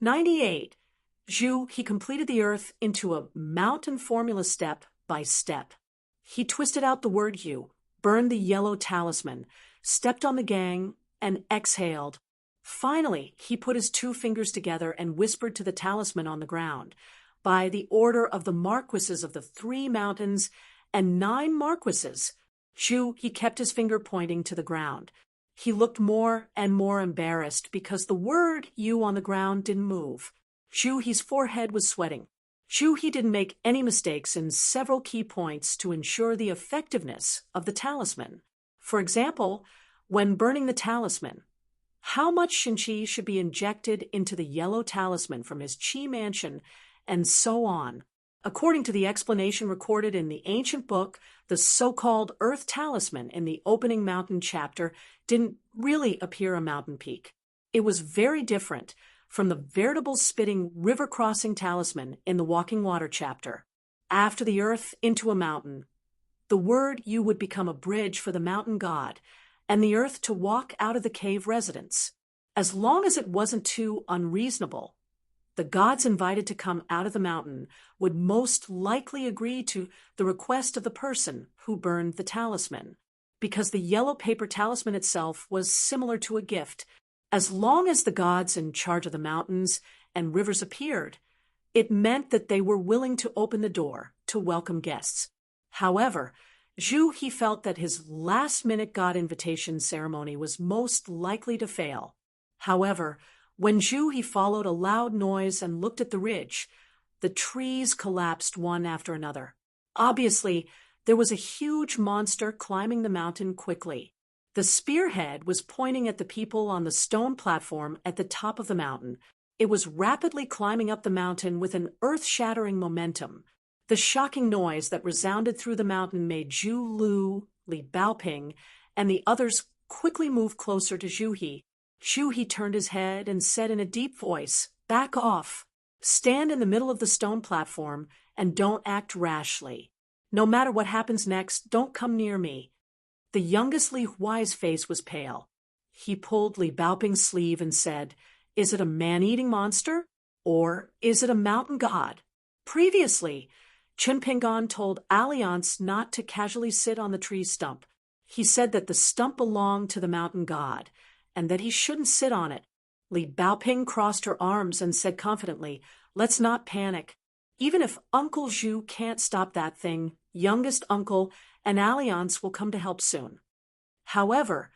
98. Zhu, he completed the earth into a mountain formula step by step. He twisted out the word you, burned the yellow talisman, stepped on the gang, and exhaled. Finally, he put his two fingers together and whispered to the talisman on the ground. By the order of the marquises of the 3 mountains and 9 marquises, Zhu, he kept his finger pointing to the ground. He looked more and more embarrassed because the word you on the ground didn't move. Zhu, his forehead was sweating. Zhu, he didn't make any mistakes in several key points to ensure the effectiveness of the talisman. For example, when burning the talisman, how much Shinchi should be injected into the yellow talisman from his Qi mansion, and so on. According to the explanation recorded in the ancient book, the so-called Earth Talisman in the opening mountain chapter didn't really appear a mountain peak. It was very different from the veritable spitting river-crossing talisman in the Walking Water chapter. After the earth into a mountain, the word you would become a bridge for the mountain god and the earth to walk out of the cave residence. As long as it wasn't too unreasonable, the gods invited to come out of the mountain would most likely agree to the request of the person who burned the talisman, because the yellow paper talisman itself was similar to a gift. As long as the gods in charge of the mountains and rivers appeared, it meant that they were willing to open the door to welcome guests. However, Zhu, he felt that his last-minute god invitation ceremony was most likely to fail. However, when Zhu, he followed a loud noise and looked at the ridge, the trees collapsed one after another. Obviously, there was a huge monster climbing the mountain quickly. The spearhead was pointing at the people on the stone platform at the top of the mountain. It was rapidly climbing up the mountain with an earth-shattering momentum. The shocking noise that resounded through the mountain made Zhu Lu, Li Baoping, and the others quickly move closer to Zhu He. Zhu He turned his head and said in a deep voice, "Back off. Stand in the middle of the stone platform and don't act rashly. No matter what happens next, don't come near me." The youngest Li Huai's face was pale. He pulled Li Baoping's sleeve and said, "Is it a man-eating monster? Or is it a mountain god?" Previously, Chen Pingan told Alliance not to casually sit on the tree stump. He said that the stump belonged to the mountain god, and that he shouldn't sit on it. Li Baoping crossed her arms and said confidently, "Let's not panic. Even if Uncle Zhu can't stop that thing, youngest uncle and Alliance will come to help soon." However,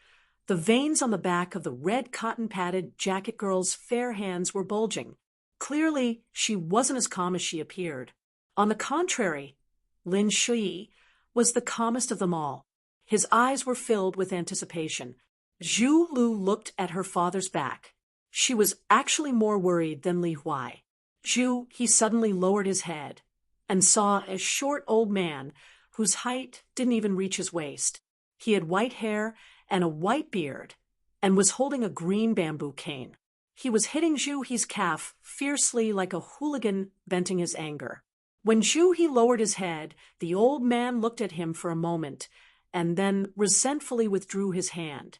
the veins on the back of the red cotton-padded jacket girl's fair hands were bulging. Clearly, she wasn't as calm as she appeared. On the contrary, Lin Shui was the calmest of them all. His eyes were filled with anticipation. Zhu Lu looked at her father's back. She was actually more worried than Li Huai. Zhu, he suddenly lowered his head and saw a short old man whose height didn't even reach his waist. He had white hair and a white beard and was holding a green bamboo cane. He was hitting Zhu He's calf fiercely like a hooligan venting his anger. When Zhu He lowered his head, the old man looked at him for a moment and then resentfully withdrew his hand.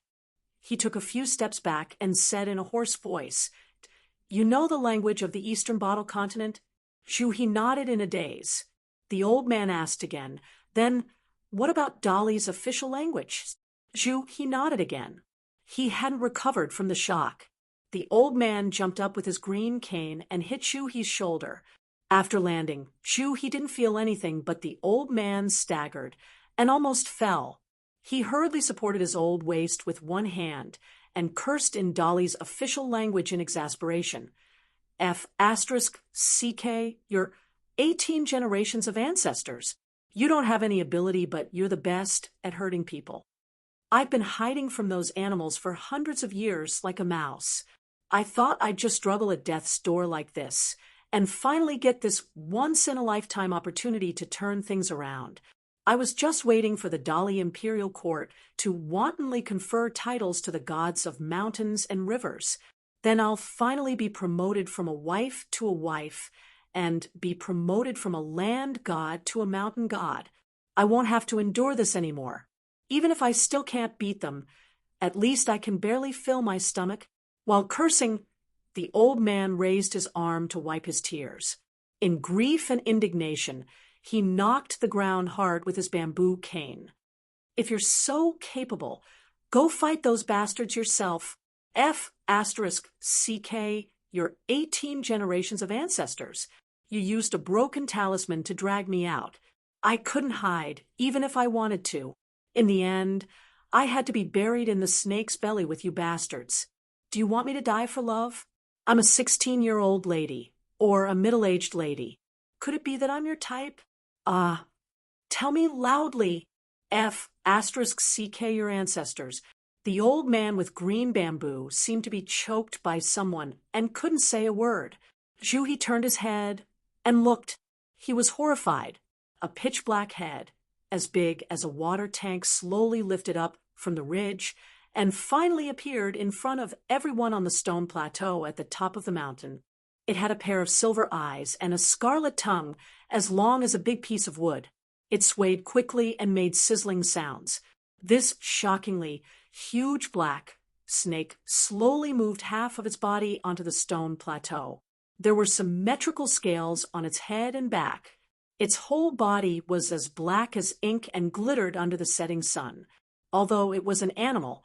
He took a few steps back and said in a hoarse voice, "You know the language of the Eastern Bottle Continent?" Zhu He nodded in a daze. The old man asked again, "Then what about Dali's official language?" Zhu He nodded again. He hadn't recovered from the shock. The old man jumped up with his green cane and hit Zhu He's shoulder. After landing, Zhu He didn't feel anything, but the old man staggered and almost fell. He hurriedly supported his old waist with one hand and cursed in Dali's official language in exasperation. F***CK, you're 18 generations of ancestors. You don't have any ability, but you're the best at hurting people. I've been hiding from those animals for hundreds of years like a mouse. I thought I'd just struggle at death's door like this and finally get this once-in-a-lifetime opportunity to turn things around. I was just waiting for the Dali Imperial Court to wantonly confer titles to the gods of mountains and rivers. Then I'll finally be promoted from a wife to a wife and be promoted from a land god to a mountain god. I won't have to endure this anymore. Even if I still can't beat them, at least I can barely fill my stomach. While cursing, The old man raised his arm to wipe his tears. In grief and indignation, he knocked the ground hard with his bamboo cane. If you're so capable, go fight those bastards yourself. F***CK, you're 18 generations of ancestors. You used a broken talisman to drag me out. I couldn't hide, even if I wanted to. In the end, I had to be buried in the snake's belly with you bastards. Do you want me to die for love? I'm a 16-year-old lady, or a middle-aged lady. Could it be that I'm your type? Tell me loudly. F***CK, your ancestors. The old man with green bamboo seemed to be choked by someone and couldn't say a word. Juhi turned his head and looked. He was horrified. A pitch-black head, as big as a water tank, slowly lifted up from the ridge and finally appeared in front of everyone on the stone plateau at the top of the mountain. It had a pair of silver eyes and a scarlet tongue as long as a big piece of wood. It swayed quickly and made sizzling sounds. This shockingly huge black snake slowly moved half of its body onto the stone plateau. There were symmetrical scales on its head and back. Its whole body was as black as ink and glittered under the setting sun. Although it was an animal,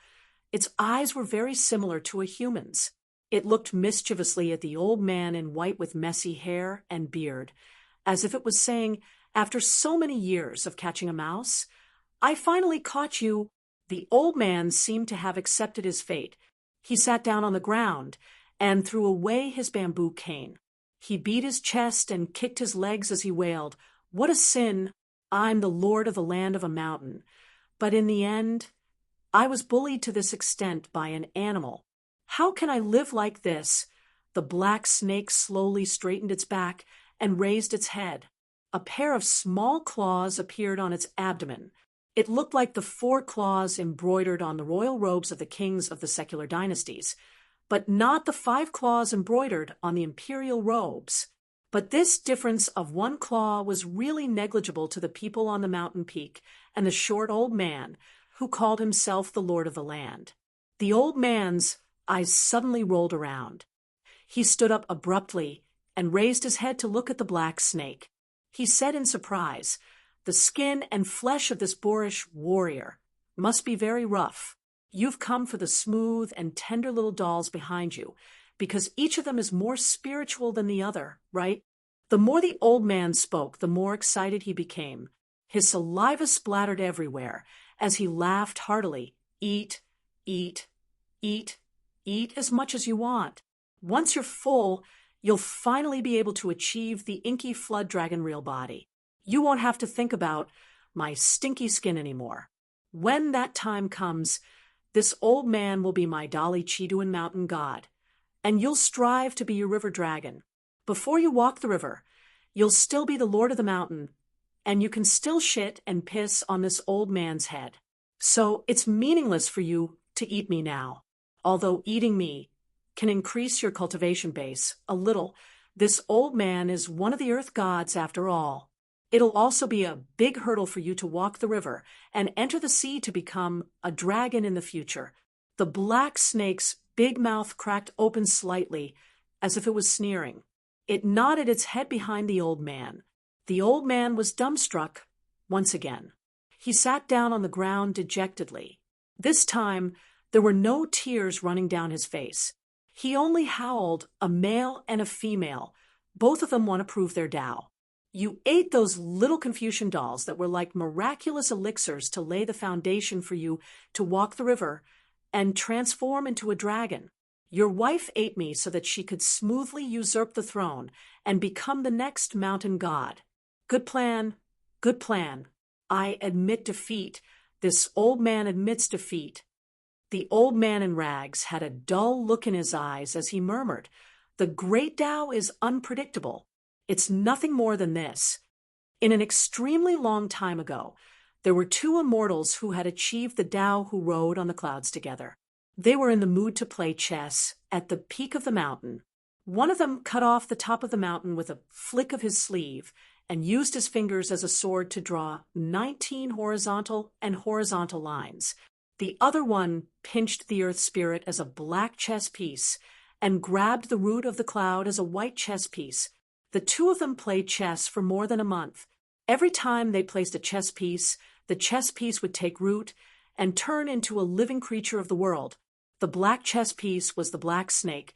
its eyes were very similar to a human's. It looked mischievously at the old man in white with messy hair and beard, as if it was saying, after so many years of catching a mouse, I finally caught you. The old man seemed to have accepted his fate. He sat down on the ground and threw away his bamboo cane. He beat his chest and kicked his legs as he wailed, "What a sin! I'm the lord of the land of a mountain. But in the end, I was bullied to this extent by an animal. How can I live like this?" The black snake slowly straightened its back and raised its head. A pair of small claws appeared on its abdomen. It looked like the 4 claws embroidered on the royal robes of the kings of the secular dynasties, but not the 5 claws embroidered on the imperial robes. But this difference of 1 claw was really negligible to the people on the mountain peak and the short old man who called himself the lord of the land. The old man's eyes suddenly rolled around. He stood up abruptly and raised his head to look at the black snake. He said in surprise, "The skin and flesh of this boorish warrior must be very rough. You've come for the smooth and tender little dolls behind you, because each of them is more spiritual than the other, right?" The more the old man spoke, the more excited he became. His saliva splattered everywhere as he laughed heartily. "Eat, eat, eat, eat as much as you want. Once you're full, you'll finally be able to achieve the inky flood dragon real body. You won't have to think about my stinky skin anymore. When that time comes, this old man will be my Dali Chiduan mountain god, and you'll strive to be your river dragon. Before you walk the river, you'll still be the lord of the mountain, and you can still shit and piss on this old man's head. So it's meaningless for you to eat me now. Although eating me can increase your cultivation base a little, this old man is one of the earth gods after all. It'll also be a big hurdle for you to walk the river and enter the sea to become a dragon in the future." The black snake's big mouth cracked open slightly, as if it was sneering. It nodded its head behind the old man. The old man was dumbstruck once again. He sat down on the ground dejectedly. This time, there were no tears running down his face. He only howled, a male and a female. Both of them want to prove their Tao. "You ate those little Confucian dolls that were like miraculous elixirs to lay the foundation for you to walk the river and transform into a dragon. Your wife ate me so that she could smoothly usurp the throne and become the next mountain god. Good plan, good plan. I admit defeat. This old man admits defeat." The old man in rags had a dull look in his eyes as he murmured, "The great Tao is unpredictable. It's nothing more than this. In an extremely long time ago, there were 2 immortals who had achieved the Tao who rode on the clouds together. They were in the mood to play chess at the peak of the mountain. One of them cut off the top of the mountain with a flick of his sleeve and used his fingers as a sword to draw 19 horizontal lines. The other one pinched the earth spirit as a black chess piece and grabbed the root of the cloud as a white chess piece. The two of them played chess for more than a month. Every time they placed a chess piece, the chess piece would take root and turn into a living creature of the world. The black chess piece was the black snake,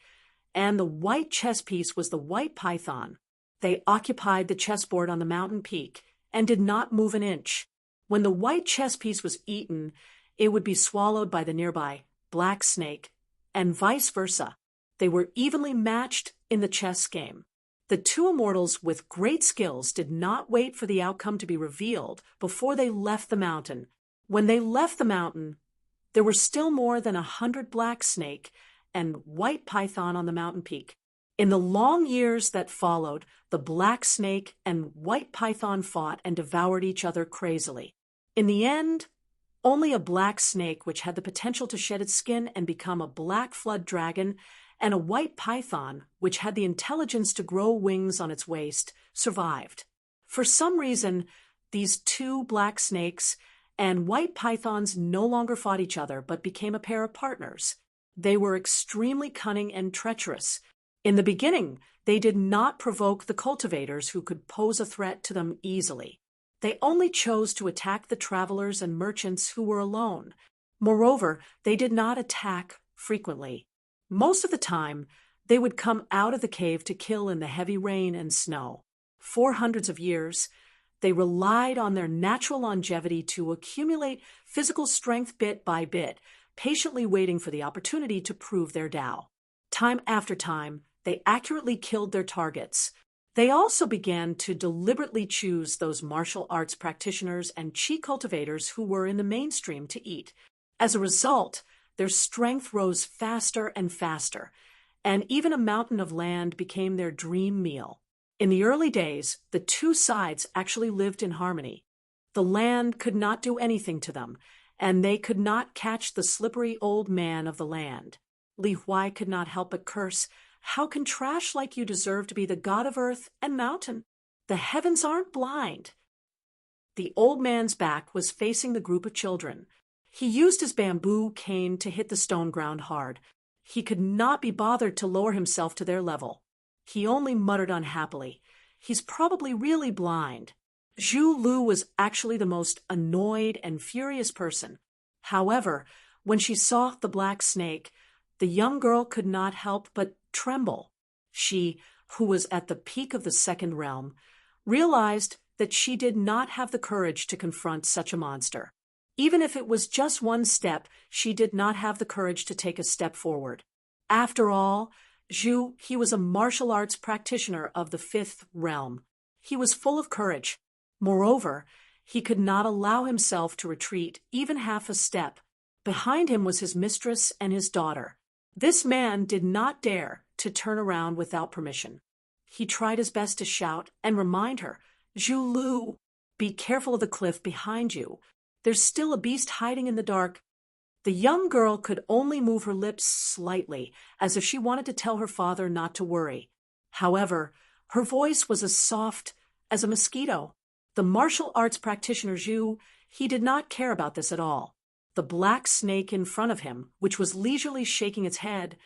and the white chess piece was the white python. They occupied the chessboard on the mountain peak and did not move an inch. When the white chess piece was eaten, it would be swallowed by the nearby black snake, and vice versa. They were evenly matched in the chess game. The two immortals with great skills did not wait for the outcome to be revealed before they left the mountain. When they left the mountain, there were still more than 100 black snake and white python on the mountain peak. In the long years that followed, the black snake and white python fought and devoured each other crazily. In the end, only a black snake, which had the potential to shed its skin and become a black flood dragon, and a white python, which had the intelligence to grow wings on its waist, survived. For some reason, these two black snakes and white pythons no longer fought each other but became a pair of partners. They were extremely cunning and treacherous. In the beginning, they did not provoke the cultivators who could pose a threat to them easily. They only chose to attack the travelers and merchants who were alone. Moreover, they did not attack frequently. Most of the time, they would come out of the cave to kill in the heavy rain and snow. For hundreds of years, they relied on their natural longevity to accumulate physical strength bit by bit, patiently waiting for the opportunity to prove their Tao. Time after time, they accurately killed their targets. They also began to deliberately choose those martial arts practitioners and chi cultivators who were in the mainstream to eat. As a result, their strength rose faster and faster, and even a mountain of land became their dream meal. In the early days, the two sides actually lived in harmony. The land could not do anything to them, and they could not catch the slippery old man of the land. Li Huai could not help but curse, "How can trash like you deserve to be the god of earth and mountain? The heavens aren't blind." The old man's back was facing the group of children. He used his bamboo cane to hit the stone ground hard. He could not be bothered to lower himself to their level. He only muttered unhappily, "He's probably really blind." Zhu Lu was actually the most annoyed and furious person. However, when she saw the black snake, the young girl could not help but tremble. She, who was at the peak of the second realm, realized that she did not have the courage to confront such a monster. Even if it was just one step, she did not have the courage to take a step forward. After all, Zhu, he was a martial arts practitioner of the fifth realm. He was full of courage. Moreover, he could not allow himself to retreat even half a step. Behind him was his mistress and his daughter. This man did not dare to turn around without permission. He tried his best to shout and remind her, "Zhu Lu, be careful of the cliff behind you. There's still a beast hiding in the dark." The young girl could only move her lips slightly, as if she wanted to tell her father not to worry. However, her voice was as soft as a mosquito. The martial arts practitioner Zhu, he did not care about this at all. The black snake in front of him, which was leisurely shaking its head,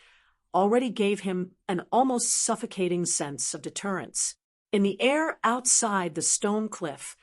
already gave him an almost suffocating sense of deterrence. In the air outside the stone cliff,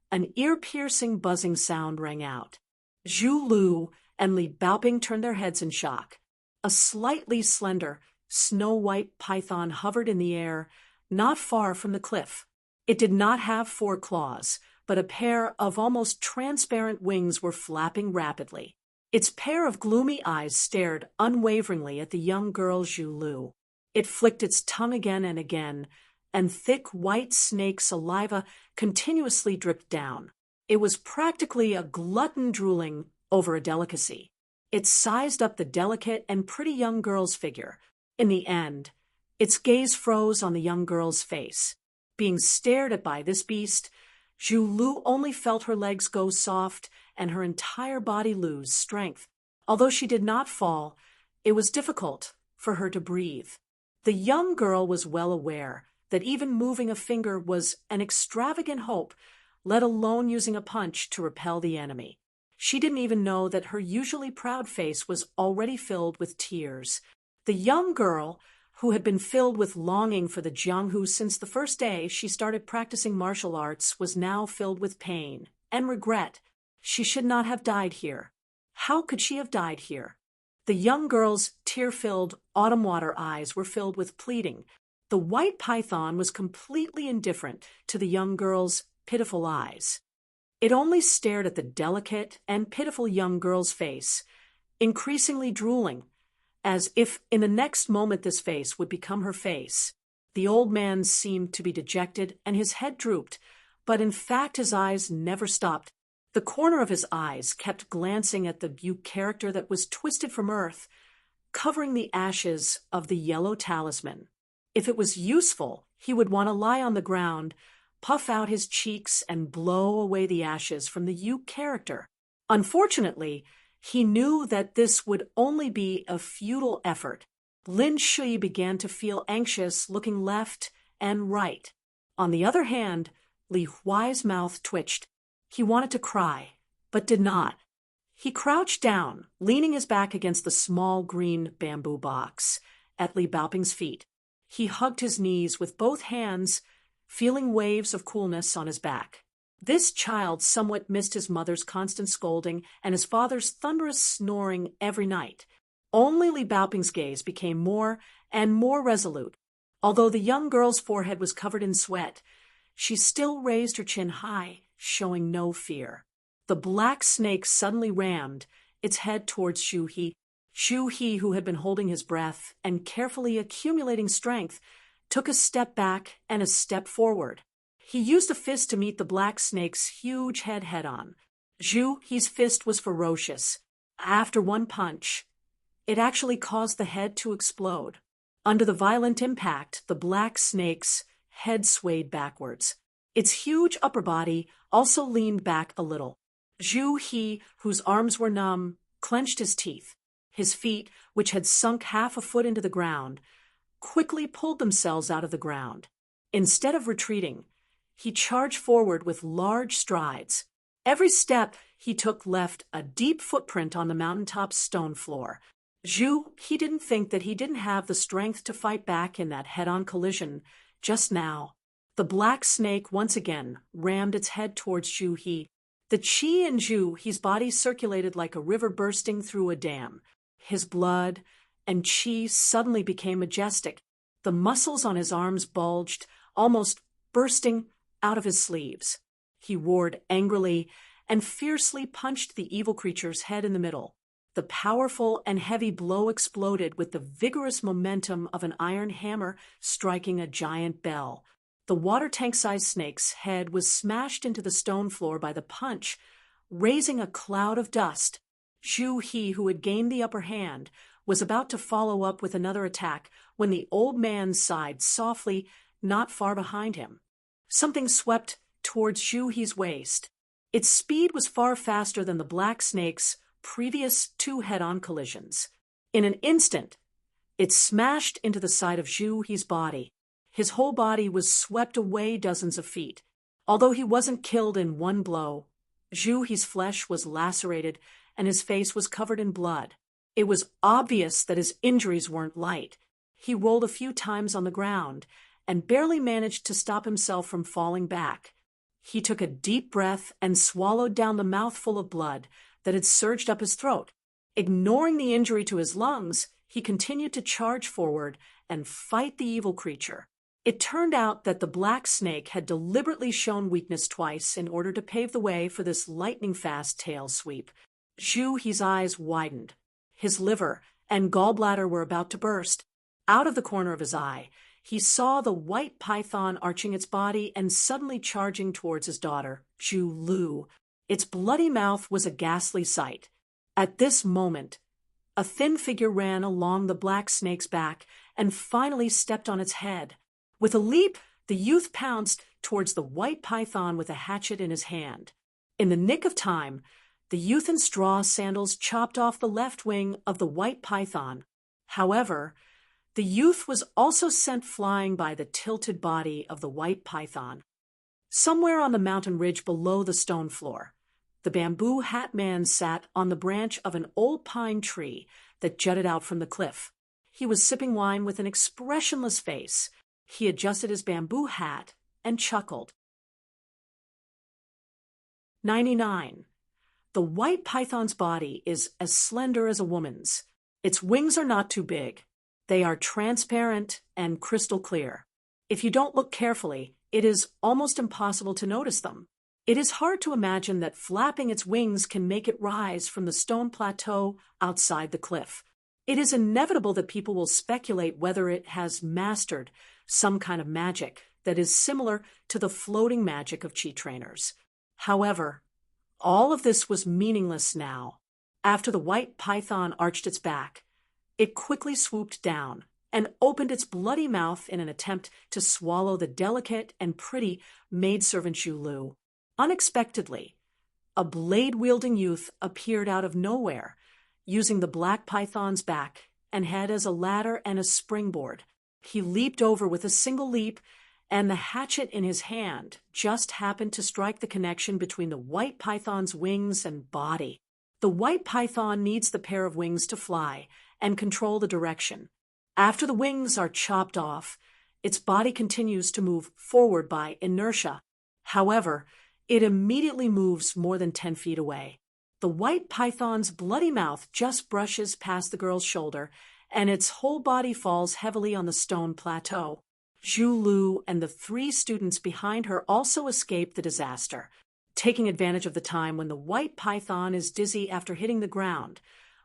an ear-piercing buzzing sound rang out. Zhu Lu and Li Baoping turned their heads in shock. A slightly slender, snow-white python hovered in the air, not far from the cliff. It did not have 4 claws, but a pair of almost transparent wings were flapping rapidly. Its pair of gloomy eyes stared unwaveringly at the young girl Zhu Lu. It flicked its tongue again and again, and thick white snake saliva continuously dripped down. It was practically a glutton drooling over a delicacy. It sized up the delicate and pretty young girl's figure. In the end, its gaze froze on the young girl's face. Being stared at by this beast, Zhu Lu only felt her legs go soft and her entire body lose strength. Although she did not fall, it was difficult for her to breathe. The young girl was well aware that even moving a finger was an extravagant hope, let alone using a punch to repel the enemy. She didn't even know that her usually proud face was already filled with tears. The young girl, who had been filled with longing for the Jianghu since the first day she started practicing martial arts, was now filled with pain and regret. She should not have died here. How could she have died here? The young girl's tear-filled autumn water eyes were filled with pleading. The white python was completely indifferent to the young girl's pitiful eyes. It only stared at the delicate and pitiful young girl's face, increasingly drooling, as if in the next moment this face would become her face. The old man seemed to be dejected and his head drooped, but in fact his eyes never stopped. The corner of his eyes kept glancing at the butte character that was twisted from earth, covering the ashes of the yellow talisman. If it was useful, he would want to lie on the ground, puff out his cheeks, and blow away the ashes from the Yu character. Unfortunately, he knew that this would only be a futile effort. Lin Shui began to feel anxious, looking left and right. On the other hand, Li Huai's mouth twitched. He wanted to cry, but did not. He crouched down, leaning his back against the small green bamboo box at Li Baoping's feet. He hugged his knees with both hands, feeling waves of coolness on his back. This child somewhat missed his mother's constant scolding and his father's thunderous snoring every night. Only Li Baoping's gaze became more and more resolute. Although the young girl's forehead was covered in sweat, she still raised her chin high, showing no fear. The black snake suddenly rammed its head towards Xu He. Xu He, who had been holding his breath and carefully accumulating strength, took a step back and a step forward. He used a fist to meet the black snake's huge head head-on. Xu He's fist was ferocious. After one punch, it actually caused the head to explode. Under the violent impact, the black snake's head swayed backwards. Its huge upper body also leaned back a little. Xu He, whose arms were numb, clenched his teeth. His feet, which had sunk half a foot into the ground, quickly pulled themselves out of the ground. Instead of retreating, he charged forward with large strides. Every step he took left a deep footprint on the mountaintop's stone floor. He didn't think that he didn't have the strength to fight back in that head-on collision just now. The black snake once again rammed its head towards Xu He. The qi in Xu He's body circulated like a river bursting through a dam. His blood and qi suddenly became majestic. The muscles on his arms bulged, almost bursting out of his sleeves. He roared angrily and fiercely punched the evil creature's head in the middle. The powerful and heavy blow exploded with the vigorous momentum of an iron hammer striking a giant bell. The water tank-sized snake's head was smashed into the stone floor by the punch, raising a cloud of dust. Xu He, who had gained the upper hand, was about to follow up with another attack when the old man sighed softly, not far behind him. Something swept towards Xu He's waist. Its speed was far faster than the black snake's previous two head-on collisions. In an instant, it smashed into the side of Xu He's body. His whole body was swept away dozens of feet. Although he wasn't killed in one blow, Xu He's flesh was lacerated and his face was covered in blood. It was obvious that his injuries weren't light. He rolled a few times on the ground and barely managed to stop himself from falling back. He took a deep breath and swallowed down the mouthful of blood that had surged up his throat. Ignoring the injury to his lungs, he continued to charge forward and fight the evil creature. It turned out that the black snake had deliberately shown weakness twice in order to pave the way for this lightning-fast tail sweep. Xu He's eyes widened. His liver and gallbladder were about to burst. Out of the corner of his eye, he saw the white python arching its body and suddenly charging towards his daughter, Zhu Lu. Its bloody mouth was a ghastly sight. At this moment, a thin figure ran along the black snake's back and finally stepped on its head. With a leap, the youth pounced towards the white python with a hatchet in his hand. In the nick of time, the youth in straw sandals chopped off the left wing of the white python. However, the youth was also sent flying by the tilted body of the white python. Somewhere on the mountain ridge below the stone floor, the bamboo hat man sat on the branch of an old pine tree that jutted out from the cliff. He was sipping wine with an expressionless face. He adjusted his bamboo hat and chuckled. 99. The white python's body is as slender as a woman's. Its wings are not too big. They are transparent and crystal clear. If you don't look carefully, it is almost impossible to notice them. It is hard to imagine that flapping its wings can make it rise from the stone plateau outside the cliff. It is inevitable that people will speculate whether it has mastered some kind of magic that is similar to the floating magic of chi trainers. However, all of this was meaningless now. After the white python arched its back, it quickly swooped down and opened its bloody mouth in an attempt to swallow the delicate and pretty maidservant Zhu Lu. Unexpectedly, a blade-wielding youth appeared out of nowhere, using the black python's back and head as a ladder and a springboard. He leaped over with a single leap, and the hatchet in his hand just happened to strike the connection between the white python's wings and body. The white python needs the pair of wings to fly and control the direction. After the wings are chopped off, its body continues to move forward by inertia. However, it immediately moves more than 10 feet away. The white python's bloody mouth just brushes past the girl's shoulder, and its whole body falls heavily on the stone plateau. Zhu Lu and the 3 students behind her also escape the disaster. Taking advantage of the time when the white python is dizzy after hitting the ground,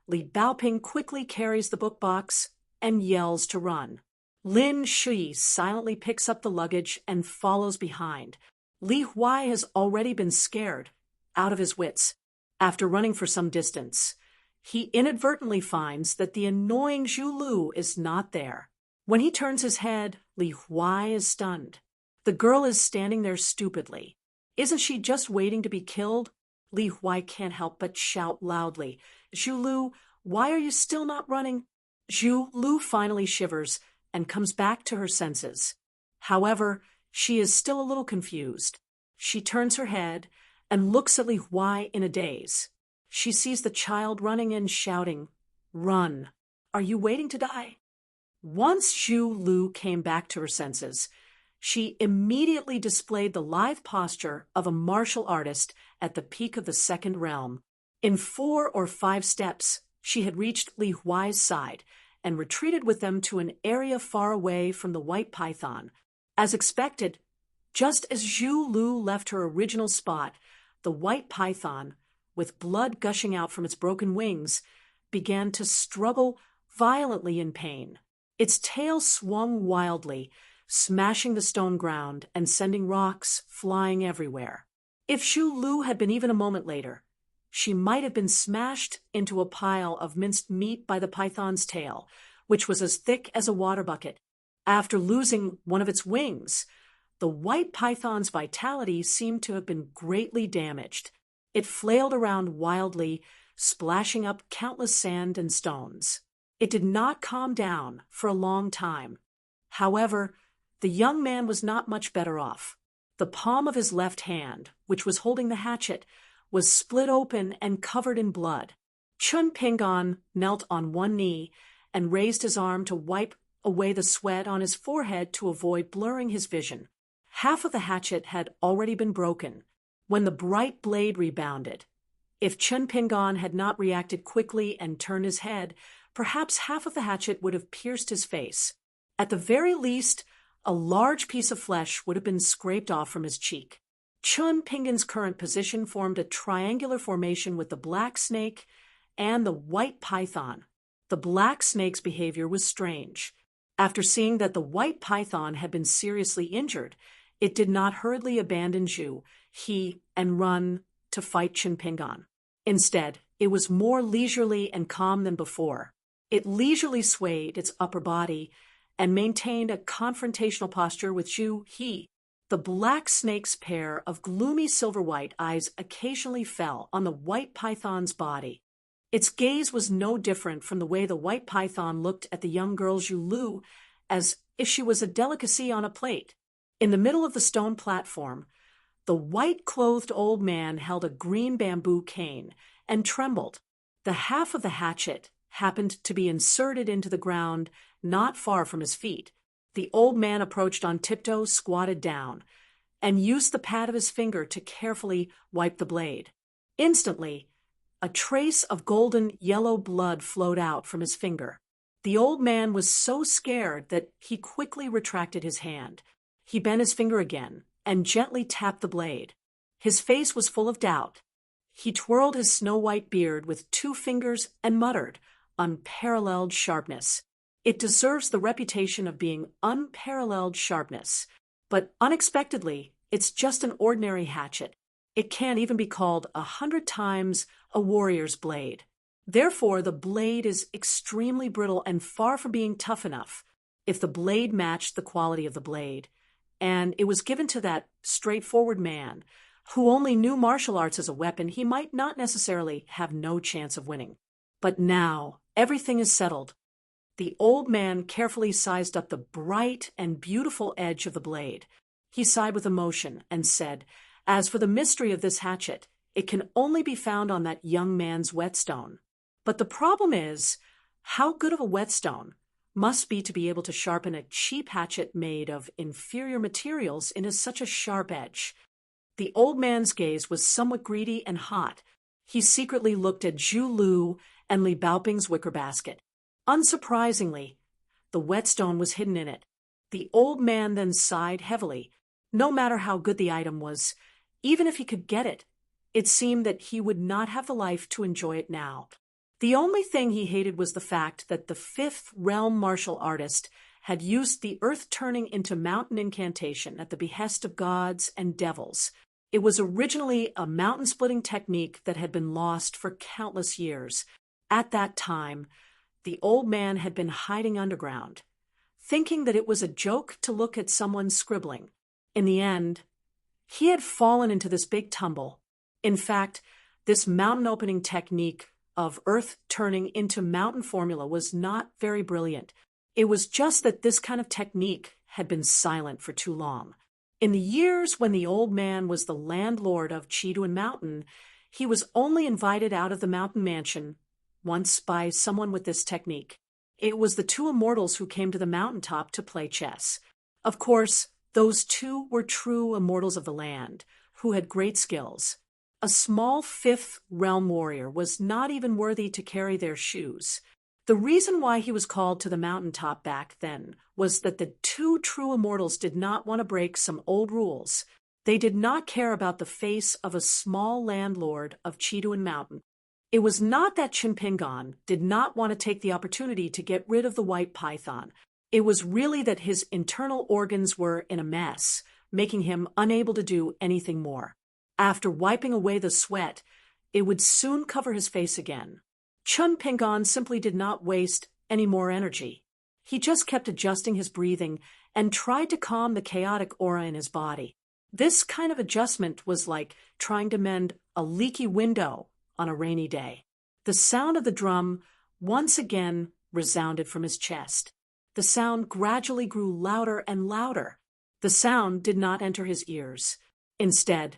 Li Baoping quickly carries the book box and yells to run. Lin Shui silently picks up the luggage and follows behind. Li Huai has already been scared, out of his wits. After running for some distance, he inadvertently finds that the annoying Zhu Lu is not there. When he turns his head, Li Huai is stunned. The girl is standing there stupidly. Isn't she just waiting to be killed? Li Huai can't help but shout loudly, "Zhu Lu, why are you still not running?" Zhu Lu finally shivers and comes back to her senses. However, she is still a little confused. She turns her head and looks at Li Huai in a daze. She sees the child running and shouting, "Run! Are you waiting to die?" Once Zhu Lu came back to her senses, she immediately displayed the lithe posture of a martial artist at the peak of the second realm. In 4 or 5 steps, she had reached Li Huai's side and retreated with them to an area far away from the white python. As expected, just as Zhu Lu left her original spot, the white python, with blood gushing out from its broken wings, began to struggle violently in pain. Its tail swung wildly, smashing the stone ground and sending rocks flying everywhere. If Zhu Lu had been even a moment later, she might have been smashed into a pile of minced meat by the python's tail, which was as thick as a water bucket. After losing one of its wings, the white python's vitality seemed to have been greatly damaged. It flailed around wildly, splashing up countless sand and stones. It did not calm down for a long time. However, the young man was not much better off. The palm of his left hand, which was holding the hatchet, was split open and covered in blood. Chun Pingon knelt on one knee and raised his arm to wipe away the sweat on his forehead to avoid blurring his vision. Half of the hatchet had already been broken when the bright blade rebounded. If Chun Pingon had not reacted quickly and turned his head, perhaps half of the hatchet would have pierced his face. At the very least, a large piece of flesh would have been scraped off from his cheek. Chun Pingon's current position formed a triangular formation with the black snake and the white python. The black snake's behavior was strange. After seeing that the white python had been seriously injured, it did not hurriedly abandon Zhu, and run to fight Chun Pingon. Instead, it was more leisurely and calm than before. It leisurely swayed its upper body and maintained a confrontational posture with Zhu He. The black snake's pair of gloomy silver-white eyes occasionally fell on the white python's body. Its gaze was no different from the way the white python looked at the young girl Zhu Lu, as if she was a delicacy on a plate. In the middle of the stone platform, the white-clothed old man held a green bamboo cane and trembled. The half of the hatchet happened to be inserted into the ground not far from his feet. The old man approached on tiptoe, squatted down, and used the pad of his finger to carefully wipe the blade. Instantly, a trace of golden yellow blood flowed out from his finger. The old man was so scared that he quickly retracted his hand. He bent his finger again and gently tapped the blade. His face was full of doubt. He twirled his snow-white beard with 2 fingers and muttered, "Unparalleled sharpness. It deserves the reputation of being unparalleled sharpness. But unexpectedly, it's just an ordinary hatchet. It can't even be called 100 times a warrior's blade. Therefore, the blade is extremely brittle and far from being tough enough. If the blade matched the quality of the blade, and it was given to that straightforward man who only knew martial arts as a weapon, he might not necessarily have no chance of winning. But now, everything is settled." The old man carefully sized up the bright and beautiful edge of the blade. He sighed with emotion and said, "As for the mystery of this hatchet, it can only be found on that young man's whetstone. But the problem is, how good of a whetstone must be to be able to sharpen a cheap hatchet made of inferior materials into such a sharp edge?" The old man's gaze was somewhat greedy and hot. He secretly looked at Zhu Lu and Li Baoping's wicker basket. Unsurprisingly, the whetstone was hidden in it. The old man then sighed heavily. No matter how good the item was, even if he could get it, it seemed that he would not have the life to enjoy it now. The only thing he hated was the fact that the 5th realm martial artist had used the earth turning into mountain incantation at the behest of gods and devils. It was originally a mountain-splitting technique that had been lost for countless years. At that time, the old man had been hiding underground, thinking that it was a joke to look at someone scribbling. In the end, he had fallen into this big tumble. In fact, this mountain-opening technique of earth turning into mountain formula was not very brilliant. It was just that this kind of technique had been silent for too long. In the years when the old man was the landlord of Chiduan Mountain, he was only invited out of the mountain mansion once by someone with this technique. It was the 2 immortals who came to the mountaintop to play chess. Of course, those 2 were true immortals of the land, who had great skills. A small 5th realm warrior was not even worthy to carry their shoes. The reason why he was called to the mountaintop back then was that the 2 true immortals did not want to break some old rules. They did not care about the face of a small landlord of Chiduan Mountain. It was not that Chinpingon did not want to take the opportunity to get rid of the white python. It was really that his internal organs were in a mess, making him unable to do anything more. After wiping away the sweat, it would soon cover his face again. Chinpingon simply did not waste any more energy. He just kept adjusting his breathing and tried to calm the chaotic aura in his body. This kind of adjustment was like trying to mend a leaky window on a rainy day. The sound of the drum once again resounded from his chest. The sound gradually grew louder and louder. The sound did not enter his ears. Instead,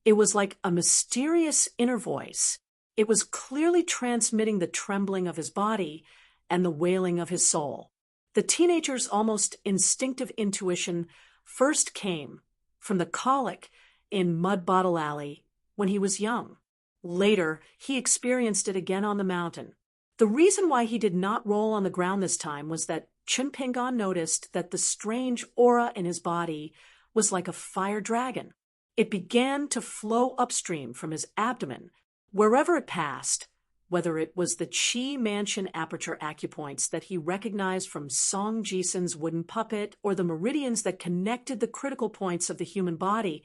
it was like a mysterious inner voice. It was clearly transmitting the trembling of his body and the wailing of his soul. The teenager's almost instinctive intuition first came from the colic in Mud Bottle Alley when he was young. Later, he experienced it again on the mountain. The reason why he did not roll on the ground this time was that Chinpingon noticed that the strange aura in his body was like a fire dragon. It began to flow upstream from his abdomen, wherever it passed, whether it was the Qi Mansion aperture acupoints that he recognized from Song Jisen's wooden puppet or the meridians that connected the critical points of the human body.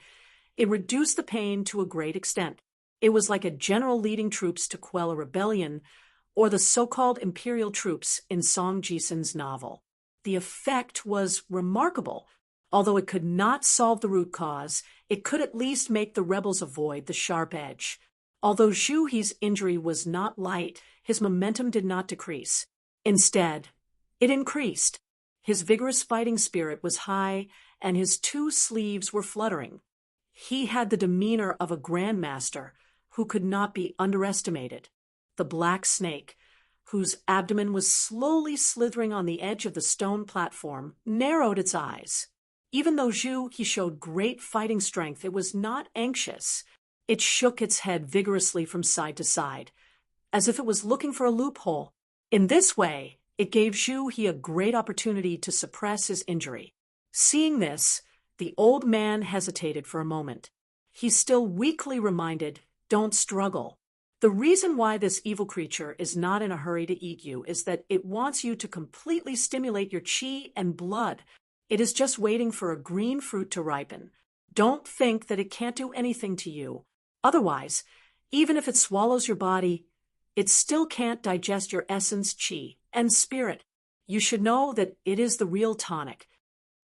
It reduced the pain to a great extent. It was like a general leading troops to quell a rebellion, or the so-called imperial troops in Song Jisen's novel. The effect was remarkable. Although it could not solve the root cause, it could at least make the rebels avoid the sharp edge. Although Zhu He's injury was not light, his momentum did not decrease. Instead, it increased. His vigorous fighting spirit was high, and his 2 sleeves were fluttering. He had the demeanor of a grandmaster who could not be underestimated. The black snake, whose abdomen was slowly slithering on the edge of the stone platform, narrowed its eyes. Even though he showed great fighting strength, it was not anxious. It shook its head vigorously from side to side, as if it was looking for a loophole. In this way, it gave he a great opportunity to suppress his injury. Seeing this, the old man hesitated for a moment. He still weakly reminded, "Don't struggle." The reason why this evil creature is not in a hurry to eat you is that it wants you to completely stimulate your chi and blood. It is just waiting for a green fruit to ripen. Don't think that it can't do anything to you. Otherwise, even if it swallows your body, it still can't digest your essence, chi, and spirit. You should know that it is the real tonic.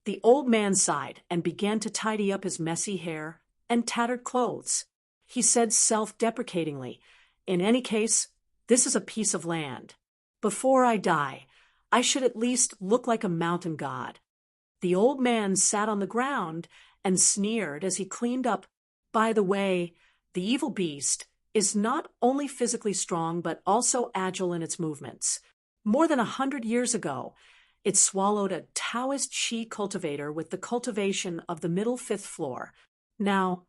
The old man sighed and began to tidy up his messy hair and tattered clothes. He said self-deprecatingly, "In any case, this is a piece of land. Before I die, I should at least look like a mountain god." The old man sat on the ground and sneered as he cleaned up. "By the way, the evil beast is not only physically strong but also agile in its movements. More than 100 years ago, it swallowed a Taoist Qi cultivator with the cultivation of the middle 5th floor. Now,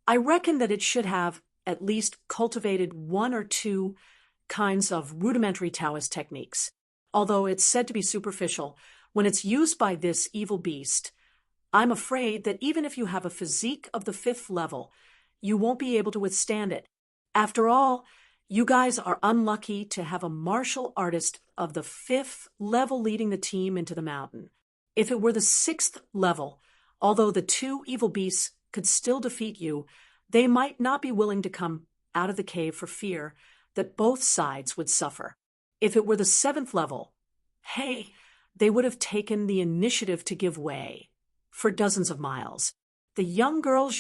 I reckon that it should have at least cultivated 1 or 2 kinds of rudimentary Taoist techniques. Although it's said to be superficial, when it's used by this evil beast, I'm afraid that even if you have a physique of the 5th level, you won't be able to withstand it. After all, you guys are unlucky to have a martial artist of the 5th level leading the team into the mountain. If it were the 6th level, although the 2 evil beasts could still defeat you, they might not be willing to come out of the cave for fear that both sides would suffer. If it were the 7th level, hey, they would have taken the initiative to give way for dozens of miles. The young girl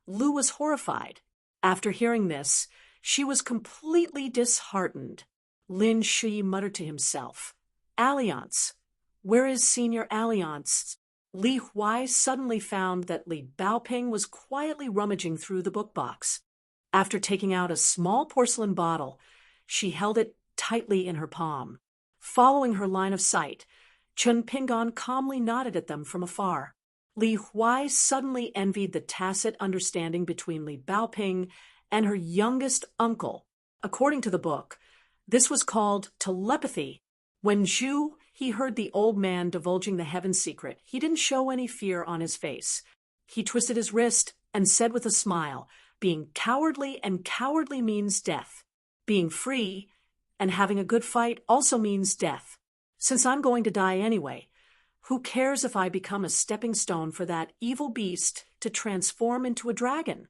Lu was horrified. After hearing this, she was completely disheartened. Lin Shi muttered to himself, "Alliance. Where is Senior Alliance?" Li Huai suddenly found that Li Baoping was quietly rummaging through the book box. After taking out a small porcelain bottle, she held it tightly in her palm. Following her line of sight, Chen Pingon calmly nodded at them from afar. Li Huai suddenly envied the tacit understanding between Li Baoping and her youngest uncle. According to the book, this was called telepathy. When he heard the old man divulging the heaven secret, he didn't show any fear on his face. He twisted his wrist and said with a smile, "Being cowardly, and cowardly means death. Being free and having a good fight also means death. Since I'm going to die anyway, who cares if I become a stepping stone for that evil beast to transform into a dragon?"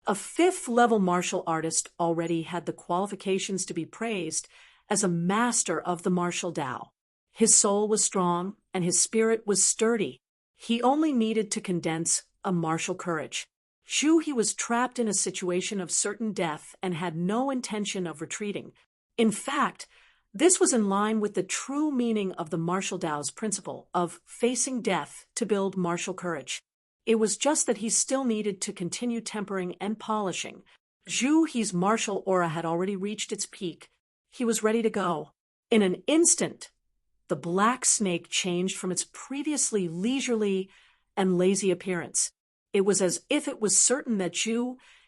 A 5th level martial artist already had the qualifications to be praised as a master of the martial Tao. His soul was strong and his spirit was sturdy. He only needed to condense a martial courage. He was trapped in a situation of certain death and had no intention of retreating. In fact, this was in line with the true meaning of the martial Tao's principle of facing death to build martial courage. It was just that he still needed to continue tempering and polishing. He's martial aura had already reached its peak. He was ready to go. In an instant, the black snake changed from its previously leisurely and lazy appearance. It was as if it was certain that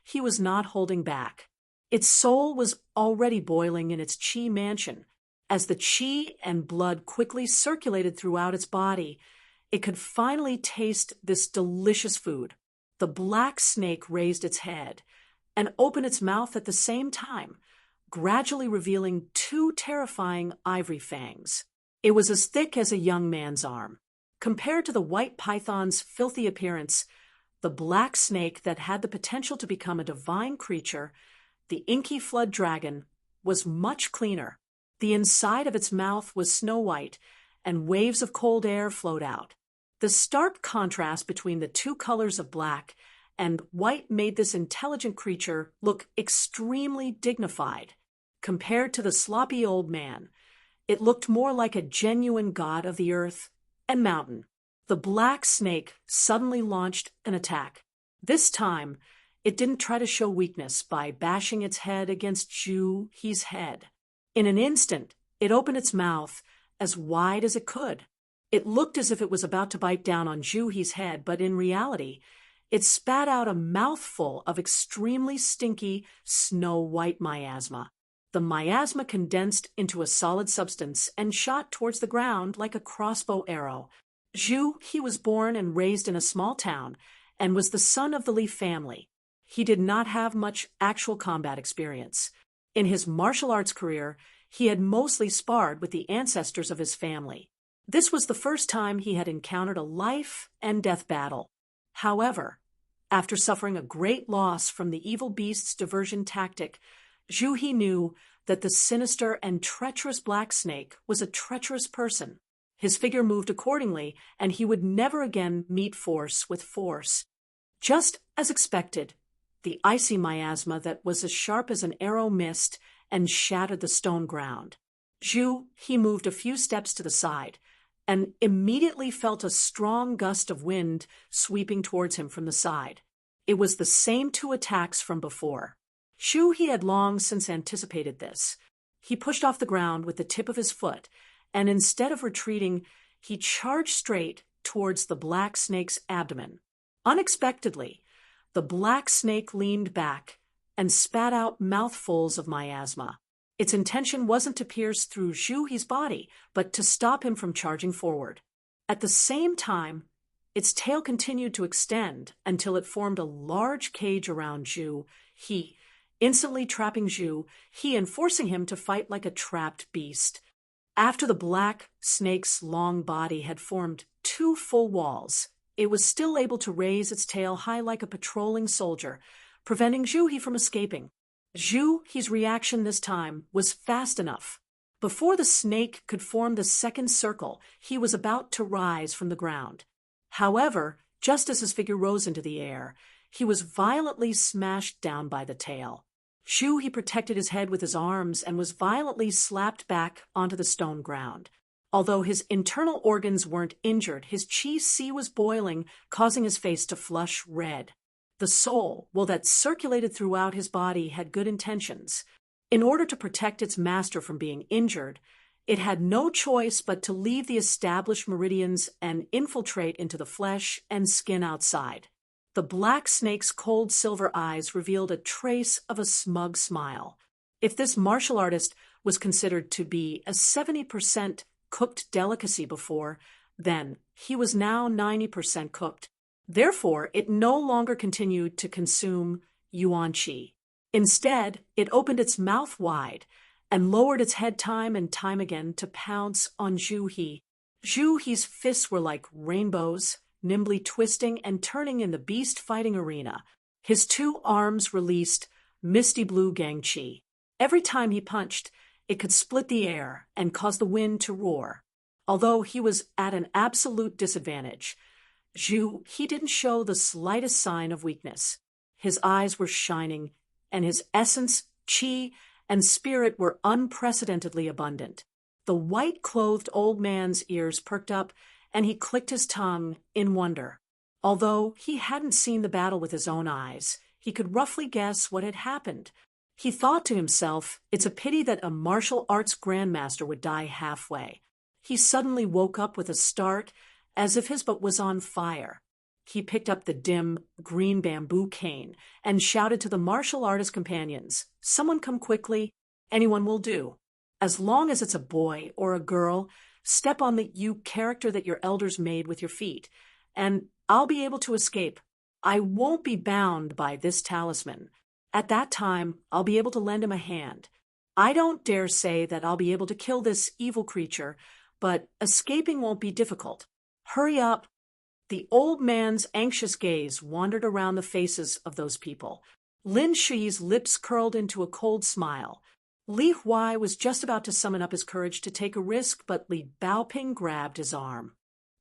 he was not holding back. Its soul was already boiling in its chi mansion. As the chi and blood quickly circulated throughout its body, it could finally taste this delicious food. The black snake raised its head and opened its mouth at the same time, gradually revealing 2 terrifying ivory fangs. It was as thick as a young man's arm. Compared to the white python's filthy appearance, the black snake that had the potential to become a divine creature, the inky flood dragon, was much cleaner. The inside of its mouth was snow white, and waves of cold air flowed out. The stark contrast between the 2 colors of black and white made this intelligent creature look extremely dignified. Compared to the sloppy old man, it looked more like a genuine god of the earth and mountain. The black snake suddenly launched an attack. This time, it didn't try to show weakness by bashing its head against he's head. In an instant, it opened its mouth as wide as it could. It looked as if it was about to bite down on Zhu-He's head, but in reality, it spat out a mouthful of extremely stinky, snow-white miasma. The miasma condensed into a solid substance and shot towards the ground like a crossbow arrow. Zhu-He was born and raised in a small town and was the son of the Li family. He did not have much actual combat experience. In his martial arts career, he had mostly sparred with the ancestors of his family. This was the first time he had encountered a life-and-death battle. However, after suffering a great loss from the evil beast's diversion tactic, Zhu-He knew that the sinister and treacherous black snake was a treacherous person. His figure moved accordingly, and he would never again meet force with force. Just as expected, the icy miasma that was as sharp as an arrow missed and shattered the stone ground. Zhu-He moved a few steps to the side, and immediately felt a strong gust of wind sweeping towards him from the side. It was the same two attacks from before. Zhu-He had long since anticipated this. He pushed off the ground with the tip of his foot, and instead of retreating, he charged straight towards the black snake's abdomen. Unexpectedly, the black snake leaned back and spat out mouthfuls of miasma. Its intention wasn't to pierce through Zhu-He's body, but to stop him from charging forward. At the same time, its tail continued to extend until it formed a large cage around Zhu-He, instantly trapping Zhu-He and forcing him to fight like a trapped beast. After the black snake's long body had formed 2 full walls, it was still able to raise its tail high like a patrolling soldier, preventing Zhu-He from escaping. Zhu-He's reaction this time was fast enough. Before the snake could form the second circle, he was about to rise from the ground. However, just as his figure rose into the air, he was violently smashed down by the tail. Zhu-He protected his head with his arms and was violently slapped back onto the stone ground. Although his internal organs weren't injured, his qi was boiling, causing his face to flush red. The soul, that circulated throughout his body, had good intentions. In order to protect its master from being injured, it had no choice but to leave the established meridians and infiltrate into the flesh and skin outside. The black snake's cold silver eyes revealed a trace of a smug smile. If this martial artist was considered to be a 70% cooked delicacy before, then he was now 90% cooked. Therefore, it no longer continued to consume yuan qi. Instead, it opened its mouth wide and lowered its head time and time again to pounce on Zhu-He. Zhu-He's fists were like rainbows, nimbly twisting and turning in the beast-fighting arena. His 2 arms released misty blue gang qi. Every time he punched, it could split the air and cause the wind to roar. Although he was at an absolute disadvantage, Zhu-He didn't show the slightest sign of weakness. His eyes were shining, and his essence, qi, and spirit were unprecedentedly abundant. The white-clothed old man's ears perked up, and he clicked his tongue in wonder. Although he hadn't seen the battle with his own eyes, he could roughly guess what had happened. He thought to himself, it's a pity that a martial arts grandmaster would die halfway. He suddenly woke up with a start, as if his butt was on fire. He picked up the dim, green bamboo cane and shouted to the martial artist companions, "Someone come quickly. Anyone will do. As long as it's a boy or a girl, step on the character that your elders made with your feet, and I'll be able to escape. I won't be bound by this talisman. At that time, I'll be able to lend him a hand. I don't dare say that I'll be able to kill this evil creature, but escaping won't be difficult. Hurry up." The old man's anxious gaze wandered around the faces of those people. Lin Shi's lips curled into a cold smile. Li Huai was just about to summon up his courage to take a risk, but Li Baoping grabbed his arm.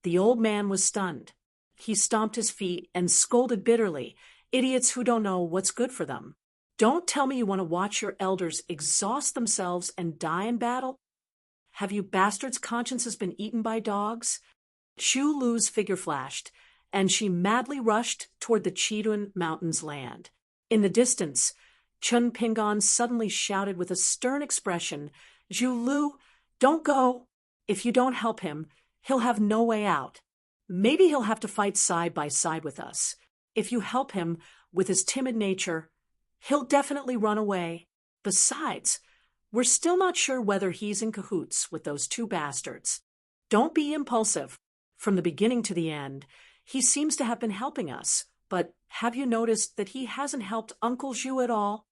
The old man was stunned. He stomped his feet and scolded bitterly, "Idiots who don't know what's good for them. Don't tell me you want to watch your elders exhaust themselves and die in battle? Have you bastards' consciences been eaten by dogs?" Xu Lu's figure flashed, and she madly rushed toward the Qidun Mountains land. In the distance, Chun Pingon suddenly shouted with a stern expression, Zhu Lu, don't go. If you don't help him, he'll have no way out. Maybe he'll have to fight side by side with us. If you help him with his timid nature, he'll definitely run away. Besides, we're still not sure whether he's in cahoots with those two bastards. Don't be impulsive. From the beginning to the end, he seems to have been helping us, but have you noticed that he hasn't helped Uncle Zhu at all?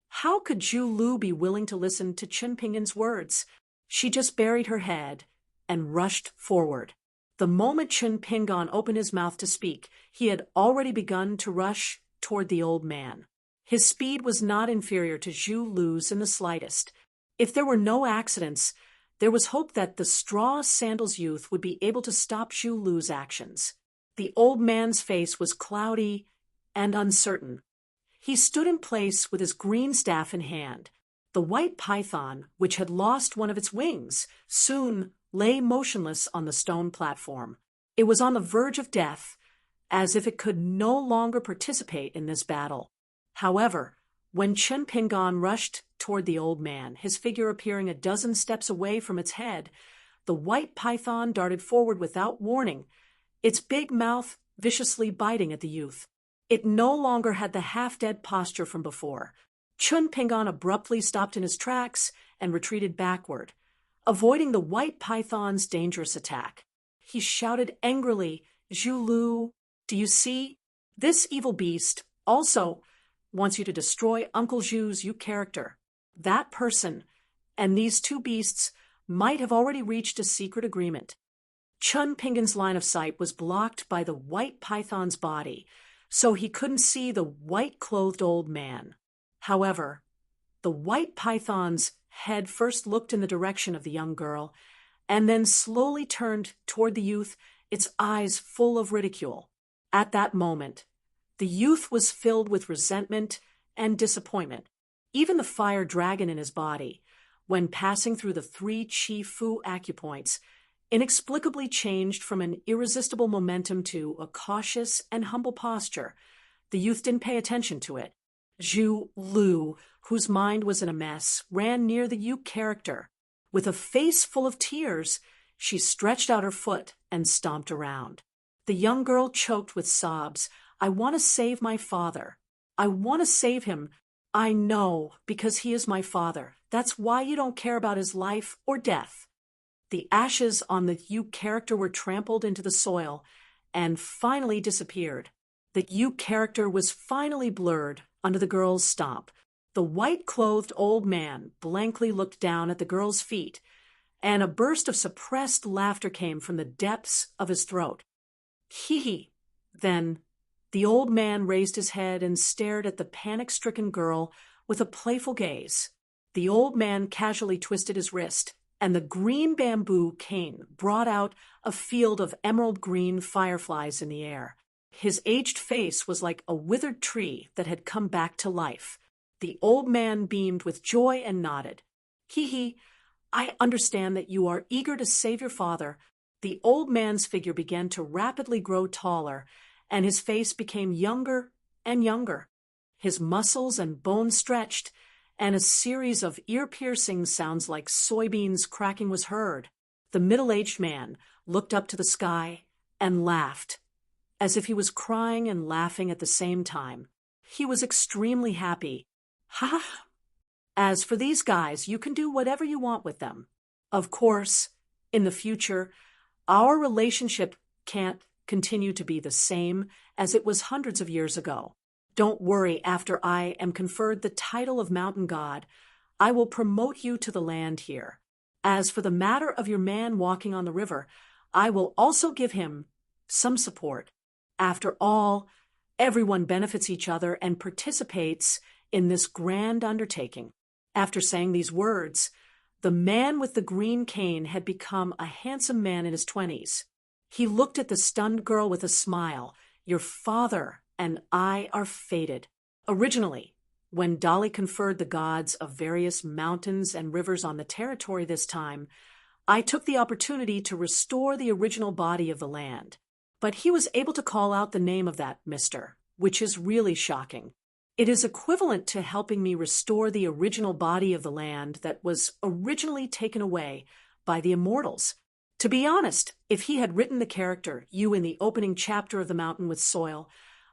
How could Zhu Lu be willing to listen to Chen Pingan's words? She just buried her head and rushed forward. The moment Chen Pingan opened his mouth to speak, he had already begun to rush toward the old man. His speed was not inferior to Zhu Lu's in the slightest. If there were no accidents, there was hope that the straw sandals youth would be able to stop Zhu Lu's actions. The old man's face was cloudy and uncertain. He stood in place with his green staff in hand. The white python, which had lost one of its wings, soon lay motionless on the stone platform. It was on the verge of death, as if it could no longer participate in this battle. However, when Chen Pingan rushed toward the old man, his figure appearing a dozen steps away from its head, the white python darted forward without warning, its big mouth viciously biting at the youth. It no longer had the half-dead posture from before. Chen Pingan abruptly stopped in his tracks and retreated backward, avoiding the white python's dangerous attack. He shouted angrily, "Zhu Lu, do you see? This evil beast also wants you to destroy Uncle Zhu's character. That person and these two beasts might have already reached a secret agreement." Chen Pingan's line of sight was blocked by the white python's body, so he couldn't see the white-clothed old man. However, the white python's head first looked in the direction of the young girl, and then slowly turned toward the youth, its eyes full of ridicule. At that moment, the youth was filled with resentment and disappointment. Even the fire dragon in his body, when passing through the 3 Chi Fu acupoints, inexplicably changed from an irresistible momentum to a cautious and humble posture. The youth didn't pay attention to it. Zhu Lu, whose mind was in a mess, ran near the character. With a face full of tears, she stretched out her foot and stomped around. The young girl choked with sobs. "I want to save my father. I want to save him. I know, because he is my father. That's why you don't care about his life or death." The ashes on the character were trampled into the soil and finally disappeared. The character was finally blurred under the girl's stomp. The white-clothed old man blankly looked down at the girl's feet, and a burst of suppressed laughter came from the depths of his throat. Hee. Then the old man raised his head and stared at the panic-stricken girl with a playful gaze. The old man casually twisted his wrist, and the green bamboo cane brought out a field of emerald green fireflies in the air. His aged face was like a withered tree that had come back to life. The old man beamed with joy and nodded. "Hee, I understand that you are eager to save your father." The old man's figure began to rapidly grow taller, and his face became younger and younger. His muscles and bones stretched, and a series of ear-piercing sounds like soybeans cracking was heard. The middle-aged man looked up to the sky and laughed, as if he was crying and laughing at the same time. He was extremely happy. "Ha! As for these guys, you can do whatever you want with them. Of course, in the future, our relationship can't continue to be the same as it was hundreds of years ago. Don't worry, after I am conferred the title of Mountain God, I will promote you to the land here. As for the matter of your man walking on the river, I will also give him some support. After all, everyone benefits each other and participates in this grand undertaking." After saying these words, the man with the green cane had become a handsome man in his 20s. He looked at the stunned girl with a smile. "Your father and I are fated." Originally, when Dali conferred the gods of various mountains and rivers on the territory this time, I took the opportunity to restore the original body of the land. But he was able to call out the name of that mister, which is really shocking. It is equivalent to helping me restore the original body of the land that was originally taken away by the immortals. To be honest, if he had written the character, you in the opening chapter of The Mountain with Soil,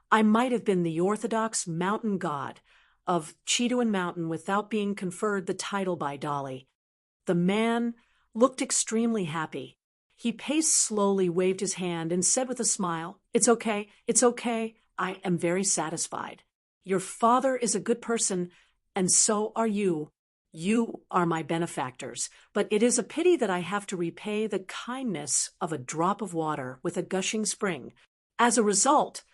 I might have been the orthodox mountain god of Cheetuan Mountain without being conferred the title by Dolly. The man looked extremely happy. He paced slowly, waved his hand, and said with a smile, "It's okay, it's okay. I am very satisfied. Your father is a good person, and so are you. You are my benefactors, but it is a pity that I have to repay the kindness of a drop of water with a gushing spring. As a result,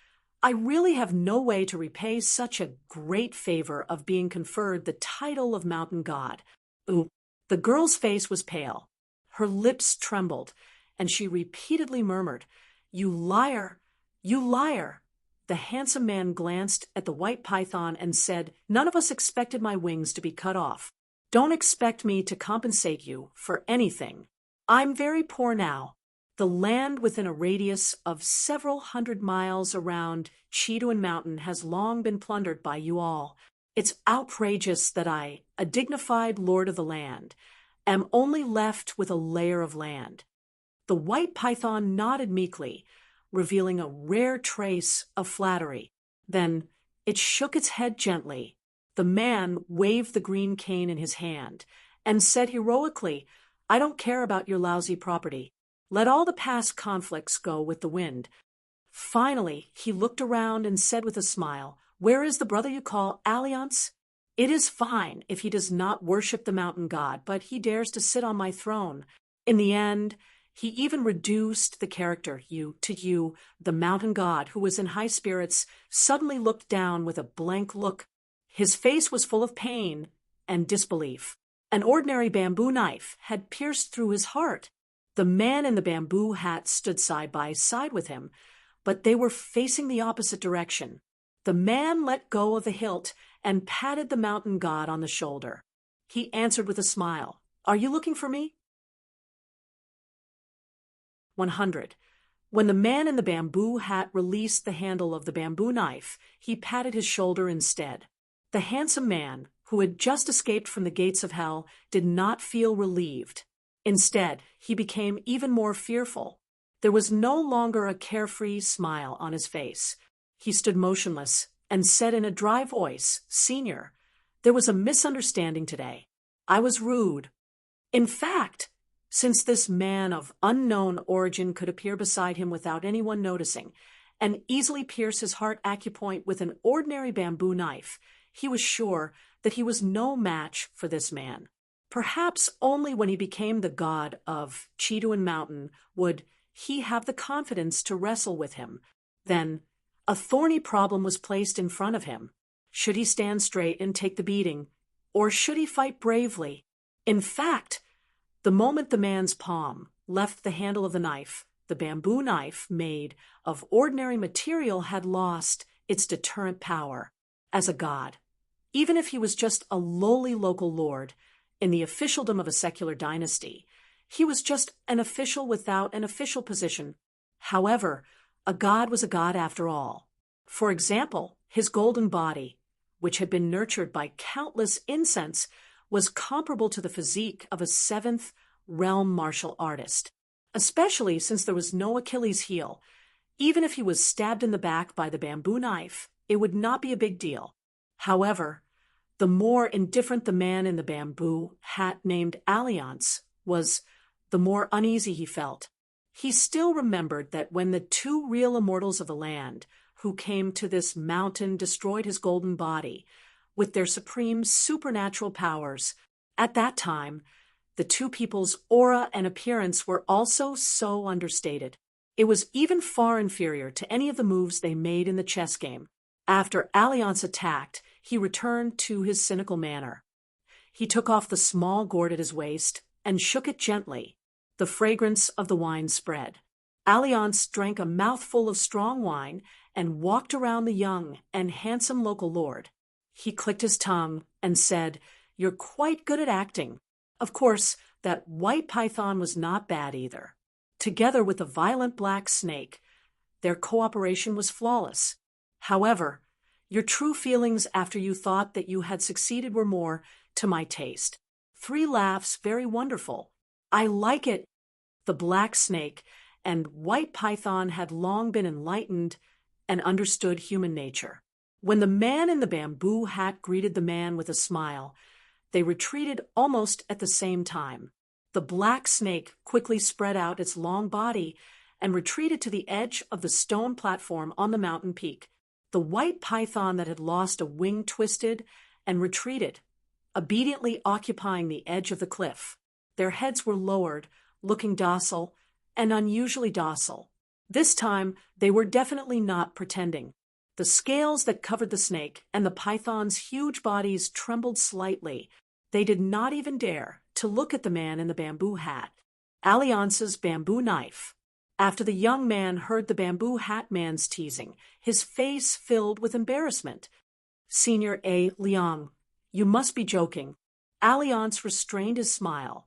I really have no way to repay such a great favor of being conferred the title of mountain god." Ooh. The girl's face was pale. Her lips trembled, and she repeatedly murmured, "You liar! You liar!" The handsome man glanced at the white python and said, "None of us expected my wings to be cut off. Don't expect me to compensate you for anything. I'm very poor now. The land within a radius of several hundred miles around Cheetuan Mountain has long been plundered by you all. It's outrageous that I, a dignified lord of the land, am only left with a layer of land." The white python nodded meekly, revealing a rare trace of flattery. Then it shook its head gently. The man waved the green cane in his hand and said heroically, "I don't care about your lousy property. Let all the past conflicts go with the wind." Finally, he looked around and said with a smile, "Where is the brother you call Alliance? It is fine if he does not worship the mountain god, but he dares to sit on my throne." In the end, he even reduced the character, you, the mountain god, who was in high spirits, suddenly looked down with a blank look. His face was full of pain and disbelief. An ordinary bamboo knife had pierced through his heart. The man in the bamboo hat stood side by side with him, but they were facing the opposite direction. The man let go of the hilt and patted the mountain god on the shoulder. He answered with a smile, "Are you looking for me?" 100. When the man in the bamboo hat released the handle of the bamboo knife, he patted his shoulder instead. The handsome man, who had just escaped from the gates of hell, did not feel relieved. Instead, he became even more fearful. There was no longer a carefree smile on his face. He stood motionless and said in a dry voice, "Senior, there was a misunderstanding today. I was rude. In fact, since this man of unknown origin could appear beside him without anyone noticing and easily pierce his heart acupoint with an ordinary bamboo knife, he was sure that he was no match for this man. Perhaps only when he became the god of Cheetuan Mountain would he have the confidence to wrestle with him. Then a thorny problem was placed in front of him. Should he stand straight and take the beating, or should he fight bravely? In fact, the moment the man's palm left the handle of the knife, the bamboo knife, made of ordinary material, had lost its deterrent power as a god. Even if he was just a lowly local lord in the officialdom of a secular dynasty, he was just an official without an official position. However, a god was a god after all. For example, his golden body, which had been nurtured by countless incense, was comparable to the physique of a seventh realm martial artist, especially since there was no Achilles heel. Even if he was stabbed in the back by the bamboo knife, it would not be a big deal. However, the more indifferent the man in the bamboo hat named Alliance was, the more uneasy he felt. He still remembered that when the two real immortals of the land who came to this mountain destroyed his golden body with their supreme supernatural powers, at that time, the two people's aura and appearance were also so understated. It was even far inferior to any of the moves they made in the chess game. After Alliance attacked, he returned to his cynical manner. He took off the small gourd at his waist and shook it gently. The fragrance of the wine spread. Alliance drank a mouthful of strong wine and walked around the young and handsome local lord. He clicked his tongue and said, "You're quite good at acting." Of course, that white python was not bad either. Together with the violent black snake, their cooperation was flawless. However, Your true feelings after you thought that you had succeeded were more to my taste. 3 laughs, very wonderful. I like it. The black snake and white python had long been enlightened and understood human nature. When the man in the bamboo hat greeted the man with a smile, they retreated almost at the same time. The black snake quickly spread out its long body and retreated to the edge of the stone platform on the mountain peak. The white python that had lost a wing twisted and retreated, obediently occupying the edge of the cliff. Their heads were lowered, looking docile, and unusually docile. This time, they were definitely not pretending. The scales that covered the snake and the python's huge bodies trembled slightly. They did not even dare to look at the man in the bamboo hat. Alliance's bamboo knife. After the young man heard the bamboo hat man's teasing, his face filled with embarrassment. Senior A. Liang, you must be joking. Alliance restrained his smile.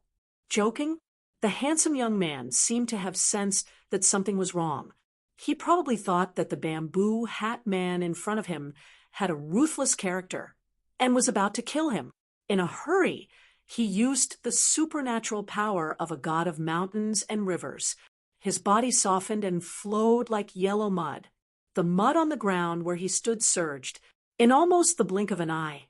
Joking? The handsome young man seemed to have sensed that something was wrong. He probably thought that the bamboo hat man in front of him had a ruthless character and was about to kill him. In a hurry, he used the supernatural power of a god of mountains and rivers. His body softened and flowed like yellow mud. The mud on the ground where he stood surged. In almost the blink of an eye,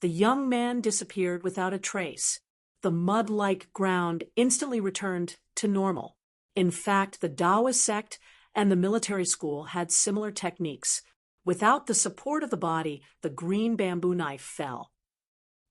the young man disappeared without a trace. The mud-like ground instantly returned to normal. In fact, the Taoist sect and the military school had similar techniques. Without the support of the body, the green bamboo knife fell.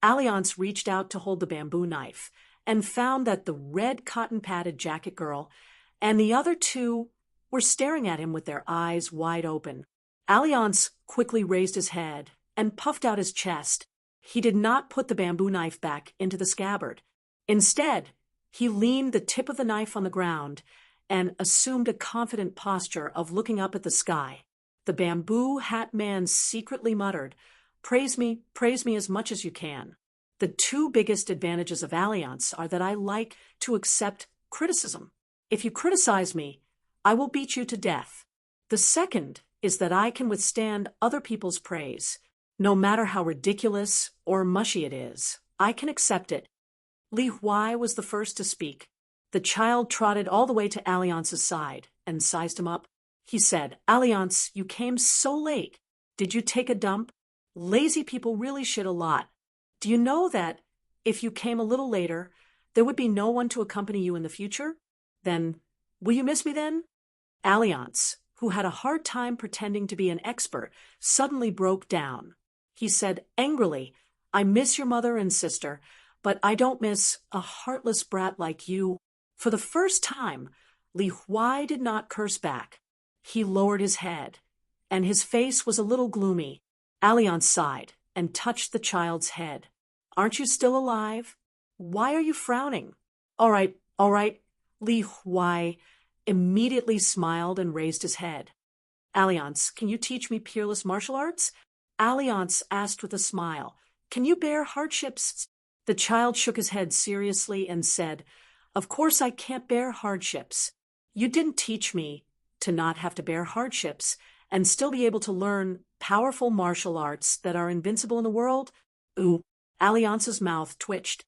Alliance reached out to hold the bamboo knife and found that the red cotton-padded jacket girl and the other 2 were staring at him with their eyes wide open. Alliance quickly raised his head and puffed out his chest. He did not put the bamboo knife back into the scabbard. Instead, he leaned the tip of the knife on the ground and assumed a confident posture of looking up at the sky. The bamboo hat man secretly muttered, praise me as much as you can. The 2 biggest advantages of Alliance are that I like to accept criticism. If you criticize me, I will beat you to death. The second is that I can withstand other people's praise. No matter how ridiculous or mushy it is, I can accept it. Li Huai was the first to speak. The child trotted all the way to Alliance's side and sized him up. He said, Alliance, you came so late. Did you take a dump? Lazy people really shit a lot. Do you know that if you came a little later, there would be no one to accompany you in the future? Then, will you miss me then? Alliance, who had a hard time pretending to be an expert, suddenly broke down. He said angrily, I miss your mother and sister, but I don't miss a heartless brat like you. For the first time, Li Huai did not curse back. He lowered his head, and his face was a little gloomy. Alliance sighed and touched the child's head. Aren't you still alive? Why are you frowning? All right. Li Huai immediately smiled and raised his head. Alliance, can you teach me peerless martial arts? Alliance asked with a smile. Can you bear hardships? The child shook his head seriously and said, Of course I can't bear hardships. You didn't teach me to not have to bear hardships and still be able to learn powerful martial arts that are invincible in the world? Ooh, Alliance's mouth twitched.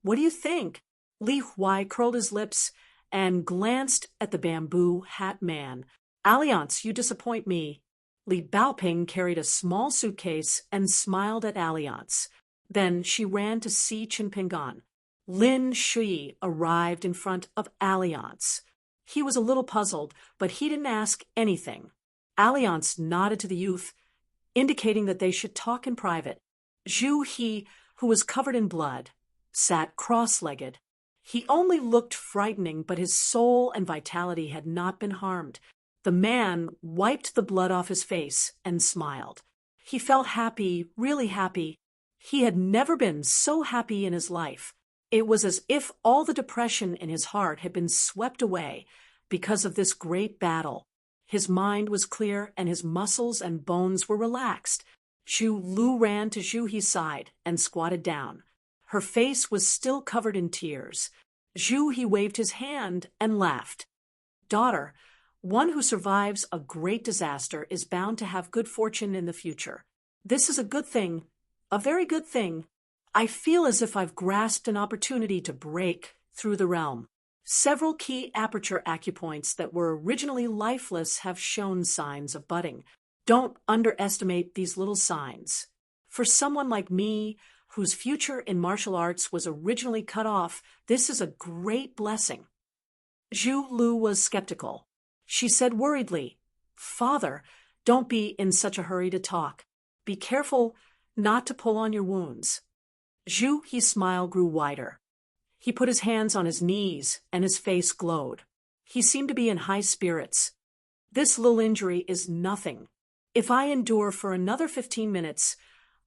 What do you think? Li Huai curled his lips and glanced at the bamboo hat man. Alliance, you disappoint me. Li Baoping carried a small suitcase and smiled at Alliance. Then she ran to see Chinpingan. Lin Shui arrived in front of Alliance. He was a little puzzled, but he didn't ask anything. Alliance nodded to the youth, indicating that they should talk in private. Zhu He, who was covered in blood, sat cross-legged. He only looked frightening, but his soul and vitality had not been harmed. The man wiped the blood off his face and smiled. He felt happy, really happy. He had never been so happy in his life. It was as if all the depression in his heart had been swept away because of this great battle. His mind was clear and his muscles and bones were relaxed. Zhu Lu ran to Zhu He's side and squatted down. Her face was still covered in tears. Zhu He waved his hand and laughed. Daughter, one who survives a great disaster is bound to have good fortune in the future. This is a good thing, a very good thing. I feel as if I've grasped an opportunity to break through the realm. Several key aperture acupoints that were originally lifeless have shown signs of budding. Don't underestimate these little signs. For someone like me, whose future in martial arts was originally cut off, this is a great blessing. Zhu Lu was skeptical. She said worriedly, "Father, don't be in such a hurry to talk. Be careful not to pull on your wounds." Zhu He's smile grew wider. He put his hands on his knees and his face glowed. He seemed to be in high spirits. "This little injury is nothing. If I endure for another 15 minutes,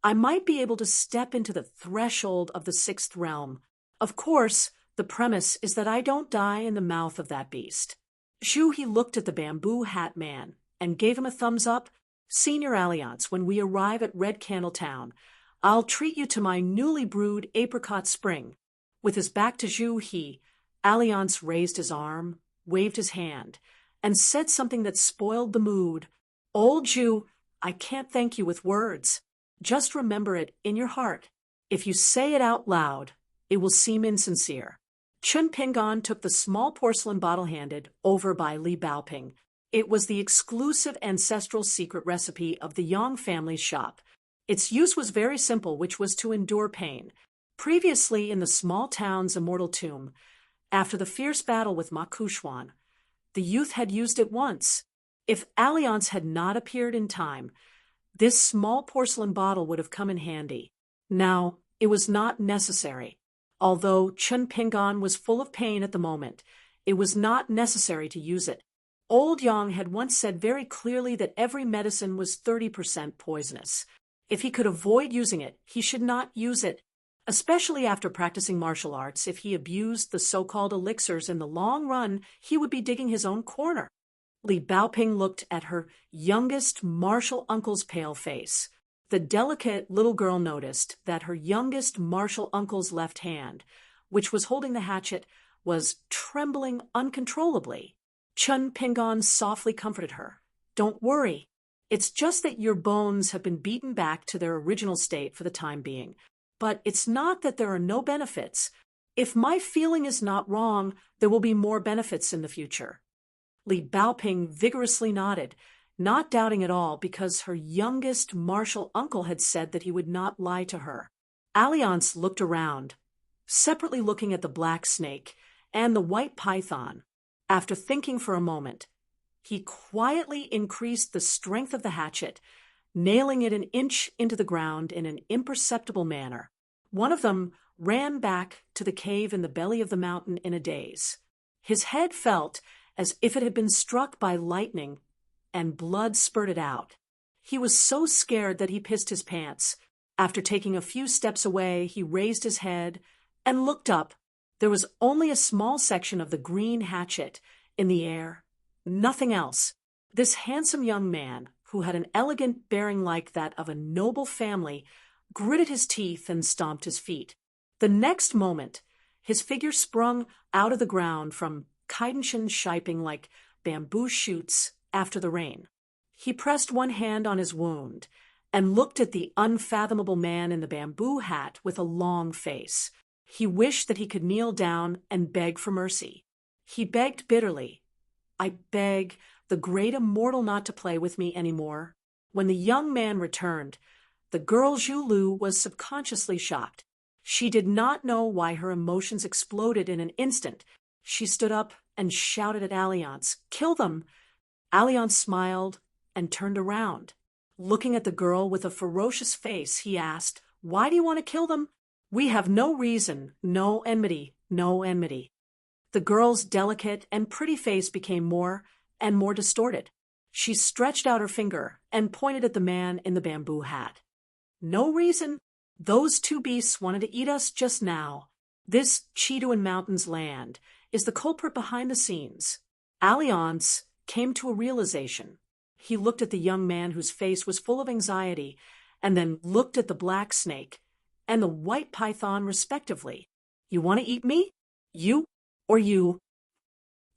I might be able to step into the threshold of the sixth realm. Of course, the premise is that I don't die in the mouth of that beast." Zhu He looked at the bamboo hat man and gave him a thumbs up. "Senior Alliance, when we arrive at Red Candle Town, I'll treat you to my newly brewed apricot spring." With his back to Zhu He, Alliance raised his arm, waved his hand, and said something that spoiled the mood. "Old Zhu, I can't thank you with words. Just remember it in your heart. If you say it out loud, it will seem insincere." Chun Pingon took the small porcelain bottle handed over by Li Baoping. It was the exclusive ancestral secret recipe of the Yang family's shop. Its use was very simple, which was to endure pain. Previously in the small town's immortal tomb, after the fierce battle with Ma Kuxuan, the youth had used it once. If Alliance had not appeared in time, this small porcelain bottle would have come in handy. Now, it was not necessary. Although Chun Pingon was full of pain at the moment, it was not necessary to use it. Old Yang had once said very clearly that every medicine was 30% poisonous. If he could avoid using it, he should not use it, especially after practicing martial arts. If he abused the so-called elixirs in the long run, he would be digging his own corner. Li Baoping looked at her youngest martial uncle's pale face. The delicate little girl noticed that her youngest martial uncle's left hand, which was holding the hatchet, was trembling uncontrollably. Chun Pingon softly comforted her. "Don't worry. It's just that your bones have been beaten back to their original state for the time being. But it's not that there are no benefits. If my feeling is not wrong, there will be more benefits in the future." Li Baoping vigorously nodded, not doubting at all, because her youngest martial uncle had said that he would not lie to her. Alliance looked around, separately looking at the black snake and the white python. After thinking for a moment, he quietly increased the strength of the hatchet, nailing it an inch into the ground in an imperceptible manner. One of them ran back to the cave in the belly of the mountain in a daze. His head felt as if it had been struck by lightning, and blood spurted out. He was so scared that he pissed his pants. After taking a few steps away, he raised his head and looked up. There was only a small section of the green hatchet in the air, nothing else. This handsome young man, who had an elegant bearing like that of a noble family, gritted his teeth and stomped his feet. The next moment, his figure sprung out of the ground from Kaidenshin shiping like bamboo shoots after the rain. He pressed one hand on his wound and looked at the unfathomable man in the bamboo hat with a long face. He wished that he could kneel down and beg for mercy. He begged bitterly, "I beg the great immortal not to play with me anymore." When the young man returned, the girl Zhu Lu was subconsciously shocked. She did not know why her emotions exploded in an instant. She stood up and shouted at Alliance, "Kill them!" Alliance smiled and turned around. Looking at the girl with a ferocious face, he asked, "Why do you want to kill them?" "We have no reason, no enmity, no enmity." The girl's delicate and pretty face became more and more distorted. She stretched out her finger and pointed at the man in the bamboo hat. "No reason. Those two beasts wanted to eat us just now. This Chiduan Mountains land is the culprit behind the scenes." Alliance came to a realization. He looked at the young man whose face was full of anxiety, and then looked at the black snake and the white python respectively. "You want to eat me? You or you?"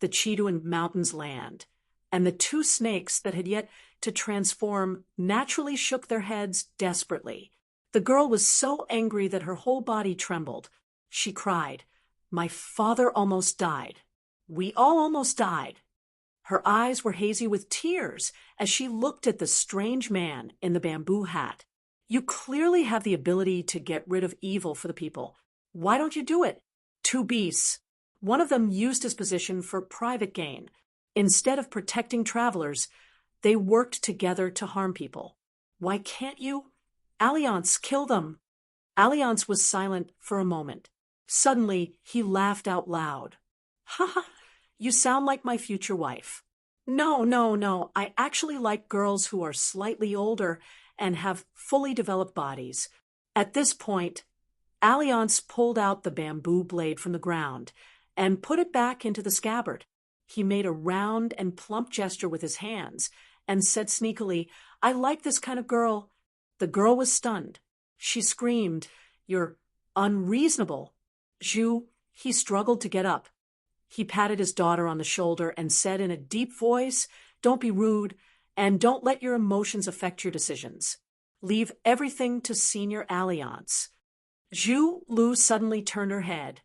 The Chiduan Mountains land. and the two snakes that had yet to transform naturally shook their heads desperately. The girl was so angry that her whole body trembled. She cried, "My father almost died. We all almost died." Her eyes were hazy with tears as she looked at the strange man in the bamboo hat. "You clearly have the ability to get rid of evil for the people. Why don't you do it?" Two beasts. One of them used his position for private gain. Instead of protecting travelers, they worked together to harm people. "Why can't you?" "Alliance, kill them." Alliance was silent for a moment. Suddenly, he laughed out loud. "Ha ha, you sound like my future wife." No, no, no. I actually like girls who are slightly older and have fully developed bodies." At this point, Alliance pulled out the bamboo blade from the ground and put it back into the scabbard. He made a round and plump gesture with his hands and said sneakily, "I like this kind of girl." The girl was stunned. She screamed, "You're unreasonable." He struggled to get up. He patted his daughter on the shoulder and said in a deep voice, "Don't be rude, and don't let your emotions affect your decisions. Leave everything to Senior Alliance." Zhu Lu suddenly turned her head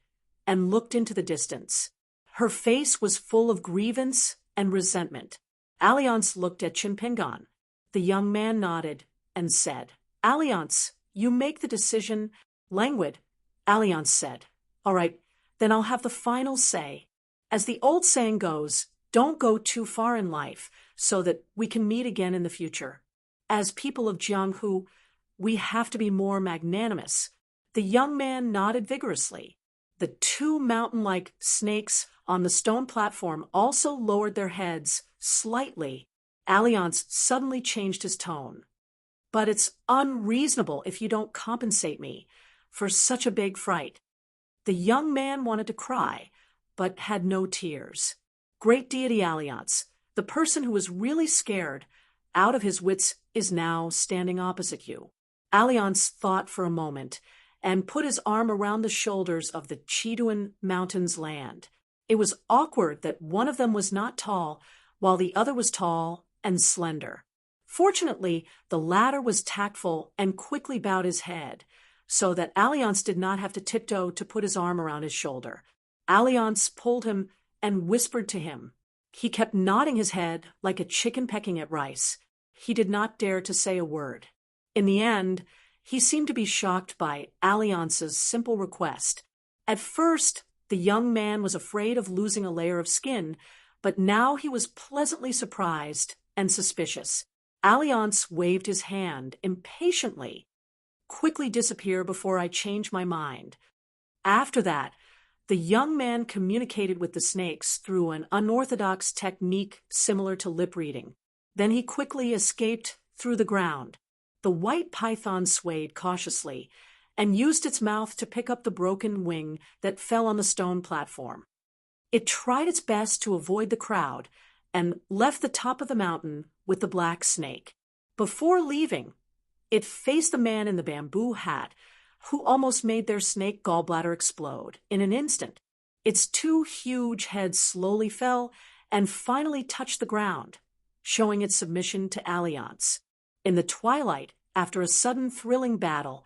and looked into the distance. Her face was full of grievance and resentment. Alliance looked at Chinpingan. The young man nodded and said, "Alliance, you make the decision." Languid, Alliance said, "All right, then I'll have the final say. As the old saying goes, don't go too far in life so that we can meet again in the future. As people of Jianghu, we have to be more magnanimous." The young man nodded vigorously. The two mountain-like snakes on the stone platform also lowered their heads slightly. Alliance suddenly changed his tone. "But it's unreasonable if you don't compensate me for such a big fright." The young man wanted to cry, but had no tears. Great deity Alliance, the person who was really scared, out of his wits, is now standing opposite you. Alliance thought for a moment and put his arm around the shoulders of the Chiduan Mountains land. It was awkward that one of them was not tall, while the other was tall and slender. Fortunately, the latter was tactful and quickly bowed his head, so that Alliance did not have to tiptoe to put his arm around his shoulder. Alliance pulled him and whispered to him. He kept nodding his head like a chicken pecking at rice. He did not dare to say a word. In the end, he seemed to be shocked by Alliance's simple request. At first, the young man was afraid of losing a layer of skin, but now he was pleasantly surprised and suspicious. Alliance waved his hand impatiently. "Quickly disappear before I change my mind." After that, the young man communicated with the snakes through an unorthodox technique similar to lip reading. Then he quickly escaped through the ground. The white python swayed cautiously and used its mouth to pick up the broken wing that fell on the stone platform. It tried its best to avoid the crowd and left the top of the mountain with the black snake. Before leaving, it faced the man in the bamboo hat, who almost made their snake gallbladder explode in an instant. Its two huge heads slowly fell and finally touched the ground, showing its submission to Alliance. In the twilight, after a sudden thrilling battle,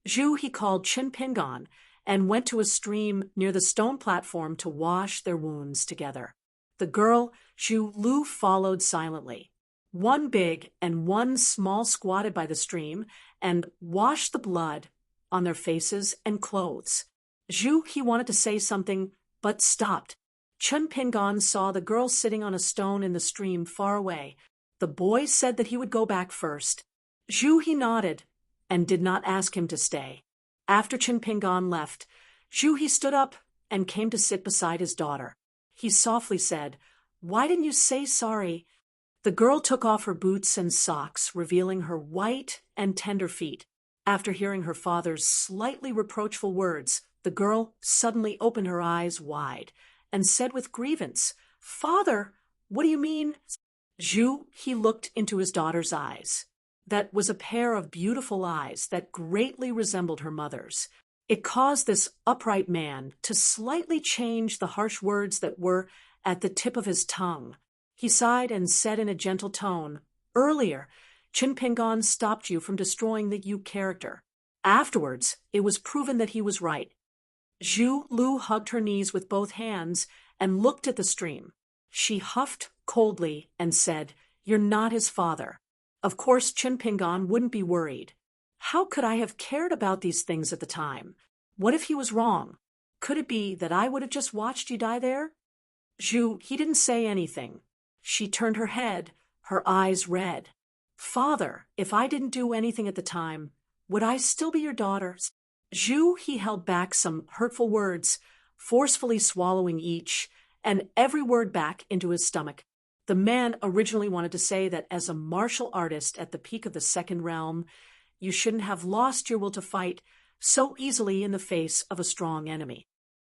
he called Chinpingan and went to a stream near the stone platform to wash their wounds together. The girl, Zhu Lu, followed silently. One big and one small squatted by the stream and washed the blood on their faces and clothes. He wanted to say something, but stopped. Chinpingan saw the girl sitting on a stone in the stream far away. The boy said that he would go back first. He nodded and did not ask him to stay. After Chinpingan left, he stood up and came to sit beside his daughter. He softly said, "Why didn't you say sorry?" The girl took off her boots and socks, revealing her white and tender feet. After hearing her father's slightly reproachful words, the girl suddenly opened her eyes wide and said with grievance, "Father, what do you mean?" He looked into his daughter's eyes. That was a pair of beautiful eyes that greatly resembled her mother's. It caused this upright man to slightly change the harsh words that were at the tip of his tongue. He sighed and said in a gentle tone, "Earlier, Chin Pingon stopped you from destroying the Yu character. Afterwards, it was proven that he was right." Zhu Lu hugged her knees with both hands and looked at the stream. She huffed coldly and said, "You're not his father." Of course, Chin Pingon wouldn't be worried. How could I have cared about these things at the time? What if he was wrong? Could it be that I would have just watched you die there? Zhu, he didn't say anything. She turned her head, her eyes red. "Father, if I didn't do anything at the time, would I still be your daughter?" Zhu, he held back some hurtful words, forcefully swallowing each, and every word back into his stomach. The man originally wanted to say that as a martial artist at the peak of the second realm, you shouldn't have lost your will to fight so easily in the face of a strong enemy.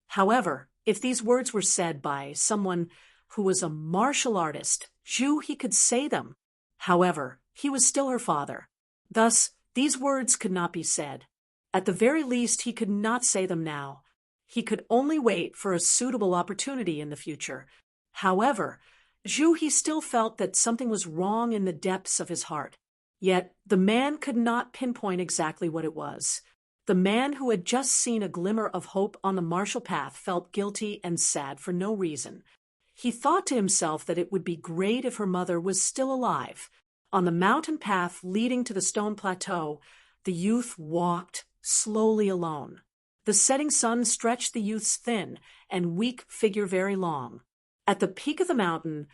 However, if these words were said by someone who was a martial artist, Zhu, he could say them. However, he was still her father. Thus, these words could not be said. At the very least, he could not say them now. He could only wait for a suitable opportunity in the future. However, Zhu, he still felt that something was wrong in the depths of his heart. Yet, the man could not pinpoint exactly what it was. The man who had just seen a glimmer of hope on the martial path felt guilty and sad for no reason. He thought to himself that it would be great if her mother was still alive. On the mountain path leading to the stone plateau, the youth walked slowly alone. The setting sun stretched the youth's thin and weak figure very long. At the peak of the mountain,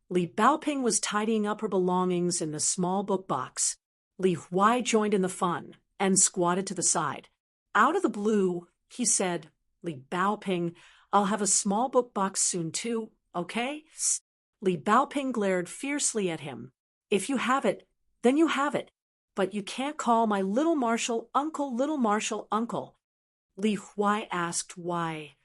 Li Baoping was tidying up her belongings in the small book box. Li Huai joined in the fun and squatted to the side. Out of the blue, he said, "Li Baoping, I'll have a small book box soon too, okay?" Li Baoping glared fiercely at him. "If you have it, then you have it. But you can't call my little martial uncle. Li Huai asked why.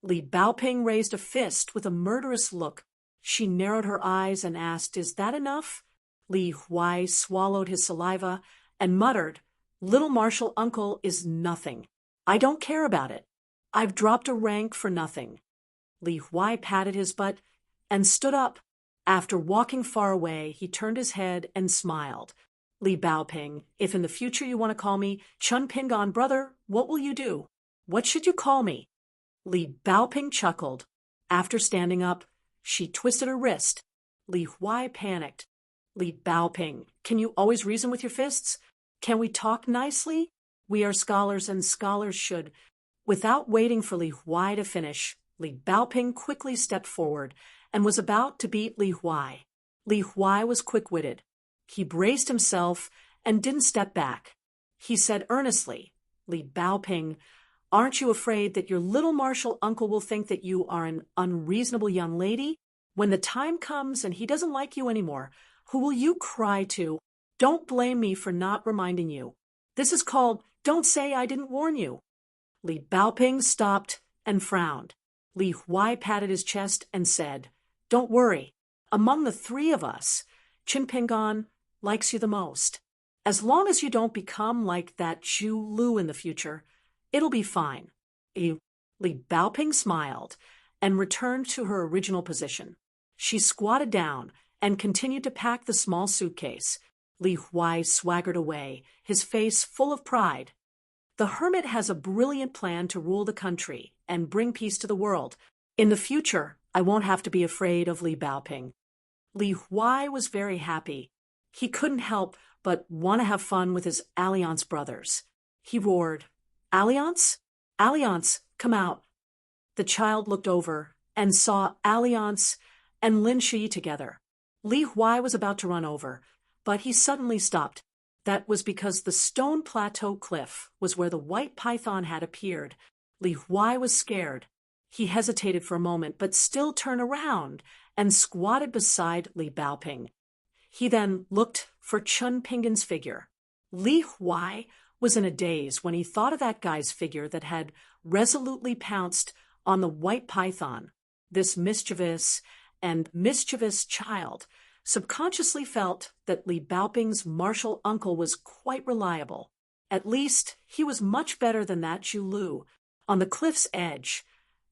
Li Baoping raised a fist with a murderous look. She narrowed her eyes and asked, "Is that enough?" Li Huai swallowed his saliva and muttered, "Little martial uncle is nothing. I don't care about it. I've dropped a rank for nothing." Li Huai patted his butt and stood up. After walking far away, he turned his head and smiled. "Li Baoping, if in the future you want to call me Chun Pingon brother, what will you do? What should you call me?" Li Baoping chuckled. After standing up, she twisted her wrist. Li Huai panicked. "Li Baoping, can you always reason with your fists? Can we talk nicely? We are scholars and scholars should." Without waiting for Li Huai to finish, Li Baoping quickly stepped forward and was about to beat Li Huai. Li Huai was quick-witted. He braced himself and didn't step back. He said earnestly, "Li Baoping, aren't you afraid that your little martial uncle will think that you are an unreasonable young lady? When the time comes and he doesn't like you anymore, who will you cry to? Don't blame me for not reminding you. This is called, don't say I didn't warn you." Li Baoping stopped and frowned. Li Huai patted his chest and said, "Don't worry. Among the three of us, Chin Pingon likes you the most. As long as you don't become like that Zhu Lu in the future, it'll be fine." Li Baoping smiled and returned to her original position. She squatted down and continued to pack the small suitcase. Li Huai swaggered away, his face full of pride. "The hermit has a brilliant plan to rule the country and bring peace to the world. In the future, I won't have to be afraid of Li Baoping." Li Huai was very happy. He couldn't help but want to have fun with his Alliance brothers. He roared, "Alliance? Alliance, come out." The child looked over and saw Alliance and Lin Shi together. Li Huai was about to run over, but he suddenly stopped. That was because the stone plateau cliff was where the white python had appeared. Li Huai was scared. He hesitated for a moment, but still turned around and squatted beside Li Baoping. He then looked for Chun Pingon's figure. Li Huai was in a daze when he thought of that guy's figure that had resolutely pounced on the white python. This mischievous child subconsciously felt that Li Baoping's martial uncle was quite reliable. At least, he was much better than that Zhu Lu. On the cliff's edge,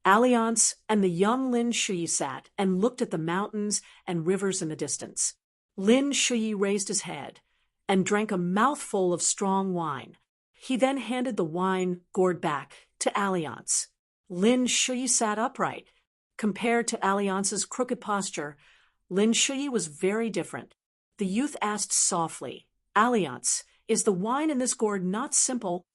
Alliance and the young Lin Shui sat and looked at the mountains and rivers in the distance. Lin Shui raised his head and drank a mouthful of strong wine. He then handed the wine gourd back to Alliance. Lin Shui sat upright. Compared to Alliance's crooked posture, Lin Shui was very different. The youth asked softly, "Alliance, is the wine in this gourd not simple?"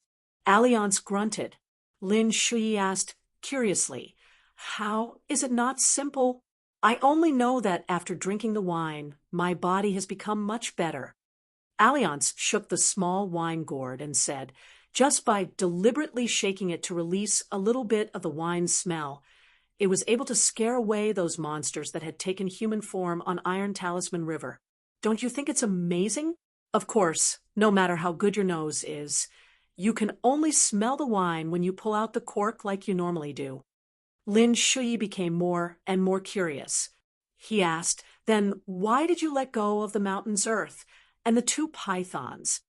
Alliance grunted. Lin Shui asked curiously, "How is it not simple?" "I only know that after drinking the wine, my body has become much better." Alliance shook the small wine gourd and said, just by deliberately shaking it to release a little bit of the wine's smell, it was able to scare away those monsters that had taken human form on Iron Talisman River. Don't you think it's amazing? Of course, no matter how good your nose is, you can only smell the wine when you pull out the cork like you normally do. Lin Shui became more and more curious. He asked, "Then why did you let go of the mountain's earth and the two pythons?"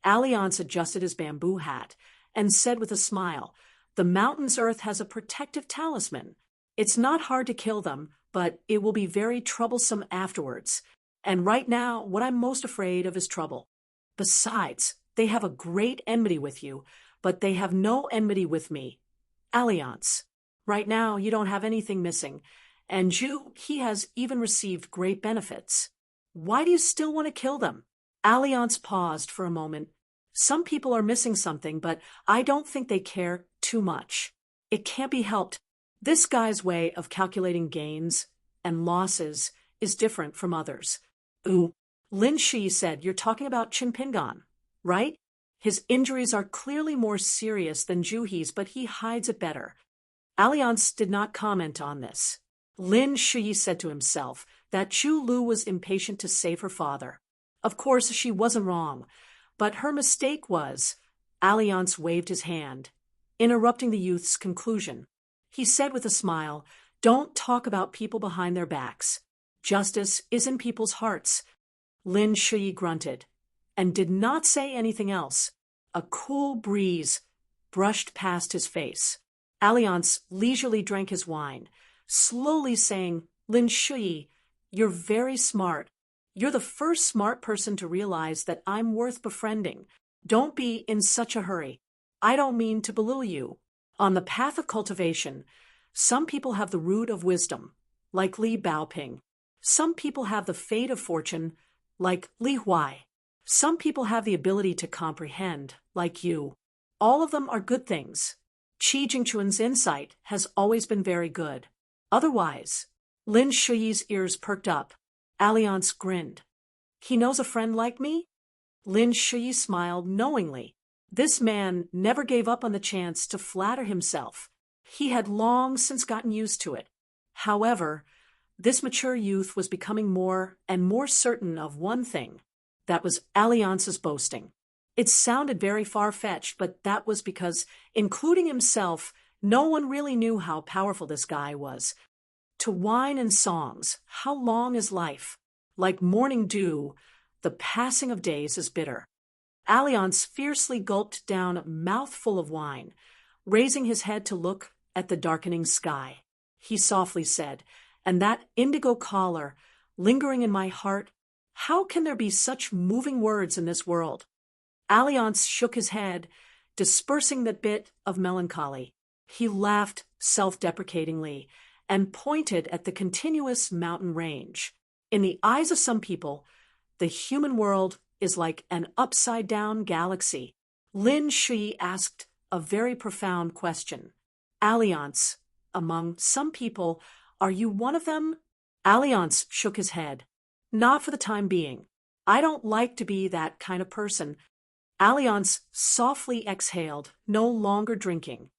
Alliance adjusted his bamboo hat and said with a smile, "The mountain's earth has a protective talisman. It's not hard to kill them, but it will be very troublesome afterwards. And right now, what I'm most afraid of is trouble. Besides, they have a great enmity with you, but they have no enmity with me. Alliance, right now you don't have anything missing, and he has even received great benefits. Why do you still want to kill them?" Alliance paused for a moment. "Some people are missing something, but I don't think they care too much. It can't be helped. This guy's way of calculating gains and losses is different from others." "Ooh," Lin Shi said, "you're talking about Chinpingan, right? His injuries are clearly more serious than Juhi's, but he hides it better." Alliance did not comment on this. Lin Shi said to himself that Chu Lu was impatient to save her father. Of course, she wasn't wrong, but her mistake was— Alliance waved his hand, interrupting the youth's conclusion. He said with a smile, "Don't talk about people behind their backs. Justice is in people's hearts." Lin Shui grunted and did not say anything else. A cool breeze brushed past his face. Alliance leisurely drank his wine, slowly saying, "Lin Shui, you're very smart. You're the first smart person to realize that I'm worth befriending. Don't be in such a hurry. I don't mean to belittle you. On the path of cultivation, some people have the root of wisdom, like Li Baoping. Some people have the fate of fortune, like Li Huai. Some people have the ability to comprehend, like you. All of them are good things. Qi Jingchuan's insight has always been very good. Otherwise—" Lin Shui's ears perked up. Alliance grinned. "He knows a friend like me?" Lin Shui smiled knowingly. This man never gave up on the chance to flatter himself. He had long since gotten used to it. However, this mature youth was becoming more and more certain of one thing. That was Alliance's boasting. It sounded very far-fetched, but that was because, including himself, no one really knew how powerful this guy was. To whine in songs, "How long is life? Like morning dew, the passing of days is bitter." Alliance fiercely gulped down a mouthful of wine, raising his head to look at the darkening sky. He softly said, "And that indigo collar, lingering in my heart, how can there be such moving words in this world?" Alliance shook his head, dispersing that bit of melancholy. He laughed self-deprecatingly and pointed at the continuous mountain range. "In the eyes of some people, the human world is like an upside-down galaxy." Lin Shui asked a very profound question. "Alliance, among some people, are you one of them?" Alliance shook his head. "Not for the time being. I don't like to be that kind of person." Alliance softly exhaled, no longer drinking.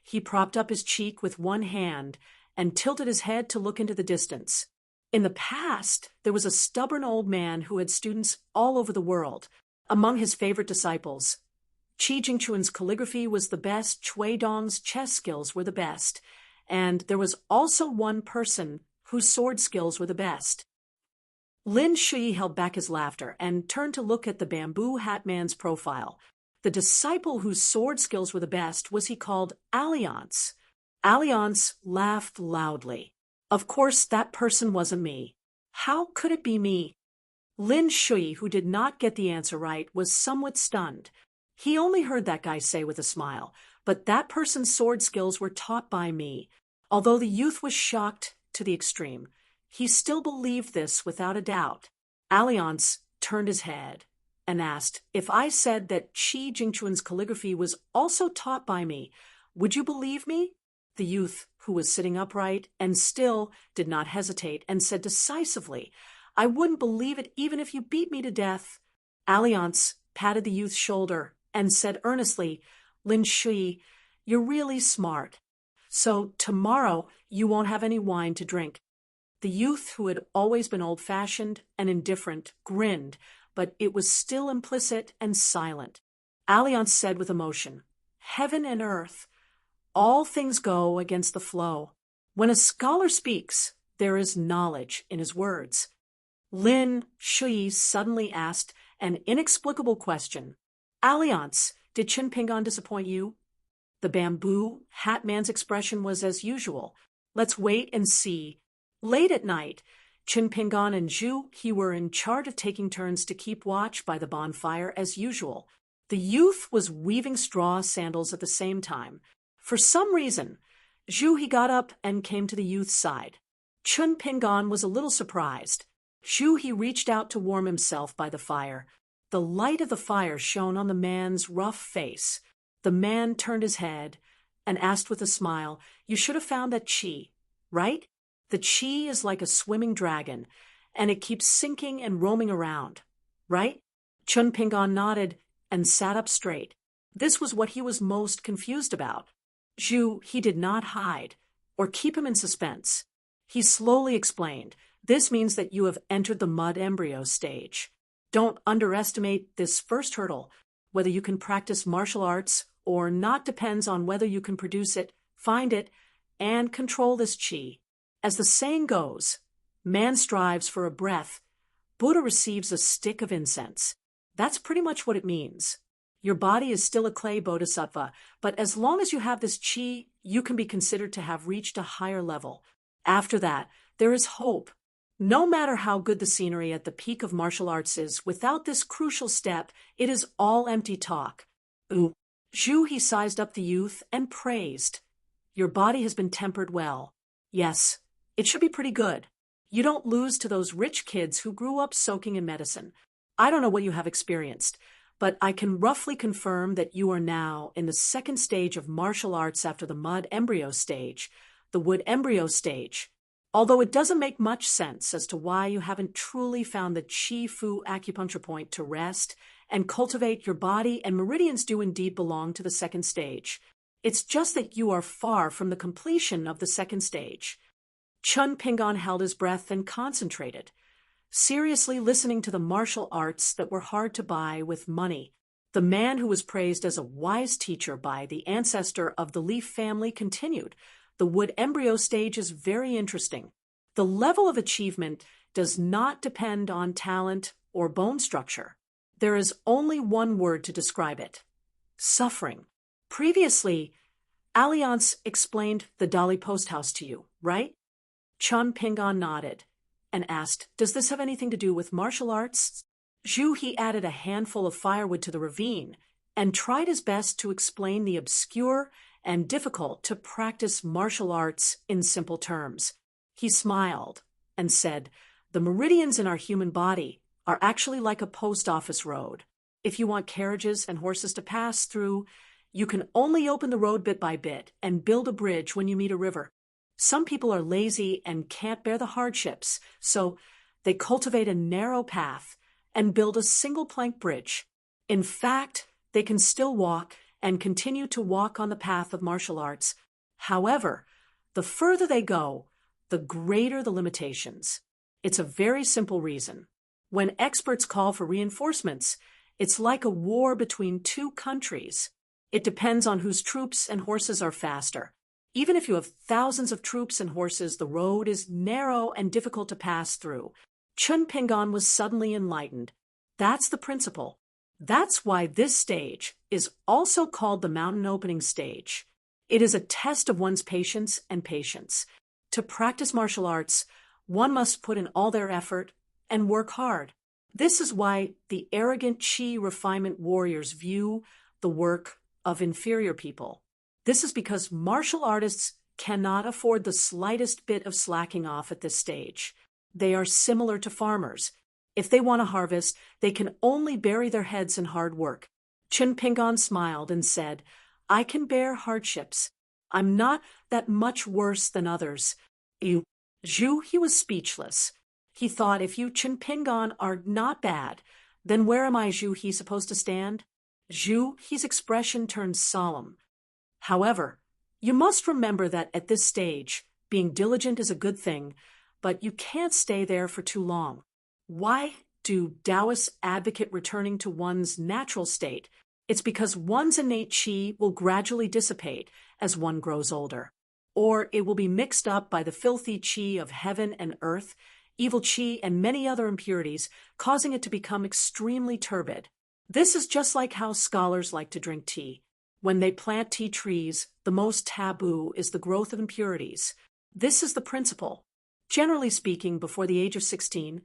He propped up his cheek with one hand and tilted his head to look into the distance. In the past, there was a stubborn old man who had students all over the world. Among his favorite disciples, Qi Jingchuan's calligraphy was the best, Cui Dong's chess skills were the best, and there was also one person whose sword skills were the best. Lin Shui held back his laughter and turned to look at the bamboo hat man's profile. The disciple whose sword skills were the best was he called Alliance. Alliance laughed loudly. Of course, that person wasn't me. How could it be me? Lin Shui, who did not get the answer right, was somewhat stunned. He only heard that guy say with a smile, but that person's sword skills were taught by me. Although the youth was shocked to the extreme, he still believed this without a doubt. Alliance turned his head and asked, if I said that Qi Jingchun's calligraphy was also taught by me, would you believe me? The youth, who was sitting upright and still did not hesitate, and said decisively, I wouldn't believe it even if you beat me to death. Alliance patted the youth's shoulder and said earnestly, Lin Shui, you're really smart. So tomorrow you won't have any wine to drink. The youth, who had always been old-fashioned and indifferent, grinned, but it was still implicit and silent. Alliance said with emotion, Heaven and earth, all things go against the flow. When a scholar speaks, there is knowledge in his words. Lin Shui suddenly asked an inexplicable question. Alliance, did Qin Pingan disappoint you? The bamboo hat man's expression was as usual. Let's wait and see. Late at night, Qin Pingan and Zhu He were in charge of taking turns to keep watch by the bonfire as usual. The youth was weaving straw sandals at the same time. For some reason, Zhu He got up and came to the youth's side. Qin Pingan was a little surprised. Zhu He reached out to warm himself by the fire. The light of the fire shone on the man's rough face. The man turned his head and asked with a smile, You should have found that Qi, right? The Qi is like a swimming dragon, and it keeps sinking and roaming around, right? Qin Pingan nodded and sat up straight. This was what he was most confused about. Zhu He did not hide or keep him in suspense. He slowly explained, This means that you have entered the mud embryo stage. Don't underestimate this first hurdle. Whether you can practice martial arts or not depends on whether you can produce it, find it, and control this qi. As the saying goes, man strives for a breath, Buddha receives a stick of incense. That's pretty much what it means. Your body is still a clay bodhisattva, but as long as you have this qi, you can be considered to have reached a higher level. After that, there is hope. No matter how good the scenery at the peak of martial arts is, without this crucial step, it is all empty talk. Ooh. Zhu He sized up the youth and praised. Your body has been tempered well. Yes, it should be pretty good. You don't lose to those rich kids who grew up soaking in medicine. I don't know what you have experienced, but I can roughly confirm that you are now in the second stage of martial arts after the mud embryo stage, the wood embryo stage. Although it doesn't make much sense as to why you haven't truly found the Qi Fu acupuncture point to rest and cultivate your body, and meridians do indeed belong to the second stage. It's just that you are far from the completion of the second stage. Qin Pingan held his breath and concentrated, seriously listening to the martial arts that were hard to buy with money. The man who was praised as a wise teacher by the ancestor of the Leaf family continued. The wood embryo stage is very interesting. The level of achievement does not depend on talent or bone structure. There is only one word to describe it: suffering. Previously, Alliance explained the Dali Post House to you, right? Qin Pingan nodded and asked, Does this have anything to do with martial arts? Zhu He added a handful of firewood to the ravine and tried his best to explain the obscure and difficult to practice martial arts in simple terms. He smiled and said, The meridians in our human body are actually like a post office road. If you want carriages and horses to pass through, you can only open the road bit by bit and build a bridge when you meet a river. Some people are lazy and can't bear the hardships, so they cultivate a narrow path and build a single plank bridge. In fact, they can still walk and continue to walk on the path of martial arts. However, the further they go, the greater the limitations. It's a very simple reason. When experts call for reinforcements, it's like a war between two countries. It depends on whose troops and horses are faster. Even if you have thousands of troops and horses, the road is narrow and difficult to pass through. Qin Pingan was suddenly enlightened. That's the principle. That's why this stage is also called the mountain opening stage. It is a test of one's patience and patience. To practice martial arts, one must put in all their effort and work hard. This is why the arrogant Qi refinement warriors view the work of inferior people. This is because martial artists cannot afford the slightest bit of slacking off at this stage. They are similar to farmers. If they want to harvest, they can only bury their heads in hard work. Chen Pingon smiled and said, I can bear hardships. I'm not that much worse than others. You, Zhu, he was speechless. He thought, if you Chen Pingon are not bad, then where am I, Zhu He, supposed to stand? Zhu He's expression turned solemn. However, you must remember that at this stage, being diligent is a good thing, but you can't stay there for too long. Why do Taoists advocate returning to one's natural state? It's because one's innate qi will gradually dissipate as one grows older, or it will be mixed up by the filthy qi of heaven and earth, evil qi and many other impurities, causing it to become extremely turbid. This is just like how scholars like to drink tea. When they plant tea trees, the most taboo is the growth of impurities. This is the principle. Generally speaking, before the age of 16,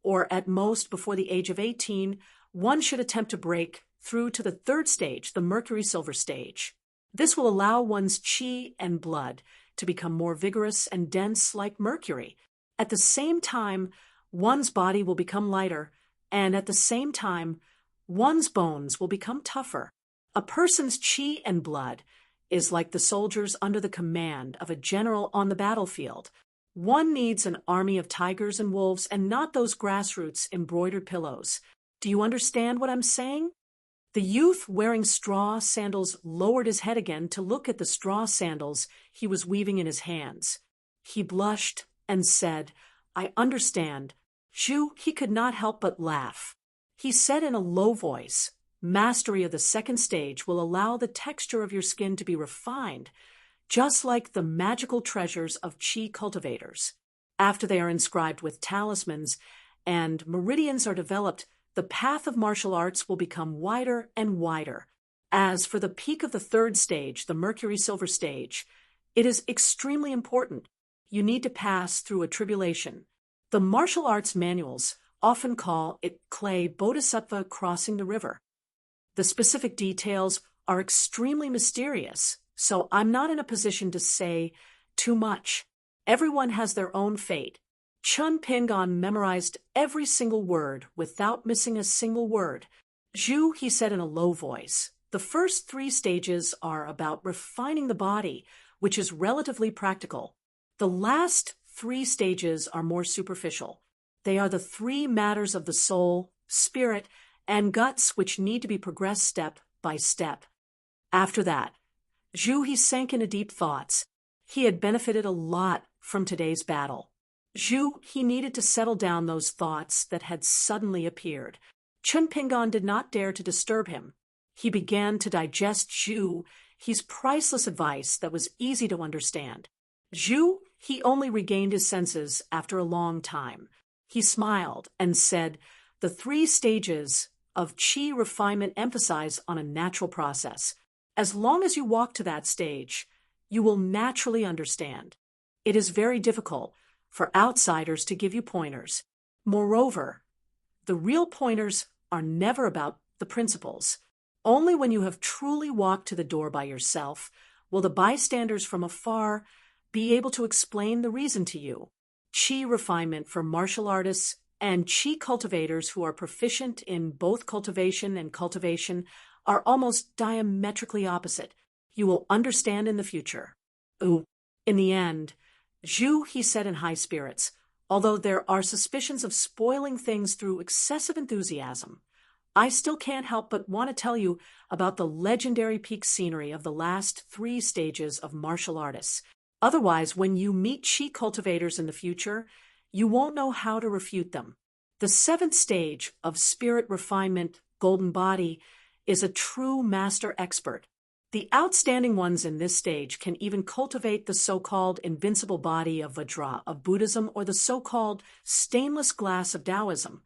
or at most before the age of 18, one should attempt to break through to the third stage, the mercury silver stage. This will allow one's qi and blood to become more vigorous and dense like mercury. At the same time, one's body will become lighter, and at the same time, one's bones will become tougher. A person's qi and blood is like the soldiers under the command of a general on the battlefield. One needs an army of tigers and wolves and not those grassroots embroidered pillows. Do you understand what I'm saying? The youth wearing straw sandals lowered his head again to look at the straw sandals he was weaving in his hands. He blushed and said, I understand. Zhu, he could not help but laugh. He said in a low voice, mastery of the second stage will allow the texture of your skin to be refined, just like the magical treasures of qi cultivators. After they are inscribed with talismans and meridians are developed, the path of martial arts will become wider and wider. As for the peak of the third stage, the mercury silver stage, it is extremely important. You need to pass through a tribulation. The martial arts manuals often call it clay bodhisattva crossing the river. The specific details are extremely mysterious, so I'm not in a position to say too much. Everyone has their own fate. Chen Pingon memorized every single word without missing a single word. Zhu, he said in a low voice, the first 3 stages are about refining the body, which is relatively practical. The last 3 stages are more superficial. They are the 3 matters of the soul, spirit, and guts which need to be progressed step by step. After that, Zhu he sank into deep thoughts. He had benefited a lot from today's battle. Zhu he needed to settle down those thoughts that had suddenly appeared. Chen Pingon did not dare to disturb him. He began to digest Zhu he's priceless advice that was easy to understand. Zhu he only regained his senses after a long time. He smiled and said, the 3 stages of qi refinement emphasize on a natural process. As long as you walk to that stage, you will naturally understand. It is very difficult for outsiders to give you pointers. Moreover, the real pointers are never about the principles. Only when you have truly walked to the door by yourself will the bystanders from afar be able to explain the reason to you. Qi refinement for martial artists and qi cultivators who are proficient in both cultivation and cultivation are almost diametrically opposite. You will understand in the future. In the end, Zhu, he said in high spirits, although there are suspicions of spoiling things through excessive enthusiasm, I still can't help but want to tell you about the legendary peak scenery of the last 3 stages of martial artists. Otherwise, when you meet qi cultivators in the future, you won't know how to refute them. The 7th stage of spirit refinement, golden body, is a true master expert. The outstanding ones in this stage can even cultivate the so-called invincible body of Vajra of Buddhism or the so-called stainless glass of Taoism,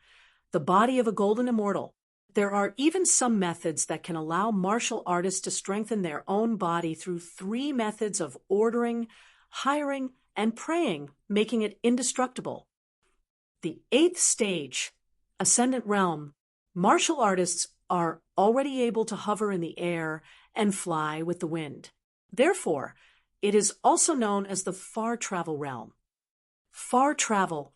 the body of a golden immortal. There are even some methods that can allow martial artists to strengthen their own body through 3 methods of ordering, hiring, and praying, making it indestructible. The 8th stage, Ascendant Realm. Martial artists are already able to hover in the air and fly with the wind. Therefore, it is also known as the Far Travel Realm. Far Travel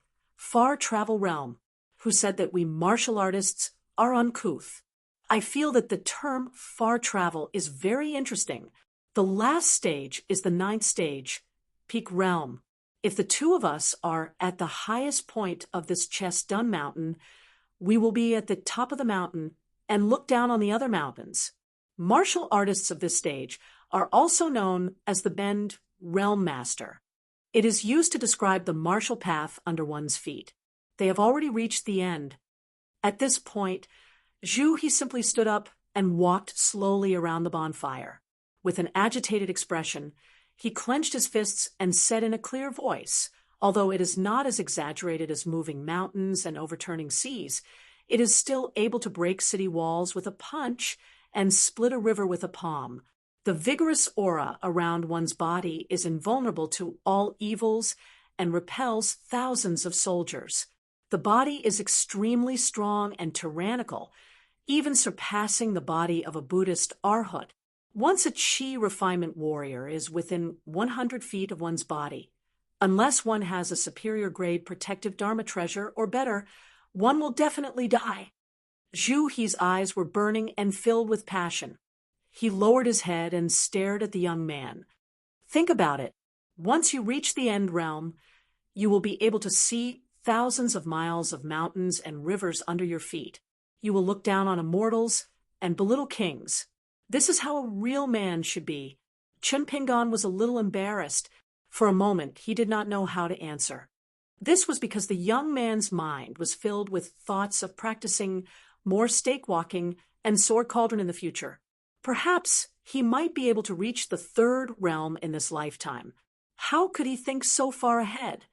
Realm. Who said that we martial artists are uncouth? I feel that the term far travel is very interesting. The last stage is the 9th stage, Peak Realm. If the 2 of us are at the highest point of this Chestun Mountain, we will be at the top of the mountain and look down on the other mountains. Martial artists of this stage are also known as the Bend Realm Master. It is used to describe the martial path under one's feet. They have already reached the end. At this point, he simply stood up and walked slowly around the bonfire. With an agitated expression, he clenched his fists and said in a clear voice, although it is not as exaggerated as moving mountains and overturning seas, it is still able to break city walls with a punch and split a river with a palm. The vigorous aura around one's body is invulnerable to all evils and repels thousands of soldiers. The body is extremely strong and tyrannical, even surpassing the body of a Buddhist arhat. Once a chi refinement warrior is within 100 feet of one's body, unless one has a superior grade protective Dharma treasure, or better, one will definitely die. He's eyes were burning and filled with passion. He lowered his head and stared at the young man. Think about it. Once you reach the end realm, you will be able to see thousands of miles of mountains and rivers under your feet. You will look down on immortals and belittle kings. This is how a real man should be. Chun Pingon was a little embarrassed. For a moment, he did not know how to answer. This was because the young man's mind was filled with thoughts of practicing more stake walking and sword cauldron in the future. Perhaps he might be able to reach the 3rd realm in this lifetime. How could he think so far ahead?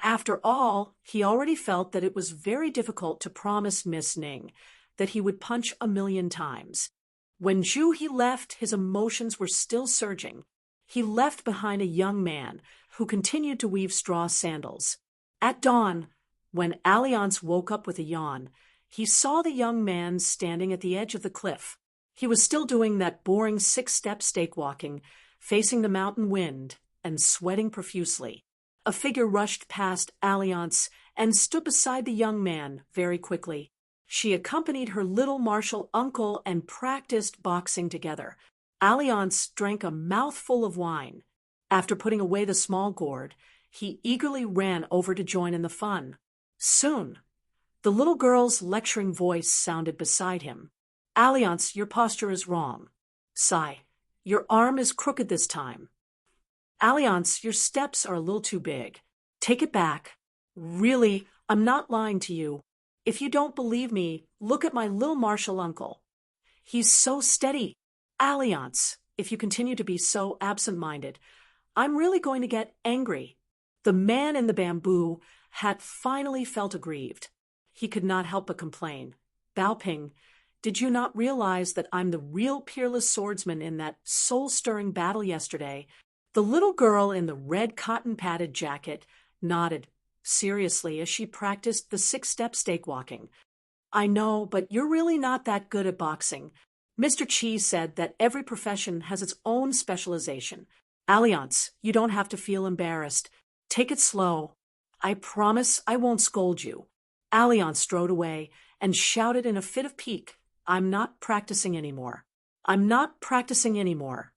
After all, he already felt that it was very difficult to promise Miss Ning that he would punch 1,000,000 times. When he left, his emotions were still surging. He left behind a young man who continued to weave straw sandals. At dawn, when Alliance woke up with a yawn, he saw the young man standing at the edge of the cliff. He was still doing that boring 6-step stake walking, facing the mountain wind and sweating profusely. A figure rushed past Alliance and stood beside the young man very quickly. She accompanied her little martial uncle and practiced boxing together. Alliance drank a mouthful of wine. After putting away the small gourd, he eagerly ran over to join in the fun. Soon, the little girl's lecturing voice sounded beside him. Alliance, your posture is wrong. Sigh, your arm is crooked this time. Alliance, your steps are a little too big. Take it back. Really, I'm not lying to you. If you don't believe me, look at my little martial uncle. He's so steady. Alliance, if you continue to be so absent-minded, I'm really going to get angry. The man in the bamboo hat finally felt aggrieved. He could not help but complain. Baoping, did you not realize that I'm the real peerless swordsman in that soul-stirring battle yesterday? The little girl in the red cotton-padded jacket nodded seriously as she practiced the 6-step stake walking. I know, but you're really not that good at boxing. Mr. Chi said that every profession has its own specialization. Alliance, you don't have to feel embarrassed. Take it slow. I promise I won't scold you. Alliance strode away and shouted in a fit of pique, I'm not practicing anymore. I'm not practicing anymore.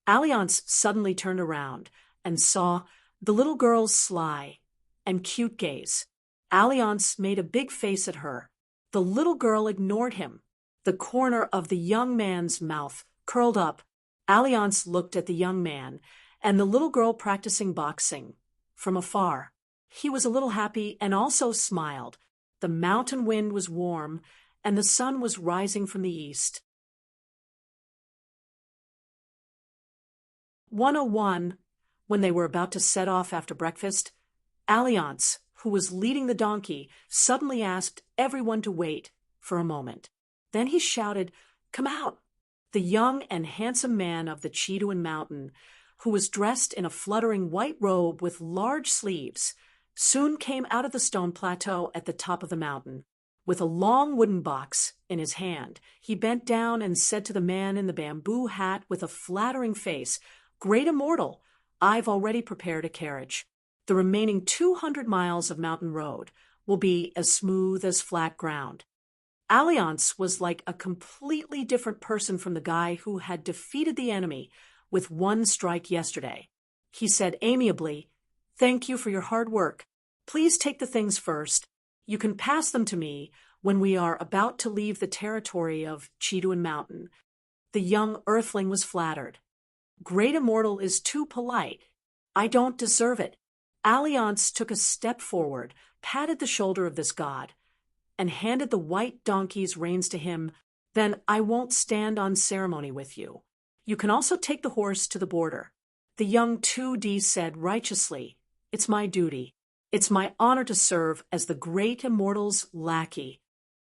Alliance suddenly turned around and saw the little girl's sly and cute gaze. Alliance made a big face at her. The little girl ignored him. The corner of the young man's mouth curled up. Alliance looked at the young man and the little girl practicing boxing from afar. He was a little happy and also smiled. The mountain wind was warm and the sun was rising from the east. 101. When they were about to set off after breakfast, Alliance, who was leading the donkey, suddenly asked everyone to wait for a moment. Then he shouted, "Come out!" The young and handsome man of the Chiduan Mountain, who was dressed in a fluttering white robe with large sleeves, soon came out of the stone plateau at the top of the mountain. With a long wooden box in his hand, he bent down and said to the man in the bamboo hat with a flattering face, "Great Immortal, I've already prepared a carriage. The remaining 200 miles of mountain road will be as smooth as flat ground." Alliance was like a completely different person from the guy who had defeated the enemy with one strike yesterday. He said amiably, "Thank you for your hard work. Please take the things first. You can pass them to me when we are about to leave the territory of Chiduan Mountain." The young earthling was flattered. "Great Immortal is too polite. I don't deserve it." Alliance took a step forward, patted the shoulder of this god, and handed the white donkey's reins to him. "Then I won't stand on ceremony with you. You can also take the horse to the border." The young 2D said righteously, "It's my duty. It's my honor to serve as the Great Immortal's lackey."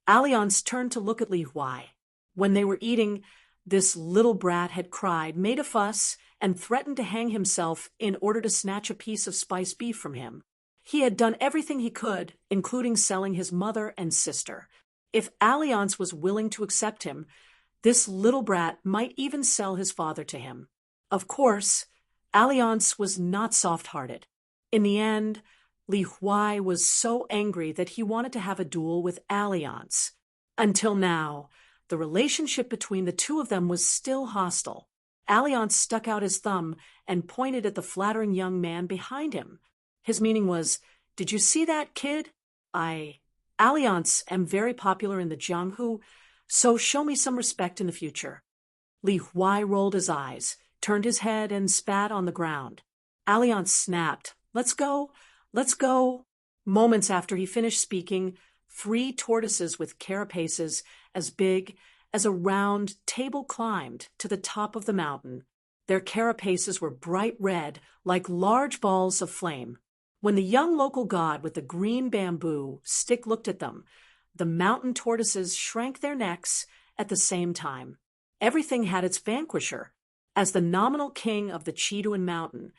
Alliance turned to look at Li Huai. When they were eating, this little brat had cried, made a fuss, and threatened to hang himself in order to snatch a piece of spiced beef from him. He had done everything he could, including selling his mother and sister. If Alliance was willing to accept him, this little brat might even sell his father to him. Of course, Alliance was not soft-hearted. In the end, Li Huai was so angry that he wanted to have a duel with Alliance. Until now, the relationship between the two of them was still hostile. Alliance stuck out his thumb and pointed at the flattering young man behind him. His meaning was, "Did you see that, kid? Alliance am very popular in the Jianghu, so show me some respect in the future." Li Huai rolled his eyes, turned his head, and spat on the ground. Alliance snapped, "Let's go, let's go." Moments after he finished speaking, 3 tortoises with carapaces as big as a round table climbed to the top of the mountain. Their carapaces were bright red, like large balls of flame. When the young local god with the green bamboo stick looked at them, the mountain tortoises shrank their necks at the same time. Everything had its vanquisher. As the nominal king of the Chiduan Mountain,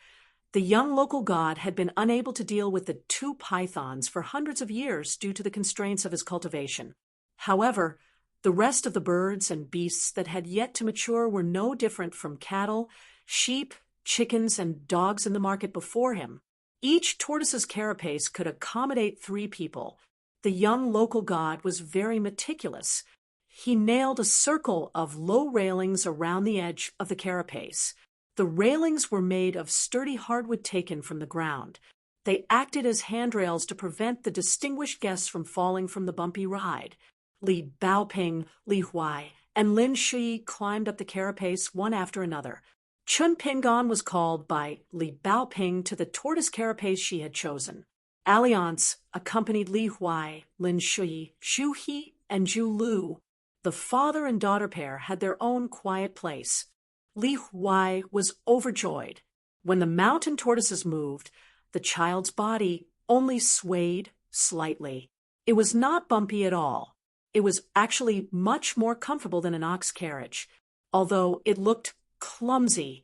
the young local god had been unable to deal with the 2 pythons for hundreds of years due to the constraints of his cultivation. However, the rest of the birds and beasts that had yet to mature were no different from cattle, sheep, chickens, and dogs in the market before him. Each tortoise's carapace could accommodate 3 people. The young local god was very meticulous. He nailed a circle of low railings around the edge of the carapace. The railings were made of sturdy hardwood taken from the ground. They acted as handrails to prevent the distinguished guests from falling from the bumpy ride. Li Baoping, Li Huai, and Lin Shui climbed up the carapace one after another. Chun Pingon was called by Li Baoping to the tortoise carapace she had chosen. Alliance accompanied Li Huai, Lin Shui, Zhu He, and Zhu Lu. The father and daughter pair had their own quiet place. Li Huai was overjoyed. When the mountain tortoises moved, the child's body only swayed slightly. It was not bumpy at all. It was actually much more comfortable than an ox carriage. Although it looked clumsy,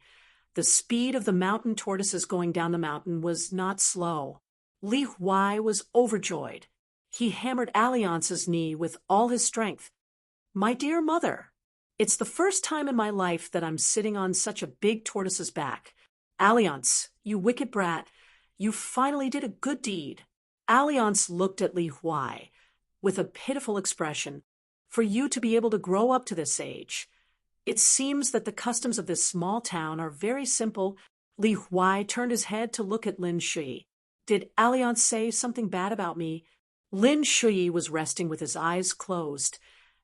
the speed of the mountain tortoises going down the mountain was not slow. Li Huai was overjoyed. He hammered Alliance's knee with all his strength. "My dear mother, it's the first time in my life that I'm sitting on such a big tortoise's back. Alliance, you wicked brat, you finally did a good deed." Alliance looked at Li Huai with a pitiful expression. "For you to be able to grow up to this age. It seems that the customs of this small town are very simple." Li Huai turned his head to look at Lin Shui. "Did Alliance say something bad about me?" Lin Shui was resting with his eyes closed,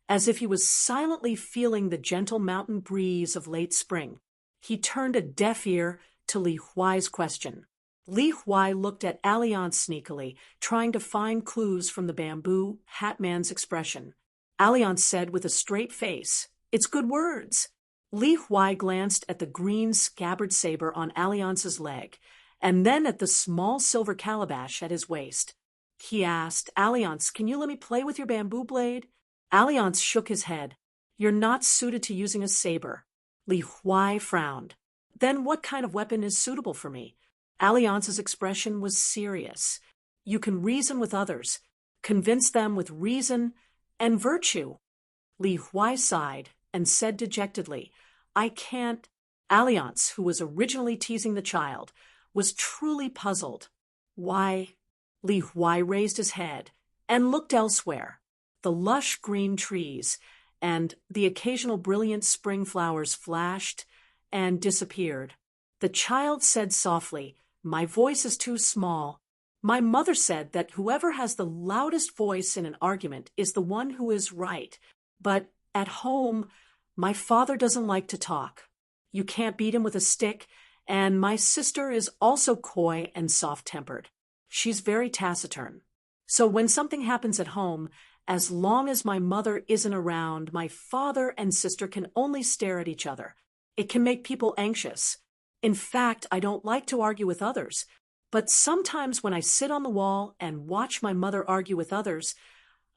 as if he was silently feeling the gentle mountain breeze of late spring. He turned a deaf ear to Li Huai's question. Li Huai looked at Alliance sneakily, trying to find clues from the bamboo hat man's expression. Alliance said with a straight face, "It's good words." Li Huai glanced at the green scabbard saber on Alliance's leg, and then at the small silver calabash at his waist. He asked, "Alliance, can you let me play with your bamboo blade?" Alliance shook his head. You're not suited to using a saber. Li Huai frowned. Then what kind of weapon is suitable for me? Alliance's expression was serious. You can reason with others, convince them with reason and virtue. Li Huai sighed and said dejectedly, I can't. Alliance, who was originally teasing the child, was truly puzzled. Why? Li Huai raised his head and looked elsewhere. The lush green trees and the occasional brilliant spring flowers flashed and disappeared. The child said softly, My voice is too small. My mother said that whoever has the loudest voice in an argument is the one who is right. But at home, my father doesn't like to talk. You can't beat him with a stick, and my sister is also coy and soft-tempered. She's very taciturn. So when something happens at home, as long as my mother isn't around, my father and sister can only stare at each other. It can make people anxious. In fact, I don't like to argue with others. But sometimes when I sit on the wall and watch my mother argue with others,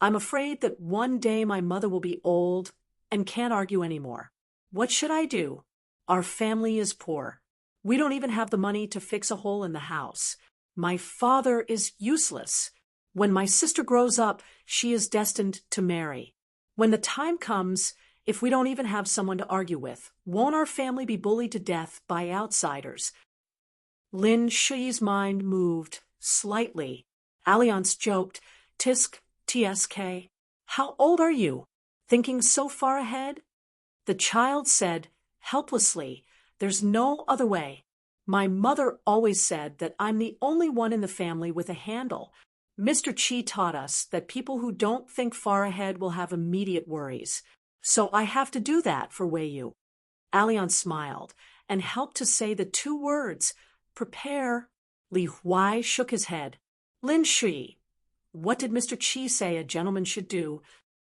I'm afraid that one day my mother will be old and can't argue anymore. What should I do? Our family is poor. We don't even have the money to fix a hole in the house. My father is useless. When my sister grows up, she is destined to marry. When the time comes, if we don't even have someone to argue with, won't our family be bullied to death by outsiders? Lin Shi's mind moved slightly. Alliance joked, Tisk, TSK. How old are you? Thinking so far ahead? The child said, helplessly, There's no other way. My mother always said that I'm the only one in the family with a handle. Mr. Chi taught us that people who don't think far ahead will have immediate worries. So I have to do that for Wei Yu. Alliance smiled and helped to say the two words, prepare. Li Huai shook his head. Lin Shi. What did Mr. Chi say a gentleman should do?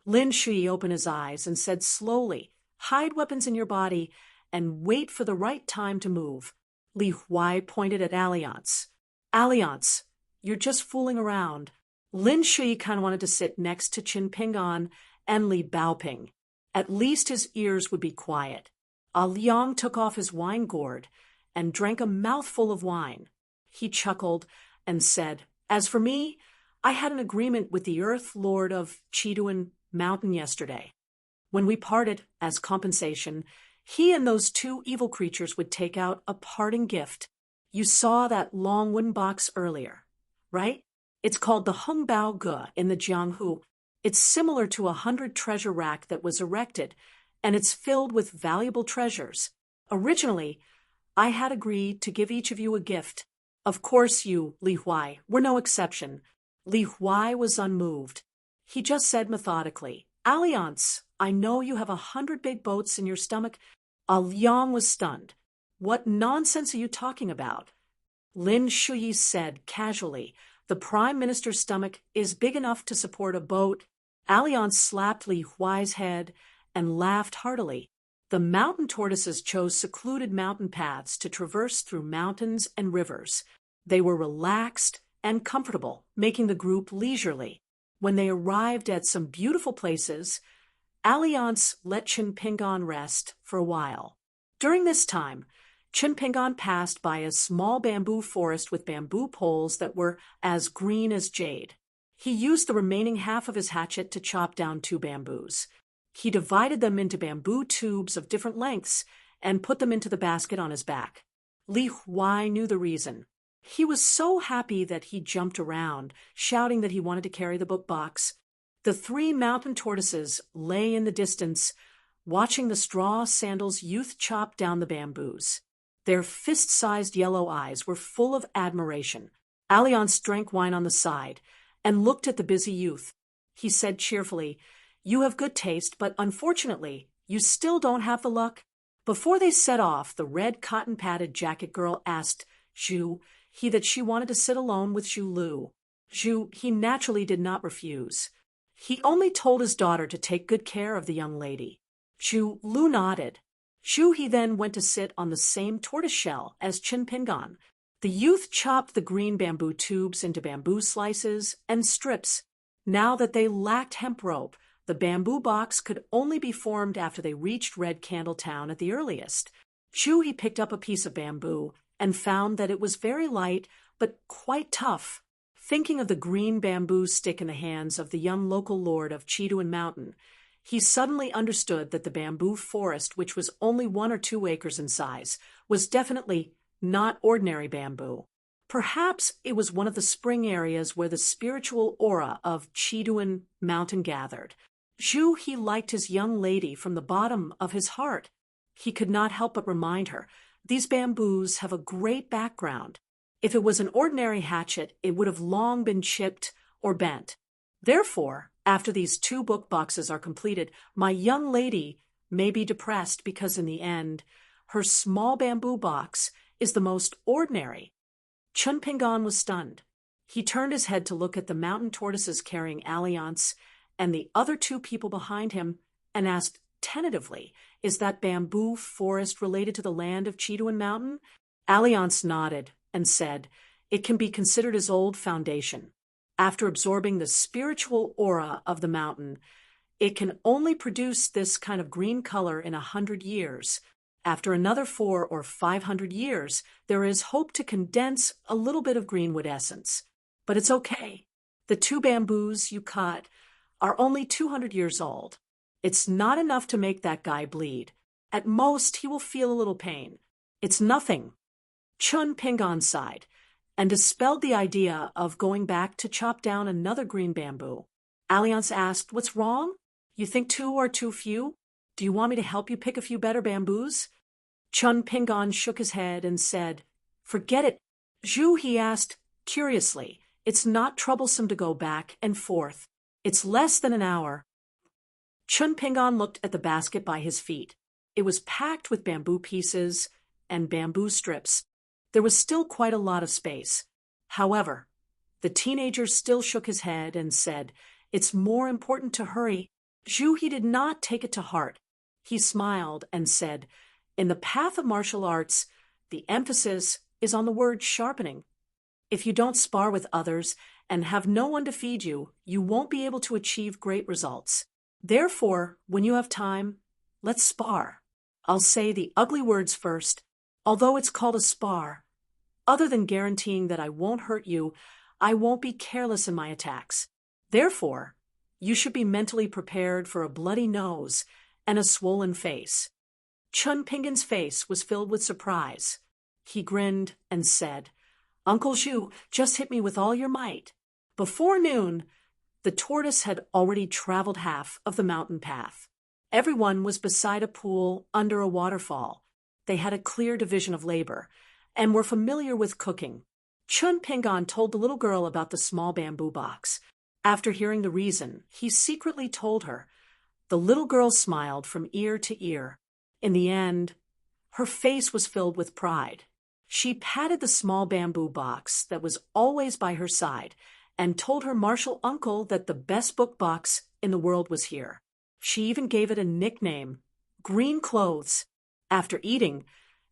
Lin Shi opened his eyes and said slowly, hide weapons in your body and wait for the right time to move. Li Huai pointed at Alliance. Alliance, you're just fooling around. Lin Shi kind of wanted to sit next to Qin Pingan and Li Baoping. At least his ears would be quiet. Liang took off his wine gourd and drank a mouthful of wine. He chuckled and said, As for me, I had an agreement with the Earth Lord of Chiduan Mountain yesterday. When we parted, as compensation, he and those two evil creatures would take out a parting gift. You saw that long wooden box earlier, right? It's called the Hongbao Ge in the Jianghu. It's similar to 100 treasure rack that was erected, and it's filled with valuable treasures. Originally, I had agreed to give each of you a gift. Of course you, Li Huai, were no exception. Li Huai was unmoved. He just said methodically, Alliance, I know you have 100 big boats in your stomach. Liang was stunned. What nonsense are you talking about? Lin Shuyi said casually, the Prime Minister's stomach is big enough to support a boat. Alliance slapped Li Huai's head and laughed heartily. The mountain tortoises chose secluded mountain paths to traverse through mountains and rivers. They were relaxed and comfortable, making the group leisurely. When they arrived at some beautiful places, Alliance let Qin Pingan rest for a while. During this time, Qin Pingan passed by a small bamboo forest with bamboo poles that were as green as jade. He used the remaining half of his hatchet to chop down 2 bamboos. He divided them into bamboo tubes of different lengths and put them into the basket on his back. Li Huai knew the reason. He was so happy that he jumped around, shouting that he wanted to carry the book box. The 3 mountain tortoises lay in the distance, watching the straw sandals youth chop down the bamboos. Their fist-sized yellow eyes were full of admiration. Alliance drank wine on the side and looked at the busy youth. He said cheerfully, You have good taste, but unfortunately, you still don't have the luck. Before they set off, the red cotton-padded jacket girl asked Zhu that she wanted to sit alone with Zhu Lu. He naturally did not refuse. He only told his daughter to take good care of the young lady. Zhu Lu nodded. He then went to sit on the same tortoise shell as Qin Pingan. The youth chopped the green bamboo tubes into bamboo slices and strips. Now that they lacked hemp rope, The bamboo box could only be formed after they reached Red Candle Town at the earliest. He picked up a piece of bamboo and found that it was very light but quite tough. Thinking of the green bamboo stick in the hands of the young local lord of Chiduan Mountain, he suddenly understood that the bamboo forest, which was only 1 or 2 acres in size, was definitely not ordinary bamboo. Perhaps it was one of the spring areas where the spiritual aura of Chiduan Mountain gathered. He liked his young lady from the bottom of his heart. He could not help but remind her, these bamboos have a great background. If it was an ordinary hatchet, it would have long been chipped or bent. Therefore, after these 2 book boxes are completed, my young lady may be depressed because in the end, her small bamboo box is the most ordinary. Chun Pingan was stunned. He turned his head to look at the mountain tortoises carrying Alliance and the other 2 people behind him and asked tentatively, "Is that bamboo forest related to the land of Chiduan Mountain?" Alliance nodded and said, "It can be considered as old foundation. After absorbing the spiritual aura of the mountain, it can only produce this kind of green color in 100 years. After another 400 or 500 years, there is hope to condense a little bit of greenwood essence. But it's okay. The 2 bamboos you cut are only 200 years old. It's not enough to make that guy bleed. At most, he will feel a little pain. It's nothing." Chun Pingan sighed and dispelled the idea of going back to chop down another green bamboo. Alliance asked, "What's wrong? You think 2 are too few? Do you want me to help you pick a few better bamboos?" Chun Pingan shook his head and said, "Forget it." He asked, curiously, "It's not troublesome to go back and forth. It's less than an hour." Chun Pingan looked at the basket by his feet. It was packed with bamboo pieces and bamboo strips. There was still quite a lot of space. However, the teenager still shook his head and said, "It's more important to hurry." He did not take it to heart. He smiled and said, "In the path of martial arts, the emphasis is on the word sharpening. If you don't spar with others and have no one to feed you, you won't be able to achieve great results. Therefore, when you have time, let's spar. I'll say the ugly words first. Although it's called a spar, other than guaranteeing that I won't hurt you, I won't be careless in my attacks. Therefore, you should be mentally prepared for a bloody nose and a swollen face." Chun Pingan's face was filled with surprise. He grinned and said, "Uncle Zhu, just hit me with all your might." Before noon, the tortoise had already traveled half of the mountain path. Everyone was beside a pool under a waterfall. They had a clear division of labor and were familiar with cooking. Chun Pingan told the little girl about the small bamboo box. After hearing the reason, he secretly told her. The little girl smiled from ear to ear. In the end, her face was filled with pride. She patted the small bamboo box that was always by her side and told her martial uncle that the best book box in the world was here. She even gave it a nickname, Green Clothes. After eating,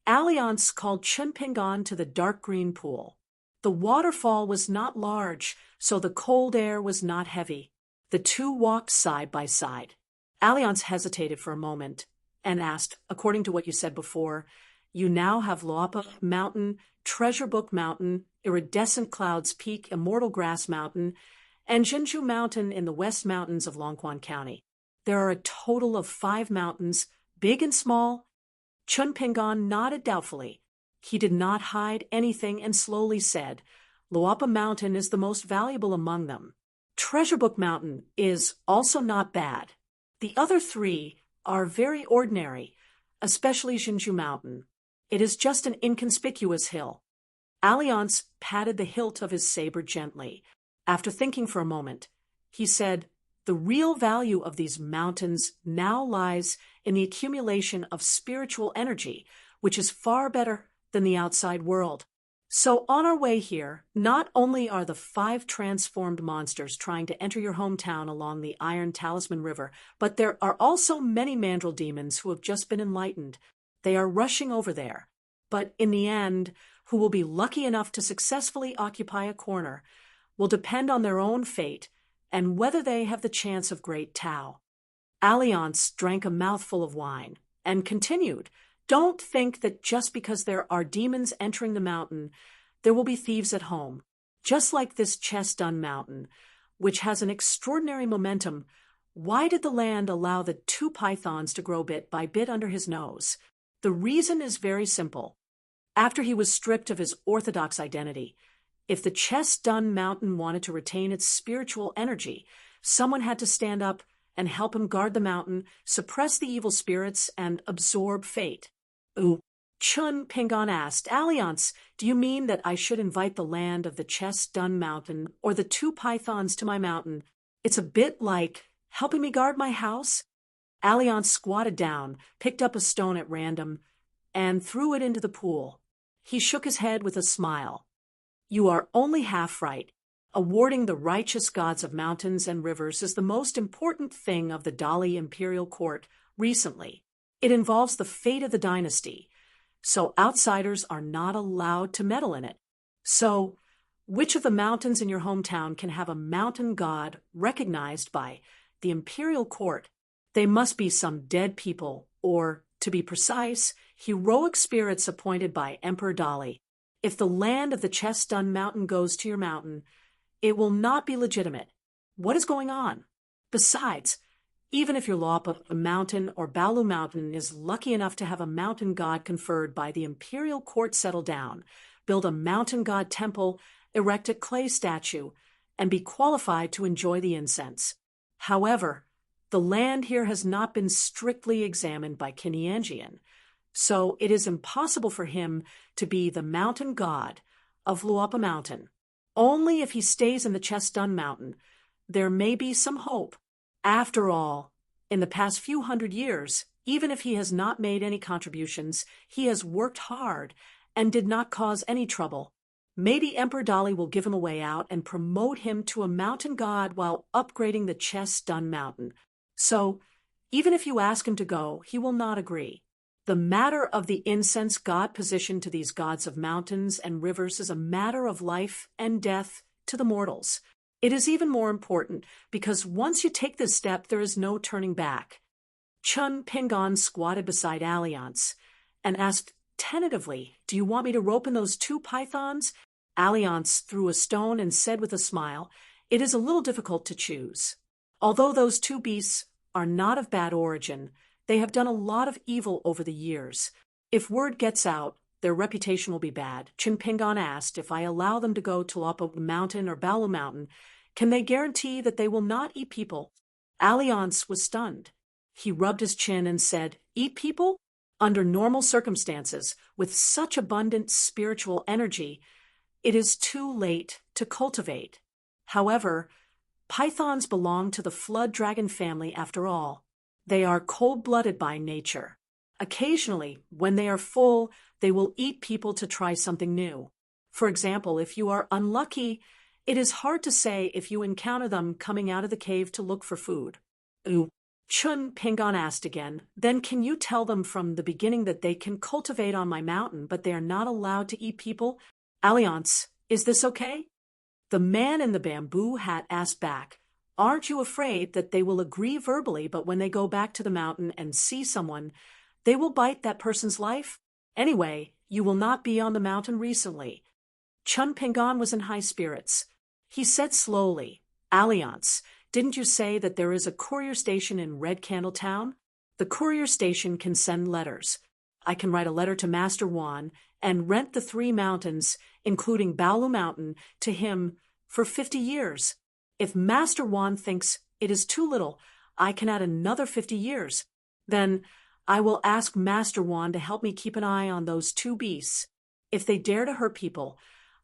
Alliance called Chun Pingan to the dark green pool. The waterfall was not large, so the cold air was not heavy. The 2 walked side by side. Alliance hesitated for a moment and asked, "According to what you said before, you now have Loapa Mountain, Treasure Book Mountain, Iridescent Clouds Peak, Immortal Grass Mountain, and Jinju Mountain in the West Mountains of Longquan County. There are a total of 5 mountains, big and small." Chun Pingan nodded doubtfully. He did not hide anything and slowly said, "Loapa Mountain is the most valuable among them. Treasure Book Mountain is also not bad. The other 3 are very ordinary, especially Jinju Mountain. It is just an inconspicuous hill." Alliance patted the hilt of his saber gently. After thinking for a moment, he said, "The real value of these mountains now lies in the accumulation of spiritual energy, which is far better than the outside world. So on our way here, not only are the 5 transformed monsters trying to enter your hometown along the Iron Talisman River, but there are also many mandrill demons who have just been enlightened. They are rushing over there. But in the end, who will be lucky enough to successfully occupy a corner will depend on their own fate and whether they have the chance of great Tao. Alliance drank a mouthful of wine and continued, "Don't think that just because there are demons entering the mountain, there will be thieves at home. Just like this Chestun mountain, which has an extraordinary momentum, why did the land allow the two pythons to grow bit by bit under his nose? The reason is very simple. After he was stripped of his orthodox identity, if the Chestun mountain wanted to retain its spiritual energy, someone had to stand up and help him guard the mountain, suppress the evil spirits, and absorb fate." "Ooh." Chun Pingon asked, "Alliance, do you mean that I should invite the land of the Chestun mountain or the two pythons to my mountain? It's a bit like helping me guard my house?" Alliance squatted down, picked up a stone at random, and threw it into the pool. He shook his head with a smile. "You are only half right. Awarding the righteous gods of mountains and rivers is the most important thing of the Dali imperial court recently. It involves the fate of the dynasty, so outsiders are not allowed to meddle in it. So, which of the mountains in your hometown can have a mountain god recognized by the imperial court? They must be some dead people, or, to be precise, heroic spirits appointed by Emperor Dali. If the land of the Chestun mountain goes to your mountain, it will not be legitimate. What is going on? Besides, even if your Lapa mountain or Balu mountain is lucky enough to have a mountain god conferred by the imperial court settle down, build a mountain god temple, erect a clay statue, and be qualified to enjoy the incense. However, the land here has not been strictly examined by Kinyanjian, so it is impossible for him to be the mountain god of Luapa Mountain. Only if he stays in the Chestun Mountain, there may be some hope. After all, in the past few hundred years, even if he has not made any contributions, he has worked hard and did not cause any trouble. Maybe Emperor Dali will give him a way out and promote him to a mountain god while upgrading the Chestun Mountain. So, even if you ask him to go, he will not agree. The matter of the incense god position to these gods of mountains and rivers is a matter of life and death to the mortals. It is even more important because once you take this step, there is no turning back." Chun Pingon squatted beside Alliance and asked tentatively, "Do you want me to rope in those two pythons?" Alliance threw a stone and said with a smile, "It is a little difficult to choose. Although those two beasts are not of bad origin, they have done a lot of evil over the years. If word gets out, their reputation will be bad." Chun Pingon asked, "If I allow them to go to Lapa Mountain or Balu Mountain, can they guarantee that they will not eat people?" Alliance was stunned. He rubbed his chin and said, "Eat people? Under normal circumstances, with such abundant spiritual energy, it is too late to cultivate. However, pythons belong to the flood dragon family after all. They are cold-blooded by nature. Occasionally, when they are full, they will eat people to try something new. For example, if you are unlucky, it is hard to say if you encounter them coming out of the cave to look for food." "Ooh." Chun Pingon asked again, "Then can you tell them from the beginning that they can cultivate on my mountain, but they are not allowed to eat people?" "Alliance, is this okay?" The man in the bamboo hat asked back, "Aren't you afraid that they will agree verbally, but when they go back to the mountain and see someone, they will bite that person's life? Anyway, you will not be on the mountain recently." Chun Pingon was in high spirits. He said slowly, "Alliance, didn't you say that there is a courier station in Red Candle Town? The courier station can send letters. I can write a letter to Master Wan and rent the 3 mountains, including Baolu Mountain, to him for 50 years. If Master Wan thinks it is too little, I can add another 50 years. Then I will ask Master Wan to help me keep an eye on those 2 beasts. If they dare to hurt people,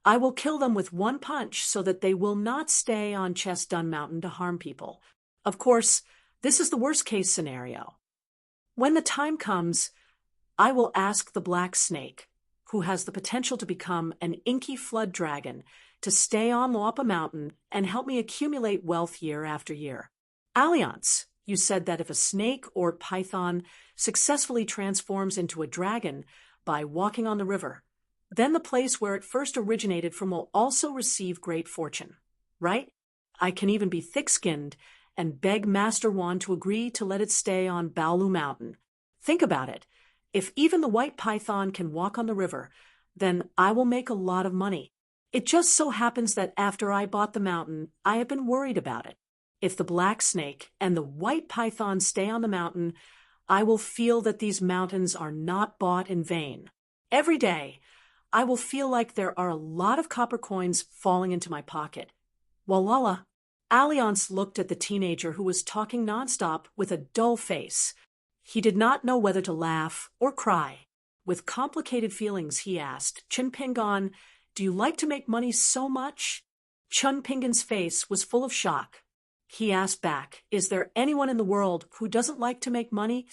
I will kill them with one punch so that they will not stay on Chestun Mountain to harm people. Of course, this is the worst-case scenario. When the time comes, I will ask the Black Snake, who has the potential to become an inky flood dragon, to stay on Loapa Mountain and help me accumulate wealth year after year. Alliance, you said that if a snake or python successfully transforms into a dragon by walking on the river, then the place where it first originated from will also receive great fortune, right? I can even be thick-skinned and beg Master Wan to agree to let it stay on Baolu Mountain. Think about it. If even the white python can walk on the river, then I will make a lot of money. It just so happens that after I bought the mountain, I have been worried about it. If the black snake and the white python stay on the mountain, I will feel that these mountains are not bought in vain. Every day, I will feel like there are a lot of copper coins falling into my pocket. Walala. Alliance looked at the teenager who was talking nonstop with a dull face. He did not know whether to laugh or cry. With complicated feelings, he asked, Chun Pingan, do you like to make money so much? Chun Pingan's face was full of shock. He asked back, is there anyone in the world who doesn't like to make money?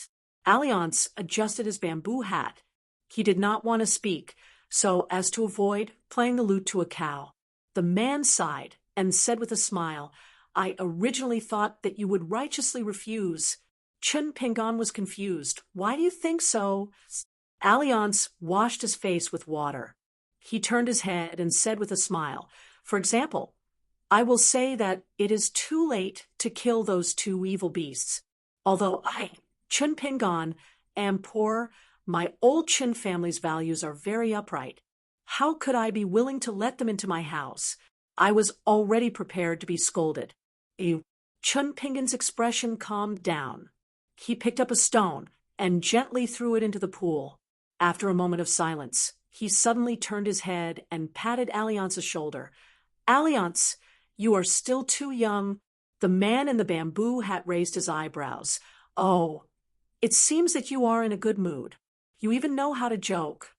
Alliance adjusted his bamboo hat. He did not want to speak, so as to avoid playing the lute to a cow. The man sighed and said with a smile, I originally thought that you would righteously refuse. Chun Pingan was confused. Why do you think so? Alliance washed his face with water. He turned his head and said with a smile, for example, I will say that it is too late to kill those two evil beasts. Although I, Chun Pingan, am poor, my old Chun family's values are very upright. How could I be willing to let them into my house? I was already prepared to be scolded. Chun Pingan's expression calmed down. He picked up a stone and gently threw it into the pool. After a moment of silence, he suddenly turned his head and patted Alliance's shoulder. Alliance, you are still too young. The man in the bamboo hat raised his eyebrows. Oh, it seems that you are in a good mood. You even know how to joke.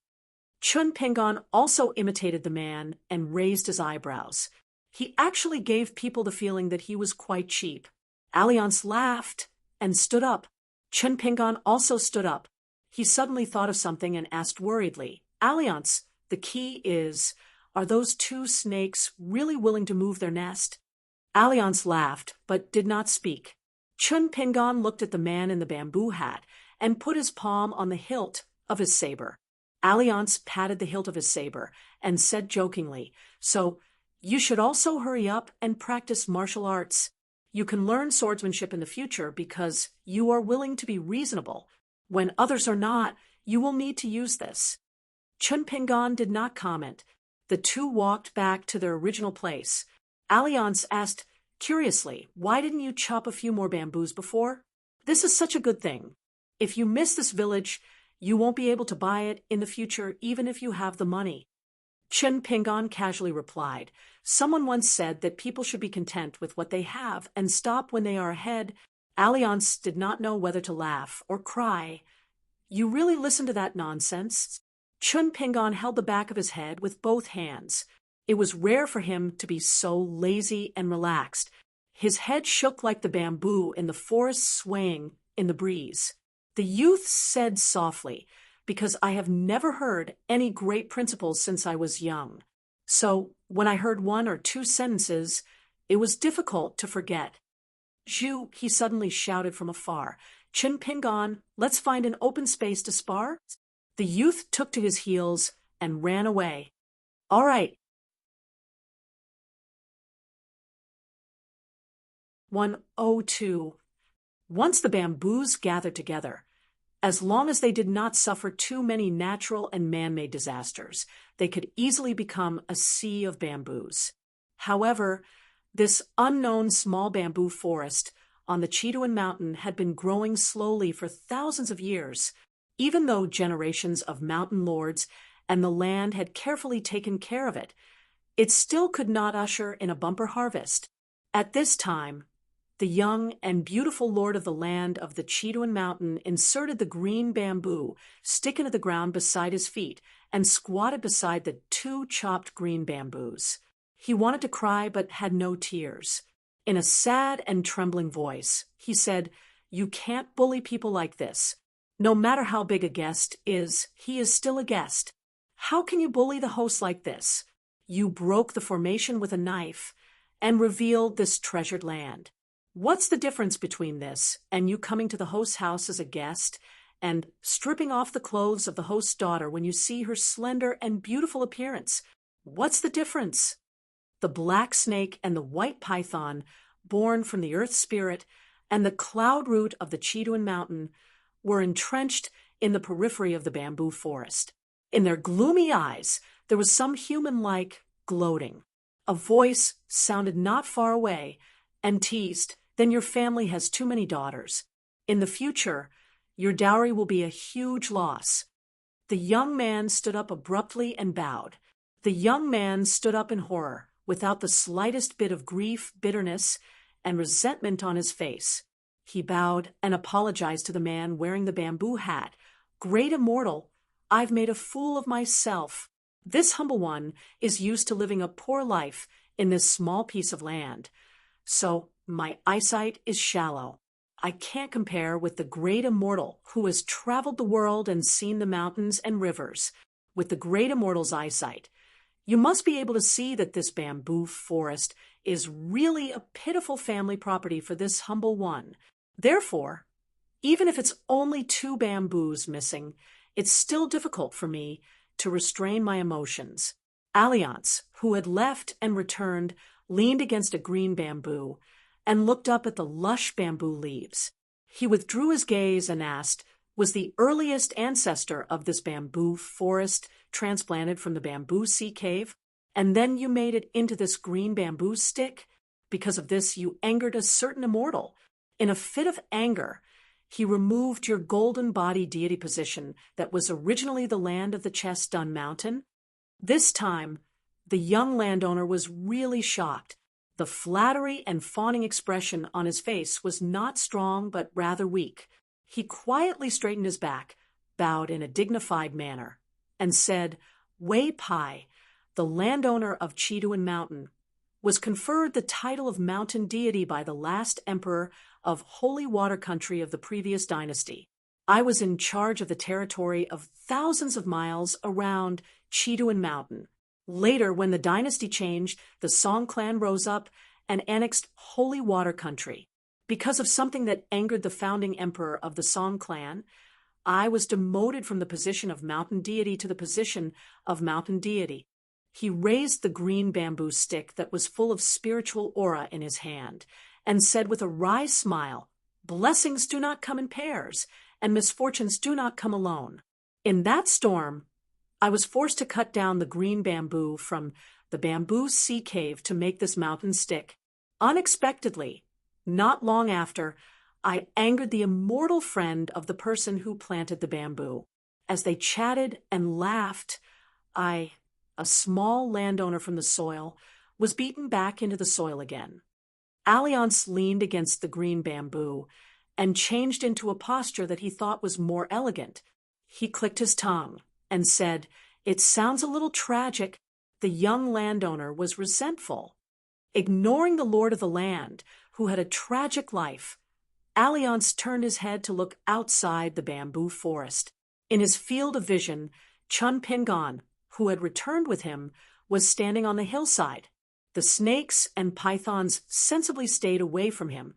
Chun Pingan also imitated the man and raised his eyebrows. He actually gave people the feeling that he was quite cheap. Alliance laughed and stood up. Chun Pingan also stood up. He suddenly thought of something and asked worriedly, Alliance, the key is, are those two snakes really willing to move their nest? Alliance laughed, but did not speak. Chun Pingan looked at the man in the bamboo hat and put his palm on the hilt of his saber. Alliance patted the hilt of his saber and said jokingly, so you should also hurry up and practice martial arts. You can learn swordsmanship in the future because you are willing to be reasonable. When others are not, you will need to use this. Chun Pingan did not comment. The two walked back to their original place. Alliance asked, curiously, why didn't you chop a few more bamboos before? This is such a good thing. If you miss this village, you won't be able to buy it in the future even if you have the money. Chun Pingan casually replied, someone once said that people should be content with what they have and stop when they are ahead. Alliance did not know whether to laugh or cry. You really listen to that nonsense? Chun Pingan held the back of his head with both hands. It was rare for him to be so lazy and relaxed. His head shook like the bamboo in the forest swaying in the breeze. The youth said softly, because I have never heard any great principles since I was young. So when I heard one or two sentences, it was difficult to forget. Zhu, he suddenly shouted from afar. Chun Pingan, let's find an open space to spar. The youth took to his heels and ran away. All right. 102. Once the bamboos gathered together, as long as they did not suffer too many natural and man-made disasters, they could easily become a sea of bamboos. However, this unknown small bamboo forest on the Chiduan Mountain had been growing slowly for thousands of years, even though generations of mountain lords and the land had carefully taken care of it. It still could not usher in a bumper harvest. At this time, the young and beautiful lord of the land of the Chiduan Mountain inserted the green bamboo stick into the ground beside his feet and squatted beside the two chopped green bamboos. He wanted to cry but had no tears. In a sad and trembling voice, he said, you can't bully people like this. No matter how big a guest is, he is still a guest. How can you bully the host like this? You broke the formation with a knife and revealed this treasured land. What's the difference between this and you coming to the host's house as a guest and stripping off the clothes of the host's daughter when you see her slender and beautiful appearance? What's the difference? The black snake and the white python born from the earth spirit, and the cloud root of the Chiduan mountain were entrenched in the periphery of the bamboo forest. In their gloomy eyes, there was some human-like gloating. A voice sounded not far away and teased, "Then your family has too many daughters. In the future, your dowry will be a huge loss." The young man stood up abruptly and bowed. The young man stood up in horror, without the slightest bit of grief, bitterness, and resentment on his face. He bowed and apologized to the man wearing the bamboo hat. "Great immortal, I've made a fool of myself. This humble one is used to living a poor life in this small piece of land. So my eyesight is shallow. I can't compare with the great immortal who has traveled the world and seen the mountains and rivers. With the great immortal's eyesight, you must be able to see that this bamboo forest is really a pitiful family property for this humble one. Therefore, even if it's only 2 bamboos missing, it's still difficult for me to restrain my emotions." Alliance, who had left and returned, leaned against a green bamboo and looked up at the lush bamboo leaves. He withdrew his gaze and asked, "Was the earliest ancestor of this bamboo forest transplanted from the bamboo sea cave, and then you made it into this green bamboo stick? Because of this you angered a certain immortal. In a fit of anger, he removed your golden body deity position that was originally the land of the Chestun Mountain." This time, the young landowner was really shocked. The flattery and fawning expression on his face was not strong but rather weak. He quietly straightened his back, bowed in a dignified manner, and said, "Wei Pai, the landowner of Chiduan Mountain, was conferred the title of mountain deity by the last emperor of holy water country of the previous dynasty. I was in charge of the territory of thousands of miles around Chiduan Mountain. Later, when the dynasty changed, the Song clan rose up and annexed holy water country. Because of something that angered the founding emperor of the Song clan, I was demoted from the position of mountain deity to the position of mountain deity." He raised the green bamboo stick that was full of spiritual aura in his hand and said with a wry smile, "Blessings do not come in pairs, and misfortunes do not come alone. In that storm, I was forced to cut down the green bamboo from the bamboo sea cave to make this mountain stick. Unexpectedly, not long after, I angered the immortal friend of the person who planted the bamboo. As they chatted and laughed, a small landowner from the soil, was beaten back into the soil again." Alliance leaned against the green bamboo and changed into a posture that he thought was more elegant. He clicked his tongue and said, "It sounds a little tragic." The young landowner was resentful. Ignoring the lord of the land, who had a tragic life, Alliance turned his head to look outside the bamboo forest. In his field of vision, Chun Pingon, who had returned with him, was standing on the hillside. The snakes and pythons sensibly stayed away from him,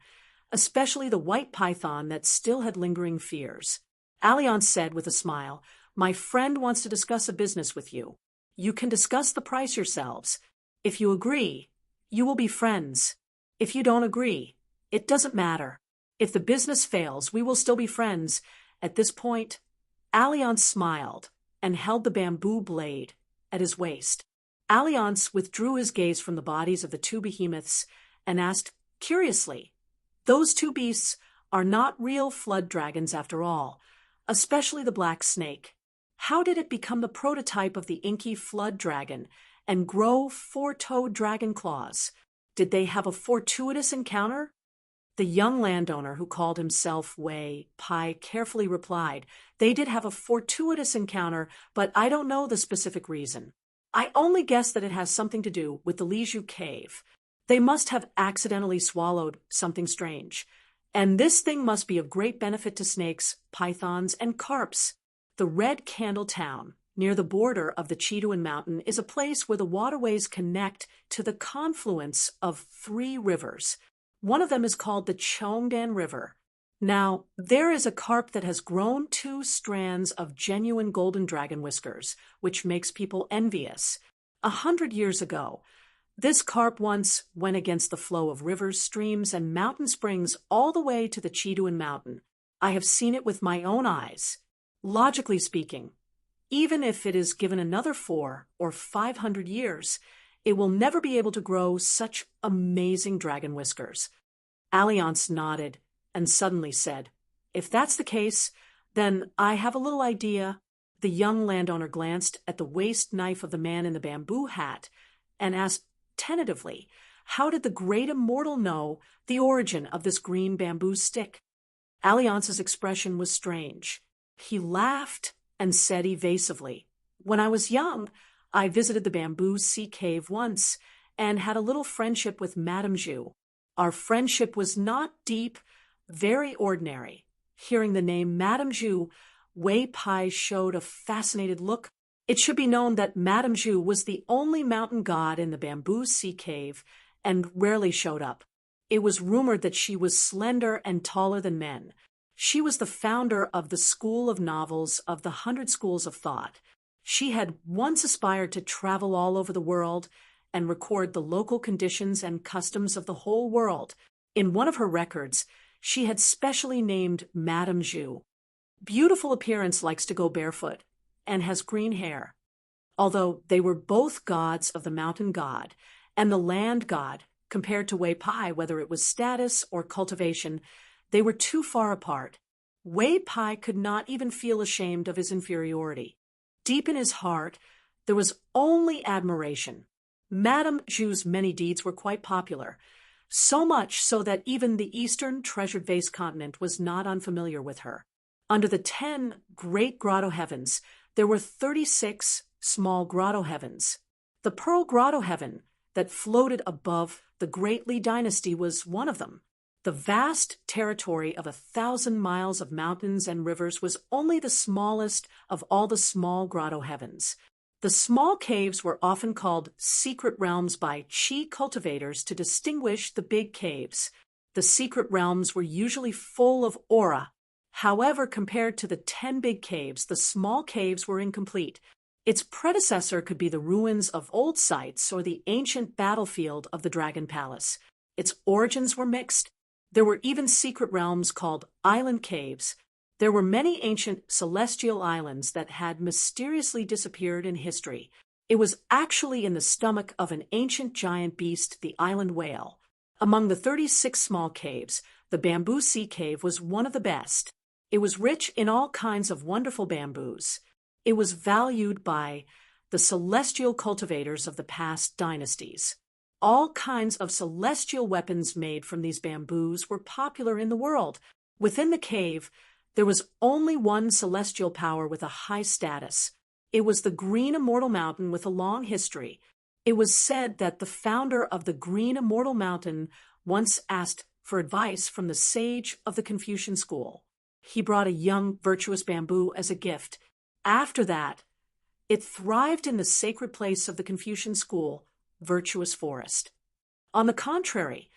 especially the white python that still had lingering fears. Alliance said with a smile, "My friend wants to discuss a business with you. You can discuss the price yourselves. If you agree, you will be friends. If you don't agree, it doesn't matter. If the business fails, we will still be friends." At this point, Alliance smiled and held the bamboo blade at his waist. Alliance withdrew his gaze from the bodies of the 2 behemoths and asked curiously, "Those 2 beasts are not real flood dragons after all, especially the black snake. How did it become the prototype of the inky flood dragon and grow 4-toed dragon claws? Did they have a fortuitous encounter?" The young landowner, who called himself Wei Pai, carefully replied, "They did have a fortuitous encounter, but I don't know the specific reason. I only guess that it has something to do with the Liju cave. They must have accidentally swallowed something strange. And this thing must be of great benefit to snakes, pythons, and carps. The Red Candle Town, near the border of the Chiduan Mountain, is a place where the waterways connect to the confluence of 3 rivers. One of them is called the Chongdan River. Now, there is a carp that has grown 2 strands of genuine golden dragon whiskers, which makes people envious. 100 years ago, This carp once went against the flow of rivers, streams, and mountain springs all the way to the Chiduan Mountain. I have seen it with my own eyes. Logically speaking, even if it is given another 400 or 500 years, it will never be able to grow such amazing dragon whiskers. Alliance nodded and suddenly said, "If that's the case, then I have a little idea." The young landowner glanced at the waist knife of the man in the bamboo hat and asked tentatively, how did the great immortal know the origin of this green bamboo stick? Alliance's expression was strange. He laughed and said evasively, "When I was young, I visited the bamboo sea cave once and had a little friendship with Madame Ju. Our friendship was not deep, very ordinary." Hearing the name Madame Ju, Wei Pai showed a fascinated look. It should be known that Madame Ju was the only mountain god in the bamboo sea cave and rarely showed up. It was rumored that she was slender and taller than men. She was the founder of the school of novels of the 100 Schools of Thought. She had once aspired to travel all over the world and record the local conditions and customs of the whole world. In one of her records, she had specially named Madame Ju. Beautiful appearance, likes to go barefoot, and has green hair. Although they were both gods of the mountain god and the land god, compared to Wei Pai, whether it was status or cultivation, they were too far apart. Wei Pai could not even feel ashamed of his inferiority. Deep in his heart, there was only admiration. Madame Ju's many deeds were quite popular, so much so that even the Eastern Treasured Vase continent was not unfamiliar with her. Under the 10 great grotto heavens, there were 36 small grotto heavens. The Pearl Grotto heaven that floated above the Great Li dynasty was one of them. The vast territory of 1,000 miles of mountains and rivers was only the smallest of all the small grotto heavens. The small caves were often called secret realms by Qi cultivators to distinguish the big caves. The secret realms were usually full of aura. However, compared to the 10 big caves, the small caves were incomplete. Its predecessor could be the ruins of old sites or the ancient battlefield of the Dragon Palace. Its origins were mixed. There were even secret realms called island caves. There were many ancient celestial islands that had mysteriously disappeared in history. It was actually in the stomach of an ancient giant beast, the island whale. Among the 36 small caves, the bamboo sea cave was one of the best. It was rich in all kinds of wonderful bamboos. It was valued by the celestial cultivators of the past dynasties. All kinds of celestial weapons made from these bamboos were popular in the world. Within the cave, there was only one celestial power with a high status. It was the Green Immortal Mountain with a long history. It was said that the founder of the Green Immortal Mountain once asked for advice from the sage of the Confucian school. He brought a young, virtuous bamboo as a gift. After that, it thrived in the sacred place of the Confucian school, Virtuous Forest. On the contrary,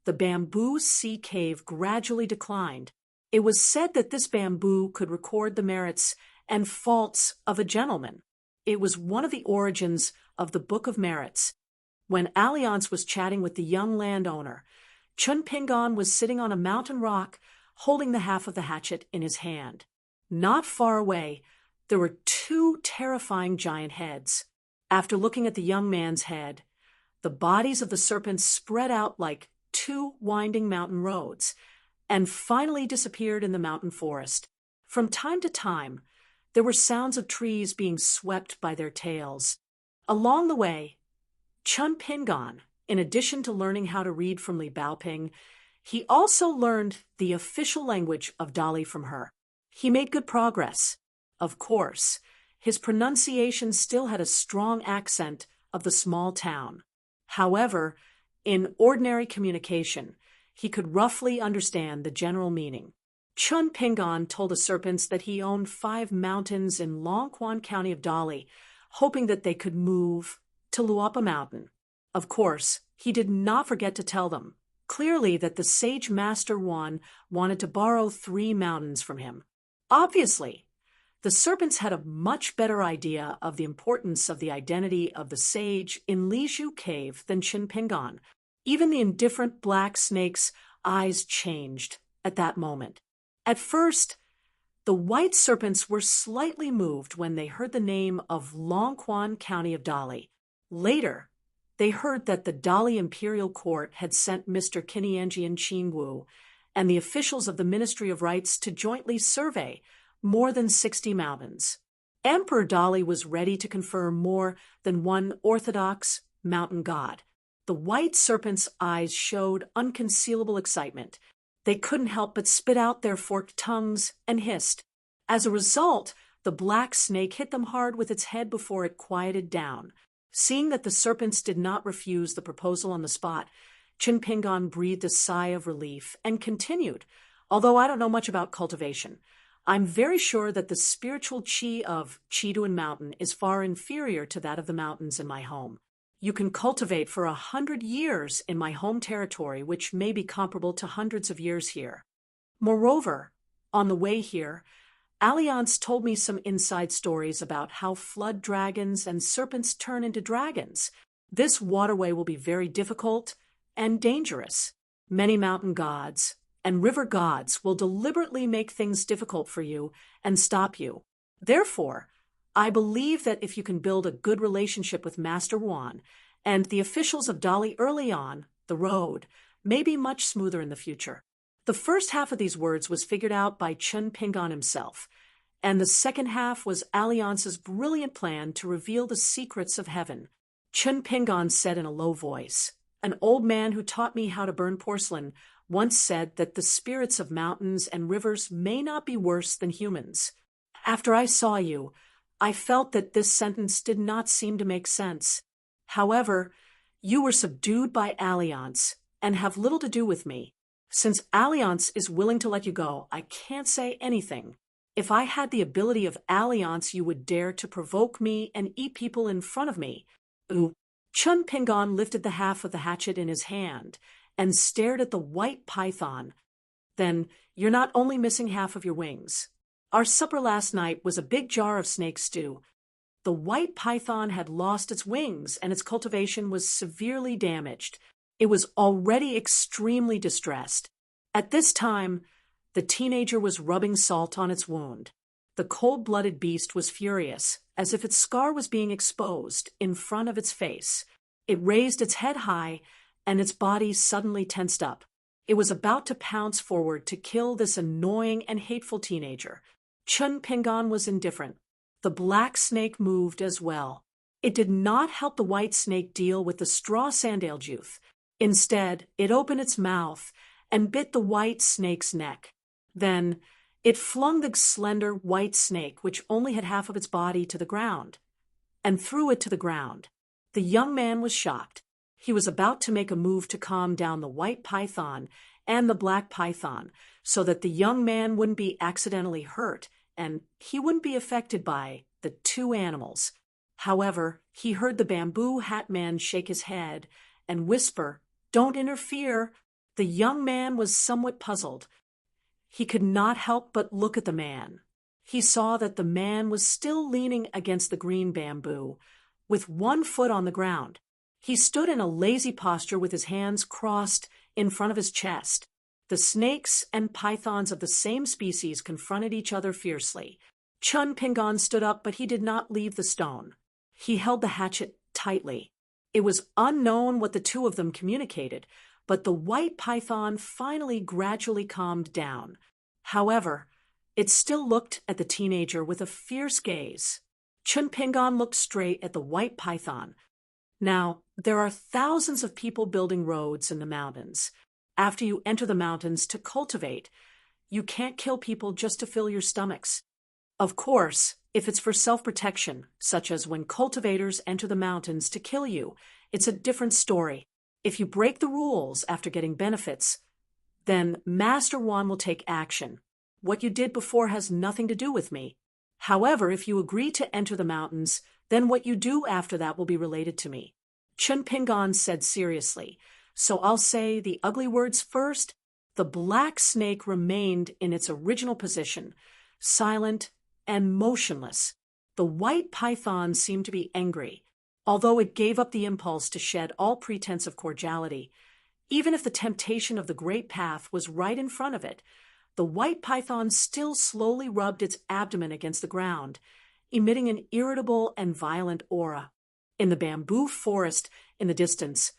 the bamboo sea cave gradually declined. It was said that this bamboo could record the merits and faults of a gentleman. It was one of the origins of the Book of Merits. When Alliance was chatting with the young landowner, Chun Pingon was sitting on a mountain rock, holding the half of the hatchet in his hand. Not far away, there were 2 terrifying giant heads. After looking at the young man's head, the bodies of the serpents spread out like 2 winding mountain roads, and finally disappeared in the mountain forest. From time to time, there were sounds of trees being swept by their tails. Along the way, Chun Pingon, in addition to learning how to read from Li Baoping, he also learned the official language of Dali from her. He made good progress. Of course, his pronunciation still had a strong accent of the small town. However, in ordinary communication, he could roughly understand the general meaning. Chun Pingon told the serpents that he owned 5 mountains in Longquan County of Dali, hoping that they could move to Luapa Mountain. Of course, he did not forget to tell them clearly that the Sage Master One wanted to borrow 3 mountains from him. Obviously, The serpents had a much better idea of the importance of the identity of the sage in Liju Cave than Chin Pingon. Even the indifferent black snake's eyes changed at that moment. At first, the white serpents were slightly moved when they heard the name of Longquan County of Dali. Later, they heard that the Dali Imperial Court had sent Mr. Kinianjian Qingwu and the officials of the Ministry of Rights to jointly survey more than 60 mountains. Emperor Dali was ready to confer more than one orthodox mountain god. The white serpent's eyes showed unconcealable excitement. They couldn't help but spit out their forked tongues and hissed. As a result, the black snake hit them hard with its head before it quieted down. Seeing that the serpents did not refuse the proposal on the spot, Chin Pingon breathed a sigh of relief and continued, "Although I don't know much about cultivation, I'm very sure that the spiritual qi of Chiduan Mountain is far inferior to that of the mountains in my home. You can cultivate for 100 years in my home territory, which may be comparable to hundreds of years here. Moreover, on the way here, Alliance told me some inside stories about how flood dragons and serpents turn into dragons. This waterway will be very difficult and dangerous. Many mountain gods and river gods will deliberately make things difficult for you and stop you. Therefore, I believe that if you can build a good relationship with Master Wan and the officials of Dali early on, the road may be much smoother in the future." The first half of these words was figured out by Chin Pingon himself, and the second half was Alliance's brilliant plan to reveal the secrets of heaven. Chin Pingon said in a low voice, "An old man who taught me how to burn porcelain once said that the spirits of mountains and rivers may not be worse than humans. After I saw you, I felt that this sentence did not seem to make sense. However, you were subdued by Alliance and have little to do with me. Since Alliance is willing to let you go, I can't say anything. If I had the ability of Alliance, you would dare to provoke me and eat people in front of me." Ooh. Chun Pingon lifted the half of the hatchet in his hand and stared at the white python. "Then you're not only missing half of your wings. Our supper last night was a big jar of snake stew. The white python had lost its wings and its cultivation was severely damaged. It was already extremely distressed. At this time, the teenager was rubbing salt on its wound. The cold-blooded beast was furious, as if its scar was being exposed in front of its face. It raised its head high, and its body suddenly tensed up. It was about to pounce forward to kill this annoying and hateful teenager. Chun Pingon was indifferent. The black snake moved as well. It did not help the white snake deal with the straw sandaled youth. Instead, it opened its mouth and bit the white snake's neck. Then, it flung the slender white snake, which only had half of its body, to the ground, and threw it to the ground. The young man was shocked. He was about to make a move to calm down the white python and the black python so that the young man wouldn't be accidentally hurt and he wouldn't be affected by the two animals. However, he heard the bamboo hat man shake his head and whisper, "Don't interfere." The young man was somewhat puzzled. He could not help but look at the man. He saw that the man was still leaning against the green bamboo, with one foot on the ground. He stood in a lazy posture with his hands crossed in front of his chest. The snakes and pythons of the same species confronted each other fiercely. Chun Pingon stood up, but he did not leave the stone. He held the hatchet tightly. It was unknown what the two of them communicated, but the white python finally gradually calmed down. However, it still looked at the teenager with a fierce gaze. Chun Pingon looked straight at the white python. Now, there are thousands of people building roads in the mountains. After you enter the mountains to cultivate, you can't kill people just to fill your stomachs. Of course, if it's for self-protection, such as when cultivators enter the mountains to kill you, it's a different story. If you break the rules after getting benefits, then Master Wan will take action. What you did before has nothing to do with me. However, if you agree to enter the mountains, then what you do after that will be related to me." Chun Pingon said seriously, "So I'll say the ugly words first." The black snake remained in its original position, silent and motionless. The white python seemed to be angry, although it gave up the impulse to shed all pretense of cordiality. Even if the temptation of the great path was right in front of it, the white python still slowly rubbed its abdomen against the ground, emitting an irritable and violent aura. In the bamboo forest in the distance,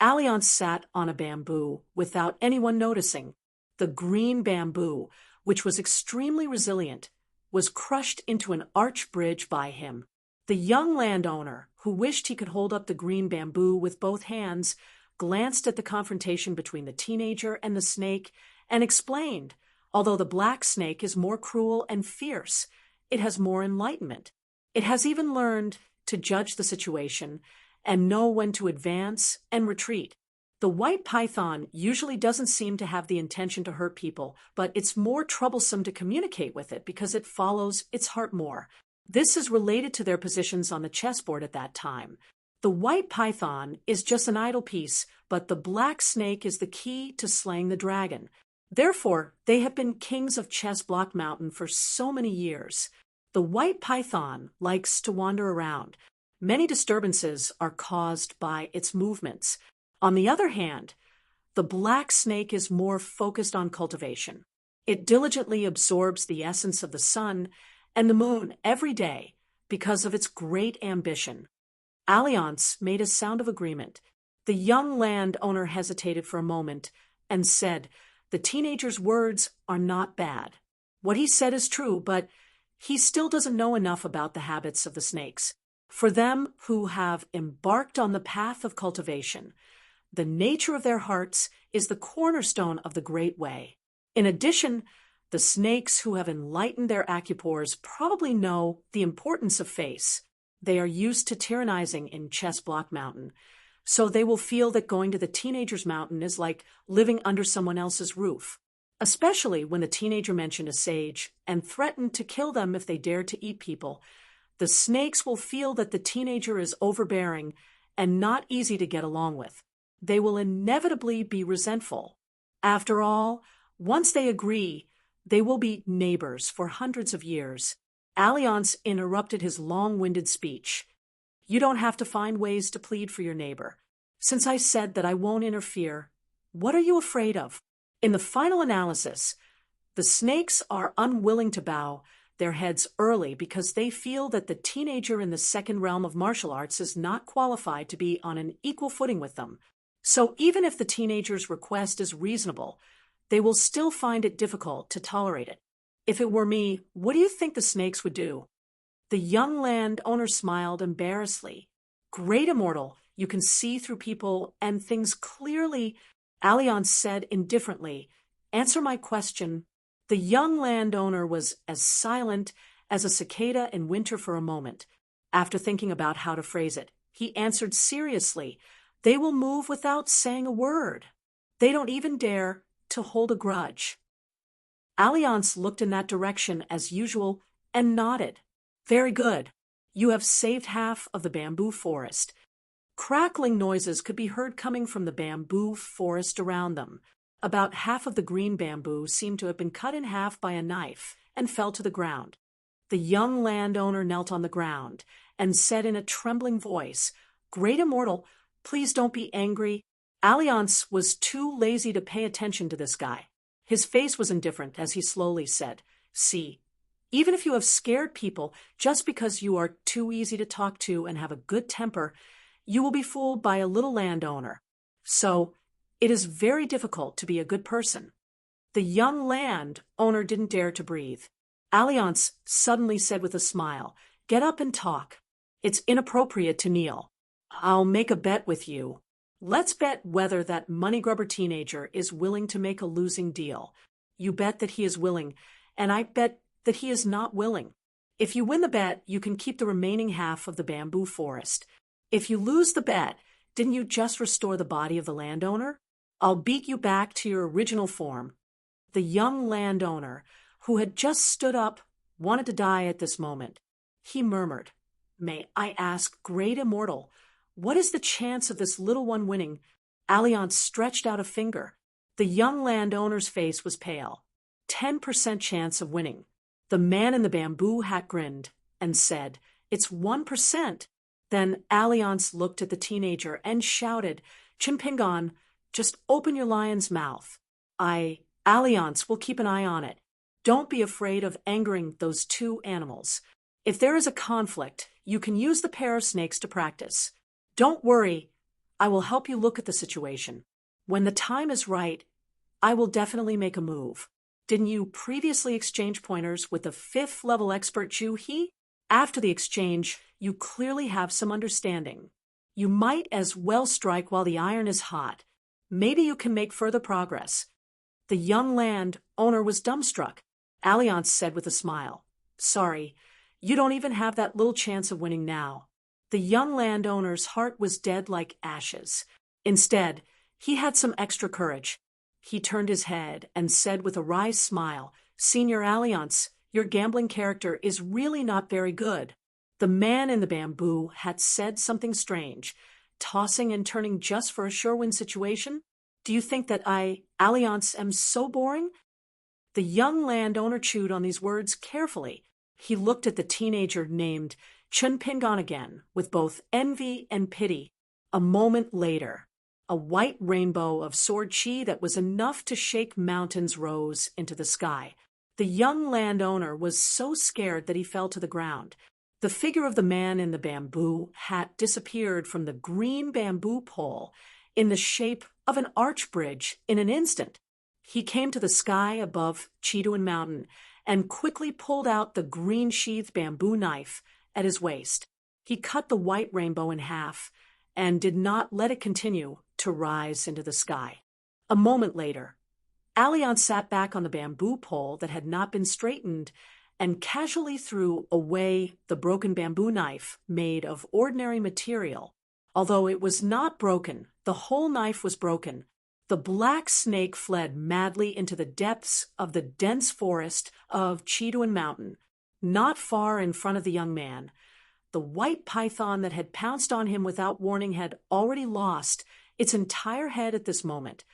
Alliance sat on a bamboo without anyone noticing. The green bamboo, which was extremely resilient, was crushed into an arch bridge by him. The young landowner, who wished he could hold up the green bamboo with both hands, glanced at the confrontation between the teenager and the snake and explained, although the black snake is more cruel and fierce, it has more enlightenment. It has even learned to judge the situation and know when to advance and retreat. The white python usually doesn't seem to have the intention to hurt people, but it's more troublesome to communicate with it because it follows its heart more. This is related to their positions on the chessboard at that time. The white python is just an idle piece, but the black snake is the key to slaying the dragon. Therefore, they have been kings of Chess Block Mountain for so many years. The white python likes to wander around. Many disturbances are caused by its movements. On the other hand, the black snake is more focused on cultivation. It diligently absorbs the essence of the sun and the moon every day because of its great ambition. Alliance made a sound of agreement. The young landowner hesitated for a moment and said, "The teenager's words are not bad. What he said is true, but he still doesn't know enough about the habits of the snakes. For them who have embarked on the path of cultivation, the nature of their hearts is the cornerstone of the great way. In addition, the snakes who have enlightened their acupores probably know the importance of face. They are used to tyrannizing in Chess Block Mountain, so they will feel that going to the teenager's mountain is like living under someone else's roof, especially when the teenager mentioned a sage and threatened to kill them if they dared to eat people. The snakes will feel that the teenager is overbearing and not easy to get along with. They will inevitably be resentful. After all, once they agree, they will be neighbors for hundreds of years." Alliance interrupted his long-winded speech. "You don't have to find ways to plead for your neighbor. Since I said that I won't interfere, what are you afraid of? In the final analysis, the snakes are unwilling to bow their heads early because they feel that the teenager in the second realm of martial arts is not qualified to be on an equal footing with them. So even if the teenager's request is reasonable, they will still find it difficult to tolerate it. If it were me, what do you think the snakes would do?" The young landowner smiled embarrassedly. "Great Immortal, you can see through people and things clearly," Alliance said indifferently. "Answer my question." The young landowner was as silent as a cicada in winter for a moment. After thinking about how to phrase it, he answered seriously, "They will move without saying a word. They don't even dare to hold a grudge." Alliance looked in that direction as usual and nodded. "Very good. You have saved half of the bamboo forest." Crackling noises could be heard coming from the bamboo forest around them. About half of the green bamboo seemed to have been cut in half by a knife and fell to the ground. The young landowner knelt on the ground and said in a trembling voice, "Great Immortal, please don't be angry." Alliance was too lazy to pay attention to this guy. His face was indifferent as he slowly said, "See, even if you have scared people just because you are too easy to talk to and have a good temper, you will be fooled by a little landowner. So it is very difficult to be a good person." The young landowner didn't dare to breathe. Alliance suddenly said with a smile, "Get up and talk. It's inappropriate to kneel. I'll make a bet with you. Let's bet whether that money-grubber teenager is willing to make a losing deal. You bet that he is willing, and I bet that he is not willing. If you win the bet, you can keep the remaining half of the bamboo forest. If you lose the bet, didn't you just restore the body of the landowner? I'll beat you back to your original form." The young landowner, who had just stood up, wanted to die at this moment. He murmured, "May I ask, Great Immortal, what is the chance of this little one winning?" Alliance stretched out a finger. The young landowner's face was pale. 10% chance of winning. The man in the bamboo hat grinned and said, "It's 1%. Then Alliance looked at the teenager and shouted, "Chimpingon, just open your lion's mouth. Alliance will keep an eye on it. Don't be afraid of angering those two animals. If there is a conflict, you can use the pair of snakes to practice. Don't worry, I will help you look at the situation. When the time is right, I will definitely make a move. Didn't you previously exchange pointers with the 5th level expert Juhi? After the exchange, you clearly have some understanding. You might as well strike while the iron is hot. Maybe you can make further progress." The young land owner was dumbstruck. Alliance said with a smile, "Sorry, you don't even have that little chance of winning now." The young landowner's heart was dead like ashes. Instead, he had some extra courage. He turned his head and said with a wry smile, "Senior Alliance, your gambling character is really not very good." The man in the bamboo had said something strange, tossing and turning just for a sure-win situation. "Do you think that Alliance, am so boring?" The young landowner chewed on these words carefully. He looked at the teenager named Chun Pingon again, with both envy and pity. A moment later, a white rainbow of sword chi that was enough to shake mountains rose into the sky. The young landowner was so scared that he fell to the ground. The figure of the man in the bamboo hat disappeared from the green bamboo pole in the shape of an arch bridge in an instant. He came to the sky above Chiduan Mountain and quickly pulled out the green-sheathed bamboo knife at his waist. He cut the white rainbow in half and did not let it continue to rise into the sky. A moment later, Alliance sat back on the bamboo pole that had not been straightened and casually threw away the broken bamboo knife made of ordinary material. Although it was not broken, the whole knife was broken. The black snake fled madly into the depths of the dense forest of Chiduan Mountain, not far in front of the young man. The white python that had pounced on him without warning had already lost its entire head at this moment,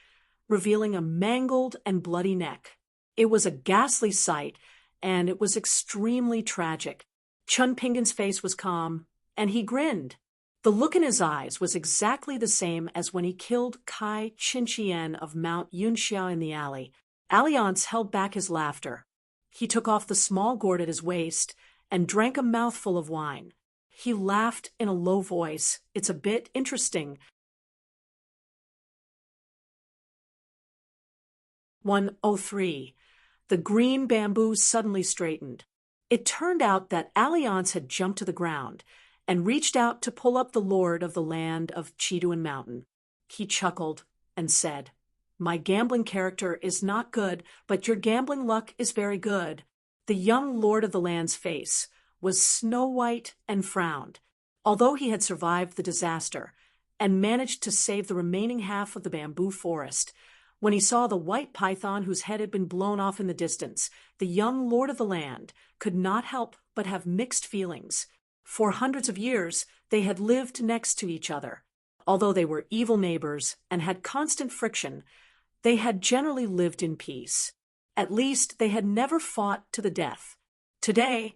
revealing a mangled and bloody neck. It was a ghastly sight, and it was extremely tragic. Chun Pingon's face was calm, and he grinned. The look in his eyes was exactly the same as when he killed Kai Chinchien of Mount Yunxiao in the alley. Alliance held back his laughter. He took off the small gourd at his waist and drank a mouthful of wine. He laughed in a low voice. "It's a bit interesting." 103. The green bamboo suddenly straightened. It turned out that Alliance had jumped to the ground and reached out to pull up the lord of the land of Chiduan Mountain. He chuckled and said, "My gambling character is not good, but your gambling luck is very good." The young lord of the land's face was snow white and frowned. Although he had survived the disaster and managed to save the remaining half of the bamboo forest, when he saw the white python whose head had been blown off in the distance, the young lord of the land could not help but have mixed feelings. For hundreds of years, they had lived next to each other. Although they were evil neighbors and had constant friction, they had generally lived in peace. At least they had never fought to the death. Today,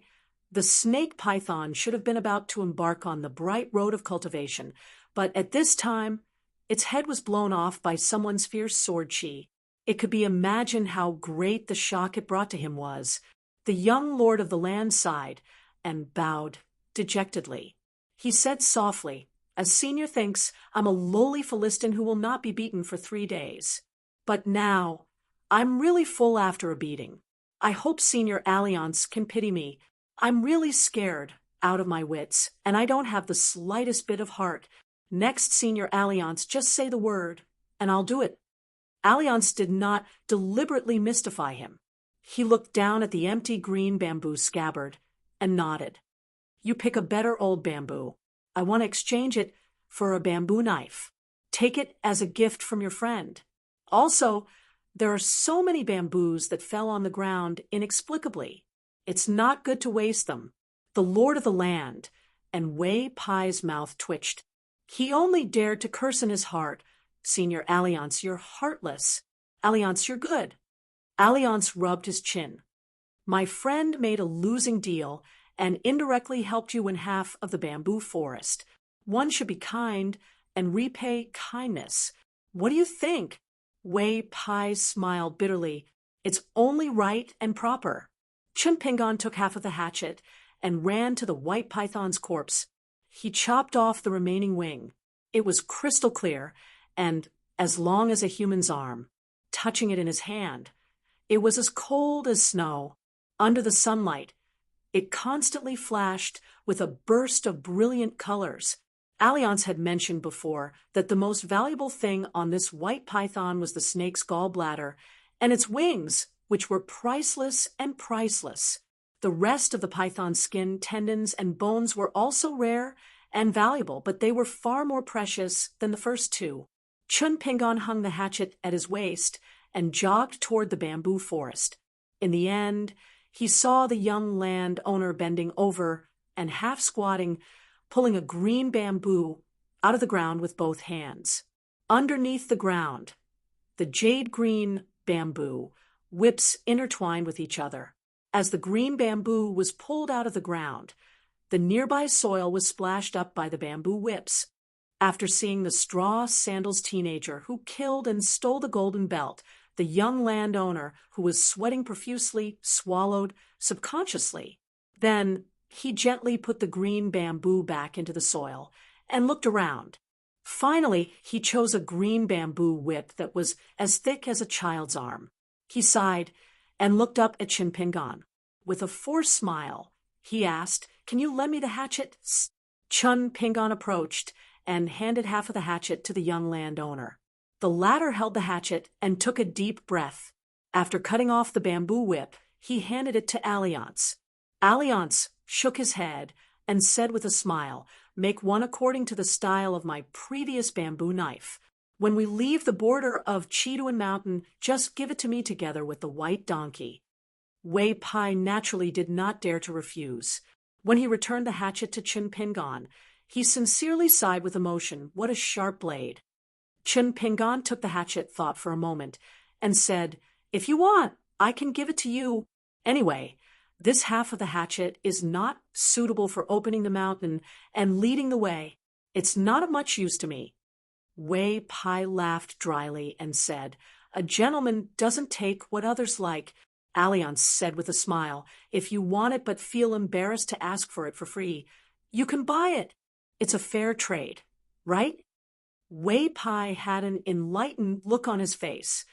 the snake python should have been about to embark on the bright road of cultivation, but at this time, its head was blown off by someone's fierce sword chi. It could be imagined how great the shock it brought to him was. The young lord of the land sighed and bowed dejectedly. He said softly, "As senior thinks, I'm a lowly Philistin who will not be beaten for 3 days. But now, I'm really full after a beating. I hope Senior Alliance can pity me. I'm really scared, out of my wits, and I don't have the slightest bit of heart. Next, Senior Alliance, just say the word, and I'll do it." Alliance did not deliberately mystify him. He looked down at the empty green bamboo scabbard and nodded. "You pick a better old bamboo. I want to exchange it for a bamboo knife. Take it as a gift from your friend. Also, there are so many bamboos that fell on the ground inexplicably. It's not good to waste them." The lord of the land, and Wei Pai's mouth twitched. He only dared to curse in his heart. "Senior Alliance, you're heartless. Alliance, you're good." Alliance rubbed his chin. My friend made a losing deal and indirectly helped you in half of the bamboo forest. One should be kind and repay kindness. What do you think? Wei Pai smiled bitterly. It's only right and proper. Chun Pingon took half of the hatchet and ran to the white python's corpse. He chopped off the remaining wing. It was crystal clear and as long as a human's arm. Touching it in his hand, it was as cold as snow. Under the sunlight, it constantly flashed with a burst of brilliant colors. Alliance had mentioned before that the most valuable thing on this white python was the snake's gallbladder and its wings, which were priceless and priceless. The rest of the python's skin, tendons, and bones were also rare and valuable, but they were far more precious than the first two. Chun Pingon hung the hatchet at his waist and jogged toward the bamboo forest. In the end, he saw the young landowner bending over and half squatting, pulling a green bamboo out of the ground with both hands. Underneath the ground, the jade-green bamboo whips intertwined with each other. As the green bamboo was pulled out of the ground, the nearby soil was splashed up by the bamboo whips. After seeing the straw sandals teenager who killed and stole the golden belt, the young landowner, who was sweating profusely, swallowed subconsciously. Then he gently put the green bamboo back into the soil and looked around. Finally, he chose a green bamboo whip that was as thick as a child's arm. He sighed and looked up at Chun Pingon. With a forced smile, he asked, "Can you lend me the hatchet?" Chun Pingon approached and handed half of the hatchet to the young landowner. The latter held the hatchet and took a deep breath. After cutting off the bamboo whip, he handed it to Alliance. Alliance shook his head and said with a smile, "Make one according to the style of my previous bamboo knife. When we leave the border of Chiduan Mountain, just give it to me together with the white donkey." Wei Pai naturally did not dare to refuse. When he returned the hatchet to Chun Pingon, he sincerely sighed with emotion. What a sharp blade. Chun Pingon took the hatchet, thought for a moment, and said, "If you want, I can give it to you. Anyway, this half of the hatchet is not suitable for opening the mountain and leading the way. It's not of much use to me." Wei Pai laughed dryly and said, "A gentleman doesn't take what others like." Alliance said with a smile, "If you want it but feel embarrassed to ask for it for free, you can buy it. It's a fair trade, right?" Wei Pai had an enlightened look on his face.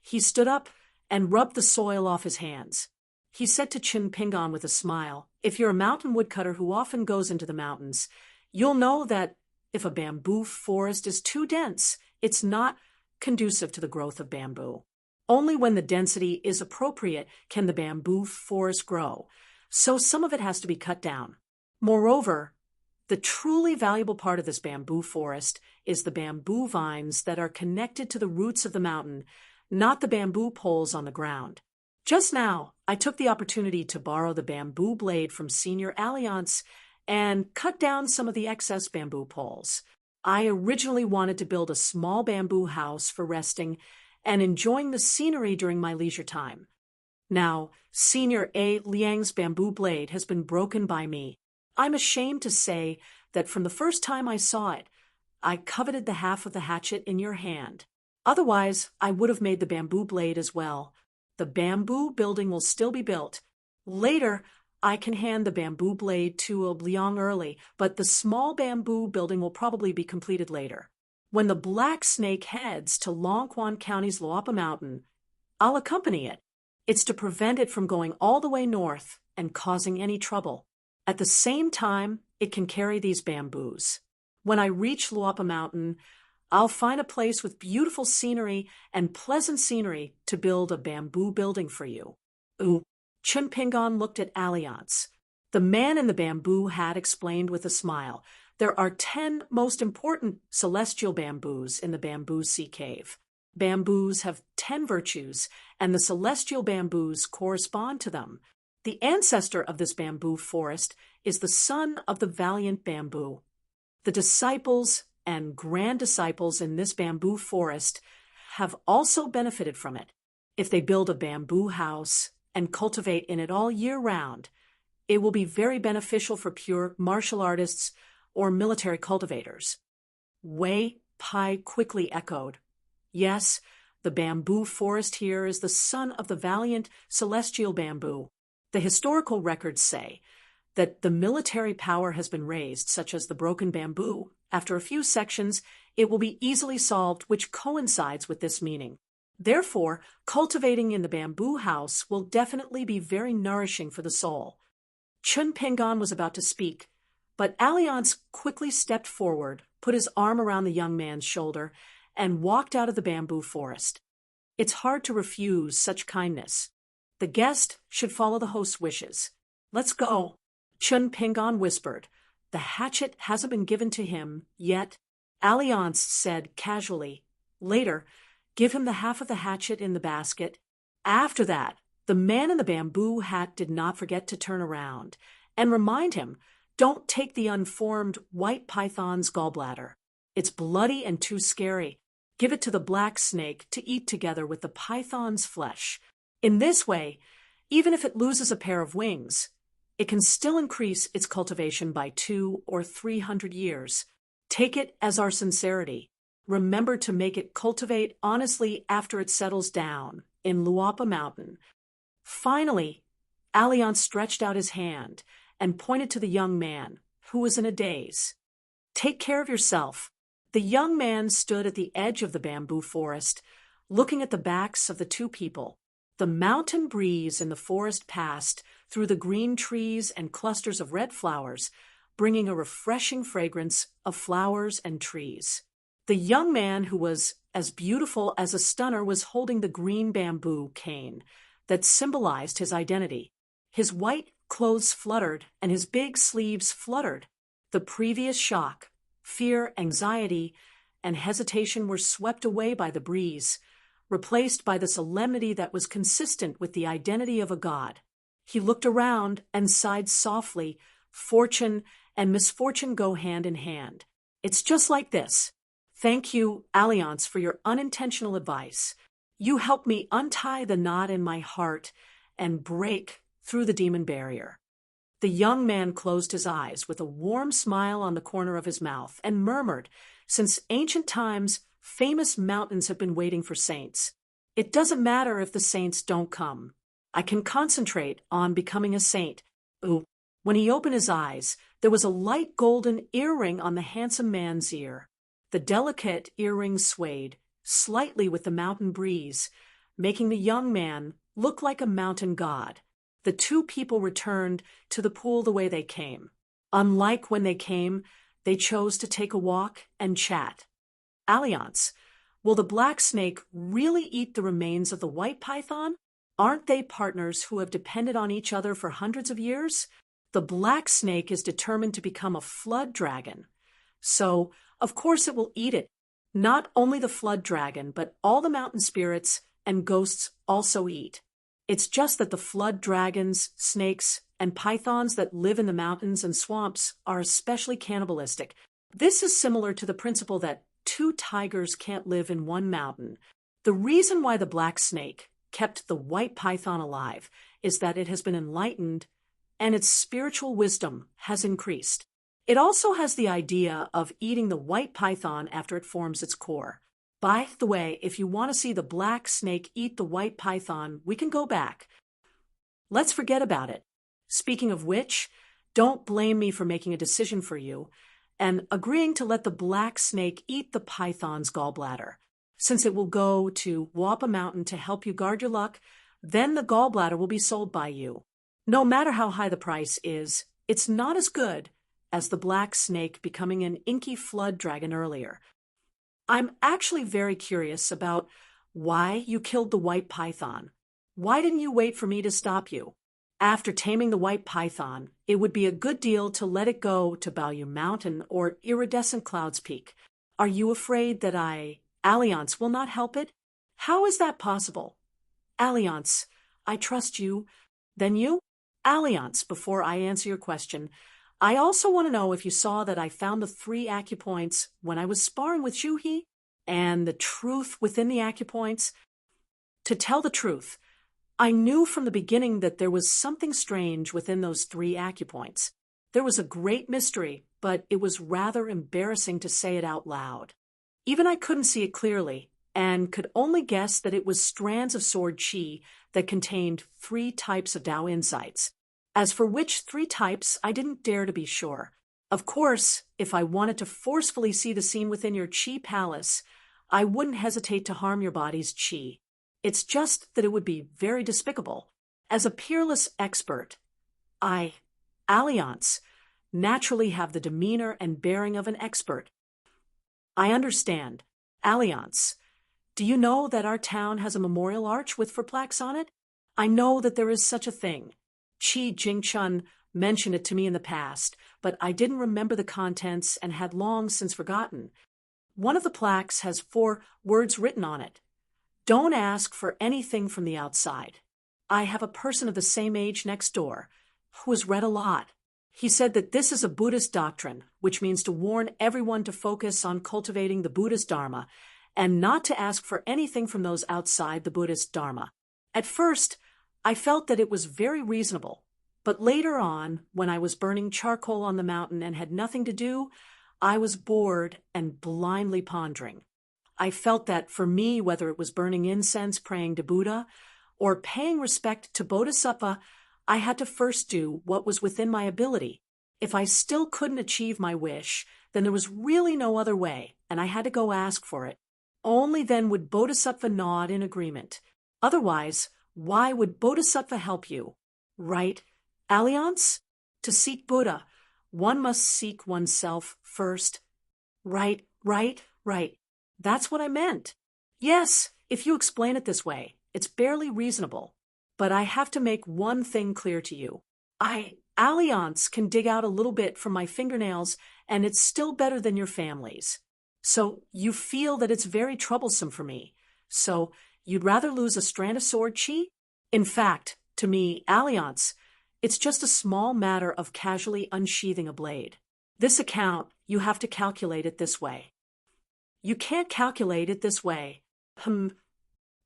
He stood up and rubbed the soil off his hands. He said to Chun Pingon with a smile, "If you're a mountain woodcutter who often goes into the mountains, you'll know that if a bamboo forest is too dense, it's not conducive to the growth of bamboo. Only when the density is appropriate can the bamboo forest grow, so some of it has to be cut down. Moreover, the truly valuable part of this bamboo forest is the bamboo vines that are connected to the roots of the mountain, not the bamboo poles on the ground. Just now, I took the opportunity to borrow the bamboo blade from Senior Alliance and cut down some of the excess bamboo poles. I originally wanted to build a small bamboo house for resting and enjoying the scenery during my leisure time. Now, Senior A. Liang's bamboo blade has been broken by me. I'm ashamed to say that from the first time I saw it, I coveted the half of the hatchet in your hand. Otherwise, I would have made the bamboo blade as well. The bamboo building will still be built. Later, I can hand the bamboo blade to Liang early, but the small bamboo building will probably be completed later. When the Black Snake heads to Longquan County's Loapa Mountain, I'll accompany it. It's to prevent it from going all the way north and causing any trouble. At the same time, it can carry these bamboos. When I reach Loapa Mountain, I'll find a place with beautiful scenery and pleasant scenery to build a bamboo building for you." Ooh. Chun Pingon looked at Alliance. The man in the bamboo hat explained with a smile, "There are 10 most important celestial bamboos in the bamboo sea cave. Bamboos have 10 virtues, and the celestial bamboos correspond to them. The ancestor of this bamboo forest is the son of the valiant bamboo. The disciples and grand disciples in this bamboo forest have also benefited from it. If they build a bamboo house and cultivate in it all year round. It will be very beneficial for pure martial artists or military cultivators. Wei Pai quickly echoed. Yes, the bamboo forest here is the son of the valiant celestial bamboo. The historical records say that the military power has been raised, such as the broken bamboo. After a few sections, it will be easily solved, which coincides with this meaning. Therefore, cultivating in the bamboo house will definitely be very nourishing for the soul. Chun Pingan was about to speak, but Alliance quickly stepped forward, put his arm around the young man's shoulder, and walked out of the bamboo forest. It's hard to refuse such kindness. The guest should follow the host's wishes. Let's go, Chun Pingan whispered. The hatchet hasn't been given to him yet. Alliance said casually. Later, give him the half of the hatchet in the basket. After that, the man in the bamboo hat did not forget to turn around and remind him, don't take the unformed white python's gallbladder. It's bloody and too scary. Give it to the black snake to eat together with the python's flesh. In this way, even if it loses a pair of wings, it can still increase its cultivation by 200 or 300 years. Take it as our sincerity. Remember to make it cultivate honestly after it settles down in Luapa Mountain. Finally, Alliance stretched out his hand and pointed to the young man, who was in a daze. Take care of yourself. The young man stood at the edge of the bamboo forest, looking at the backs of the two people. The mountain breeze in the forest passed through the green trees and clusters of red flowers, bringing a refreshing fragrance of flowers and trees. The young man, who was as beautiful as a stunner, was holding the green bamboo cane that symbolized his identity. His white clothes fluttered and his big sleeves fluttered. The previous shock, fear, anxiety, and hesitation were swept away by the breeze, replaced by the solemnity that was consistent with the identity of a god. He looked around and sighed softly. Fortune and misfortune go hand in hand. It's just like this. Thank you, Alliance, for your unintentional advice. You helped me untie the knot in my heart and break through the demon barrier. The young man closed his eyes with a warm smile on the corner of his mouth and murmured, since ancient times, famous mountains have been waiting for saints. It doesn't matter if the saints don't come. I can concentrate on becoming a saint. Ooh. When he opened his eyes, there was a light golden earring on the handsome man's ear. The delicate earring swayed slightly with the mountain breeze, making the young man look like a mountain god. The two people returned to the pool the way they came. Unlike when they came, they chose to take a walk and chat. Alliance, will the black snake really eat the remains of the white python? Aren't they partners who have depended on each other for hundreds of years? The black snake is determined to become a flood dragon. So, of course it will eat it. Not only the flood dragon, but all the mountain spirits and ghosts also eat. It's just that the flood dragons, snakes, and pythons that live in the mountains and swamps are especially cannibalistic. This is similar to the principle that two tigers can't live in one mountain. The reason why the black snake kept the white python alive is that it has been enlightened and its spiritual wisdom has increased. It also has the idea of eating the white python after it forms its core. By the way, if you want to see the black snake eat the white python, we can go back. Let's forget about it. Speaking of which, don't blame me for making a decision for you and agreeing to let the black snake eat the python's gallbladder. Since it will go to Wapa Mountain to help you guard your luck, then the gallbladder will be sold by you. No matter how high the price is, it's not as good as the black snake becoming an inky flood dragon earlier. I'm actually very curious about why you killed the white python. Why didn't you wait for me to stop you? After taming the white python, it would be a good deal to let it go to Balyu Mountain or Iridescent Clouds Peak. Are you afraid that Alliance, will not help it? How is that possible? Alliance, I trust you. Then you? Alliance, before I answer your question, I also want to know if you saw that I found the 3 acupoints when I was sparring with Shuhi, and the truth within the acupoints. To tell the truth, I knew from the beginning that there was something strange within those 3 acupoints. There was a great mystery, but it was rather embarrassing to say it out loud. Even I couldn't see it clearly, and could only guess that it was strands of sword chi that contained 3 types of Tao insights. As for which 3 types, I didn't dare to be sure. Of course, if I wanted to forcefully see the scene within your chi palace, I wouldn't hesitate to harm your body's chi. It's just that it would be very despicable. As a peerless expert, I, Alliance, naturally have the demeanor and bearing of an expert. I understand. Alliance, do you know that our town has a memorial arch with 4 plaques on it? I know that there is such a thing. Chi Jingchun mentioned it to me in the past, but I didn't remember the contents and had long since forgotten. One of the plaques has 4 words written on it. Don't ask for anything from the outside. I have a person of the same age next door who has read a lot. He said that this is a Buddhist doctrine, which means to warn everyone to focus on cultivating the Buddhist Dharma and not to ask for anything from those outside the Buddhist Dharma. At first, I felt that it was very reasonable, but later on, when I was burning charcoal on the mountain and had nothing to do, I was bored and blindly pondering. I felt that for me, whether it was burning incense, praying to Buddha, or paying respect to Bodhisattva, I had to first do what was within my ability. If I still couldn't achieve my wish, then there was really no other way, and I had to go ask for it. Only then would Bodhisattva nod in agreement. Otherwise, why would Bodhisattva help you? Right, Alliance? To seek Buddha, one must seek oneself first. Right. That's what I meant. Yes, if you explain it this way, it's barely reasonable. But I have to make one thing clear to you. Alliance can dig out a little bit from my fingernails, and it's still better than your family's. So you feel that it's very troublesome for me. So you'd rather lose a strand of sword chi? In fact, to me, Alliance, it's just a small matter of casually unsheathing a blade. This account, you have to calculate it this way. You can't calculate it this way.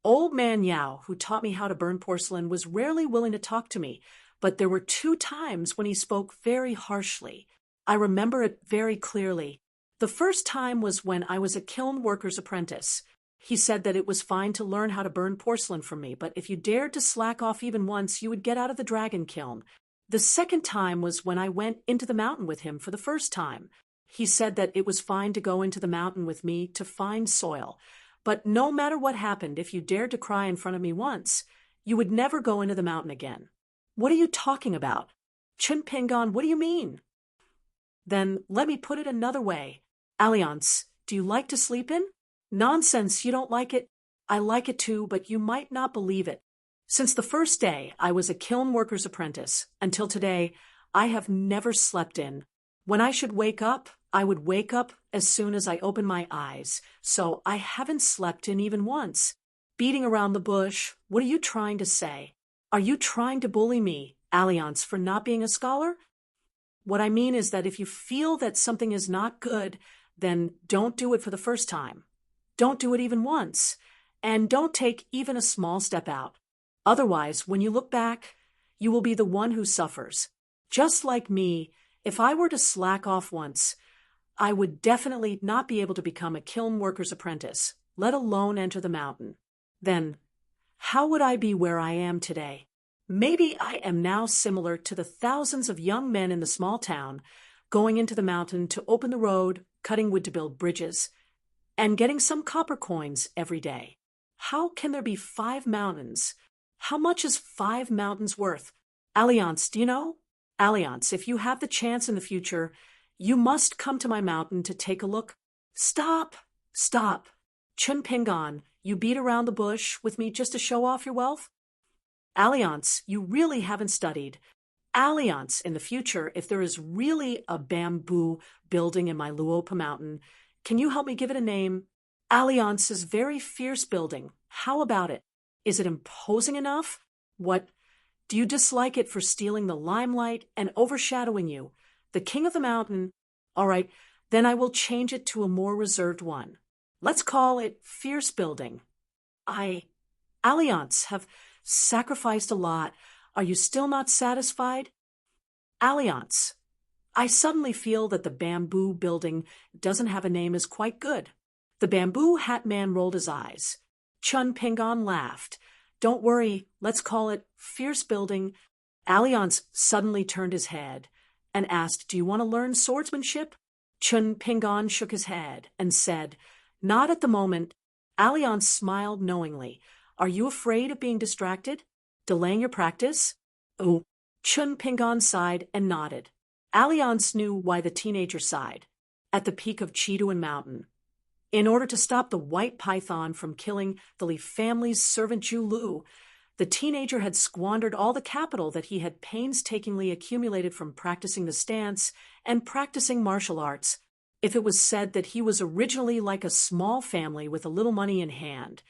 Old man Yao, who taught me how to burn porcelain, was rarely willing to talk to me, but there were 2 times when he spoke very harshly. I remember it very clearly. The first time was when I was a kiln worker's apprentice. He said that it was fine to learn how to burn porcelain from me, but if you dared to slack off even once, you would get out of the dragon kiln. The second time was when I went into the mountain with him for the first time. He said that it was fine to go into the mountain with me to find soil. But no matter what happened, if you dared to cry in front of me once, you would never go into the mountain again. What are you talking about? Chun Pingon, what do you mean? Then let me put it another way. Alliance, do you like to sleep in? Nonsense, you don't like it. I like it too, but you might not believe it. Since the first day I was a kiln worker's apprentice, until today, I have never slept in. When I should wake up, I would wake up as soon as I opened my eyes, so I haven't slept in even once. Beating around the bush, what are you trying to say? Are you trying to bully me, Alliance, for not being a scholar? What I mean is that if you feel that something is not good, then don't do it for the first time. Don't do it even once, and don't take even a small step out. Otherwise, when you look back, you will be the one who suffers. Just like me, if I were to slack off once, I would definitely not be able to become a kiln worker's apprentice, let alone enter the mountain. Then, how would I be where I am today? Maybe I am now similar to the thousands of young men in the small town going into the mountain to open the road, cutting wood to build bridges, and getting some copper coins every day. How can there be 5 mountains? How much is 5 mountains worth? Alliance, do you know? Alliance, if you have the chance in the future, you must come to my mountain to take a look. Stop! Chun Pingon, you beat around the bush with me just to show off your wealth? Alliance, you really haven't studied. Alliance, in the future, if there is really a bamboo building in my Luopa mountain, can you help me give it a name? Alliance is very fierce building. How about it? Is it imposing enough? What? Do you dislike it for stealing the limelight and overshadowing you, the king of the mountain? All right, then I will change it to a more reserved one. Let's call it Fierce Building. Alliance, have sacrificed a lot. Are you still not satisfied? Alliance. I suddenly feel that the bamboo building doesn't have a name is quite good. The bamboo hat man rolled his eyes. Chun Pingon laughed. Don't worry, let's call it Fierce Building. Alliance suddenly turned his head and asked, do you want to learn swordsmanship? Chun Pingon shook his head and said, not at the moment. Alliance smiled knowingly. Are you afraid of being distracted? Delaying your practice? Oh. Chun Pingon sighed and nodded. Alliance knew why the teenager sighed. At the peak of Chiduan Mountain, in order to stop the white python from killing the Li family's servant Zhu Lu, the teenager had squandered all the capital that he had painstakingly accumulated from practicing the stance and practicing martial arts. If it was said that he was originally like a small family with a little money in hand,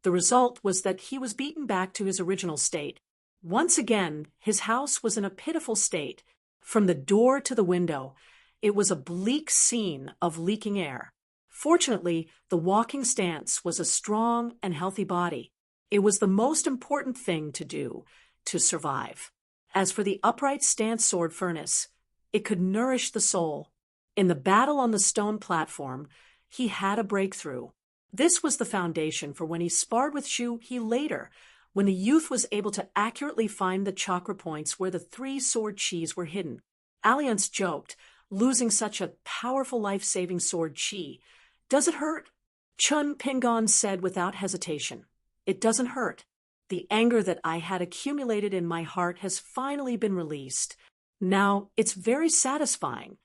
the result was that he was beaten back to his original state. Once again, his house was in a pitiful state. From the door to the window, it was a bleak scene of leaking air. Fortunately, the walking stance was a strong and healthy body. It was the most important thing to do to survive. As for the upright stance sword furnace, it could nourish the soul. In the battle on the stone platform, he had a breakthrough. This was the foundation for when he sparred with Zhu He later, when the youth was able to accurately find the chakra points where the 3 sword chis were hidden. Alliance joked, losing such a powerful life-saving sword chi. Does it hurt? Chun Pingon said without hesitation. It doesn't hurt. The anger that I had accumulated in my heart has finally been released. Now it's very satisfying.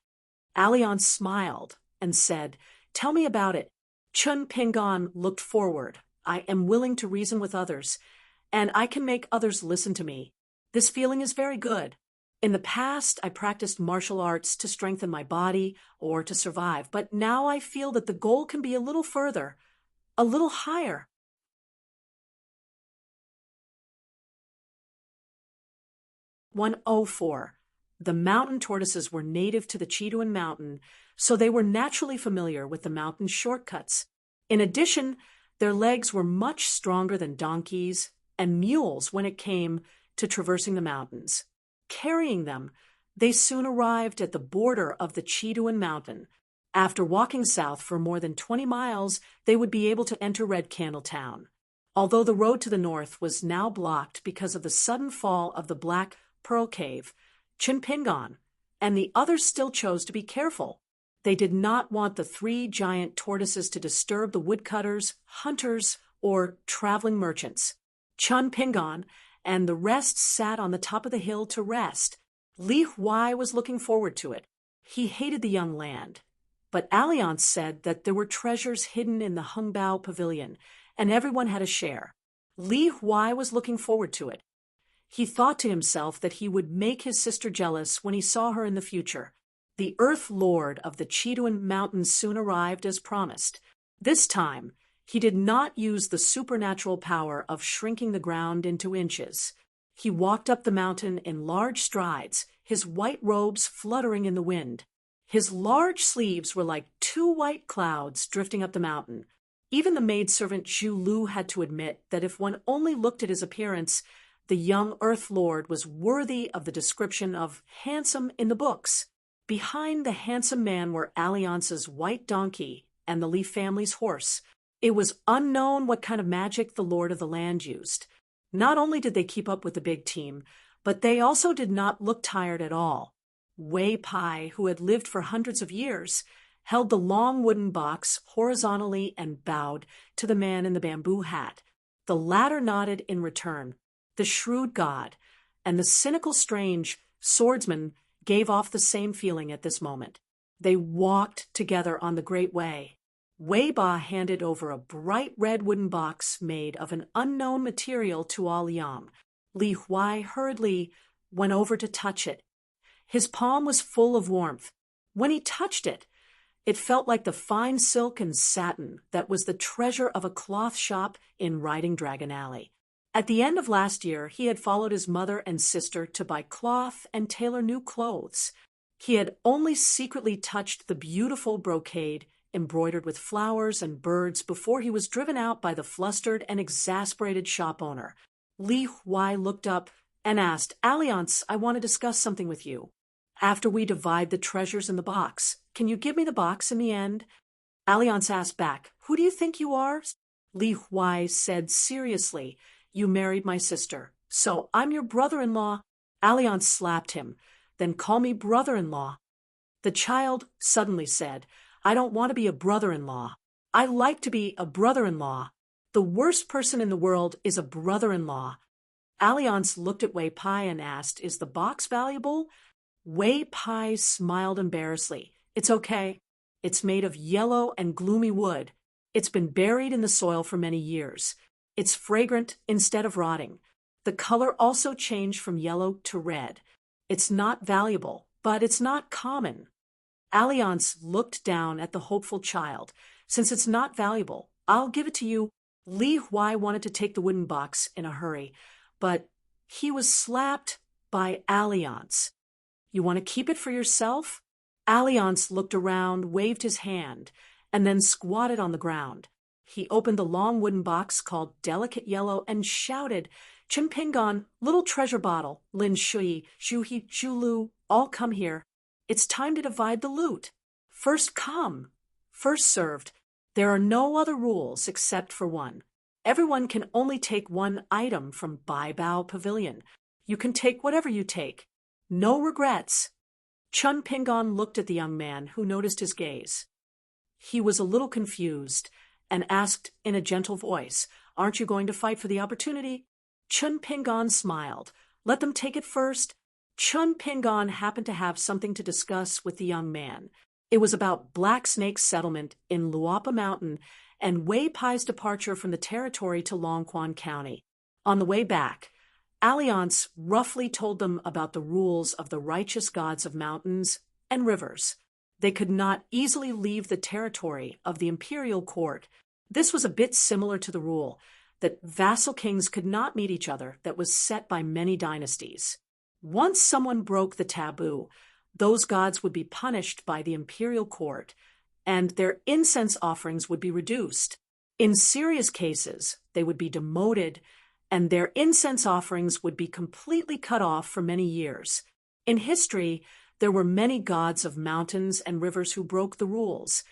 Alliance smiled and said, tell me about it. Chun Pingon looked forward. I am willing to reason with others, and I can make others listen to me. This feeling is very good. In the past, I practiced martial arts to strengthen my body or to survive, but now I feel that the goal can be a little further, a little higher. "104. The mountain tortoises were native to the Chiduan Mountain, so they were naturally familiar with the mountain shortcuts. In addition, their legs were much stronger than donkeys and mules when it came to traversing the mountains. Carrying them, they soon arrived at the border of the Chiduan Mountain. After walking south for more than 20 miles, they would be able to enter Red Candle Town. Although the road to the north was now blocked because of the sudden fall of the Black Pearl Cave, Chun Pingon and the others still chose to be careful. They did not want the 3 giant tortoises to disturb the woodcutters, hunters, or traveling merchants. Chun Pingon and the rest sat on the top of the hill to rest. Li Huai was looking forward to it. He hated the young land. But Alliance said that there were treasures hidden in the Hungbao Pavilion, and everyone had a share. Li Huai was looking forward to it. He thought to himself that he would make his sister jealous when he saw her in the future. The Earth Lord of the Chiduan Mountains soon arrived as promised. This time, he did not use the supernatural power of shrinking the ground into inches. He walked up the mountain in large strides, his white robes fluttering in the wind. His large sleeves were like 2 white clouds drifting up the mountain. Even the maidservant Zhu Lu had to admit that if one only looked at his appearance, the young Earth Lord was worthy of the description of handsome in the books. Behind the handsome man were Alliance's white donkey and the Li family's horse. It was unknown what kind of magic the Lord of the Land used. Not only did they keep up with the big team, but they also did not look tired at all. Wei Pai, who had lived for hundreds of years, held the long wooden box horizontally and bowed to the man in the bamboo hat. The latter nodded in return. The shrewd god and the cynical strange swordsman gave off the same feeling at this moment. They walked together on the Great Way. Wei Ba handed over a bright red wooden box made of an unknown material to All Liang. Li Huai hurriedly went over to touch it. His palm was full of warmth. When he touched it, it felt like the fine silk and satin that was the treasure of a cloth shop in Riding Dragon Alley. At the end of last year, he had followed his mother and sister to buy cloth and tailor new clothes. He had only secretly touched the beautiful brocade embroidered with flowers and birds before he was driven out by the flustered and exasperated shop owner. Li Huai looked up and asked, Alliance, I want to discuss something with you. After we divide the treasures in the box, can you give me the box in the end? Alliance asked back, Who do you think you are? Li Huai said seriously, You married my sister, so I'm your brother-in-law. Alliance slapped him. Then call me brother-in-law. The child suddenly said, I don't want to be a brother-in-law. I like to be a brother-in-law. The worst person in the world is a brother-in-law. Alliance looked at Wei Pai and asked, Is the box valuable? Wei Pai smiled embarrassedly. It's okay. It's made of yellow and gloomy wood. It's been buried in the soil for many years. It's fragrant instead of rotting. The color also changed from yellow to red. It's not valuable, but it's not common. Alliance looked down at the hopeful child. Since it's not valuable, I'll give it to you. Li Huai wanted to take the wooden box in a hurry, but he was slapped by Alliance. You want to keep it for yourself? Alliance looked around, waved his hand, and then squatted on the ground. He opened the long wooden box called Delicate Yellow and shouted, Chinpingon, little treasure bottle, Lin Shui, Shuhi, Shulu, all come here. It's time to divide the loot. First come, first served. There are no other rules except for one. Everyone can only take one item from Bai Bao Pavilion. You can take whatever you take. No regrets. Chun Pingon looked at the young man, who noticed his gaze. He was a little confused and asked in a gentle voice, Aren't you going to fight for the opportunity? Chun Pingon smiled. Let them take it first. Chun Pingon happened to have something to discuss with the young man. It was about Black Snake's settlement in Luapa Mountain and Wei Pai's departure from the territory to Longquan County. On the way back, Alliance roughly told them about the rules of the righteous gods of mountains and rivers. They could not easily leave the territory of the imperial court. This was a bit similar to the rule that vassal kings could not meet each other that was set by many dynasties. Once someone broke the taboo, those gods would be punished by the imperial court, and their incense offerings would be reduced. In serious cases, they would be demoted, and their incense offerings would be completely cut off for many years. In history, there were many gods of mountains and rivers who broke the rules,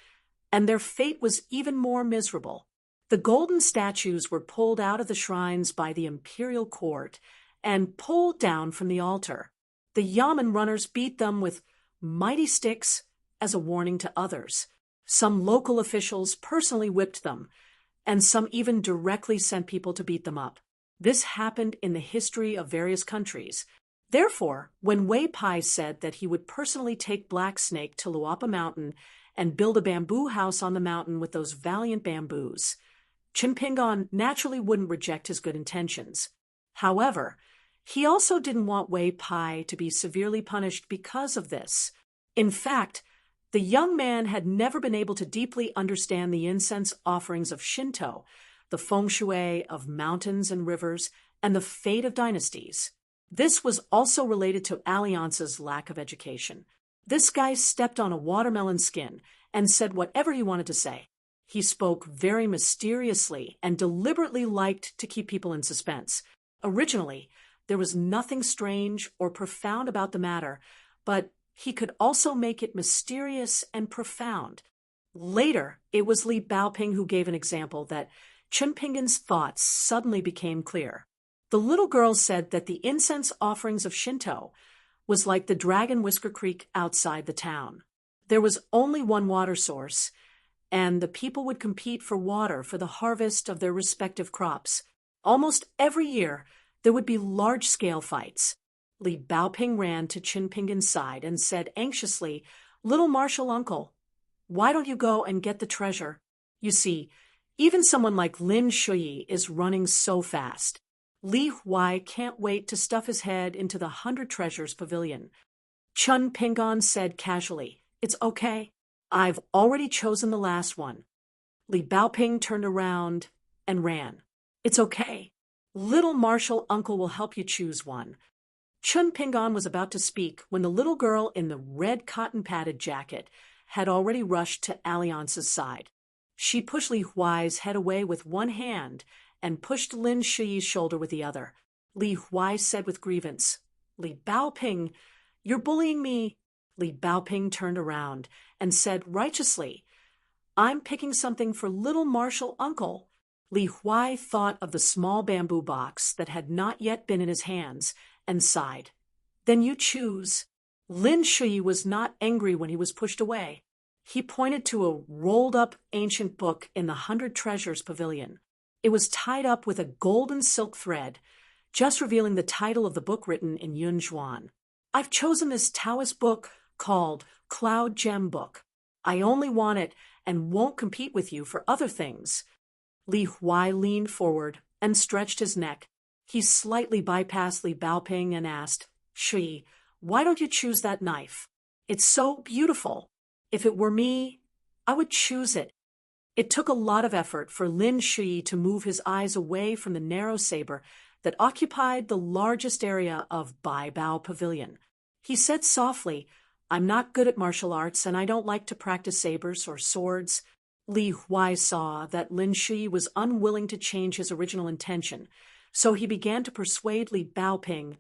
and their fate was even more miserable. The golden statues were pulled out of the shrines by the imperial court and pulled down from the altar. The yamen runners beat them with mighty sticks as a warning to others. Some local officials personally whipped them, and some even directly sent people to beat them up. This happened in the history of various countries. Therefore, when Wei Pai said that he would personally take Black Snake to Luapa Mountain and build a bamboo house on the mountain with those valiant bamboos, Chinpingon naturally wouldn't reject his good intentions. However, he also didn't want Wei Pai to be severely punished because of this. In fact, the young man had never been able to deeply understand the incense offerings of Shinto, the feng shui of mountains and rivers, and the fate of dynasties. This was also related to Alliance's lack of education. This guy stepped on a watermelon skin and said whatever he wanted to say. He spoke very mysteriously and deliberately liked to keep people in suspense. Originally, there was nothing strange or profound about the matter, but he could also make it mysterious and profound. Later, it was Li Baoping who gave an example that Chunpingon's thoughts suddenly became clear. The little girl said that the incense offerings of Shinto was like the Dragon Whisker Creek outside the town. There was only one water source, and the people would compete for water for the harvest of their respective crops. Almost every year, there would be large-scale fights. Li Baoping ran to Chinpingon's side and said anxiously, Little martial uncle, why don't you go and get the treasure? You see, even someone like Lin Shui is running so fast. Li Huai can't wait to stuff his head into the 100 Treasures Pavilion. Chun Pingon said casually, It's okay. I've already chosen the last one. Li Baoping turned around and ran. It's okay. Little martial uncle will help you choose one. Chun Pingon was about to speak when the little girl in the red cotton-padded jacket had already rushed to Alliance's side. She pushed Li Huai's head away with one hand and pushed Lin Shiyi's shoulder with the other. Li Huai said with grievance, "Li Baoping, you're bullying me." Li Baoping turned around and said righteously, "I'm picking something for little martial uncle." Li Huai thought of the small bamboo box that had not yet been in his hands and sighed. "Then you choose." Lin Shiyi was not angry when he was pushed away. He pointed to a rolled-up ancient book in the 100 Treasures Pavilion. It was tied up with a golden silk thread, just revealing the title of the book written in Yunzhuan. "I've chosen this Taoist book called Cloud Gem Book. I only want it and won't compete with you for other things." Li Huai leaned forward and stretched his neck. He slightly bypassed Li Baoping and asked, "Shi, why don't you choose that knife? It's so beautiful. If it were me, I would choose it." It took a lot of effort for Lin Shi to move his eyes away from the narrow saber that occupied the largest area of Bai Bao Pavilion. He said softly, "I'm not good at martial arts and I don't like to practice sabers or swords." Li Huai saw that Lin Shi was unwilling to change his original intention, so he began to persuade Li Baoping,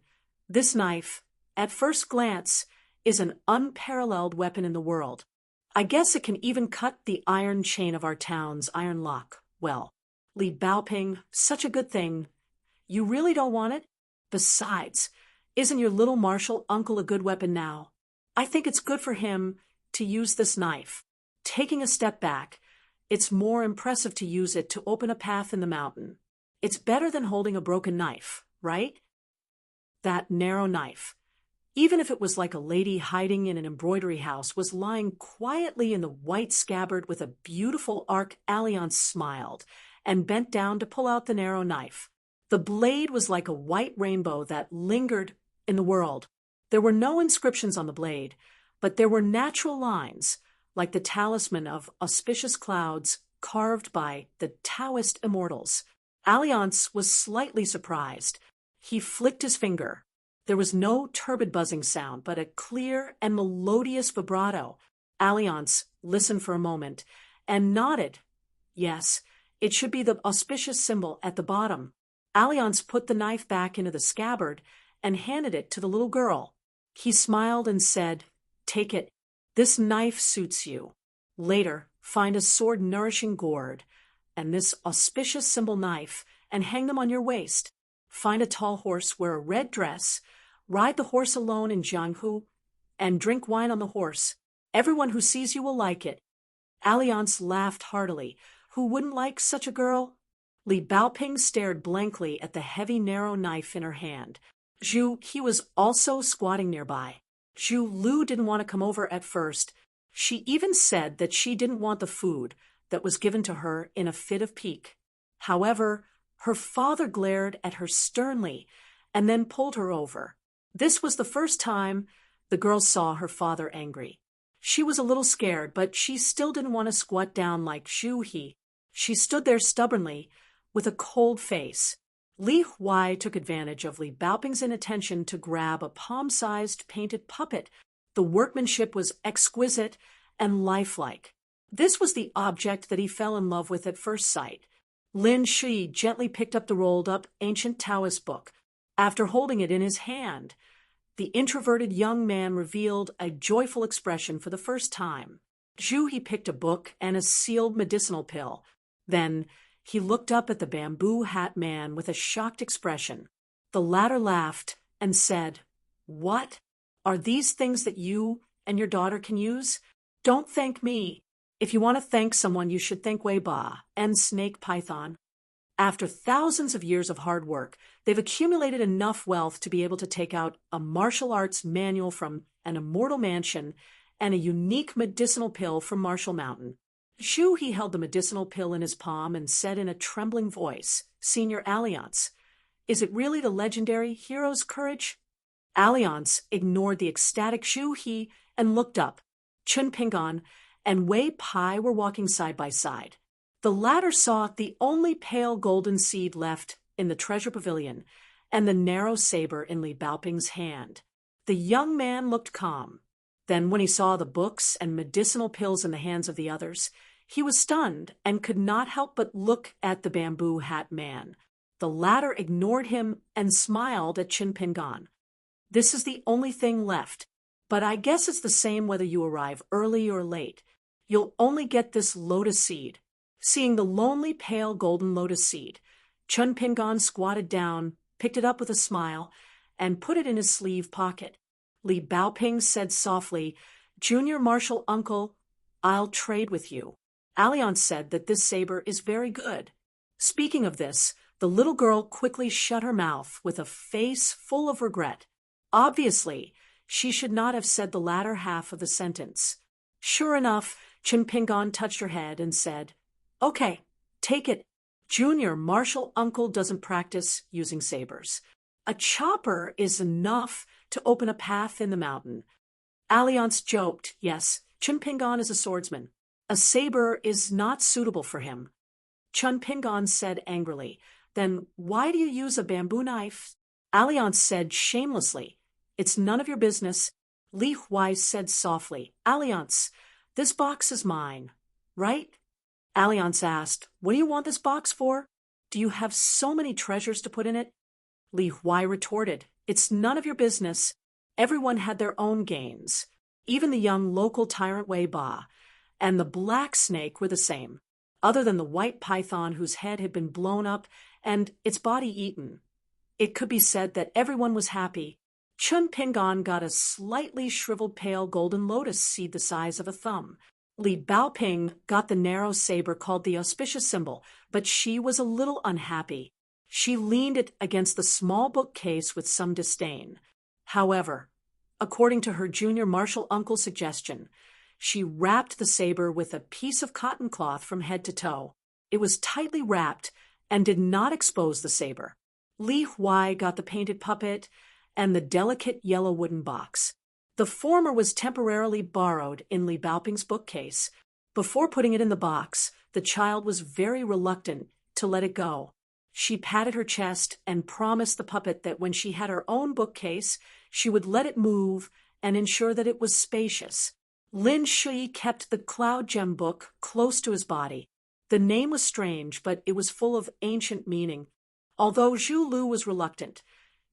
"This knife, at first glance, is an unparalleled weapon in the world. I guess it can even cut the iron chain of our town's iron lock well." Li Baoping, "Such a good thing. You really don't want it? Besides, isn't your little martial uncle a good weapon now? I think it's good for him to use this knife. Taking a step back, it's more impressive to use it to open a path in the mountain. It's better than holding a broken knife, right?" That narrow knife, even if it was like a lady hiding in an embroidery house, was lying quietly in the white scabbard with a beautiful arc. Alliance smiled and bent down to pull out the narrow knife. The blade was like a white rainbow that lingered in the world. There were no inscriptions on the blade, but there were natural lines, like the talisman of auspicious clouds carved by the Taoist immortals. Alliance was slightly surprised. He flicked his finger. There was no turbid buzzing sound, but a clear and melodious vibrato. Alliance listened for a moment and nodded. Yes, it should be the auspicious symbol at the bottom. Alliance put the knife back into the scabbard and handed it to the little girl. He smiled and said, "Take it. This knife suits you. Later, find a sword-nourishing gourd and this auspicious symbol knife and hang them on your waist. Find a tall horse, wear a red dress, ride the horse alone in Jianghu, and drink wine on the horse. Everyone who sees you will like it." Alliance laughed heartily. Who wouldn't like such a girl? Li Baoping stared blankly at the heavy, narrow knife in her hand. Zhu, he was also squatting nearby. Zhu Lu didn't want to come over at first. She even said that she didn't want the food that was given to her in a fit of pique. However, her father glared at her sternly and then pulled her over. This was the first time the girl saw her father angry. She was a little scared, but she still didn't want to squat down like Zhu He. She stood there stubbornly with a cold face. Li Huai took advantage of Li Baoping's inattention to grab a palm-sized painted puppet. The workmanship was exquisite and lifelike. This was the object that he fell in love with at first sight. Lin Shi gently picked up the rolled-up ancient Taoist book. After holding it in his hand, the introverted young man revealed a joyful expression for the first time. Zhu He picked a book and a sealed medicinal pill. Then he looked up at the bamboo hat man with a shocked expression. The latter laughed and said, "What? Are these things that you and your daughter can use? Don't thank me. If you want to thank someone, you should thank Weiba and Snake Python." After thousands of years of hard work, they've accumulated enough wealth to be able to take out a martial arts manual from an immortal mansion and a unique medicinal pill from Martial Mountain. Zhu He held the medicinal pill in his palm and said in a trembling voice, "Senior Alliance, is it really the legendary hero's courage?" Alliance ignored the ecstatic Zhu He and looked up. Chun Pingon and Wei Pai were walking side by side. The latter saw the only pale golden seed left in the treasure pavilion and the narrow saber in Li Baoping's hand. The young man looked calm. Then, when he saw the books and medicinal pills in the hands of the others, He was stunned and could not help but look at the bamboo hat man. The latter ignored him and smiled at Chinpingan. This is the only thing left, but I guess it's the same whether you arrive early or late. You'll only get this lotus seed. Seeing the lonely pale golden lotus seed, Chinpingan squatted down, picked it up with a smile, and put it in his sleeve pocket. Li Baoping said softly, "Junior Marshal Uncle, I'll trade with you." Alliance said that this saber is very good. Speaking of this, the little girl quickly shut her mouth with a face full of regret. Obviously, she should not have said the latter half of the sentence. Sure enough, Chinpingan touched her head and said, "Okay, take it. Junior Marshal Uncle doesn't practice using sabers. A chopper is enough to open a path in the mountain." Alliance joked, "Yes, Chinpingan is a swordsman. A saber is not suitable for him." Chinpingan said angrily, "Then why do you use a bamboo knife?" Alliance said shamelessly, "It's none of your business." Li Huai said softly, "Alliance, this box is mine, right?" Alliance asked, "What do you want this box for? Do you have so many treasures to put in it?" Li Huai retorted, "It's none of your business. Everyone had their own gains. Even the young local tyrant Wei Ba and the black snake were the same, other than the white python whose head had been blown up and its body eaten. It could be said that everyone was happy. Chinpingan got a slightly shriveled pale golden lotus seed the size of a thumb. Li Baoping got the narrow saber called the auspicious symbol, but she was a little unhappy. She leaned it against the small bookcase with some disdain. However, according to her junior marshal uncle's suggestion, she wrapped the saber with a piece of cotton cloth from head to toe. It was tightly wrapped and did not expose the saber. Li Huai got the painted puppet and the delicate yellow wooden box. The former was temporarily borrowed in Li Baoping's bookcase. Before putting it in the box, the child was very reluctant to let it go. She patted her chest and promised the puppet that when she had her own bookcase, she would let it move and ensure that it was spacious. Lin Shui kept the Cloud Gem book close to his body. The name was strange, but it was full of ancient meaning. Although Zhu Lu was reluctant,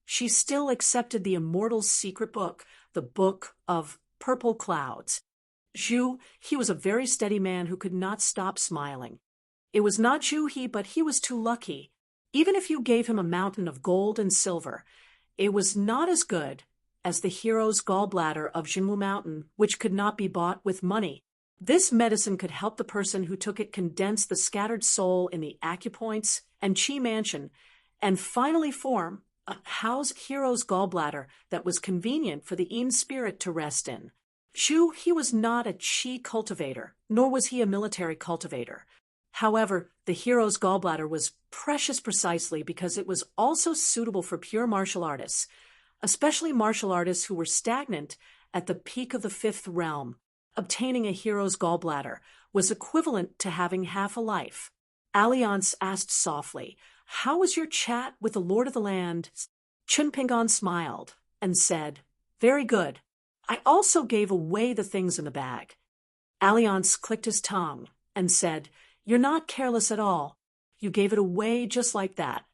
she still accepted the immortal's secret book, the Book of Purple Clouds. Zhu, he was a very steady man who could not stop smiling. It was not Zhu He, but he was too lucky. Even if you gave him a mountain of gold and silver, it was not as good as the hero's gallbladder of Jinwu Mountain, which could not be bought with money. This medicine could help the person who took it condense the scattered soul in the acupoints and Qi mansion, and finally form a house hero's gallbladder that was convenient for the Yin spirit to rest in. Zhu, he was not a Qi cultivator, nor was he a military cultivator. However, the hero's gallbladder was precious precisely because it was also suitable for pure martial artists, especially martial artists who were stagnant at the peak of the fifth realm. Obtaining a hero's gallbladder was equivalent to having half a life. Alliance asked softly, "How was your chat with the Lord of the Land?" Chinpingan smiled and said, "Very good. I also gave away the things in the bag." Alliance clicked his tongue and said, "You're not careless at all. You gave it away just like that.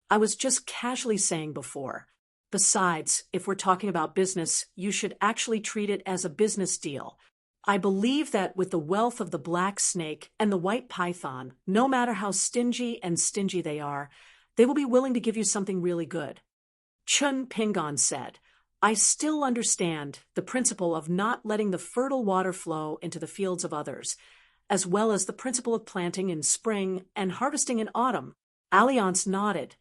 I was just casually saying before. Besides, if we're talking about business, you should actually treat it as a business deal. I believe that with the wealth of the black snake and the white python, no matter how stingy they are, they will be willing to give you something really good." Chinpingan said, "I still understand the principle of not letting the fertile water flow into the fields of others, as well as the principle of planting in spring and harvesting in autumn." Alliance nodded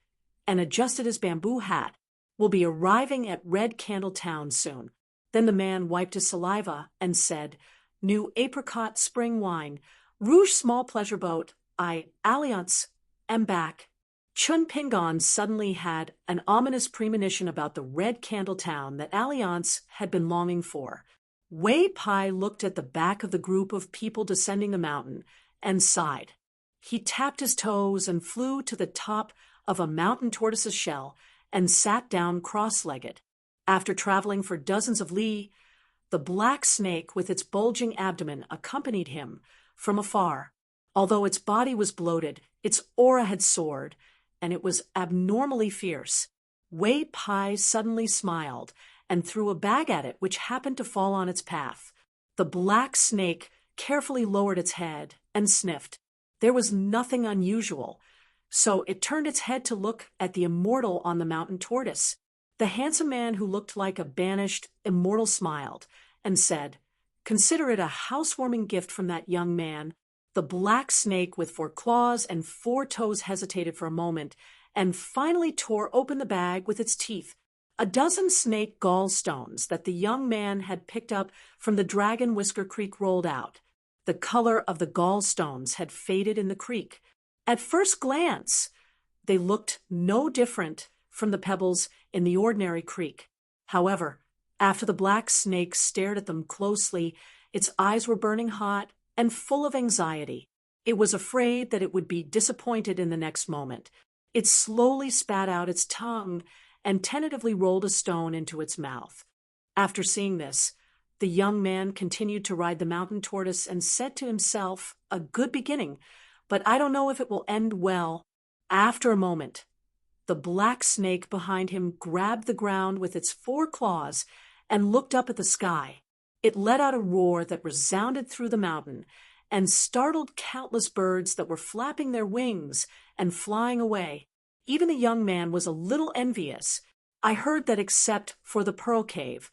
and adjusted his bamboo hat. "We'll be arriving at Red Candle Town soon." Then the man wiped his saliva and said, "New apricot spring wine, Rouge small pleasure boat, Alliance, am back." Chinpingan suddenly had an ominous premonition about the Red Candle Town that Alliance had been longing for. Wei Pai looked at the back of the group of people descending the mountain and sighed. He tapped his toes and flew to the top of a mountain tortoise's shell and sat down cross-legged. After traveling for dozens of li, the black snake with its bulging abdomen accompanied him from afar. Although its body was bloated, its aura had soared, and it was abnormally fierce. Wei Pai suddenly smiled and threw a bag at it which happened to fall on its path. The black snake carefully lowered its head and sniffed. There was nothing unusual, so it turned its head to look at the immortal on the mountain tortoise. The handsome man who looked like a banished immortal smiled and said, "Consider it a housewarming gift from that young man." The black snake with 4 claws and 4 toes hesitated for a moment and finally tore open the bag with its teeth. A dozen snake gallstones that the young man had picked up from the Dragon Whisker Creek rolled out. The color of the gallstones had faded in the creek. At first glance, they looked no different from the pebbles in the ordinary creek. However, after the black snake stared at them closely, its eyes were burning hot and full of anxiety. It was afraid that it would be disappointed in the next moment. It slowly spat out its tongue and tentatively rolled a stone into its mouth. After seeing this, the young man continued to ride the mountain tortoise and said to himself, "A good beginning, but I don't know if it will end well." After a moment, the black snake behind him grabbed the ground with its 4 claws and looked up at the sky. It let out a roar that resounded through the mountain and startled countless birds that were flapping their wings and flying away. Even the young man was a little envious. "I heard that except for the Pearl Cave,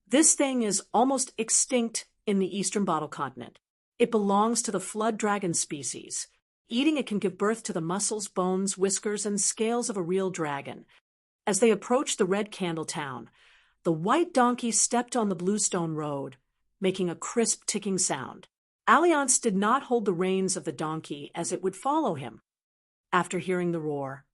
this thing is almost extinct in the eastern bottle continent. It belongs to the flood dragon species. Eating it can give birth to the muscles, bones, whiskers, and scales of a real dragon." As they approached the Red Candle Town, the white donkey stepped on the bluestone road, making a crisp ticking sound. Alliance did not hold the reins of the donkey as it would follow him. After hearing the roar,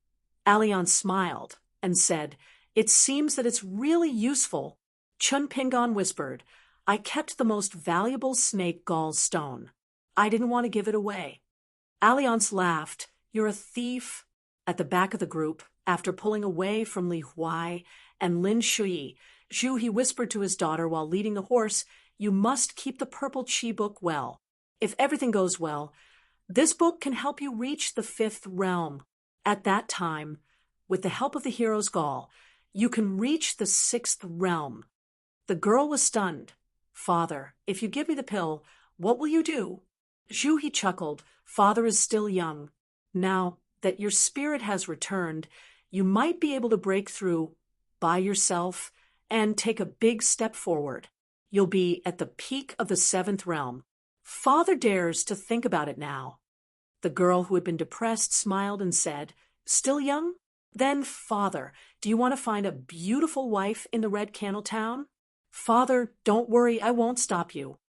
Alliance smiled and said, "It seems that it's really useful." Chun Pingon whispered, "I kept the most valuable snake gall stone. I didn't want to give it away." Alliance laughed. "You're a thief." At the back of the group, after pulling away from Li Huai and Lin Shui, Zhu he whispered to his daughter while leading the horse, "You must keep the purple chi book well. If everything goes well, this book can help you reach the 5th realm. At that time, with the help of the hero's gall, you can reach the 6th realm." The girl was stunned. "Father, if you give me the pill, what will you do?" Zhu he chuckled. "Father is still young. Now that your spirit has returned, you might be able to break through by yourself and take a big step forward. You'll be at the peak of the 7th realm. Father dares to think about it now." The girl who had been depressed smiled and said, "Still young? Then, Father, do you want to find a beautiful wife in the Red Candle Town?" "Father, don't worry, I won't stop you."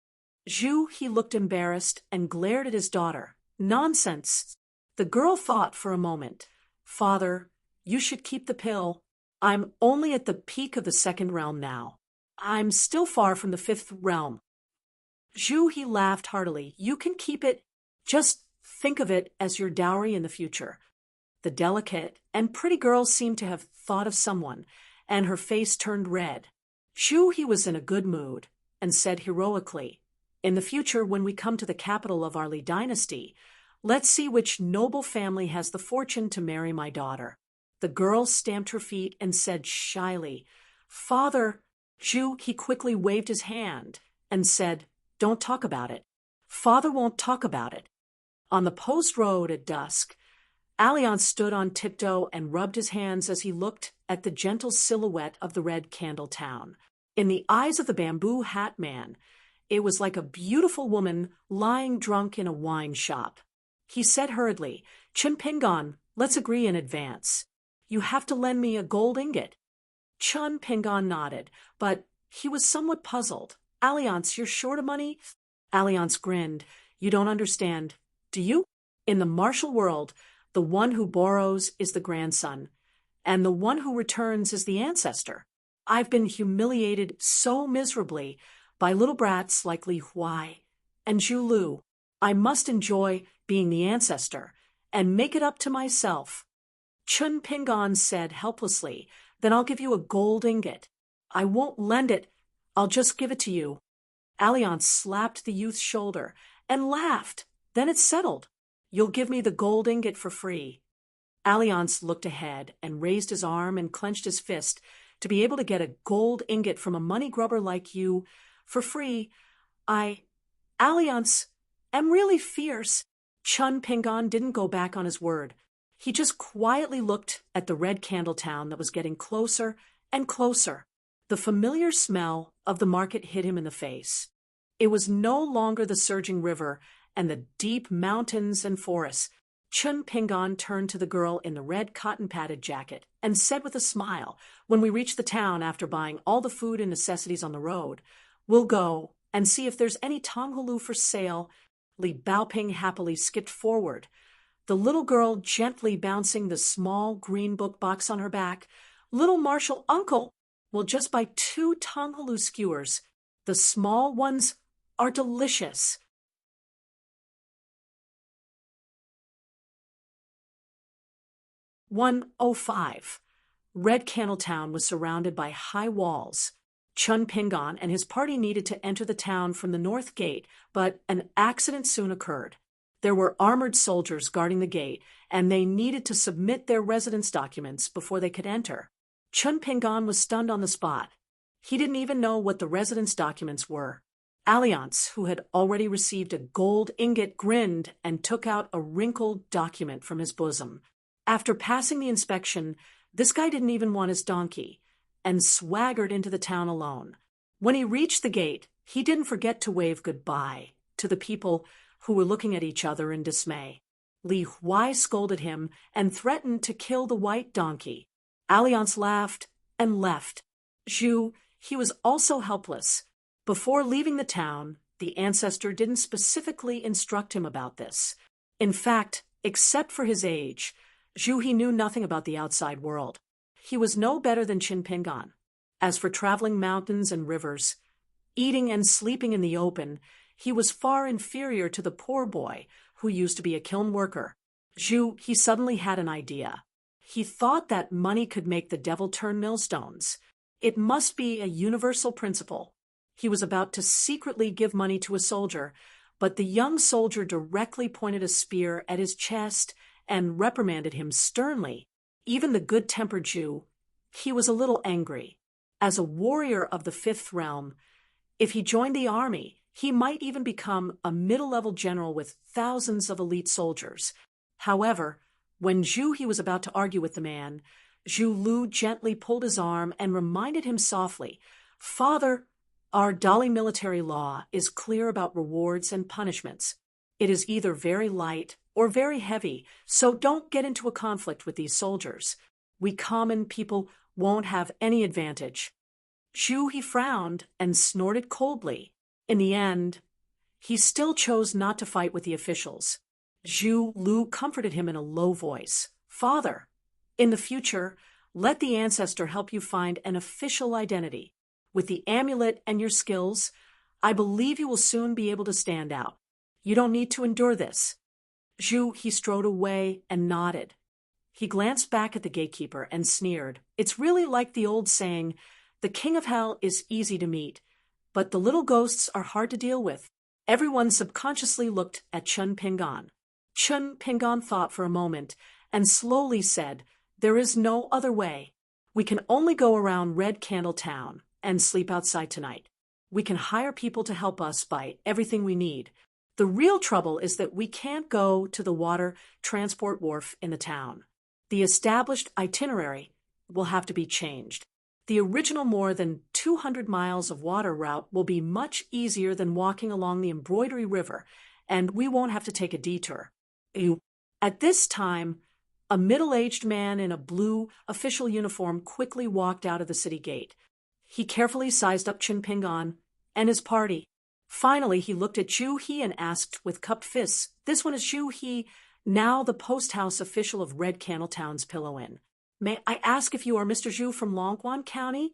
Zhu he looked embarrassed and glared at his daughter. "Nonsense." The girl thought for a moment. "Father, you should keep the pill. I'm only at the peak of the 2nd realm now. I'm still far from the 5th realm." Zhu he laughed heartily. "You can keep it. Just think of it as your dowry in the future." The delicate and pretty girl seemed to have thought of someone, and her face turned red. Zhu he was in a good mood and said heroically, "In the future, when we come to the capital of our Li dynasty, let's see which noble family has the fortune to marry my daughter." The girl stamped her feet and said shyly, "Father." Zhu he quickly waved his hand and said, "Don't talk about it. Father won't talk about it." On the post road at dusk, Alliance stood on tiptoe and rubbed his hands as he looked at the gentle silhouette of the Red Candle Town. In the eyes of the bamboo hat man, it was like a beautiful woman lying drunk in a wine shop. He said hurriedly, "Chun Pingon, let's agree in advance. You have to lend me a gold ingot." Chun Pingon nodded, but he was somewhat puzzled. "Alliance, you're short of money?" Alliance grinned. "You don't understand. Do you? In the martial world, the one who borrows is the grandson, and the one who returns is the ancestor. I've been humiliated so miserably by little brats like Li Huai and Zhu Lu. I must enjoy being the ancestor and make it up to myself." Chun Pingon said helplessly, "Then I'll give you a gold ingot." "I won't lend it. I'll just give it to you." Alliance slapped the youth's shoulder and laughed. Then it settled. You'll give me the gold ingot for free. Alliance looked ahead and raised his arm and clenched his fist. To be able to get a gold ingot from a money grubber like you for free, Alliance, am really fierce. Chun Pingon didn't go back on his word. He just quietly looked at the red candle town that was getting closer and closer. The familiar smell of the market hit him in the face. It was no longer the surging river and the deep mountains and forests. Chun Pingon turned to the girl in the red cotton-padded jacket and said with a smile, when we reach the town after buying all the food and necessities on the road, we'll go and see if there's any Tonghalu for sale. Li Baoping happily skipped forward, the little girl gently bouncing the small green book box on her back. Little Marshal Uncle will just buy 2 Tonghalu skewers. The small ones are delicious. "105. Red Candle Town was surrounded by high walls. Chun Pingon and his party needed to enter the town from the north gate, but an accident soon occurred. There were armored soldiers guarding the gate, and they needed to submit their residence documents before they could enter. Chun Pingon was stunned on the spot. He didn't even know what the residence documents were. Alliance, who had already received a gold ingot, grinned and took out a wrinkled document from his bosom. After passing the inspection, this guy didn't even want his donkey, and swaggered into the town alone. When he reached the gate, he didn't forget to wave goodbye to the people who were looking at each other in dismay. Li Huai scolded him and threatened to kill the white donkey. Alliance laughed and left. Zhu, he was also helpless. Before leaving the town, the ancestor didn't specifically instruct him about this. In fact, except for his age, Zhu he knew nothing about the outside world. He was no better than Chun Pingon. As for traveling mountains and rivers, eating and sleeping in the open, he was far inferior to the poor boy who used to be a kiln worker. Zhu, he suddenly had an idea. He thought that money could make the devil turn millstones. It must be a universal principle. He was about to secretly give money to a soldier, but the young soldier directly pointed a spear at his chest and reprimanded him sternly. Even the good-tempered Zhu, he was a little angry. As a warrior of the Fifth Realm, if he joined the army, he might even become a middle-level general with thousands of elite soldiers. However, when Zhu he was about to argue with the man, Zhu Lu gently pulled his arm and reminded him softly, "Father, our Dali military law is clear about rewards and punishments. It is either very light or very heavy, so don't get into a conflict with these soldiers. We common people won't have any advantage." Zhu he frowned and snorted coldly. In the end, he still chose not to fight with the officials. Zhu Lu comforted him in a low voice. "Father, in the future, let the ancestor help you find an official identity. With the amulet and your skills, I believe you will soon be able to stand out. You don't need to endure this." Zhu he strode away and nodded. He glanced back at the gatekeeper and sneered. It's really like the old saying, "The king of hell is easy to meet, but the little ghosts are hard to deal with." Everyone subconsciously looked at Chun Pingon. Chun Pingon thought for a moment and slowly said, "There is no other way. We can only go around Red Candle Town and sleep outside tonight. We can hire people to help us buy everything we need. The real trouble is that we can't go to the water transport wharf in the town. The established itinerary will have to be changed. The original more than 200 miles of water route will be much easier than walking along the Embroidery River, and we won't have to take a detour." At this time, a middle-aged man in a blue official uniform quickly walked out of the city gate. He carefully sized up Chun Pingon and his party. Finally, he looked at Zhu He and asked with cupped fists, "This one is Zhu He, now the post-house official of Red Candle Town's Pillow Inn. May I ask if you are Mr. Zhu from Longguan County?"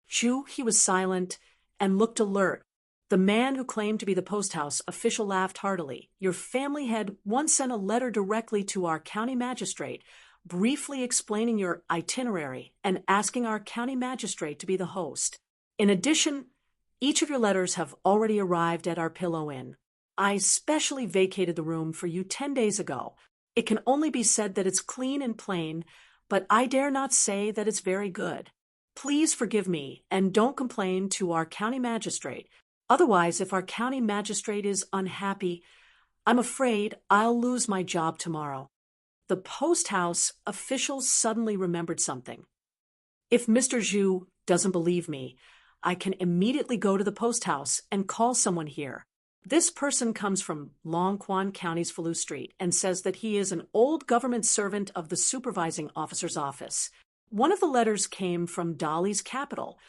Zhu he was silent and looked alert. The man who claimed to be the post-house official laughed heartily. "Your family had once sent a letter directly to our county magistrate, briefly explaining your itinerary and asking our county magistrate to be the host. In addition, each of your letters have already arrived at our Pillow Inn. I specially vacated the room for you 10 days ago. It can only be said that it's clean and plain, but I dare not say that it's very good. Please forgive me, and don't complain to our county magistrate. Otherwise, if our county magistrate is unhappy, I'm afraid I'll lose my job tomorrow." The post house official suddenly remembered something. "If Mr. Zhu doesn't believe me, I can immediately go to the post house and call someone here. This person comes from Longquan County's Falu Street and says that he is an old government servant of the supervising officer's office. One of the letters came from Dali's capital,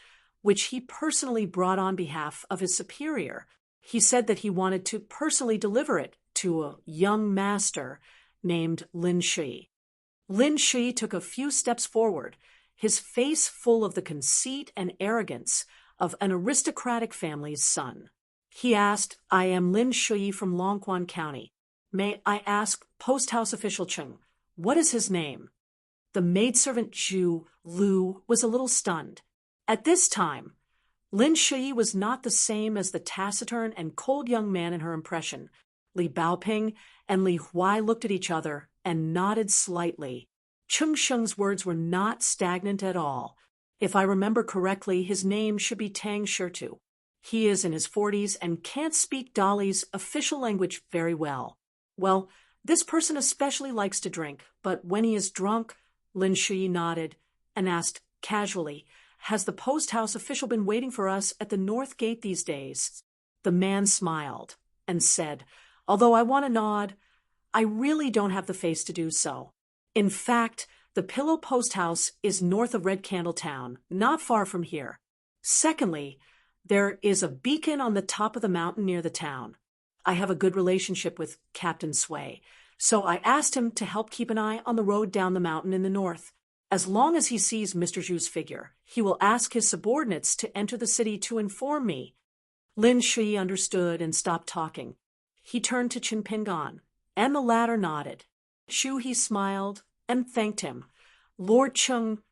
which he personally brought on behalf of his superior. He said that he wanted to personally deliver it to a young master named Lin Shi." Lin Shi took a few steps forward, his face full of the conceit and arrogance of an aristocratic family's son. He asked, "I am Lin Shui from Longquan County. May I ask post house official Chung, what is his name?" The maidservant Zhu Lu was a little stunned. At this time, Lin Shui was not the same as the taciturn and cold young man in her impression. Li Baoping and Li Huai looked at each other and nodded slightly. Chung Sheng's words were not stagnant at all. If I remember correctly, his name should be Tang Shirtu. He is in his 40s and can't speak Dali's official language very well. Well, this person especially likes to drink, but when he is drunk, Lin Shui nodded and asked casually, "Has the post house official been waiting for us at the north gate these days?" The man smiled and said, "Although I want to nod, I really don't have the face to do so. In fact, the Pillow Post House is north of Red Candle Town, not far from here. Secondly, there is a beacon on the top of the mountain near the town. I have a good relationship with Captain Sway, so I asked him to help keep an eye on the road down the mountain in the north. As long as he sees Mr. Zhu's figure, he will ask his subordinates to enter the city to inform me." Lin Shui understood and stopped talking. He turned to Qin Pingan, and the latter nodded. Shu he smiled and thanked him. "Lord Chung,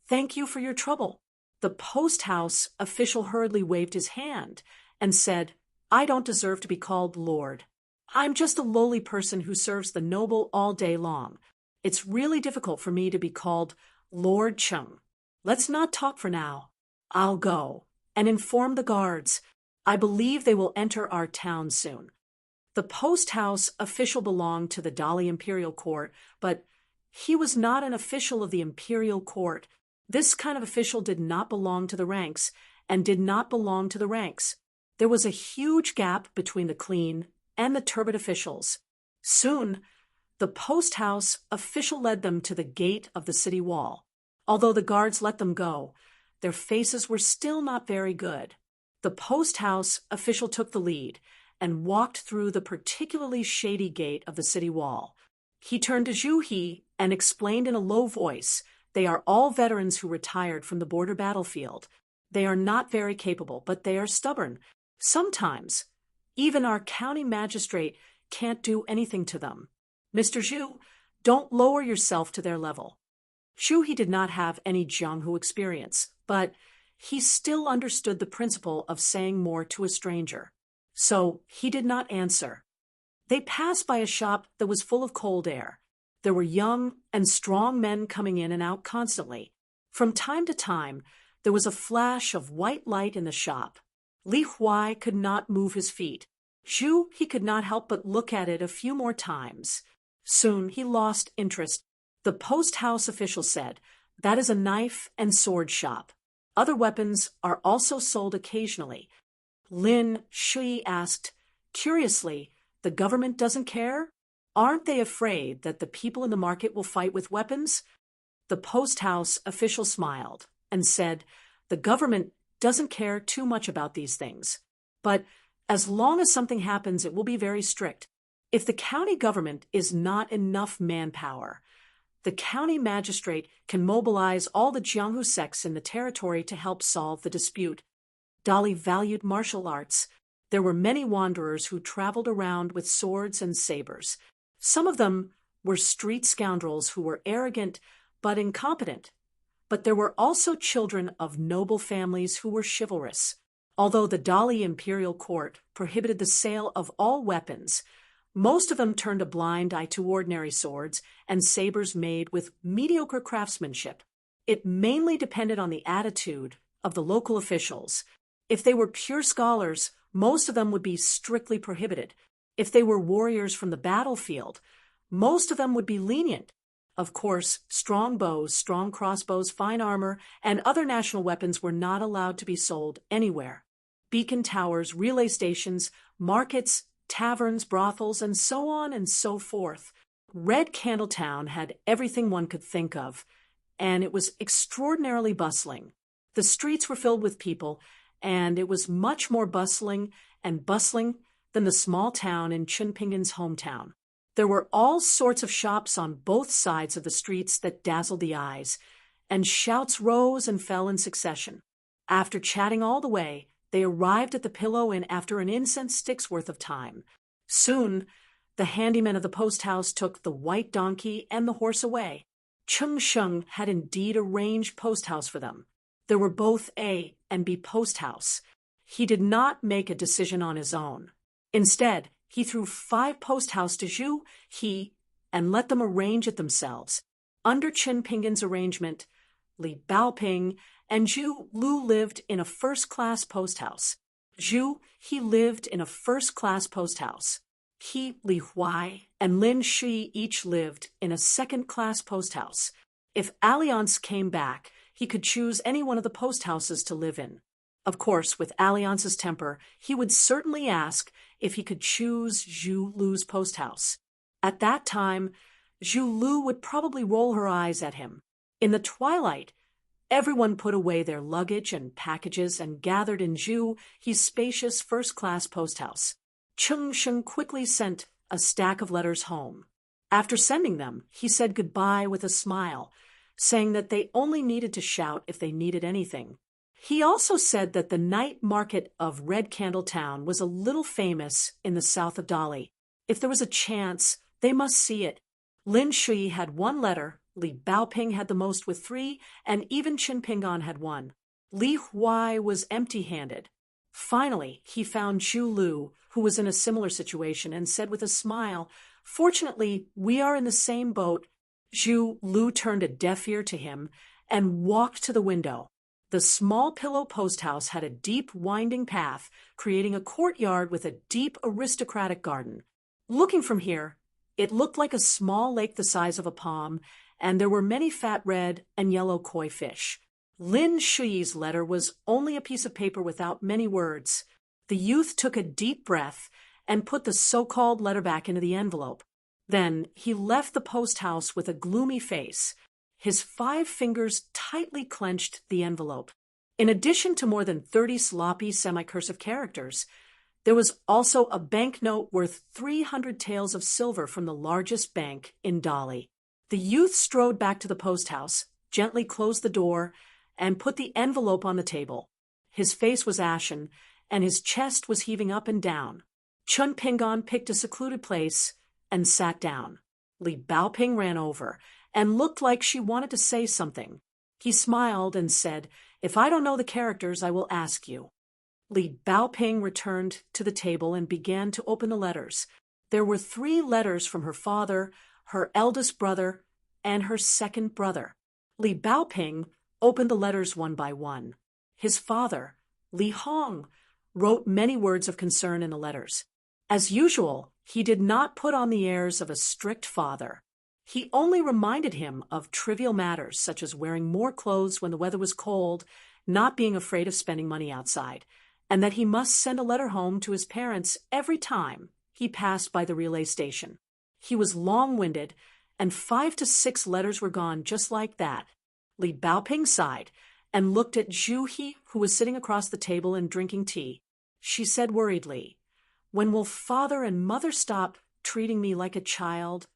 thank you for your trouble." The post house official hurriedly waved his hand and said, "I don't deserve to be called Lord. I'm just a lowly person who serves the noble all day long. It's really difficult for me to be called Lord Chung. Let's not talk for now. I'll go and inform the guards. I believe they will enter our town soon." The post house official belonged to the Dali Imperial Court, but he was not an official of the Imperial Court. This kind of official did not belong to the ranks and did not belong to the ranks. There was a huge gap between the clean and the turbid officials. Soon, the post house official led them to the gate of the city wall. Although the guards let them go, their faces were still not very good. The post house official took the lead and walked through the particularly shady gate of the city wall. He turned to Zhu He and explained in a low voice, "They are all veterans who retired from the border battlefield. They are not very capable, but they are stubborn. Sometimes, even our county magistrate can't do anything to them. Mr. Zhu, don't lower yourself to their level." Zhu He did not have any Jianghu experience, but he still understood the principle of saying more to a stranger. So he did not answer. They passed by a shop that was full of cold air. There were young and strong men coming in and out constantly. From time to time, there was a flash of white light in the shop. Li Huai could not move his feet. Zhu he could not help but look at it a few more times. Soon he lost interest. The post house official said, "That is a knife and sword shop. Other weapons are also sold occasionally." Lin Shui asked, curiously, "The government doesn't care? Aren't they afraid that the people in the market will fight with weapons?" The post house official smiled and said, "The government doesn't care too much about these things. But as long as something happens, it will be very strict. If the county government is not enough manpower, the county magistrate can mobilize all the Jianghu sects in the territory to help solve the dispute." Dali valued martial arts. There were many wanderers who traveled around with swords and sabers. Some of them were street scoundrels who were arrogant but incompetent. But there were also children of noble families who were chivalrous. Although the Dali imperial court prohibited the sale of all weapons, most of them turned a blind eye to ordinary swords and sabers made with mediocre craftsmanship. It mainly depended on the attitude of the local officials. If they were pure scholars, most of them would be strictly prohibited. If they were warriors from the battlefield, most of them would be lenient. Of course, strong bows, strong crossbows, fine armor, and other national weapons were not allowed to be sold anywhere. Beacon towers, relay stations, markets, taverns, brothels, and so on and so forth. Red Candle Town had everything one could think of, and it was extraordinarily bustling. The streets were filled with people, and it was much more bustling than the small town in Chunpingan's hometown. There were all sorts of shops on both sides of the streets that dazzled the eyes, and shouts rose and fell in succession. After chatting all the way, they arrived at the Pillow Inn after an incense stick's worth of time. Soon, the handyman of the post house took the white donkey and the horse away. Cheng Sheng had indeed arranged post house for them. There were both A and B post house. He did not make a decision on his own. Instead, he threw 5 post house to Zhu He and let them arrange it themselves. Under Qin Pingan's arrangement, Li Baoping and Zhu Lu lived in a first-class post house. Zhu He lived in a first-class post house. He, Li Huai, and Lin Shi each lived in a second-class post house. If Alliance came back, he could choose any one of the post houses to live in. Of course, with Alliance's temper, he would certainly ask if he could choose Zhu Lu's post house. At that time, Zhu Lu would probably roll her eyes at him. In the twilight, everyone put away their luggage and packages and gathered in Zhu He's spacious first-class post house. Cheng Sheng quickly sent a stack of letters home. After sending them, he said goodbye with a smile, saying that they only needed to shout if they needed anything. He also said that the night market of Red Candle Town was a little famous in the south of Dali. If there was a chance, they must see it. Lin Shui had 1 letter, Li Baoping had the most with 3, and even Qin Pingan had 1. Li Huai was empty-handed. Finally, he found Zhu Lu, who was in a similar situation, and said with a smile, "Fortunately, we are in the same boat." Zhu Lu turned a deaf ear to him and walked to the window. The small pillow post house had a deep, winding path, creating a courtyard with a deep, aristocratic garden. Looking from here, it looked like a small lake the size of a palm, and there were many fat red and yellow koi fish. Lin Shui's letter was only a piece of paper without many words. The youth took a deep breath and put the so-called letter back into the envelope. Then he left the post house with a gloomy face. His 5 fingers tightly clenched the envelope. In addition to more than 30 sloppy semi-cursive characters, there was also a banknote worth 300 taels of silver from the largest bank in Dali. The youth strode back to the post house, gently closed the door, and put the envelope on the table. His face was ashen, and his chest was heaving up and down. Chun Pingan picked a secluded place and sat down. Li Baoping ran over and looked like she wanted to say something. He smiled and said, "If I don't know the characters, I will ask you." Li Baoping returned to the table and began to open the letters. There were 3 letters from her father, her eldest brother, and her second brother. Li Baoping opened the letters one by one. His father, Li Hong, wrote many words of concern in the letters. As usual, he did not put on the airs of a strict father. He only reminded him of trivial matters such as wearing more clothes when the weather was cold, not being afraid of spending money outside, and that he must send a letter home to his parents every time he passed by the relay station. He was long-winded, and 5 to 6 letters were gone just like that. Li Baoping sighed and looked at Zhu He, who was sitting across the table and drinking tea. She said worriedly, "When will father and mother stop treating me like a child?"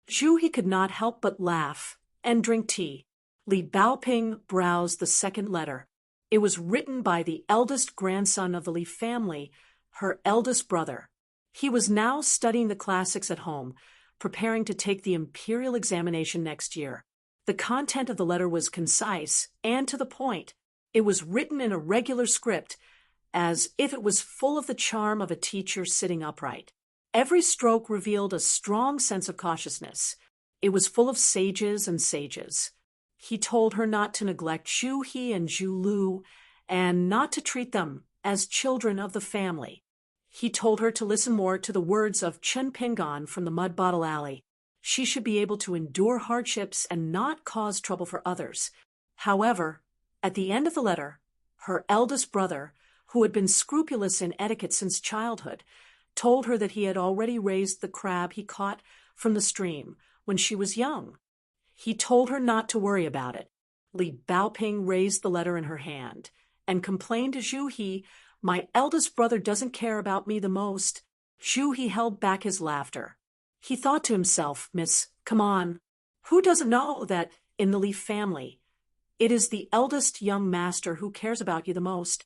Zhu He could not help but laugh and drink tea. Li Baoping browsed the second letter. It was written by the eldest grandson of the Li family, her eldest brother. He was now studying the classics at home, preparing to take the imperial examination next year. The content of the letter was concise and to the point. It was written in a regular script, as if it was full of the charm of a teacher sitting upright. Every stroke revealed a strong sense of cautiousness. It was full of sages and sages. He told her not to neglect Zhu He and Zhu Lu, and not to treat them as children of the family. He told her to listen more to the words of Chen Pingan from the Mud Bottle Alley. She should be able to endure hardships and not cause trouble for others. However, at the end of the letter, her eldest brother, who had been scrupulous in etiquette since childhood, told her that he had already raised the crab he caught from the stream when she was young. He told her not to worry about it. Li Baoping raised the letter in her hand and complained to Zhu He, "My eldest brother doesn't care about me the most." Zhu He held back his laughter. He thought to himself, "Miss, come on. Who doesn't know that in the Li family, it is the eldest young master who cares about you the most?"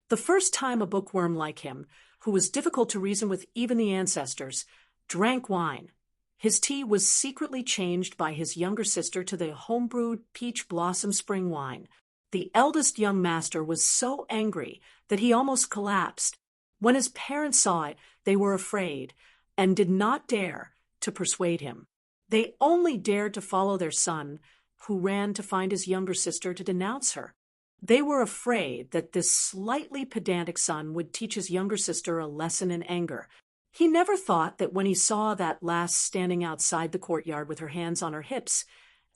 The first time a bookworm like him, who was difficult to reason with even the ancestors, drank wine, his tea was secretly changed by his younger sister to the homebrewed peach blossom spring wine. The eldest young master was so angry that he almost collapsed. When his parents saw it, they were afraid and did not dare to persuade him. They only dared to follow their son, who ran to find his younger sister to denounce her. They were afraid that this slightly pedantic son would teach his younger sister a lesson in anger. He never thought that when he saw that lass standing outside the courtyard with her hands on her hips,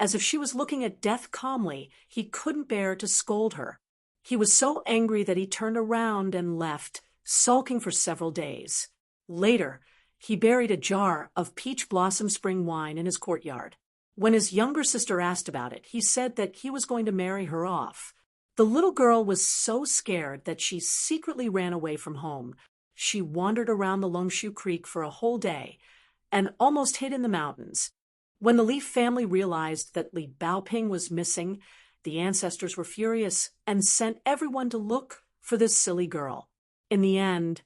as if she was looking at death calmly, he couldn't bear to scold her. He was so angry that he turned around and left, sulking for several days. Later, he buried a jar of peach blossom spring wine in his courtyard. When his younger sister asked about it, he said that he was going to marry her off. The little girl was so scared that she secretly ran away from home. She wandered around the Longshu Creek for a whole day and almost hid in the mountains. When the Li family realized that Li Baoping was missing, the ancestors were furious and sent everyone to look for this silly girl. In the end,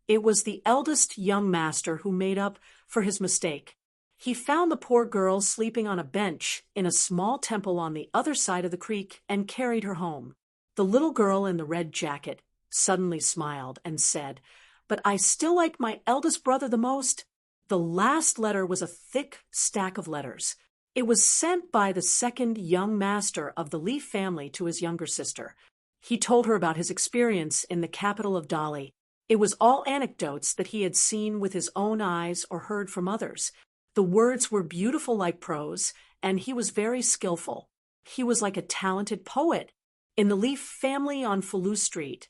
it was the eldest young master who made up for his mistake. He found the poor girl sleeping on a bench in a small temple on the other side of the creek and carried her home. The little girl in the red jacket suddenly smiled and said, "But I still like my eldest brother the most." The last letter was a thick stack of letters. It was sent by the second young master of the Li family to his younger sister. He told her about his experience in the capital of Dali. It was all anecdotes that he had seen with his own eyes or heard from others. The words were beautiful like prose, and he was very skillful. He was like a talented poet. In the Leaf family on Falu Street,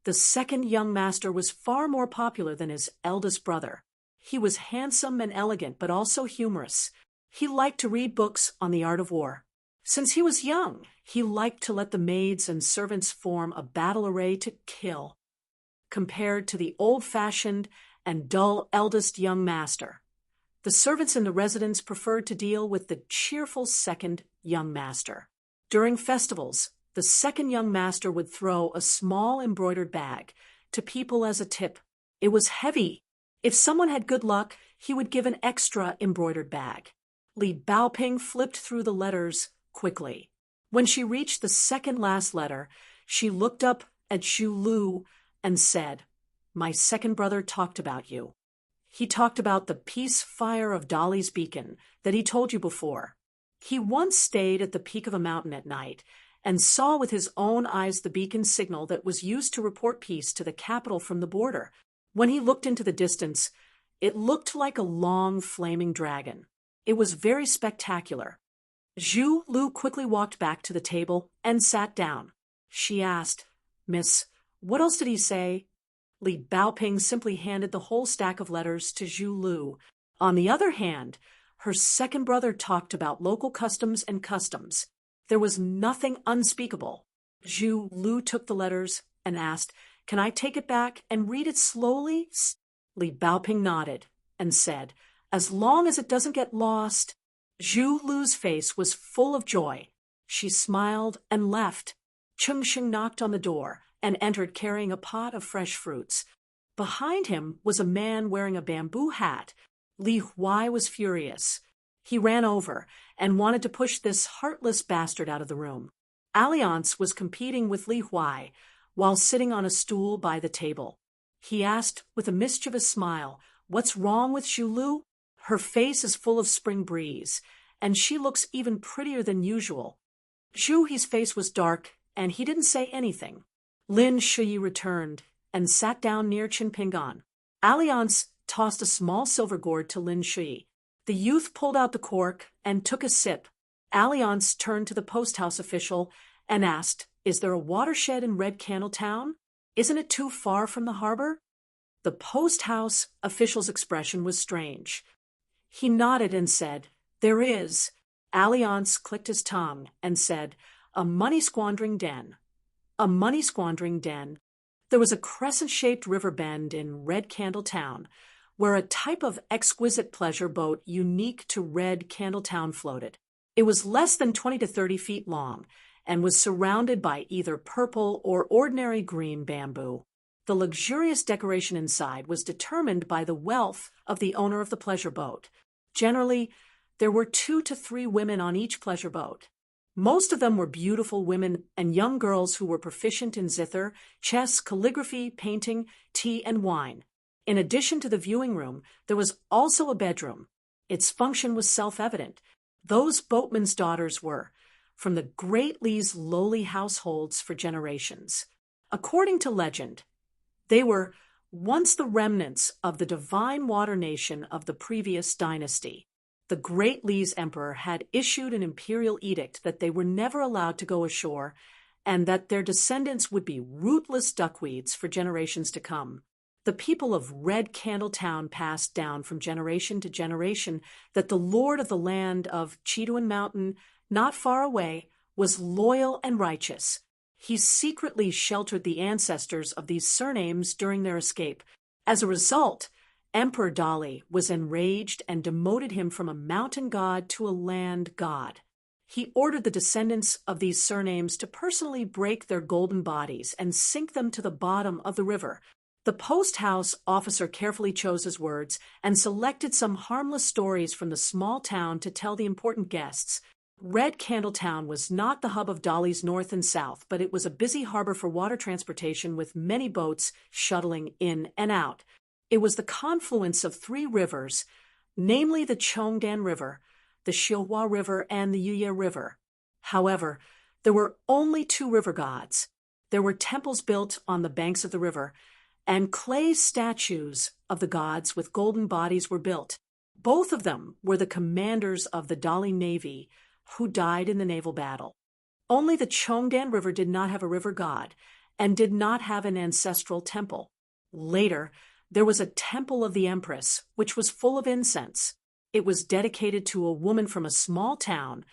the second young master was far more popular than his eldest brother. He was handsome and elegant, but also humorous. He liked to read books on the art of war. Since he was young, he liked to let the maids and servants form a battle array to kill, compared to the old-fashioned and dull eldest young master. The servants in the residence preferred to deal with the cheerful second young master. During festivals, the second young master would throw a small embroidered bag to people as a tip. It was heavy. If someone had good luck, he would give an extra embroidered bag. Li Baoping flipped through the letters quickly. When she reached the second last letter, she looked up at Zhu Lu and said, "My second brother talked about you. He talked about the peace fire of Dali's beacon that he told you before. He once stayed at the peak of a mountain at night and saw with his own eyes the beacon signal that was used to report peace to the capital from the border. When he looked into the distance, it looked like a long flaming dragon. It was very spectacular." Zhu Lu quickly walked back to the table and sat down. She asked, "Miss, what else did he say?" Li Baoping simply handed the whole stack of letters to Zhu Lu. On the other hand, her second brother talked about local customs and customs. There was nothing unspeakable. Zhu Lu took the letters and asked, "Can I take it back and read it slowly?" Li Baoping nodded and said, "As long as it doesn't get lost." Zhu Lu's face was full of joy. She smiled and left. Cheng Xing knocked on the door and entered carrying a pot of fresh fruits. Behind him was a man wearing a bamboo hat. Li Huai was furious. He ran over and wanted to push this heartless bastard out of the room. Alliance was competing with Li Huai, while sitting on a stool by the table. He asked with a mischievous smile, "What's wrong with Zhulu? Her face is full of spring breeze, and she looks even prettier than usual." Zhu He's face was dark, and he didn't say anything. Lin Shuyi returned and sat down near Qin Pingan. Alliance tossed a small silver gourd to Lin Shuyi. The youth pulled out the cork and took a sip. Alliance turned to the post house official and asked, "Is there a watershed in Red Candle Town? Isn't it too far from the harbor?" The post house official's expression was strange. He nodded and said, "There is." Alliance clicked his tongue and said, "A money-squandering den." A money-squandering den. There was a crescent-shaped river bend in Red Candle Town, where a type of exquisite pleasure boat unique to Red Candle Town floated. It was less than 20 to 30 feet long and was surrounded by either purple or ordinary green bamboo. The luxurious decoration inside was determined by the wealth of the owner of the pleasure boat. Generally, there were 2 to 3 women on each pleasure boat. Most of them were beautiful women and young girls who were proficient in zither, chess, calligraphy, painting, tea, and wine. In addition to the viewing room, there was also a bedroom. Its function was self-evident. Those boatmen's daughters were from the Great Li's lowly households for generations. According to legend, they were once the remnants of the divine water nation of the previous dynasty. The Great Li's emperor had issued an imperial edict that they were never allowed to go ashore and that their descendants would be rootless duckweeds for generations to come. The people of Red Candle Town passed down from generation to generation that the lord of the land of Chiduan Mountain, not far away, was loyal and righteous. He secretly sheltered the ancestors of these surnames during their escape. As a result, Emperor Dali was enraged and demoted him from a mountain god to a land god. He ordered the descendants of these surnames to personally break their golden bodies and sink them to the bottom of the river. The post house officer carefully chose his words and selected some harmless stories from the small town to tell the important guests. Red Candle Town was not the hub of Dali's north and south, but it was a busy harbor for water transportation with many boats shuttling in and out. It was the confluence of 3 rivers, namely the Chongdan River, the Xihua River, and the Yuye River. However, there were only 2 river gods. There were temples built on the banks of the river, and clay statues of the gods with golden bodies were built. Both of them were the commanders of the Dali Navy who died in the naval battle. Only the Chongdan River did not have a river god and did not have an ancestral temple. Later, there was a temple of the Empress, which was full of incense. It was dedicated to a woman from a small town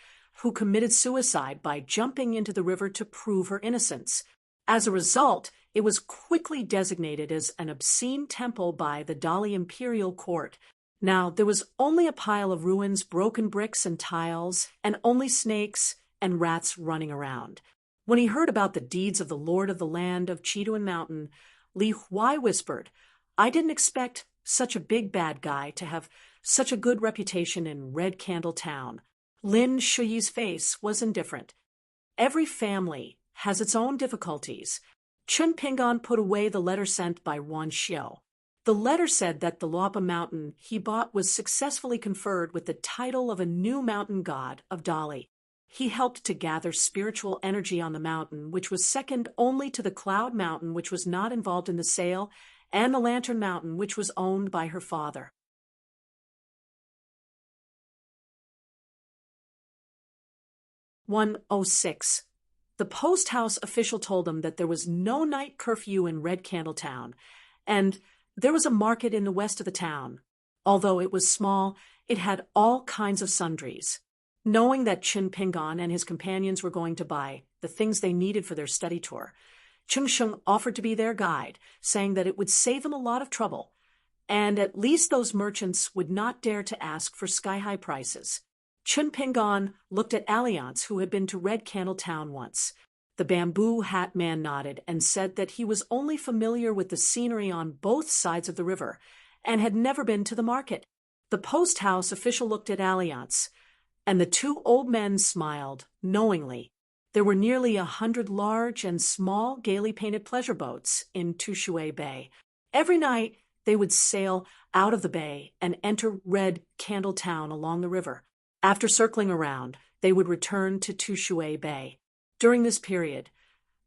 who committed suicide by jumping into the river to prove her innocence. As a result, it was quickly designated as an obscene temple by the Dali imperial court. Now, there was only a pile of ruins, broken bricks and tiles, and only snakes and rats running around. When he heard about the deeds of the lord of the land of Chiduan Mountain, Li Huai whispered, "I didn't expect such a big bad guy to have such a good reputation in Red Candle Town." Lin Shuyi's face was indifferent. Every family has its own difficulties. Chun Pingan put away the letter sent by Wan Xiao. The letter said that the Luapa mountain he bought was successfully conferred with the title of a new mountain god of Dali. He helped to gather spiritual energy on the mountain, which was second only to the Cloud Mountain, which was not involved in the sale, and the Lantern Mountain, which was owned by her father. "106. The post house official told him that there was no night curfew in Red Candle Town, and there was a market in the west of the town. Although it was small, it had all kinds of sundries. Knowing that Qin Pingan and his companions were going to buy the things they needed for their study tour, Cheng Sheng offered to be their guide, saying that it would save them a lot of trouble, and at least those merchants would not dare to ask for sky-high prices. Chun Pingan looked at Alliance, who had been to Red Candle Town once. The bamboo hat man nodded and said that he was only familiar with the scenery on both sides of the river and had never been to the market. The post house official looked at Alliance, and the 2 old men smiled knowingly. There were nearly 100 large and small gaily painted pleasure boats in Tushui Bay. Every night, they would sail out of the bay and enter Red Candle Town along the river. After circling around, they would return to Tushui Bay. During this period,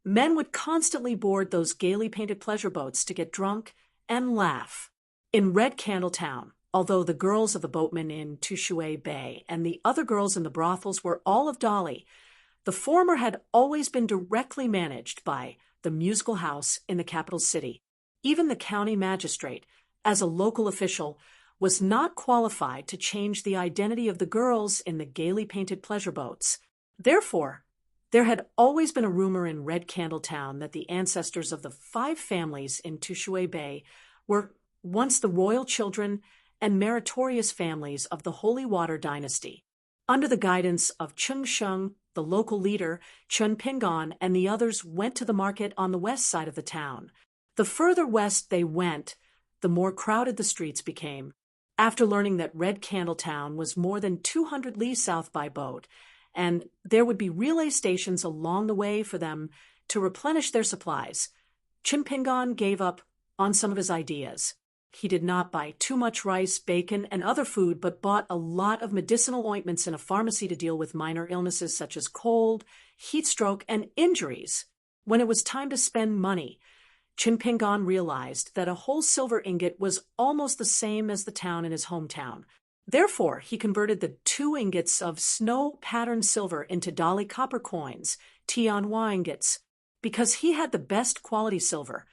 men would constantly board those gaily painted pleasure boats to get drunk and laugh. In Red Candle Town, although the girls of the boatmen in Tushui Bay and the other girls in the brothels were all of Dolly, the former had always been directly managed by the musical house in the capital city. Even the county magistrate, as a local official, was not qualified to change the identity of the girls in the gaily painted pleasure boats. Therefore, there had always been a rumor in Red Candle Town that the ancestors of the 5 families in Tushui Bay were once the royal children and meritorious families of the Holy Water dynasty. Under the guidance of Cheng Sheng, the local leader, Chun Pingon, and the others went to the market on the west side of the town. The further west they went, the more crowded the streets became. After learning that Red Candle Town was more than 200 li south by boat, and there would be relay stations along the way for them to replenish their supplies, Chun Pingon gave up on some of his ideas. He did not buy too much rice, bacon, and other food, but bought a lot of medicinal ointments in a pharmacy to deal with minor illnesses such as cold, heat stroke, and injuries. When it was time to spend money, Chun Pingon realized that a whole silver ingot was almost the same as the town in his hometown. Therefore, he converted the 2 ingots of snow-patterned silver into Dolly copper coins, Tianhua ingots. Because he had the best quality silver,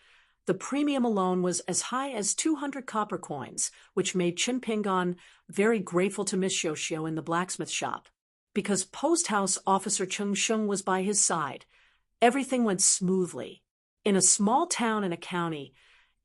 the premium alone was as high as 200 copper coins, which made Chun Pingon very grateful to Miss Xiuxiu in the blacksmith shop. Because post house officer Cheng Sheng was by his side, everything went smoothly. In a small town and a county,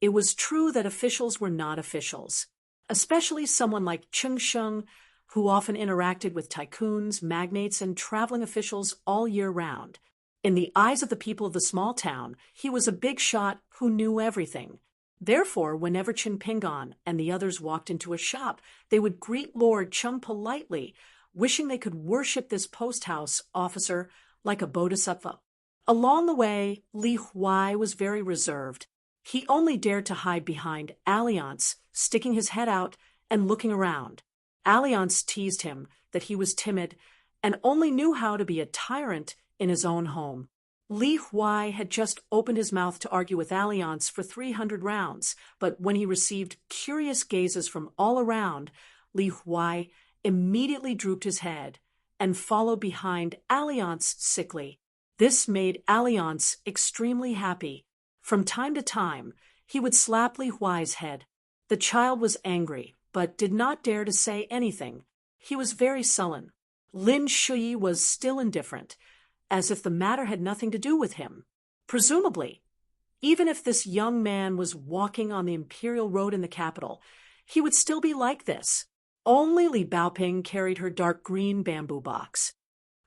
it was true that officials were not officials, especially someone like Cheng Sheng, who often interacted with tycoons, magnates, and traveling officials all year round. In the eyes of the people of the small town, he was a big shot who knew everything. Therefore, whenever Chun Pingon and the others walked into a shop, they would greet Lord Cheng politely, wishing they could worship this post-house officer like a bodhisattva. Along the way, Li Huai was very reserved. He only dared to hide behind Alliance, sticking his head out and looking around. Alliance teased him that he was timid and only knew how to be a tyrant in his own home. Li Huai had just opened his mouth to argue with Alliance for 300 rounds, but when he received curious gazes from all around, Li Huai immediately drooped his head and followed behind Alliance sickly. This made Alliance extremely happy. From time to time, he would slap Li Huai's head. The child was angry, but did not dare to say anything. He was very sullen. Lin Shuyi was still indifferent, as if the matter had nothing to do with him. Presumably, even if this young man was walking on the imperial road in the capital, he would still be like this. Only Li Baoping carried her dark green bamboo box.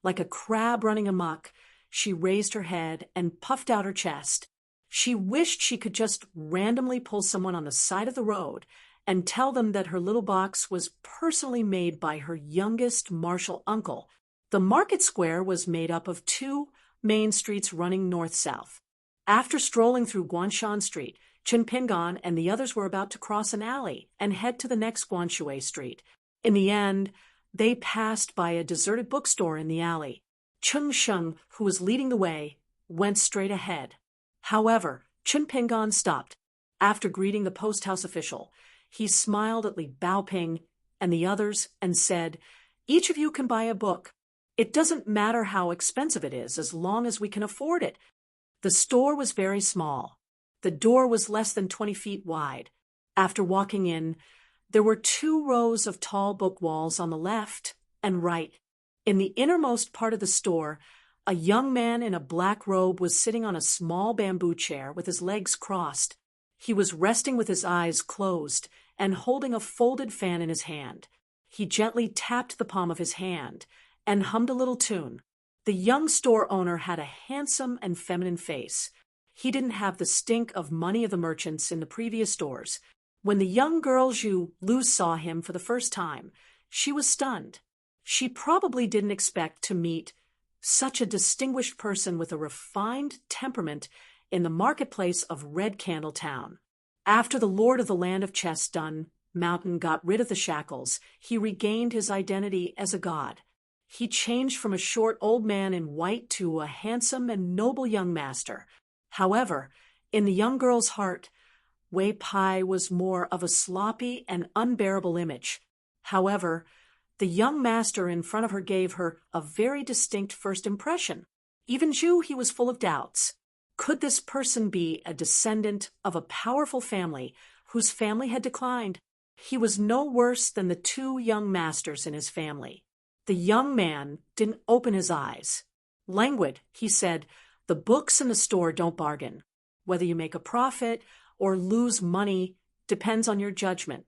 Like a crab running amok, she raised her head and puffed out her chest. She wished she could just randomly pull someone on the side of the road and tell them that her little box was personally made by her youngest martial uncle. The market square was made up of 2 main streets running north-south. After strolling through Guanshan Street, Chun Pingon and the others were about to cross an alley and head to the next Guanshui Street. In the end, they passed by a deserted bookstore in the alley. Cheng Sheng, who was leading the way, went straight ahead. However, Chun Pingon stopped. After greeting the post-house official, he smiled at Li Baoping and the others and said, "Each of you can buy a book. It doesn't matter how expensive it is as long as we can afford it." The store was very small. The door was less than 20 feet wide. After walking in, there were 2 rows of tall book walls on the left and right. In the innermost part of the store, a young man in a black robe was sitting on a small bamboo chair with his legs crossed. He was resting with his eyes closed and holding a folded fan in his hand. He gently tapped the palm of his hand and hummed a little tune. The young store owner had a handsome and feminine face. He didn't have the stink of money of the merchants in the previous stores. When the young girl Zhu Lu saw him for the first time, she was stunned. She probably didn't expect to meet such a distinguished person with a refined temperament in the marketplace of Red Candle Town. After the Lord of the Land of Chestun Mountain got rid of the shackles, he regained his identity as a god. He changed from a short old man in white to a handsome and noble young master. However, in the young girl's heart, Wei Pai was more of a sloppy and unbearable image. However, the young master in front of her gave her a very distinct first impression. Even Zhu, he was full of doubts. Could this person be a descendant of a powerful family whose family had declined? He was no worse than the two young masters in his family. The young man didn't open his eyes. Languid, he said, "The books in the store don't bargain. Whether you make a profit or lose money depends on your judgment."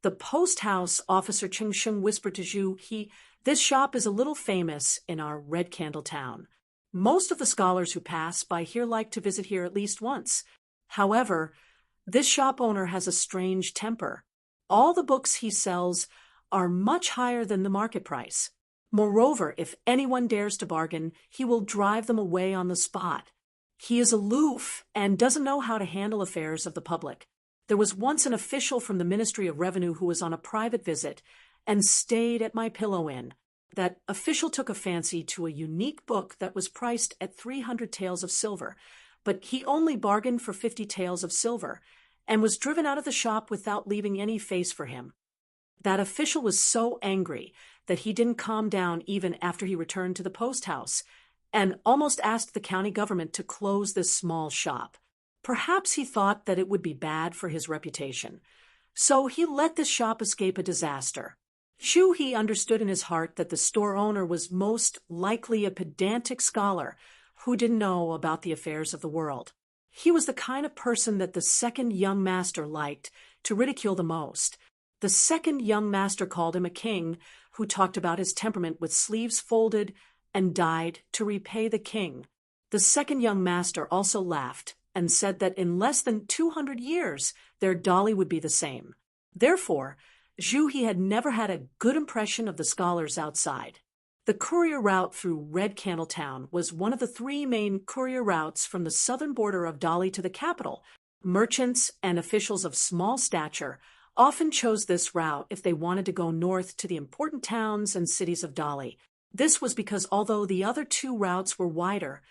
The post house officer Ching Sheng whispered to Zhu, "This shop is a little famous in our Red Candle Town. Most of the scholars who pass by here like to visit here at least once. However, this shop owner has a strange temper. All the books he sells are much higher than the market price. Moreover, if anyone dares to bargain, he will drive them away on the spot. He is aloof and doesn't know how to handle affairs of the public. There was once an official from the Ministry of Revenue who was on a private visit and stayed at my Pillow Inn. That official took a fancy to a unique book that was priced at 300 taels of silver, but he only bargained for 50 taels of silver and was driven out of the shop without leaving any face for him. That official was so angry that he didn't calm down even after he returned to the post house and almost asked the county government to close this small shop. Perhaps he thought that it would be bad for his reputation. So he let this shop escape a disaster. Zhu He understood in his heart that the store owner was most likely a pedantic scholar who didn't know about the affairs of the world. He was the kind of person that the second young master liked to ridicule the most. The second young master called him a king who talked about his temperament with sleeves folded and died to repay the king. The second young master also laughed and said that in less than 200 years their dolly would be the same. Therefore, Zhu He had never had a good impression of the scholars outside. The courier route through Red Candle Town was one of the three main courier routes from the southern border of Dali to the capital. Merchants and officials of small stature often chose this route if they wanted to go north to the important towns and cities of Dali. This was because although the other two routes were wider,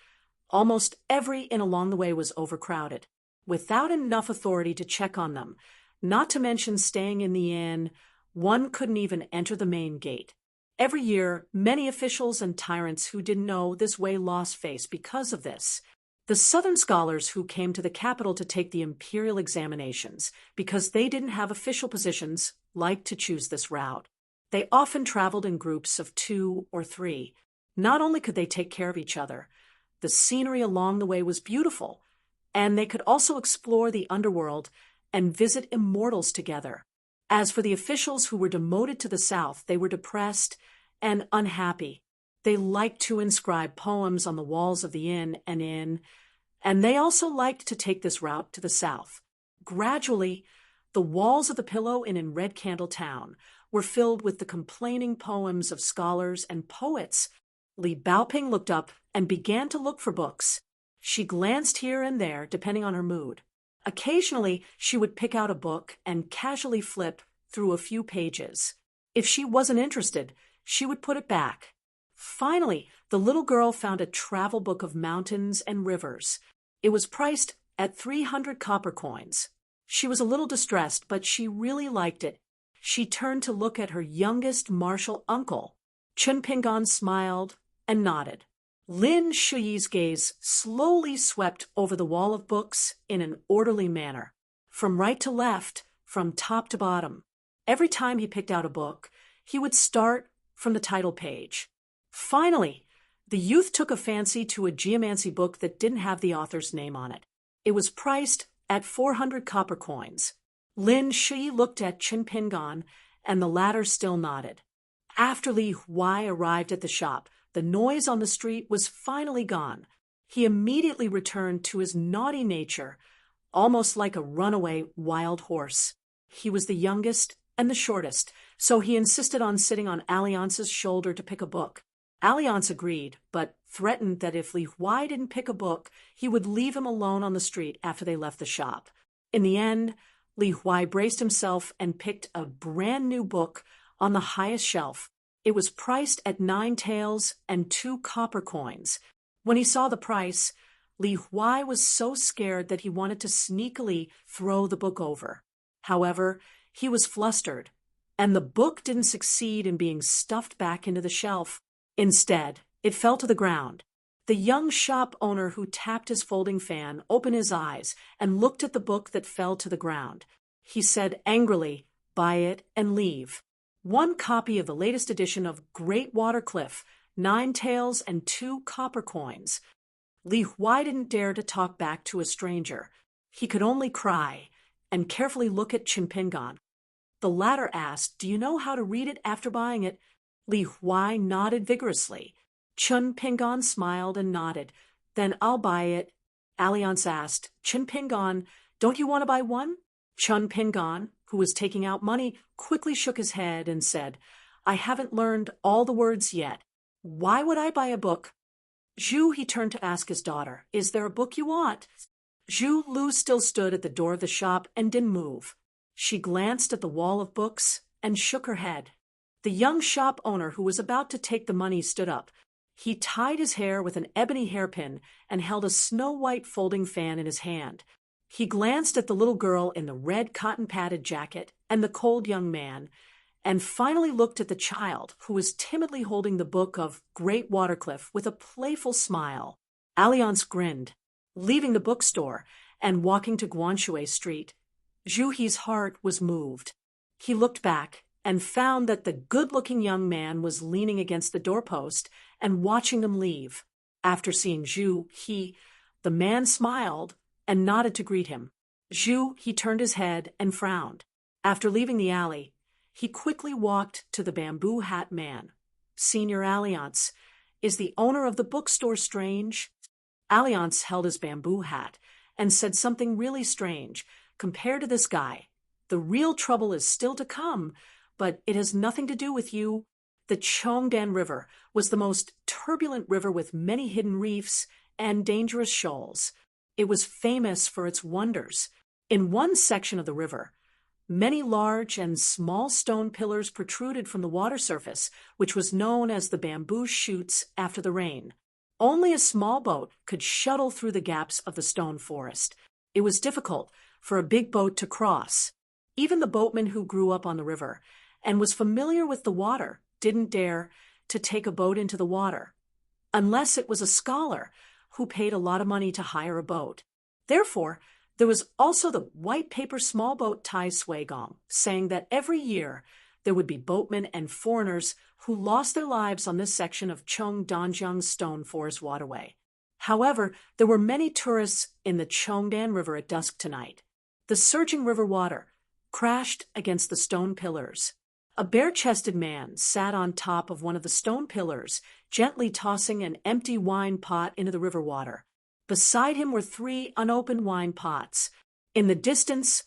almost every inn along the way was overcrowded, without enough authority to check on them. Not to mention staying in the inn, one couldn't even enter the main gate. Every year, many officials and tyrants who didn't know this way lost face because of this. The southern scholars who came to the capital to take the imperial examinations, because they didn't have official positions, liked to choose this route. They often traveled in groups of 2 or 3. Not only could they take care of each other, the scenery along the way was beautiful, and they could also explore the underworld and visit immortals together. As for the officials who were demoted to the south, they were depressed and unhappy. They liked to inscribe poems on the walls of the inn, and they also liked to take this route to the south. Gradually, the walls of the Pillow Inn in Red Candle Town were filled with the complaining poems of scholars and poets. Li Baoping looked up and began to look for books. She glanced here and there, depending on her mood. Occasionally, she would pick out a book and casually flip through a few pages. If she wasn't interested, she would put it back. Finally, the little girl found a travel book of mountains and rivers. It was priced at 300 copper coins. She was a little distressed, but she really liked it. She turned to look at her youngest martial uncle. Chen Pingan smiled and nodded. Lin Shuyi's gaze slowly swept over the wall of books in an orderly manner, from right to left, from top to bottom. Every time he picked out a book, he would start from the title page. Finally, the youth took a fancy to a geomancy book that didn't have the author's name on it. It was priced at 400 copper coins. Lin Shui looked at Chen Pingan, and the latter still nodded. After Li Huai arrived at the shop, the noise on the street was finally gone. He immediately returned to his naughty nature, almost like a runaway wild horse. He was the youngest and the shortest, so he insisted on sitting on Alliance's shoulder to pick a book. Alliance agreed, but threatened that if Li Huai didn't pick a book, he would leave him alone on the street after they left the shop. In the end, Li Huai braced himself and picked a brand new book on the highest shelf. It was priced at 9 taels and 2 copper coins. When he saw the price, Li Huai was so scared that he wanted to sneakily throw the book over. However, he was flustered, and the book didn't succeed in being stuffed back into the shelf. Instead, it fell to the ground. The young shop owner who tapped his folding fan opened his eyes and looked at the book that fell to the ground. He said angrily, "Buy it and leave." One copy of the latest edition of Great Watercliff, 9 taels and 2 copper coins. Li Huai didn't dare to talk back to a stranger. He could only cry and carefully look at Chimpingon. The latter asked, "Do you know how to read it after buying it?" Li Huai nodded vigorously. Chimpingon smiled and nodded. "Then I'll buy it." Alliance asked, "Chimpingon, don't you want to buy one?" Chimpingon, who was taking out money, quickly shook his head and said, "I haven't learned all the words yet. Why would I buy a book?" "Zhu," he turned to ask his daughter, "is there a book you want?" Zhu Lu still stood at the door of the shop and didn't move. She glanced at the wall of books and shook her head. The young shop owner who was about to take the money stood up. He tied his hair with an ebony hairpin and held a snow-white folding fan in his hand. He glanced at the little girl in the red cotton-padded jacket and the cold young man, and finally looked at the child who was timidly holding the book of Great Watercliff with a playful smile. Alliance grinned. Leaving the bookstore and walking to Guanshui Street, Zhu He's heart was moved. He looked back and found that the good-looking young man was leaning against the doorpost and watching them leave. After seeing Zhu He, the man smiled and nodded to greet him. Zhu He turned his head and frowned. After leaving the alley, he quickly walked to the bamboo hat man. "Senior Alliance, is the owner of the bookstore strange?" Alliance held his bamboo hat and said something really strange. "Compared to this guy, the real trouble is still to come, but it has nothing to do with you." The Chongdan River was the most turbulent river with many hidden reefs and dangerous shoals. It was famous for its wonders. In one section of the river, many large and small stone pillars protruded from the water surface, which was known as the bamboo chutes after the rain. Only a small boat could shuttle through the gaps of the stone forest. It was difficult for a big boat to cross. Even the boatman who grew up on the river and was familiar with the water didn't dare to take a boat into the water, unless it was a scholar who paid a lot of money to hire a boat. Therefore, there was also the white paper small boat Tai Suigong, saying that every year there would be boatmen and foreigners who lost their lives on this section of Chongdanjiang's stone forest waterway. However, there were many tourists in the Chongdan River at dusk tonight. The surging river water crashed against the stone pillars. A bare-chested man sat on top of one of the stone pillars, gently tossing an empty wine pot into the river water. Beside him were 3 unopened wine pots. In the distance,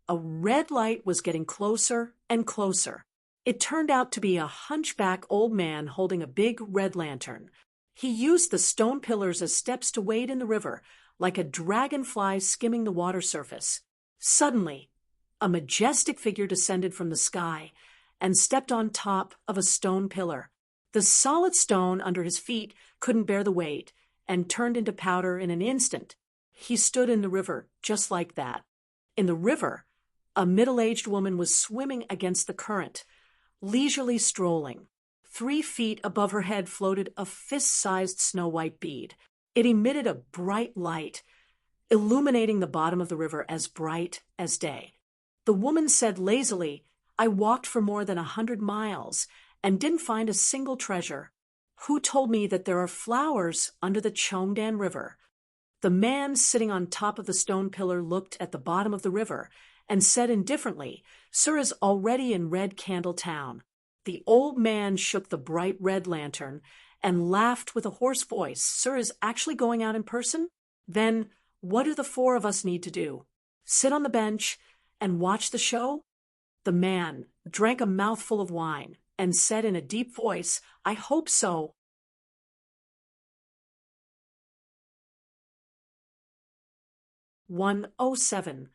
a red light was getting closer and closer. It turned out to be a hunchback old man holding a big red lantern. He used the stone pillars as steps to wade in the river, like a dragonfly skimming the water surface. Suddenly, a majestic figure descended from the sky and stepped on top of a stone pillar. The solid stone under his feet couldn't bear the weight and turned into powder in an instant. He stood in the river just like that. In the river, a middle-aged woman was swimming against the current, leisurely strolling. 3 feet above her head floated a fist-sized snow-white bead. It emitted a bright light, illuminating the bottom of the river as bright as day. The woman said lazily, "I walked for more than 100 miles and didn't find a single treasure. Who told me that there are flowers under the Chongdan River?" The man sitting on top of the stone pillar looked at the bottom of the river and said indifferently, "Sir is already in Red Candle Town." The old man shook the bright red lantern and laughed with a hoarse voice. "Sir is actually going out in person? Then what do the 4 of us need to do? Sit on the bench and watch the show?" The man drank a mouthful of wine and said in a deep voice, "I hope so." 107.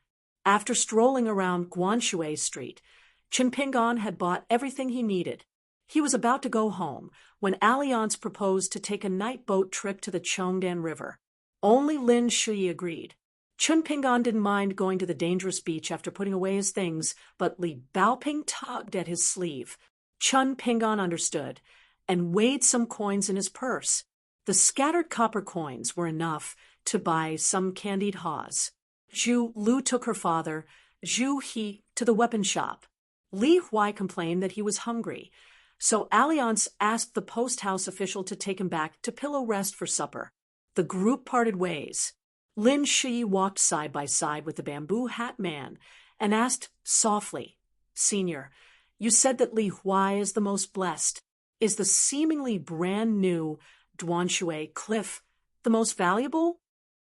After strolling around Guanshui Street, Chinpingan had bought everything he needed. He was about to go home when Alliance proposed to take a night boat trip to the Chongdan River. Only Lin Shui agreed. Chinpingan didn't mind going to the dangerous beach after putting away his things, but Li Baoping tugged at his sleeve. Chinpingan understood and weighed some coins in his purse. The scattered copper coins were enough to buy some candied haws. Zhu Lu took her father, Zhu He, to the weapon shop. Li Huai complained that he was hungry, so Alliance asked the post house official to take him back to Pillow Rest for supper. The group parted ways. Lin Shi walked side by side with the bamboo hat man and asked softly, "Senior, you said that Li Huai is the most blessed. Is the seemingly brand new Duanshui cliff the most valuable?"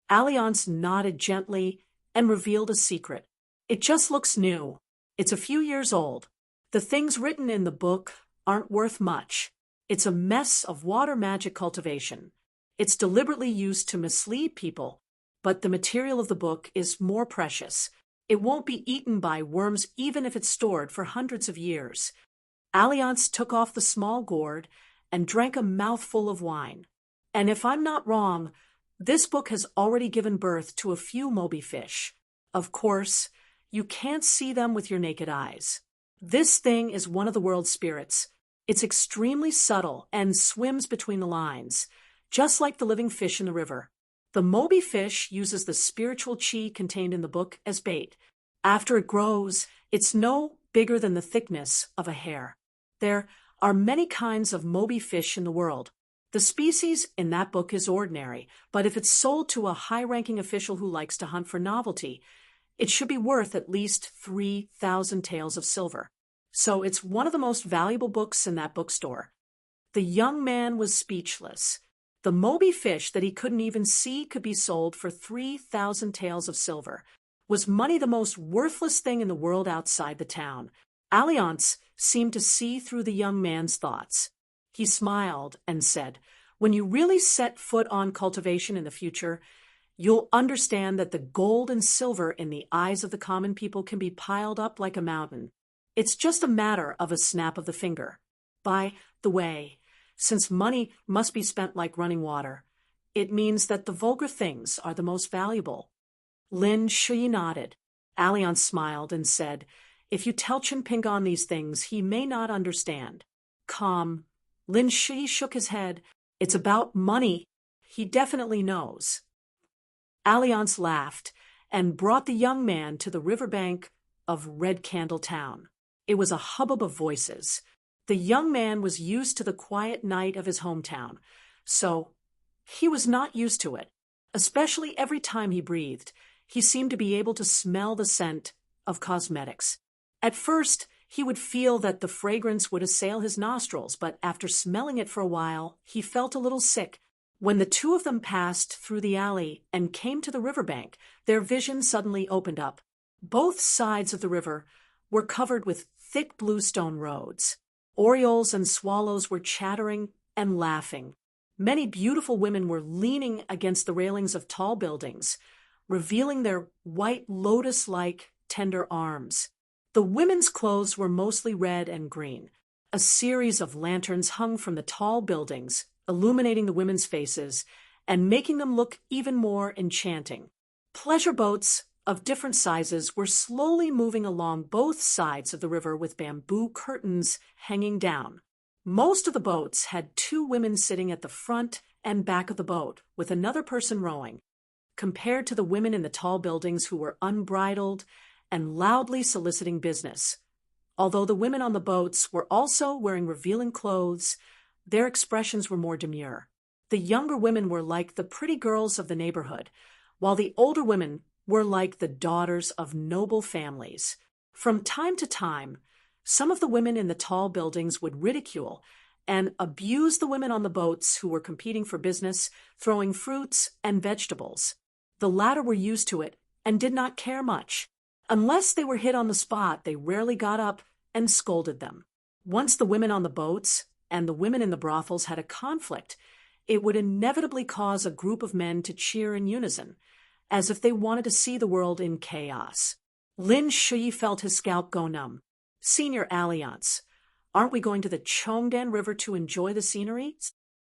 Alliance nodded gently and revealed a secret. "It just looks new. It's a few years old. The things written in the book aren't worth much. It's a mess of water magic cultivation. It's deliberately used to mislead people, but the material of the book is more precious. It won't be eaten by worms even if it's stored for hundreds of years." Alliance took off the small gourd and drank a mouthful of wine. "And if I'm not wrong, this book has already given birth to a few Moby fish. Of course, you can't see them with your naked eyes. This thing is one of the world's spirits. It's extremely subtle and swims between the lines, just like the living fish in the river. The Moby fish uses the spiritual chi contained in the book as bait. After it grows, it's no bigger than the thickness of a hair. There are many kinds of Moby fish in the world. The species in that book is ordinary, but if it's sold to a high-ranking official who likes to hunt for novelty, it should be worth at least 3,000 taels of silver. So it's one of the most valuable books in that bookstore." The young man was speechless. The Moby fish that he couldn't even see could be sold for 3,000 taels of silver. Was money the most worthless thing in the world outside the town? Alliance seemed to see through the young man's thoughts. He smiled and said, "When you really set foot on cultivation in the future, you'll understand that the gold and silver in the eyes of the common people can be piled up like a mountain. It's just a matter of a snap of the finger. By the way, since money must be spent like running water, it means that the vulgar things are the most valuable." Lin Shui nodded. Alliance smiled and said, "If you tell Chinpingan these things, he may not understand." Calm. Lin Shui shook his head. "It's about money. He definitely knows." Alliance laughed and brought the young man to the riverbank of Red Candle Town. It was a hubbub of voices. The young man was used to the quiet night of his hometown, so he was not used to it. Especially every time he breathed, he seemed to be able to smell the scent of cosmetics. At first, he would feel that the fragrance would assail his nostrils, but after smelling it for a while, he felt a little sick. When the two of them passed through the alley and came to the riverbank, their vision suddenly opened up. Both sides of the river were covered with thick bluestone roads. Orioles and swallows were chattering and laughing. Many beautiful women were leaning against the railings of tall buildings, revealing their white lotus-like tender arms. The women's clothes were mostly red and green. A series of lanterns hung from the tall buildings, illuminating the women's faces and making them look even more enchanting. Pleasure boats of different sizes were slowly moving along both sides of the river with bamboo curtains hanging down. Most of the boats had two women sitting at the front and back of the boat, with another person rowing, compared to the women in the tall buildings who were unbridled and loudly soliciting business. Although the women on the boats were also wearing revealing clothes, their expressions were more demure. The younger women were like the pretty girls of the neighborhood, while the older women were like the daughters of noble families. From time to time, some of the women in the tall buildings would ridicule and abuse the women on the boats who were competing for business, throwing fruits and vegetables. The latter were used to it and did not care much. Unless they were hit on the spot, they rarely got up and scolded them. Once the women on the boats and the women in the brothels had a conflict, it would inevitably cause a group of men to cheer in unison. as if they wanted to see the world in chaos. Lin Shui felt his scalp go numb. Senior Alliance, aren't we going to the Chongdan River to enjoy the scenery?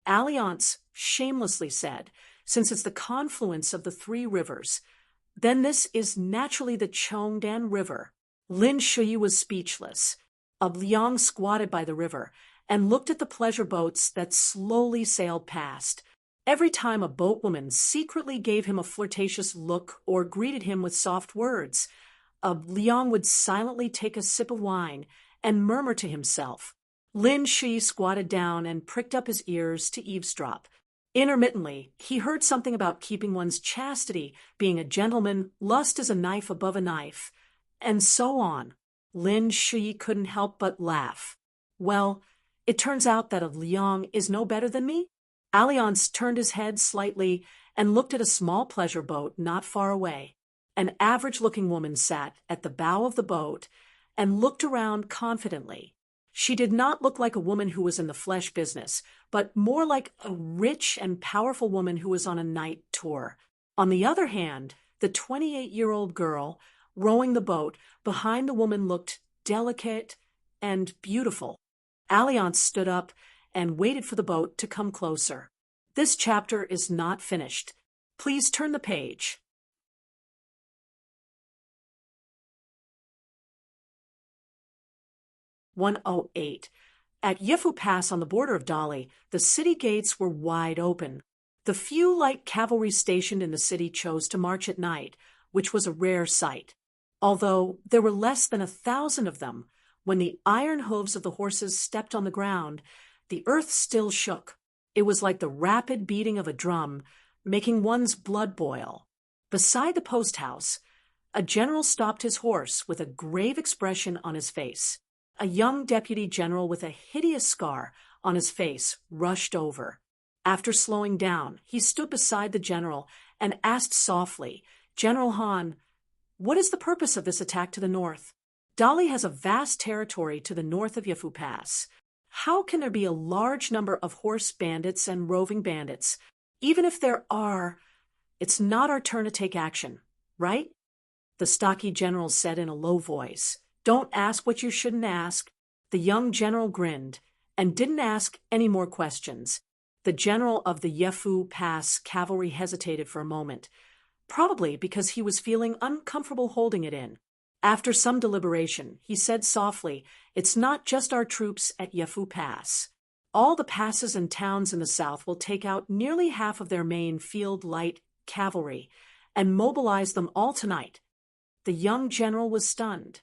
Alliance shamelessly said, since it's the confluence of the three rivers, then this is naturally the Chongdan River. Lin Shui was speechless. Liang squatted by the river and looked at the pleasure boats that slowly sailed past. Every time a boatwoman secretly gave him a flirtatious look or greeted him with soft words, Liang would silently take a sip of wine and murmur to himself. Lin Shui squatted down and pricked up his ears to eavesdrop. Intermittently, he heard something about keeping one's chastity, being a gentleman, lust is a knife above a knife, and so on. Lin Shui couldn't help but laugh. Well, it turns out that Liang is no better than me? Alliance turned his head slightly and looked at a small pleasure boat not far away. An average-looking woman sat at the bow of the boat and looked around confidently. She did not look like a woman who was in the flesh business, but more like a rich and powerful woman who was on a night tour. On the other hand, the 28-year-old girl rowing the boat behind the woman looked delicate and beautiful. Alliance stood up and waited for the boat to come closer. This chapter is not finished. Please turn the page. 108. At Yifu Pass on the border of Dali, the city gates were wide open. The few light cavalry stationed in the city chose to march at night, which was a rare sight. Although there were less than 1,000 of them, when the iron hooves of the horses stepped on the ground, the earth still shook. It was like the rapid beating of a drum, making one's blood boil. Beside the post house, a general stopped his horse with a grave expression on his face. A young deputy general with a hideous scar on his face rushed over. After slowing down, he stood beside the general and asked softly, "General Han, what is the purpose of this attack to the north? Dali has a vast territory to the north of Yifu Pass. How can there be a large number of horse bandits and roving bandits? Even if there are, it's not our turn to take action, right?" The stocky general said in a low voice. "Don't ask what you shouldn't ask." The young general grinned and didn't ask any more questions. The general of the Yifu Pass cavalry hesitated for a moment, probably because he was feeling uncomfortable holding it in. After some deliberation, he said softly, "It's not just our troops at Yifu Pass. All the passes and towns in the south will take out nearly half of their main field light cavalry and mobilize them all tonight." The young general was stunned.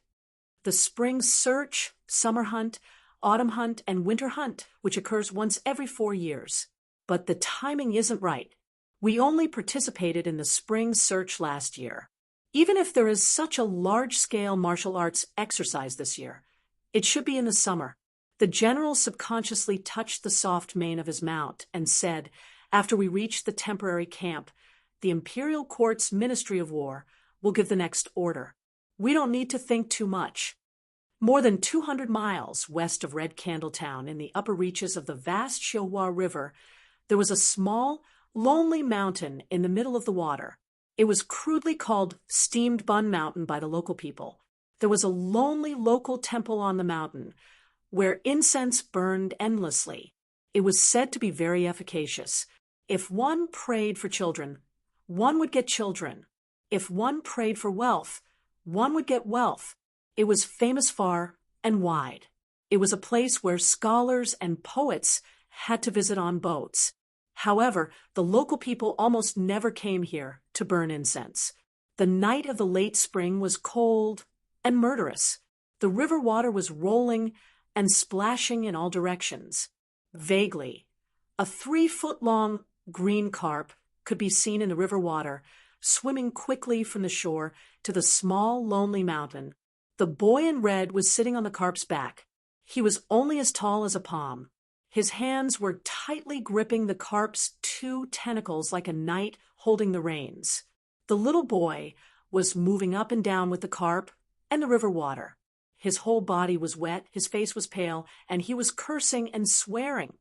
The spring search, summer hunt, autumn hunt, and winter hunt, which occurs once every 4 years. But the timing isn't right. We only participated in the spring search last year. Even if there is such a large-scale martial arts exercise this year, it should be in the summer. The general subconsciously touched the soft mane of his mount and said, after we reach the temporary camp, the Imperial Court's Ministry of War will give the next order. We don't need to think too much. More than 200 miles west of Red Candle Town, in the upper reaches of the vast Xiuhua River, there was a small, lonely mountain in the middle of the water. It was crudely called Steamed Bun Mountain by the local people. There was a lonely local temple on the mountain, where incense burned endlessly. It was said to be very efficacious. If one prayed for children, one would get children. If one prayed for wealth, one would get wealth. It was famous far and wide. It was a place where scholars and poets had to visit on boats. However, the local people almost never came here to burn incense. The night of the late spring was cold and murderous. The river water was rolling and splashing in all directions. Vaguely, a 3-foot-long green carp could be seen in the river water, swimming quickly from the shore to the small, lonely mountain. The boy in red was sitting on the carp's back. He was only as tall as a palm. His hands were tightly gripping the carp's 2 tentacles like a knight holding the reins. The little boy was moving up and down with the carp and the river water. His whole body was wet, his face was pale, and he was cursing and swearing.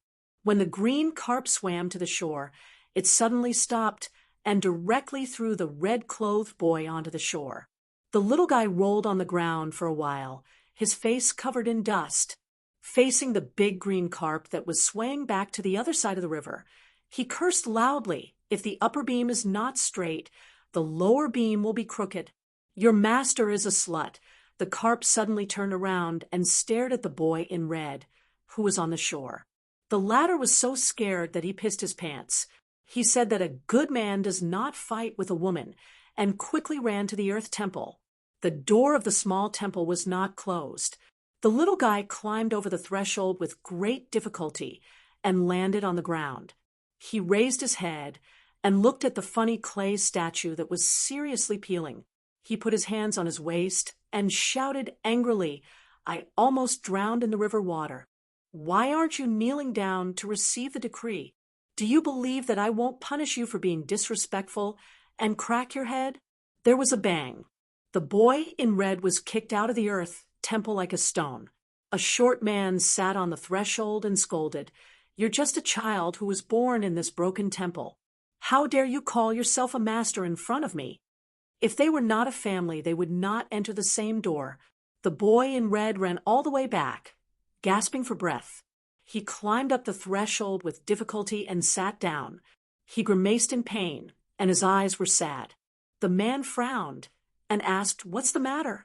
When the green carp swam to the shore, it suddenly stopped and directly threw the red-clothed boy onto the shore. The little guy rolled on the ground for a while, his face covered in dust. Facing the big green carp that was swaying back to the other side of the river, he cursed loudly. If the upper beam is not straight, the lower beam will be crooked. Your master is a slut. The carp suddenly turned around and stared at the boy in red, who was on the shore. The latter was so scared that he pissed his pants. He said that a good man does not fight with a woman, and quickly ran to the earth temple. The door of the small temple was not closed. The little guy climbed over the threshold with great difficulty and landed on the ground. He raised his head and looked at the funny clay statue that was seriously peeling. He put his hands on his waist and shouted angrily, "I almost drowned in the river water. Why aren't you kneeling down to receive the decree? Do you believe that I won't punish you for being disrespectful and crack your head?" There was a bang. The boy in red was kicked out of the earth temple like a stone. A short man sat on the threshold and scolded, "You're just a child who was born in this broken temple. How dare you call yourself a master in front of me?" If they were not a family, they would not enter the same door. The boy in red ran all the way back, gasping for breath. He climbed up the threshold with difficulty and sat down. He grimaced in pain, and his eyes were sad. The man frowned and asked, "What's the matter?"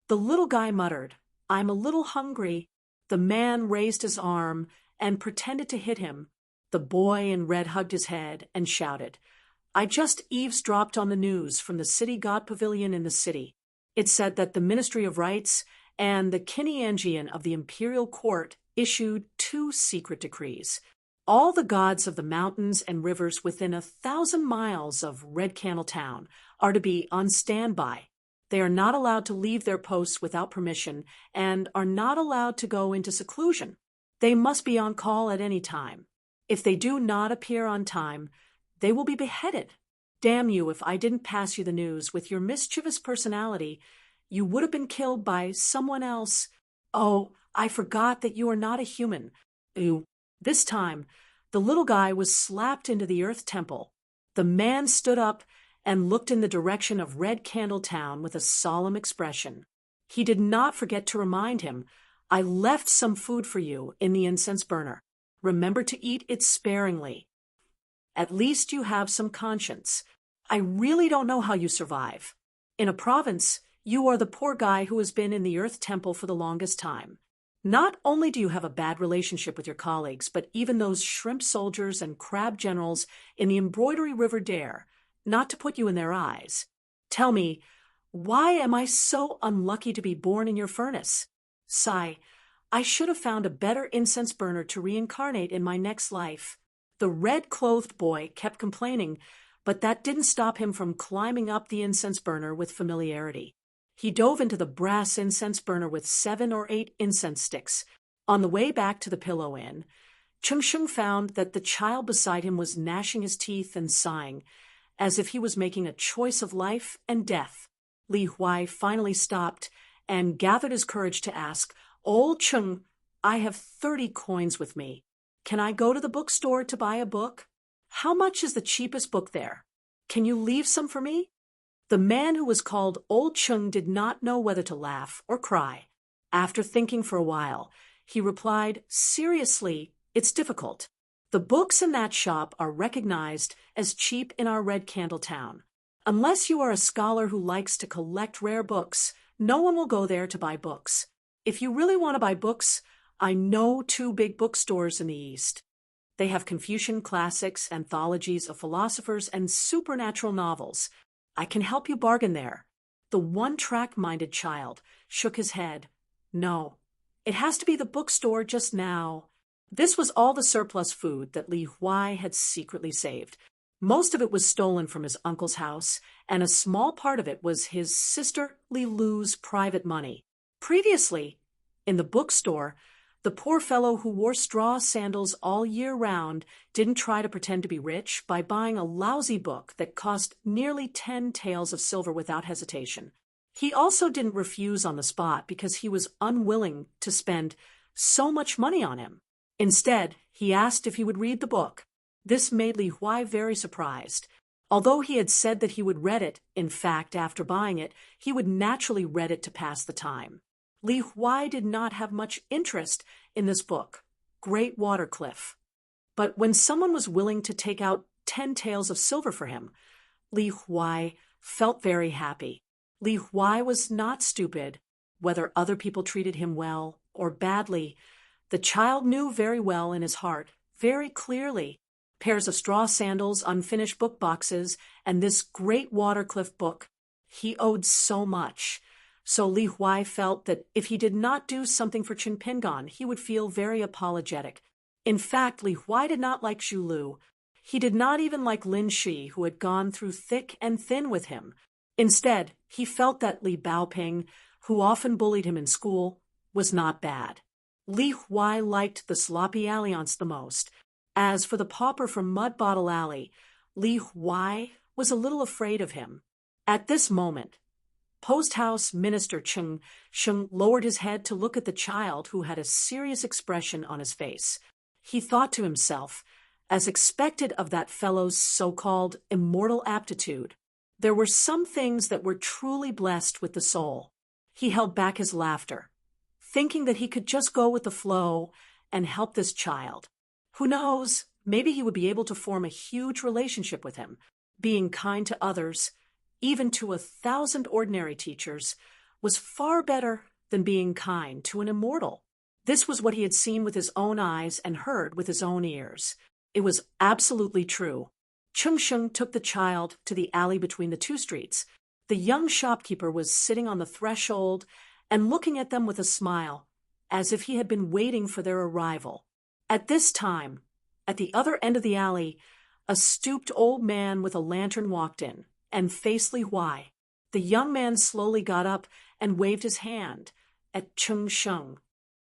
The little guy muttered, "I'm a little hungry." The man raised his arm and pretended to hit him. The boy in red hugged his head and shouted, "I just eavesdropped on the news from the City God Pavilion in the city. It said that the Ministry of Rights and the Kineangian of the Imperial Court issued 2 secret decrees. All the gods of the mountains and rivers within 1,000 miles of Red Candle Town are to be on standby. They are not allowed to leave their posts without permission and are not allowed to go into seclusion. They must be on call at any time. If they do not appear on time, they will be beheaded. Damn you, if I didn't pass you the news. With your mischievous personality, you would have been killed by someone else. Oh, I forgot that you are not a human. Ooh." This time, the little guy was slapped into the earth temple. The man stood up and looked in the direction of Red Candle Town with a solemn expression. He did not forget to remind him, "I left some food for you in the incense burner. Remember to eat it sparingly. At least you have some conscience. I really don't know how you survive. In a province, you are the poor guy who has been in the earth temple for the longest time. Not only do you have a bad relationship with your colleagues, but even those shrimp soldiers and crab generals in the embroidery river dare not to put you in their eyes. Tell me, why am I so unlucky to be born in your furnace? Sigh, I should have found a better incense burner to reincarnate in my next life." The red-clothed boy kept complaining, but that didn't stop him from climbing up the incense burner with familiarity. He dove into the brass incense burner with 7 or 8 incense sticks. On the way back to the Pillow Inn, Chung Shung found that the child beside him was gnashing his teeth and sighing, as if he was making a choice of life and death. Li Huai finally stopped and gathered his courage to ask, "Old Chung, I have 30 coins with me. Can I go to the bookstore to buy a book? How much is the cheapest book there? Can you leave some for me?" The man who was called Old Chung did not know whether to laugh or cry. After thinking for a while, he replied, "Seriously, it's difficult. The books in that shop are recognized as cheap in our Red Candle Town. Unless you are a scholar who likes to collect rare books, no one will go there to buy books. If you really want to buy books, I know 2 big bookstores in the East. They have Confucian classics, anthologies of philosophers, and supernatural novels. I can help you bargain there." The one-track-minded child shook his head. "No, it has to be the bookstore just now." This was all the surplus food that Li Huai had secretly saved. Most of it was stolen from his uncle's house, and a small part of it was his sister Li Lu's private money. Previously, in the bookstore, the poor fellow who wore straw sandals all year round didn't try to pretend to be rich by buying a lousy book that cost nearly 10 taels of silver without hesitation. He also didn't refuse on the spot because he was unwilling to spend so much money on him. Instead, he asked if he would read the book. This made Li Huai very surprised. Although he had said that he would read it, in fact, after buying it, he would naturally read it to pass the time. Li Huai did not have much interest in this book, Great Water Cliff. But when someone was willing to take out 10 taels of silver for him, Li Huai felt very happy. Li Huai was not stupid. Whether other people treated him well or badly, the child knew very well in his heart, very clearly. Pairs of straw sandals, unfinished book boxes, and this Great Water Cliff book. He owed so much. So Li Huai felt that if he did not do something for Qin Pingan, he would feel very apologetic. In fact, Li Huai did not like Zhu Lu. He did not even like Lin Shi, who had gone through thick and thin with him. Instead, he felt that Li Baoping, who often bullied him in school, was not bad. Li Huai liked the sloppy Alliance the most. As for the pauper from Mud Bottle Alley, Li Huai was a little afraid of him. At this moment, Post House Minister Cheng Sheng lowered his head to look at the child, who had a serious expression on his face. He thought to himself, as expected of that fellow's so-called immortal aptitude, there were some things that were truly blessed with the soul. He held back his laughter, thinking that he could just go with the flow and help this child. Who knows, maybe he would be able to form a huge relationship with him. Being kind to others, even to 1,000 ordinary teachers, was far better than being kind to an immortal. This was what he had seen with his own eyes and heard with his own ears. It was absolutely true. Cheng Sheng took the child to the alley between the two streets. The young shopkeeper was sitting on the threshold and looking at them with a smile, as if he had been waiting for their arrival. At this time, at the other end of the alley, a stooped old man with a lantern walked in and faced Li Huai. The young man slowly got up and waved his hand at Cheng Sheng.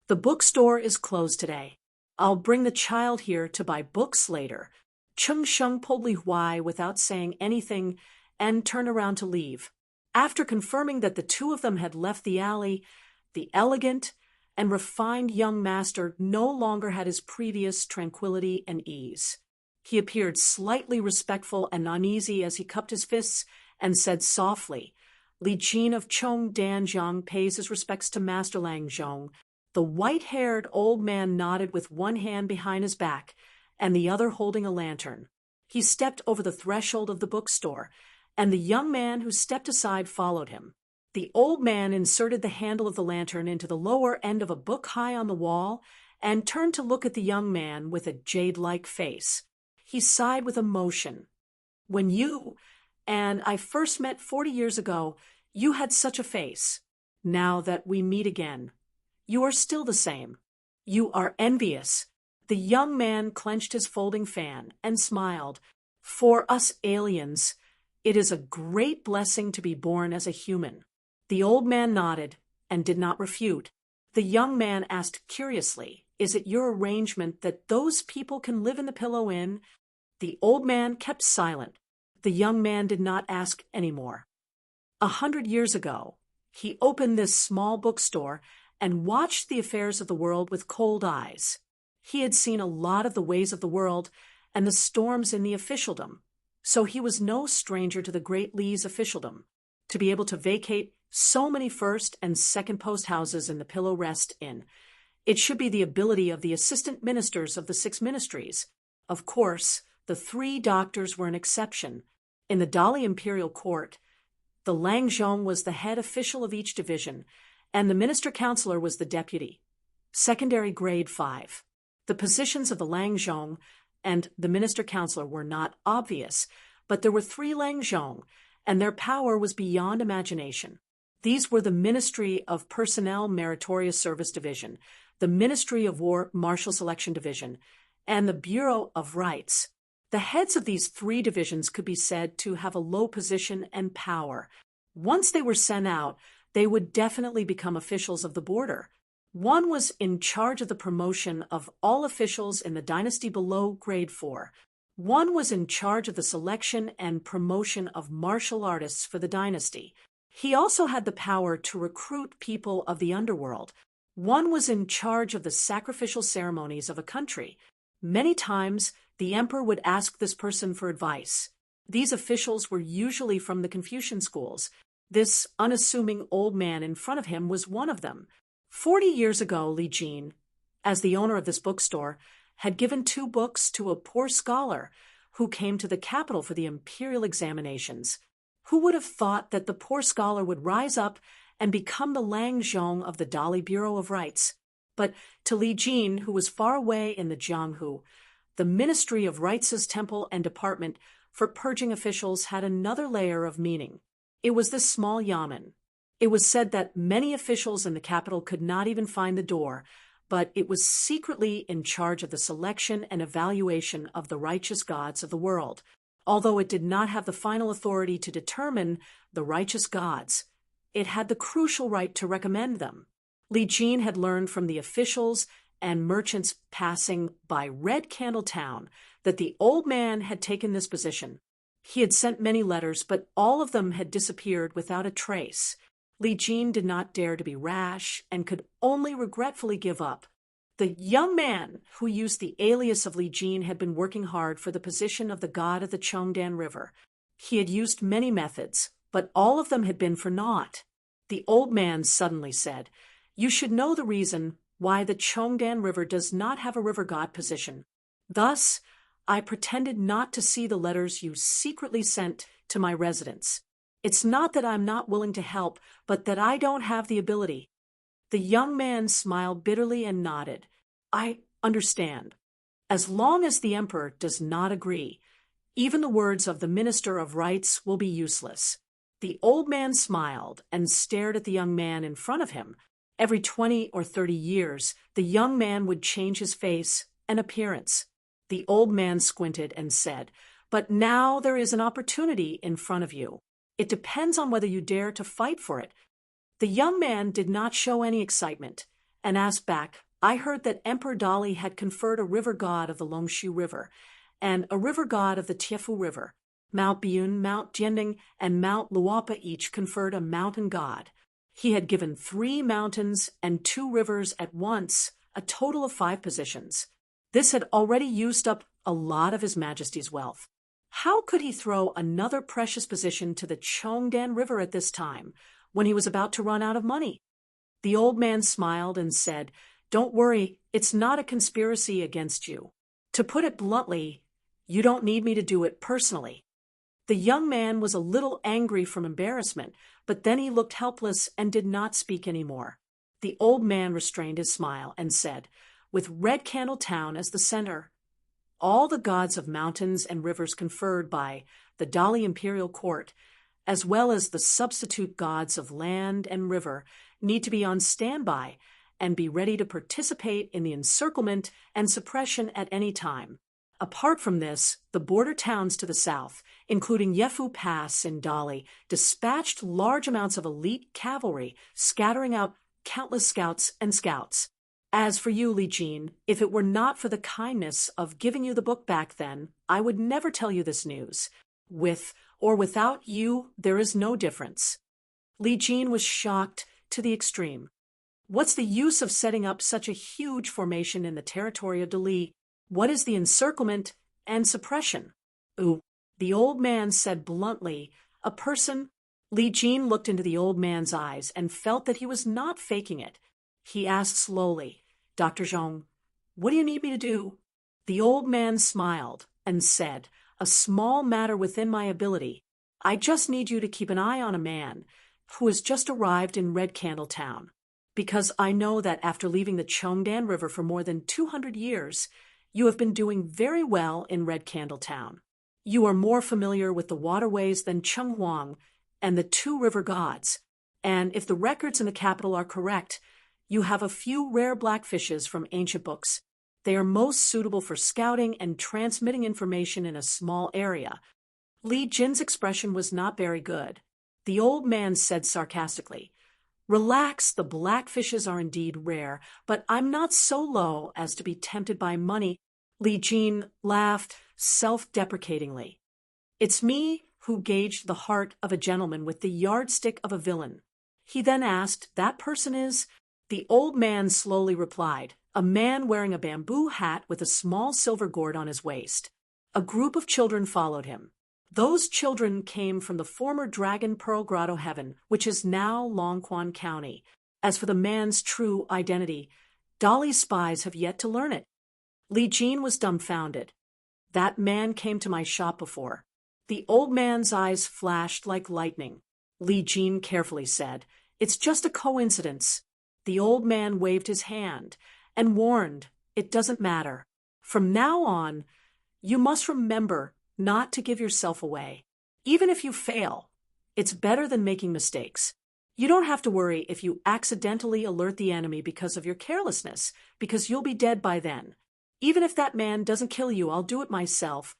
The bookstore is closed today. I'll bring the child here to buy books later. Cheng Sheng pulled Li Huai without saying anything and turned around to leave. After confirming that the two of them had left the alley, the elegant and refined young master no longer had his previous tranquility and ease. He appeared slightly respectful and uneasy as he cupped his fists and said softly, Li Jin of Chong Danjiang pays his respects to Master Lang Zhong. The white-haired old man nodded with one hand behind his back and the other holding a lantern. He stepped over the threshold of the bookstore, and the young man who stepped aside followed him. The old man inserted the handle of the lantern into the lower end of a book high on the wall and turned to look at the young man with a jade-like face. He sighed with emotion. When you and I first met 40 years ago, you had such a face. Now that we meet again, you are still the same. You are envious. The young man clenched his folding fan and smiled. For us aliens, it is a great blessing to be born as a human. The old man nodded and did not refute. The young man asked curiously, is it your arrangement that those people can live in the Pillow Inn? The old man kept silent. The young man did not ask any more. 100 years ago, he opened this small bookstore and watched the affairs of the world with cold eyes. He had seen a lot of the ways of the world and the storms in the officialdom, so he was no stranger to the great Li's officialdom. To be able to vacate so many first and second post houses in the Pillow Rest Inn, it should be the ability of the assistant ministers of the 6 ministries. Of course, the 3 doctors were an exception. In the Dali Imperial Court, the Langzhong was the head official of each division, and the minister-counselor was the deputy. Secondary grade 5. The positions of the Langzhong and the minister-counselor were not obvious, but there were 3 Langzhong, and their power was beyond imagination. These were the Ministry of Personnel Meritorious Service Division, the Ministry of War Martial Selection Division, and the Bureau of Rights. The heads of these 3 divisions could be said to have a low position and power. Once they were sent out, they would definitely become officials of the border. One was in charge of the promotion of all officials in the dynasty below grade 4. One was in charge of the selection and promotion of martial artists for the dynasty. He also had the power to recruit people of the underworld. One was in charge of the sacrificial ceremonies of a country. Many times, the emperor would ask this person for advice. These officials were usually from the Confucian schools. This unassuming old man in front of him was one of them. 40 years ago, Li Jin, as the owner of this bookstore, had given 2 books to a poor scholar who came to the capital for the imperial examinations. Who would have thought that the poor scholar would rise up and become the Lang Zhong of the Dali Bureau of Rights? But to Li Jin, who was far away in the Jianghu, the Ministry of Rights' temple and department for purging officials had another layer of meaning. It was this small yamen. It was said that many officials in the capital could not even find the door, but it was secretly in charge of the selection and evaluation of the righteous gods of the world. Although it did not have the final authority to determine the righteous gods, it had the crucial right to recommend them. Li Jin had learned from the officials and merchants passing by Red Candle Town that the old man had taken this position. He had sent many letters, but all of them had disappeared without a trace. Li Jin did not dare to be rash and could only regretfully give up. The young man who used the alias of Li Jin had been working hard for the position of the god of the Chongdan River. He had used many methods, but all of them had been for naught. The old man suddenly said, "You should know the reason why the Chongdan River does not have a river god position. Thus, I pretended not to see the letters you secretly sent to my residence. It's not that I'm not willing to help, but that I don't have the ability." The young man smiled bitterly and nodded. "I understand. As long as the emperor does not agree, even the words of the Minister of Rights will be useless." The old man smiled and stared at the young man in front of him. Every 20 or 30 years, the young man would change his face and appearance. The old man squinted and said, "But now there is an opportunity in front of you. It depends on whether you dare to fight for it." The young man did not show any excitement and asked back, "I heard that Emperor Dali had conferred a river god of the Longshu River and a river god of the Tiefu River. Mount Biyun, Mount Jianding, and Mount Luapa each conferred a mountain god. He had given 3 mountains and 2 rivers at once, a total of 5 positions. This had already used up a lot of His Majesty's wealth. How could he throw another precious position to the Chongdan River at this time, when he was about to run out of money?" The old man smiled and said, "Don't worry, it's not a conspiracy against you. To put it bluntly, you don't need me to do it personally." The young man was a little angry from embarrassment, but then he looked helpless and did not speak any more. The old man restrained his smile and said, "With Red Candle Town as the center, all the gods of mountains and rivers conferred by the Dali Imperial Court, as well as the substitute gods of land and river, need to be on standby and be ready to participate in the encirclement and suppression at any time. Apart from this, the border towns to the south, including Yefu Pass in Dali, dispatched large amounts of elite cavalry, scattering out countless scouts and scouts. As for you, Li Jin, if it were not for the kindness of giving you the book back then, I would never tell you this news. With or without you, there is no difference." Li Jin was shocked to the extreme. What's the use of setting up such a huge formation in the territory of Dali? What is the encirclement and suppression? "Ooh," the old man said bluntly, "a person—" Li Jin looked into the old man's eyes and felt that he was not faking it. He asked slowly, "Dr. Zhong, what do you need me to do?" The old man smiled and said, "A small matter within my ability. I just need you to keep an eye on a man who has just arrived in Red Candle Town, because I know that after leaving the Chongdan River for more than 200 years, you have been doing very well in Red Candle Town. You are more familiar with the waterways than Cheng Huang and the 2 river gods, and if the records in the capital are correct, you have a few rare blackfishes from ancient books. They are most suitable for scouting and transmitting information in a small area." Li Jin's expression was not very good. The old man said sarcastically, "Relax, the blackfishes are indeed rare, but I'm not so low as to be tempted by money." Li Jin laughed self-deprecatingly. "It's me who gauged the heart of a gentleman with the yardstick of a villain." He then asked, "That person is—" The old man slowly replied, "A man wearing a bamboo hat with a small silver gourd on his waist." A group of children followed him. Those children came from the former Dragon Pearl Grotto heaven, which is now Longquan County. As for the man's true identity, Dolly's spies have yet to learn it. Li Jin was dumbfounded. That man came to my shop before. The old man's eyes flashed like lightning. Li Jin carefully said, "It's just a coincidence." The old man waved his hand and warned, "It doesn't matter. From now on, you must remember not to give yourself away. Even if you fail, it's better than making mistakes. You don't have to worry if you accidentally alert the enemy because of your carelessness, because you'll be dead by then. Even if that man doesn't kill you, I'll do it myself.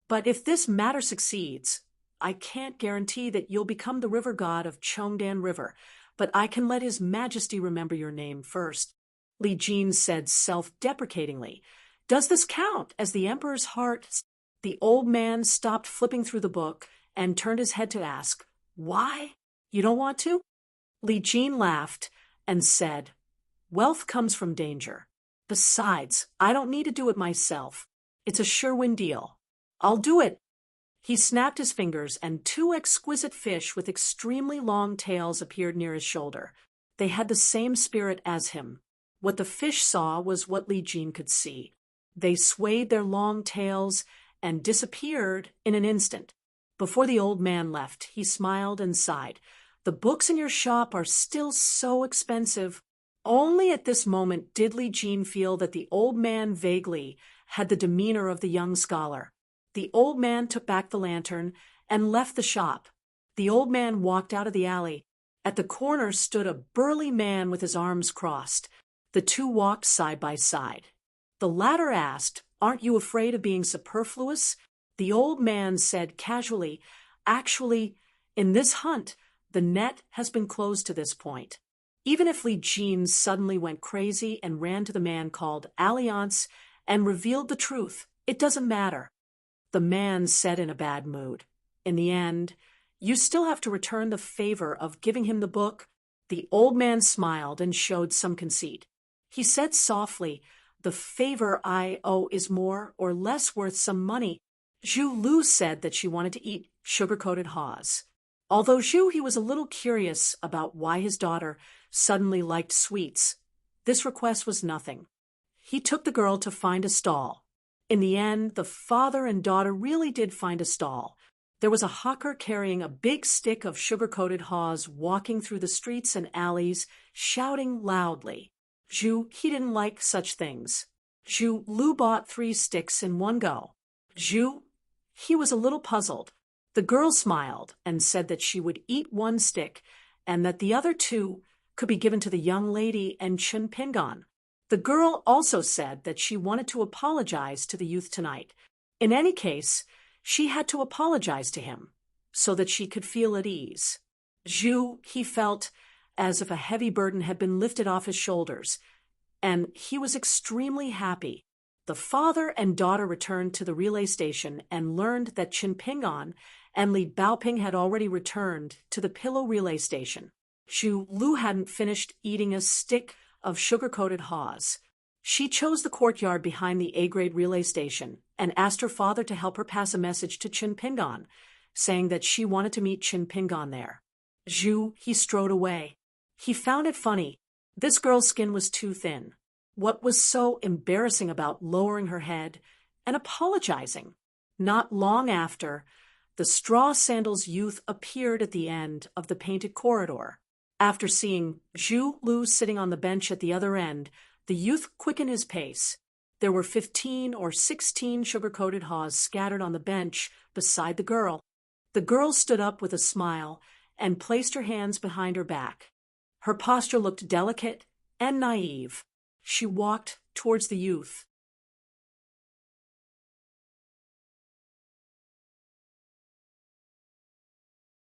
But if this matter succeeds, I can't guarantee that you'll become the river god of Chongdan River, but I can let His Majesty remember your name first." Li Jin said self-deprecatingly, "Does this count as the emperor's heart?" The old man stopped flipping through the book and turned his head to ask, "Why? You don't want to?" Li Jin laughed and said, "Wealth comes from danger. Besides, I don't need to do it myself. It's a sure-win deal. I'll do it." He snapped his fingers, and two exquisite fish with extremely long tails appeared near his shoulder. They had the same spirit as him. What the fish saw was what Li Jin could see. They swayed their long tails and disappeared in an instant. Before the old man left, he smiled and sighed. "The books in your shop are still so expensive." Only at this moment did Li Jin feel that the old man vaguely had the demeanor of the young scholar. The old man took back the lantern and left the shop. The old man walked out of the alley. At the corner stood a burly man with his arms crossed. The two walked side by side. The latter asked, "Aren't you afraid of being superfluous?" The old man said casually, "Actually, in this hunt, the net has been closed to this point." Even if Li Jin suddenly went crazy and ran to the man called Alliance and revealed the truth, it doesn't matter. The man said in a bad mood, "In the end, you still have to return the favor of giving him the book." The old man smiled and showed some conceit. He said softly, "The favor I owe is more or less worth some money." Zhu Lu said that she wanted to eat sugar-coated haws. Although he was a little curious about why his daughter suddenly liked sweets, this request was nothing. He took the girl to find a stall. In the end, the father and daughter really did find a stall. There was a hawker carrying a big stick of sugar-coated haws walking through the streets and alleys, shouting loudly. He didn't like such things. Zhu Lu bought 3 sticks in one go. He was a little puzzled. The girl smiled and said that she would eat 1 stick and that the other 2 could be given to the young lady and Chun Pingon. The girl also said that she wanted to apologize to the youth tonight. In any case, she had to apologize to him so that she could feel at ease. He felt as if a heavy burden had been lifted off his shoulders, and he was extremely happy. The father and daughter returned to the relay station and learned that Chin Pingon and Li Baoping had already returned to the pillow relay station. Zhu Lu hadn't finished eating a stick of sugar-coated haws. She chose the courtyard behind the A-grade relay station and asked her father to help her pass a message to Chin Pingon, saying that she wanted to meet Chin Pingon there. He strode away. He found it funny. This girl's skin was too thin. What was so embarrassing about lowering her head and apologizing? Not long after, the straw sandals youth appeared at the end of the painted corridor. After seeing Zhu Lu sitting on the bench at the other end, the youth quickened his pace. There were 15 or 16 sugar-coated haws scattered on the bench beside the girl. The girl stood up with a smile and placed her hands behind her back. Her posture looked delicate and naive. She walked towards the youth.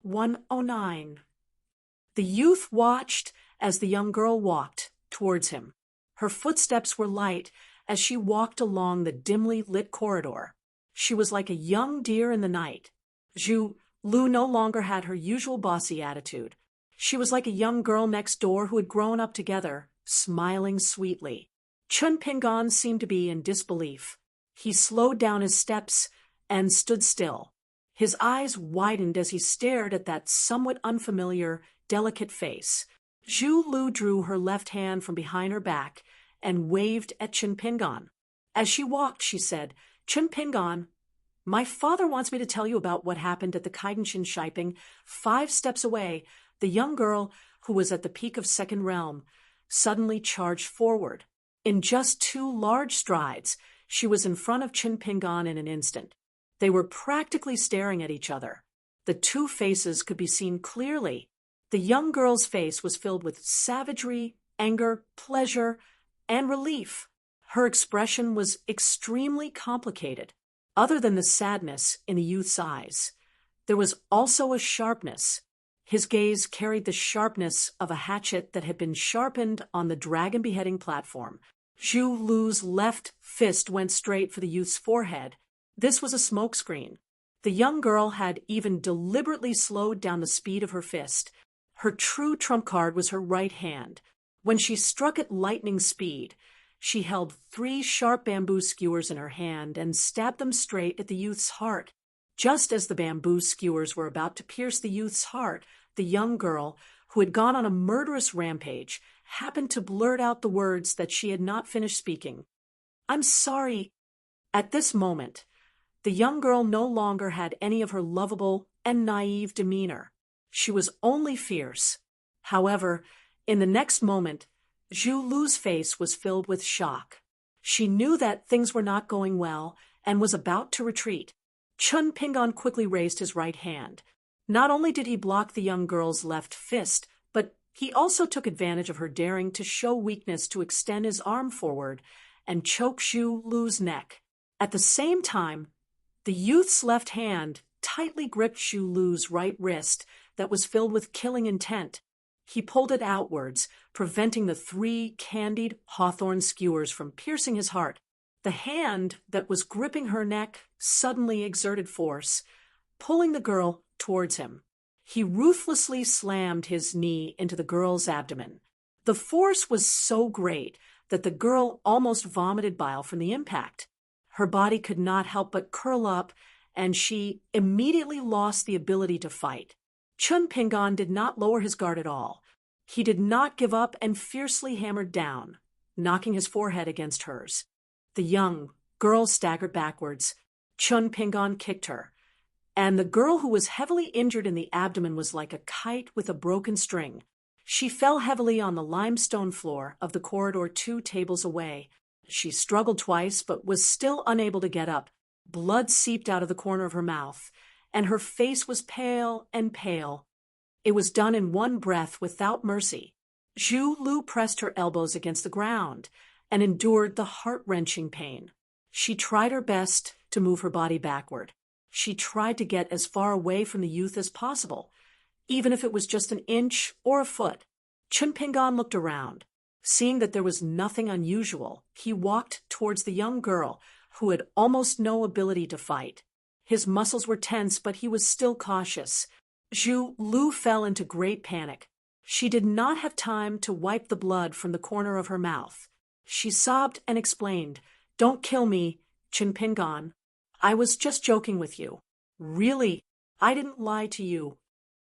"109. The youth watched as the young girl walked towards him. Her footsteps were light as she walked along the dimly lit corridor. She was like a young deer in the night. Zhu Lu no longer had her usual bossy attitude. She was like a young girl next door who had grown up together, smiling sweetly. Chun Pingon seemed to be in disbelief. He slowed down his steps and stood still. His eyes widened as he stared at that somewhat unfamiliar, delicate face. Zhu Lu drew her left hand from behind her back and waved at Chen Pingan. As she walked, she said, "Chen Pingan, my father wants me to tell you about what happened at the Kaidenshin Shiping 5 steps away." The young girl, who was at the peak of second realm, suddenly charged forward. In just 2 large strides, she was in front of Chen Pingan in an instant. They were practically staring at each other. The 2 faces could be seen clearly. The young girl's face was filled with savagery, anger, pleasure, and relief. Her expression was extremely complicated. Other than the sadness in the youth's eyes, there was also a sharpness. His gaze carried the sharpness of a hatchet that had been sharpened on the dragon beheading platform. Zhu Lu's left fist went straight for the youth's forehead. This was a smokescreen. The young girl had even deliberately slowed down the speed of her fist. Her true trump card was her right hand. When she struck at lightning speed, she held 3 sharp bamboo skewers in her hand and stabbed them straight at the youth's heart. Just as the bamboo skewers were about to pierce the youth's heart, the young girl, who had gone on a murderous rampage, happened to blurt out the words that she had not finished speaking. "I'm sorry." At this moment, the young girl no longer had any of her lovable and naive demeanor. She was only fierce. However, in the next moment, Zhu Lu's face was filled with shock. She knew that things were not going well and was about to retreat. Chen Pingan quickly raised his right hand. Not only did he block the young girl's left fist, but he also took advantage of her daring to show weakness to extend his arm forward and choke Zhu Lu's neck. At the same time, the youth's left hand tightly gripped Zhu Lu's right wrist that was filled with killing intent. He pulled it outwards, preventing the 3 candied hawthorn skewers from piercing his heart. The hand that was gripping her neck suddenly exerted force, pulling the girl towards him. He ruthlessly slammed his knee into the girl's abdomen. The force was so great that the girl almost vomited bile from the impact. Her body could not help but curl up, and she immediately lost the ability to fight. Chen Pingan did not lower his guard at all. He did not give up and fiercely hammered down, knocking his forehead against hers. The young girl staggered backwards. Chen Pingan kicked her, and the girl, who was heavily injured in the abdomen, was like a kite with a broken string. She fell heavily on the limestone floor of the corridor 2 tables away. She struggled twice, but was still unable to get up. Blood seeped out of the corner of her mouth, and her face was pale and pale. It was done in one breath without mercy. Zhu Lu pressed her elbows against the ground and endured the heart-wrenching pain. She tried her best to move her body backward. She tried to get as far away from the youth as possible, even if it was just an inch or a foot. Chen Pingan looked around. Seeing that there was nothing unusual, he walked towards the young girl, who had almost no ability to fight. His muscles were tense, but he was still cautious. Zhu Lu fell into great panic. She did not have time to wipe the blood from the corner of her mouth. She sobbed and explained, "Don't kill me, Chen Pingan. I was just joking with you. Really, I didn't lie to you.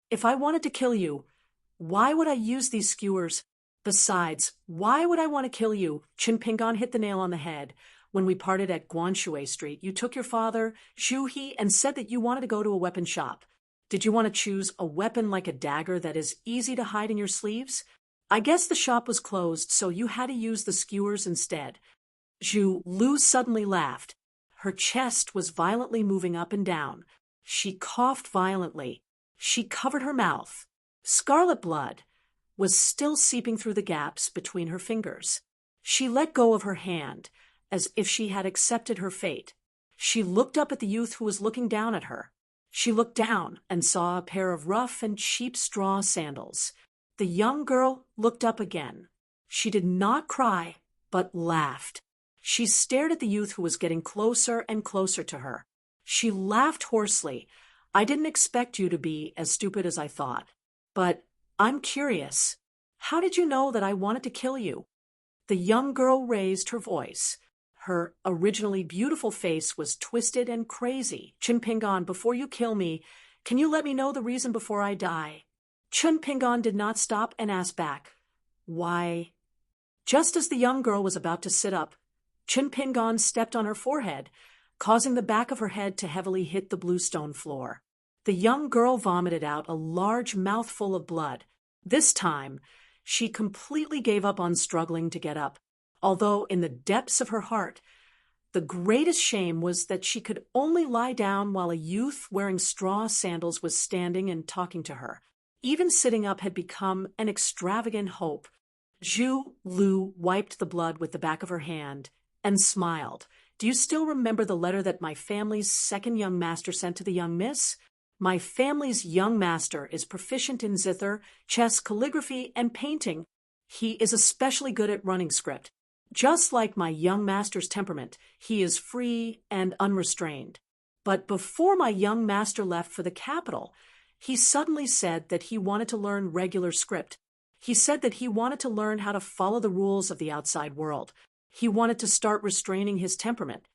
If I wanted to kill you, why would I use these skewers? Besides, why would I want to kill you?" Chen Pingan hit the nail on the head. "When we parted at Guanshui Street, you took your father, Xu He, and said that you wanted to go to a weapon shop. Did you want to choose a weapon like a dagger that is easy to hide in your sleeves? I guess the shop was closed, so you had to use the skewers instead." Zhu Lu suddenly laughed. Her chest was violently moving up and down. She coughed violently. She covered her mouth. Scarlet blood was still seeping through the gaps between her fingers. She let go of her hand, as if she had accepted her fate. She looked up at the youth who was looking down at her. She looked down and saw a pair of rough and cheap straw sandals. The young girl looked up again. She did not cry, but laughed. She stared at the youth who was getting closer and closer to her. She laughed hoarsely. "I didn't expect you to be as stupid as I thought. But I'm curious. How did you know that I wanted to kill you?" The young girl raised her voice. Her originally beautiful face was twisted and crazy. Chun Pingon, before you kill me, can you let me know the reason before I die? Chun Pingon did not stop and asked back, why? Just as the young girl was about to sit up, Chun Pingon stepped on her forehead, causing the back of her head to heavily hit the blue stone floor. The young girl vomited out a large mouthful of blood. This time, she completely gave up on struggling to get up, although in the depths of her heart, the greatest shame was that she could only lie down while a youth wearing straw sandals was standing and talking to her. Even sitting up had become an extravagant hope. Zhu Lu wiped the blood with the back of her hand and smiled. Do you still remember the letter that my family's second young master sent to the young miss? My family's young master is proficient in zither, chess, calligraphy, and painting. He is especially good at running script. Just like my young master's temperament, he is free and unrestrained. But before my young master left for the capital, he suddenly said that he wanted to learn regular script. He said that he wanted to learn how to follow the rules of the outside world. He wanted to start restraining his temperament.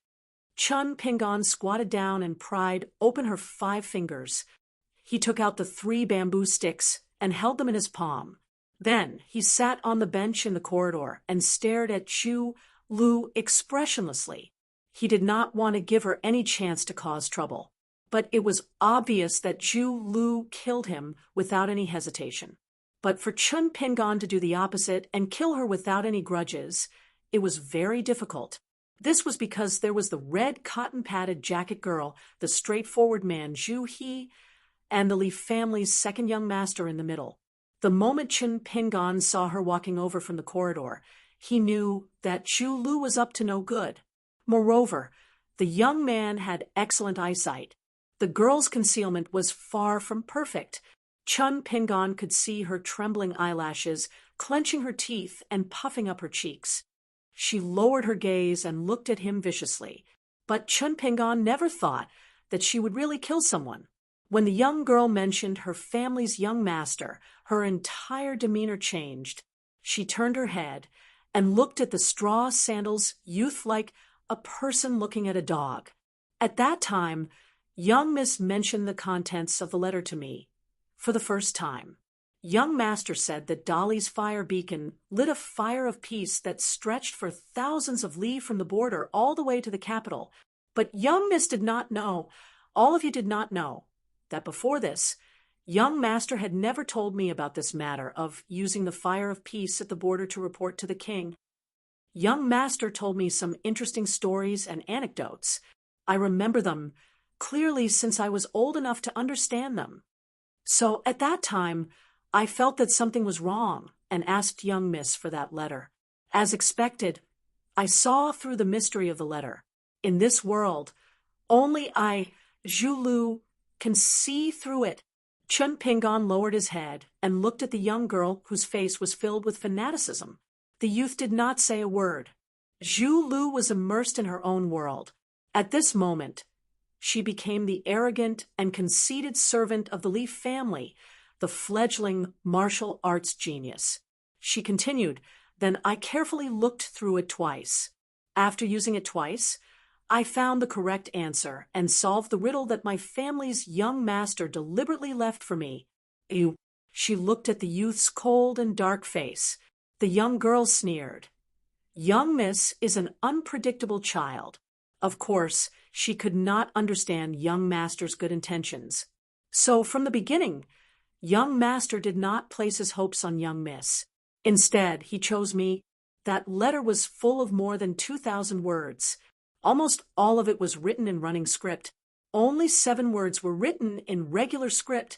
Chun Pingon squatted down and pried open her 5 fingers. He took out the 3 bamboo sticks and held them in his palm. Then he sat on the bench in the corridor and stared at Zhu Lu expressionlessly. He did not want to give her any chance to cause trouble, but it was obvious that Zhu Lu killed him without any hesitation. But for Chun Pingon to do the opposite and kill her without any grudges, it was very difficult. This was because there was the red cotton-padded jacket girl, the straightforward man Zhu He, and the Li family's second young master in the middle. The moment Chun Pingon saw her walking over from the corridor, he knew that Zhu Lu was up to no good. Moreover, the young man had excellent eyesight. The girl's concealment was far from perfect. Chun Pingon could see her trembling eyelashes, clenching her teeth, and puffing up her cheeks. She lowered her gaze and looked at him viciously. But Chun Pingon never thought that she would really kill someone. When the young girl mentioned her family's young master, her entire demeanor changed. She turned her head and looked at the straw sandals youth like a person looking at a dog. At that time, young Miss mentioned the contents of the letter to me for the first time. Young master said that Dolly's fire beacon lit a fire of peace that stretched for thousands of li from the border all the way to the capital. But young Miss did not know, all of you did not know, that before this, young master had never told me about this matter of using the fire of peace at the border to report to the king. Young master told me some interesting stories and anecdotes. I remember them clearly since I was old enough to understand them. So at that time, I felt that something was wrong and asked young Miss for that letter. As expected, I saw through the mystery of the letter. In this world, only I, Zhu Lu, can see through it. Chun Pingon lowered his head and looked at the young girl whose face was filled with fanaticism. The youth did not say a word. Zhu Lu was immersed in her own world. At this moment, she became the arrogant and conceited servant of the Li family, the fledgling martial arts genius. She continued, then I carefully looked through it twice. After using it twice, I found the correct answer and solved the riddle that my family's young master deliberately left for me. Ew. She looked at the youth's cold and dark face. The young girl sneered. Young Miss is an unpredictable child. Of course, she could not understand young master's good intentions. So from the beginning, young master did not place his hopes on young Miss. Instead, he chose me. That letter was full of more than 2,000 words. Almost all of it was written in running script. Only 7 words were written in regular script.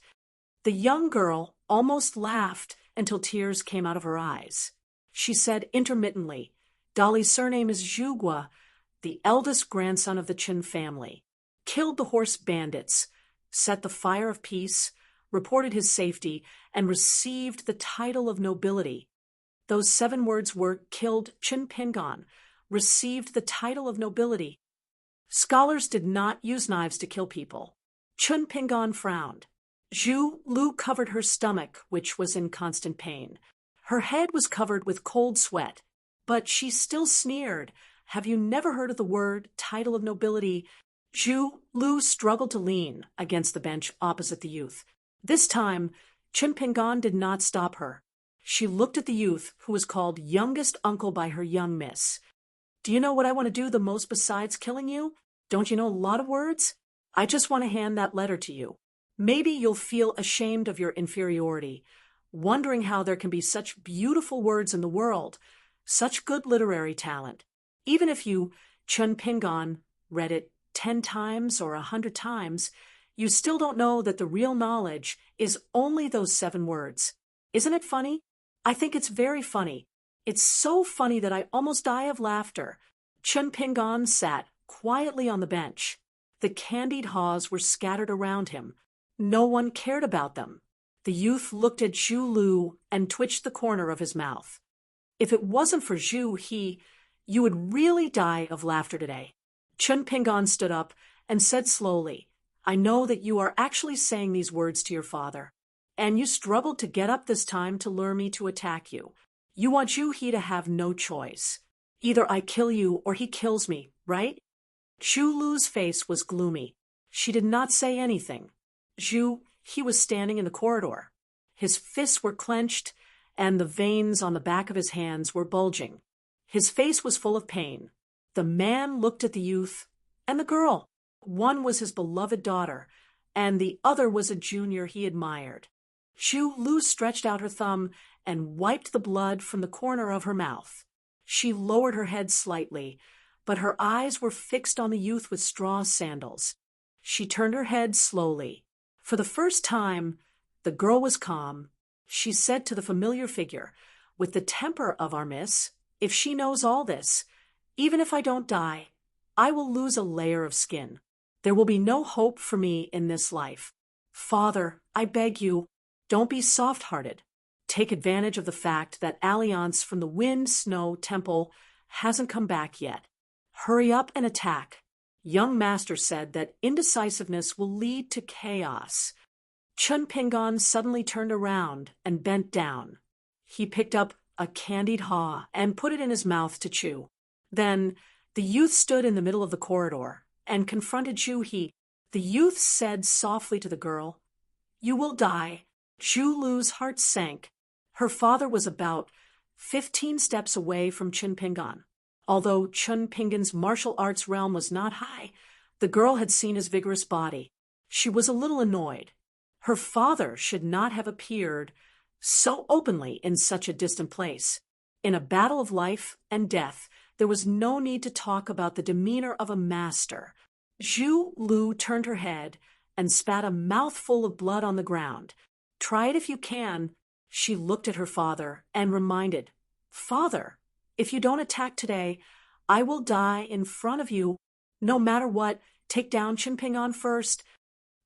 The young girl almost laughed until tears came out of her eyes. She said intermittently, Dolly's surname is Zhugua, the eldest grandson of the Qin family. Killed the horse bandits, set the fire of peace, reported his safety, and received the title of nobility. Those 7 words were killed Chun Pingon, received the title of nobility. Scholars did not use knives to kill people. Chun Pingon frowned. Zhu Lu covered her stomach, which was in constant pain. Her head was covered with cold sweat, but she still sneered, Have you never heard of the word, title of nobility? Zhu Lu struggled to lean against the bench opposite the youth. This time, Chen Pingan did not stop her. She looked at the youth, who was called youngest uncle by her young miss. Do you know what I want to do the most besides killing you? Don't you know a lot of words? I just want to hand that letter to you. Maybe you'll feel ashamed of your inferiority, wondering how there can be such beautiful words in the world, such good literary talent. Even if you, Chen Pingan, read it 10 times or 100 times, you still don't know that the real knowledge is only those 7 words. Isn't it funny? I think it's very funny. It's so funny that I almost die of laughter. Chen Pingan sat quietly on the bench. The candied haws were scattered around him. No one cared about them. The youth looked at Zhu Lu and twitched the corner of his mouth. If it wasn't for Zhu, you would really die of laughter today. Chen Pingan stood up and said slowly, I know that you are actually saying these words to your father, and you struggled to get up this time to lure me to attack you. You want Zhu to have no choice. Either I kill you or he kills me, right? Zhu Lu's face was gloomy. She did not say anything. He was standing in the corridor. His fists were clenched, and the veins on the back of his hands were bulging. His face was full of pain. The man looked at the youth and the girl. One was his beloved daughter, and the other was a junior he admired. Zhu Lu stretched out her thumb and wiped the blood from the corner of her mouth. She lowered her head slightly, but her eyes were fixed on the youth with straw sandals. She turned her head slowly. For the first time, the girl was calm. She said to the familiar figure, with the temper of our miss, if she knows all this, even if I don't die, I will lose a layer of skin. There will be no hope for me in this life. Father, I beg you, don't be soft-hearted. Take advantage of the fact that Alliance from the Wind Snow Temple hasn't come back yet. Hurry up and attack. Young Master said that indecisiveness will lead to chaos. Chen Pingan suddenly turned around and bent down. He picked up a candied haw and put it in his mouth to chew. Then the youth stood in the middle of the corridor and confronted Zhu. The youth said softly to the girl, You will die. Zhu Lu's heart sank. Her father was about 15 steps away from Chen Pingan. Although Chen Pingan's martial arts realm was not high, the girl had seen his vigorous body. She was a little annoyed. Her father should not have appeared so openly in such a distant place. In a battle of life and death, there was no need to talk about the demeanor of a master. Zhu Lu turned her head and spat a mouthful of blood on the ground. Try it if you can. She looked at her father and reminded, Father, if you don't attack today, I will die in front of you. No matter what, take down Chen Pingan first.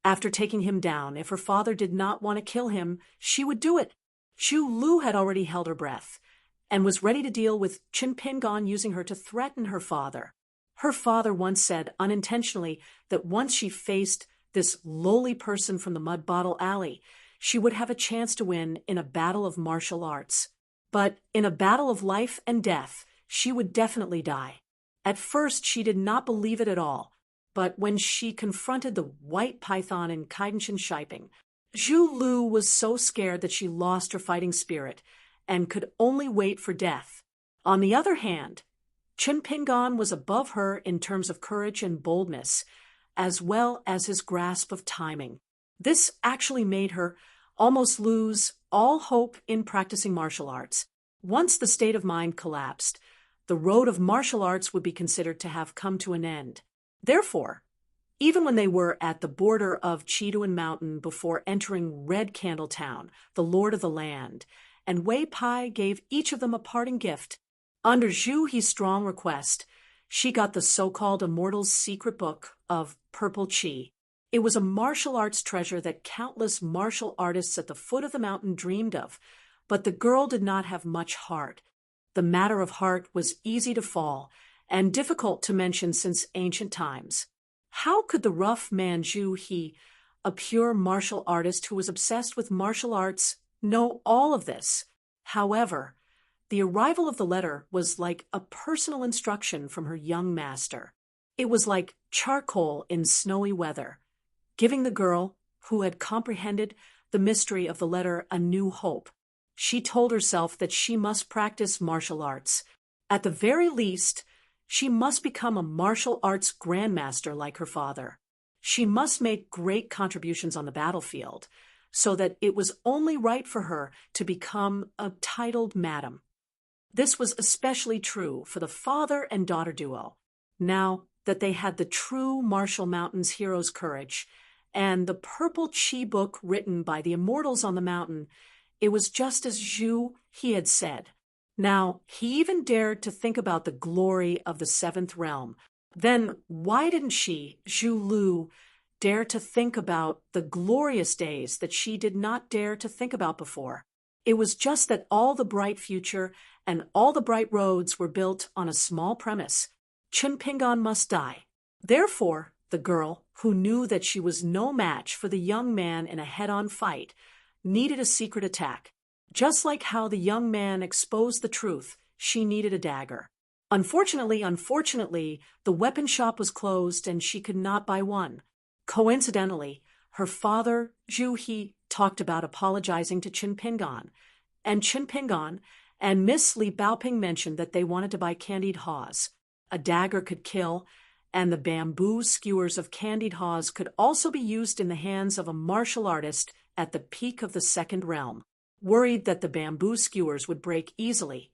After taking him down, if her father did not want to kill him, she would do it. Zhu Lu had already held her breath and was ready to deal with Chen Pingan using her to threaten her father. Her father once said unintentionally that once she faced this lowly person from the Mud Bottle Alley, she would have a chance to win in a battle of martial arts. But in a battle of life and death, she would definitely die. At first, she did not believe it at all, but when she confronted the white python in Kaidenshin Shiping, Zhu Lu was so scared that she lost her fighting spirit and could only wait for death. On the other hand, Chen Pingan was above her in terms of courage and boldness, as well as his grasp of timing. This actually made her almost lose all hope in practicing martial arts. Once the state of mind collapsed, the road of martial arts would be considered to have come to an end. Therefore, even when they were at the border of Chiduan Mountain before entering Red Candle Town, the lord of the land, and Wei Pai gave each of them a parting gift, under Zhu strong request, she got the so-called Immortal's Secret Book of Purple Qi. It was a martial arts treasure that countless martial artists at the foot of the mountain dreamed of, but the girl did not have much heart. The matter of heart was easy to fall, and difficult to mention since ancient times. How could the rough man Zhu, a pure martial artist who was obsessed with martial arts, know all of this? However, The arrival of the letter was like a personal instruction from her young master. It was like charcoal in snowy weather, giving the girl, who had comprehended the mystery of the letter, a new hope. She told herself that she must practice martial arts. At the very least, she must become a martial arts grandmaster like her father. She must make great contributions on the battlefield, so that it was only right for her to become a titled madam. This was especially true for the father and daughter duo. Now that they had the true Marshall Mountains hero's courage and the purple chi book written by the immortals on the mountain, it was just as Zhu He had said. Now, he even dared to think about the glory of the seventh realm. Then why didn't she, Zhu Lu, dare to think about the glorious days that she did not dare to think about before? It was just that all the bright future and all the bright roads were built on a small premise. Chen Pingan must die. Therefore, the girl, who knew that she was no match for the young man in a head-on fight, needed a secret attack. Just like how the young man exposed the truth, she needed a dagger. Unfortunately, the weapon shop was closed and she could not buy one. Coincidentally, her father, Zhu He, talked about apologizing to Chen Pingan, and Chen Pingan and Miss Li Baoping mentioned that they wanted to buy candied haws. A dagger could kill, and the bamboo skewers of candied haws could also be used in the hands of a martial artist at the peak of the second realm. Worried that the bamboo skewers would break easily,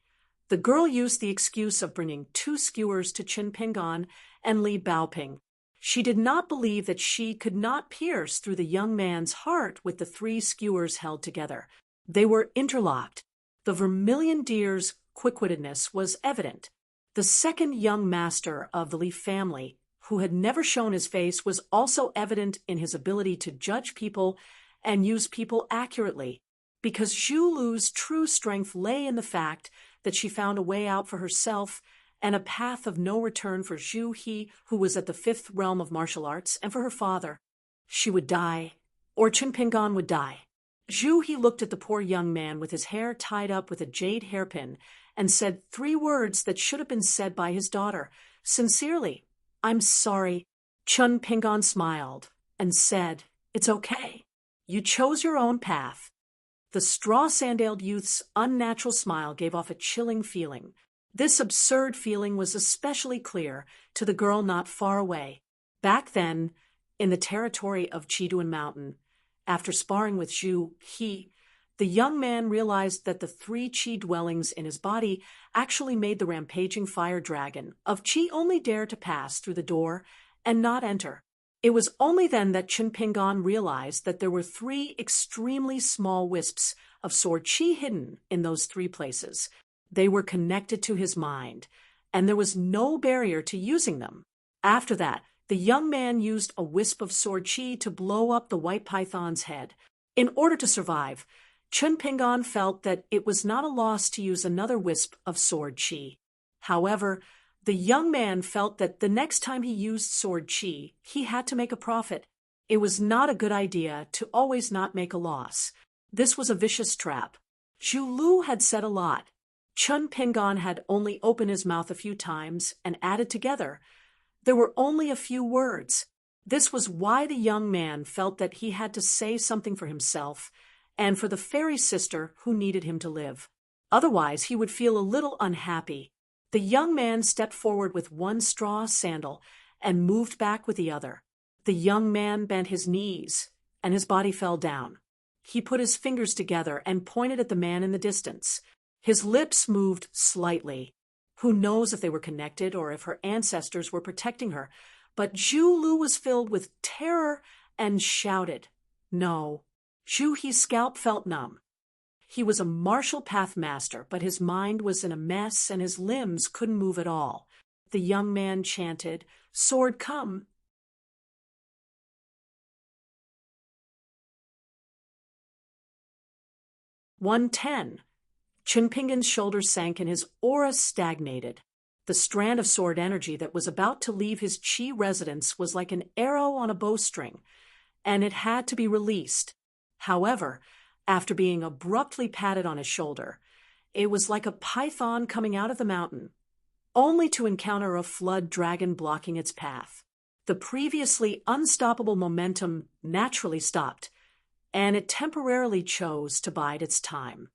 the girl used the excuse of bringing 2 skewers to Chen Pingan and Li Baoping. She did not believe that she could not pierce through the young man's heart with the 3 skewers held together. They were interlocked. The vermilion deer's quick-wittedness was evident. The second young master of the Li family, who had never shown his face, was also evident in his ability to judge people and use people accurately, because Zhu Lu's true strength lay in the fact that she found a way out for herself and a path of no return for Zhu He, who was at the 5th realm of martial arts, and for her father. She would die, or Chen Pingan would die. Zhu He looked at the poor young man with his hair tied up with a jade hairpin and said 3 words that should have been said by his daughter. Sincerely, "I'm sorry." Chen Pingan smiled and said, "It's okay. You chose your own path." The straw-sandaled youth's unnatural smile gave off a chilling feeling. This absurd feeling was especially clear to the girl not far away. Back then, in the territory of Chiduan Mountain, after sparring with Zhu He, the young man realized that the 3 chi dwellings in his body actually made the rampaging fire dragon of chi only dare to pass through the door and not enter. It was only then that Chen Pingan realized that there were 3 extremely small wisps of sword chi hidden in those 3 places. They were connected to his mind, and there was no barrier to using them. After that, the young man used a wisp of sword chi to blow up the white python's head. In order to survive, Chen Pingan felt that it was not a loss to use another wisp of sword chi. However, the young man felt that the next time he used sword chi, he had to make a profit. It was not a good idea to always not make a loss. This was a vicious trap. Zhu Lu had said a lot. Chen Pingan had only opened his mouth a few times, and added together, there were only a few words. This was why the young man felt that he had to say something for himself and for the fairy sister who needed him to live. Otherwise, he would feel a little unhappy. The young man stepped forward with 1 straw sandal and moved back with the other. The young man bent his knees, and his body fell down. He put his fingers together and pointed at the man in the distance. His lips moved slightly. Who knows if they were connected or if her ancestors were protecting her, but Zhu Lu was filled with terror and shouted. No. Zhu He's scalp felt numb. He was a martial path master, but his mind was in a mess and his limbs couldn't move at all. The young man chanted, "Sword, come." "110. Chen Pingan's shoulders sank and his aura stagnated. The strand of sword energy that was about to leave his chi residence was like an arrow on a bowstring, and it had to be released. However, after being abruptly patted on his shoulder, It was like a python coming out of the mountain, only to encounter a flood dragon blocking its path. The previously unstoppable momentum naturally stopped, and it temporarily chose to bide its time.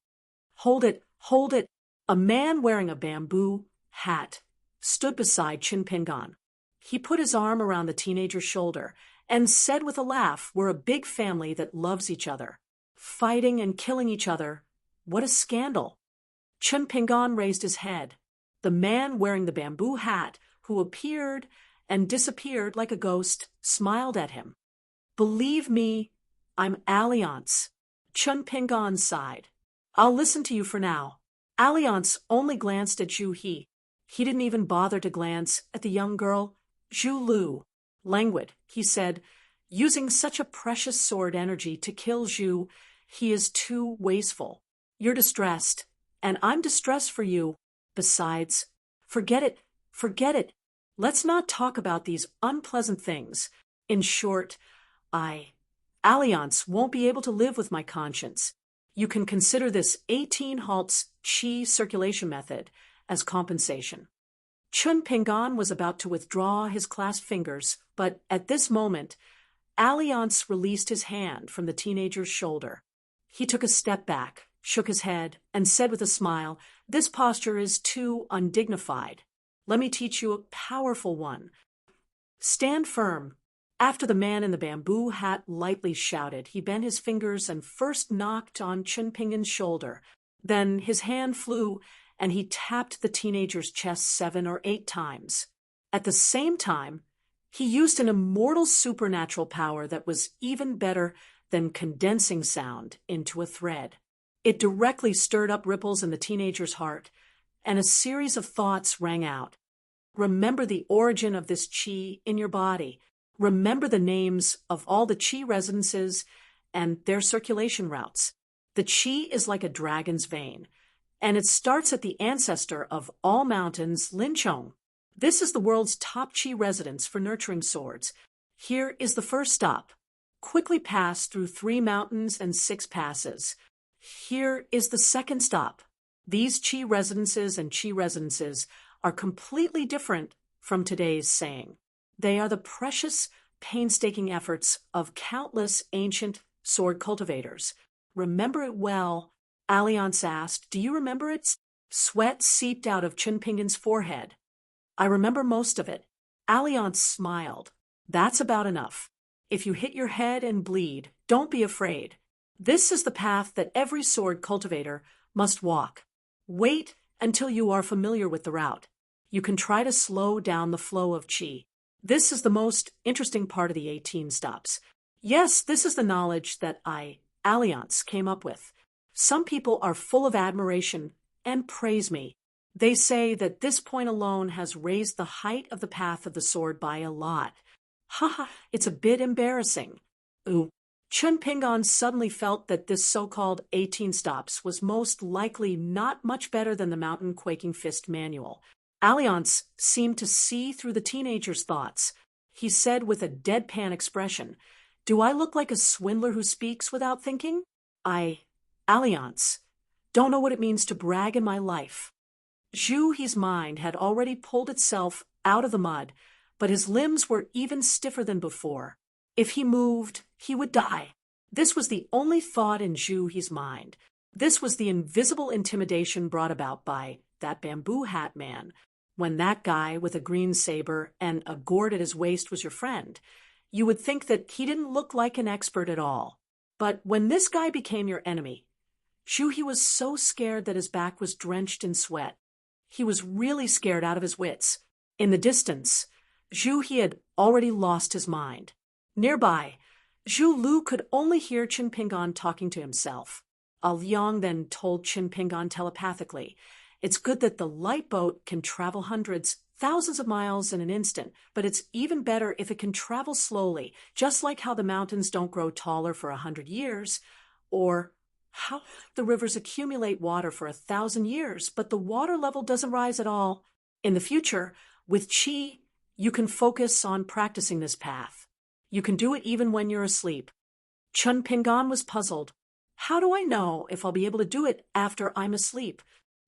Hold it, hold it! A man wearing a bamboo hat stood beside Chin Pingan. He put his arm around the teenager's shoulder and said with a laugh, "We're a big family that loves each other. Fighting and killing each other, what a scandal." Chin Pingan raised his head. The man wearing the bamboo hat, who appeared and disappeared like a ghost, smiled at him. "Believe me, I'm Alliance." Chun Pingan sighed. "I'll listen to you for now." Alliance only glanced at Zhu He. He didn't even bother to glance at the young girl, Zhu Lu. "Languid," he said, "using such a precious sword energy to kill Zhu, he is too wasteful. You're distressed, and I'm distressed for you. Besides, forget it, forget it. Let's not talk about these unpleasant things. In short, Alliance won't be able to live with my conscience. You can consider this 18 halts qi circulation method as compensation." Chun Pingan was about to withdraw his clasped fingers, but at this moment, Alliance released his hand from the teenager's shoulder. He took a step back, shook his head, and said with a smile, "This posture is too undignified. Let me teach you a powerful one. Stand firm." After the man in the bamboo hat lightly shouted, he bent his fingers and first knocked on Chun Pingan's shoulder. Then his hand flew, and he tapped the teenager's chest 7 or 8 times. At the same time, he used an immortal supernatural power that was even better than condensing sound into a thread. It directly stirred up ripples in the teenager's heart, and a series of thoughts rang out. Remember the origin of this qi in your body. Remember the names of all the qi residences and their circulation routes. The qi is like a dragon's vein, and it starts at the ancestor of all mountains, Linchong. This is the world's top qi residence for nurturing swords. Here is the first stop. Quickly pass through 3 mountains and 6 passes. Here is the second stop. These qi residences are completely different from today's saying. They are the precious, painstaking efforts of countless ancient sword cultivators. Remember it well, Alliance asked. Do you remember it? Sweat seeped out of Chun Pingan's forehead. I remember most of it. Alliance smiled. That's about enough. If you hit your head and bleed, don't be afraid. This is the path that every sword cultivator must walk. Wait until you are familiar with the route. You can try to slow down the flow of qi. This is the most interesting part of the 18 stops. Yes, this is the knowledge that Alliance, came up with. Some people are full of admiration and praise me. They say that this point alone has raised the height of the path of the sword by a lot. Haha, it's a bit embarrassing. Ooh. Chun Pingan suddenly felt that this so-called 18 stops was most likely not much better than the Mountain Quaking Fist manual. Alliance seemed to see through the teenager's thoughts. He said with a deadpan expression, "Do I look like a swindler who speaks without thinking? Alliance, don't know what it means to brag in my life." Zhu He's mind had already pulled itself out of the mud, but his limbs were even stiffer than before. If he moved, he would die. This was the only thought in Zhu He's mind. This was the invisible intimidation brought about by that bamboo hat man. When that guy with a green saber and a gourd at his waist was your friend, you would think that he didn't look like an expert at all. But when this guy became your enemy, Zhu He was so scared that his back was drenched in sweat. He was really scared out of his wits. In the distance, Zhu He had already lost his mind. Nearby, Zhu Lu could only hear Chun Pingan talking to himself. A Liang then told Chun Pingan telepathically, "It's good that the light boat can travel hundreds, thousands of miles in an instant, but it's even better if it can travel slowly, just like how the mountains don't grow taller for 100 years, or how the rivers accumulate water for 1,000 years, but the water level doesn't rise at all. In the future, with qi, you can focus on practicing this path. You can do it even when you're asleep." Chun Pingan was puzzled. "How do I know if I'll be able to do it after I'm asleep?"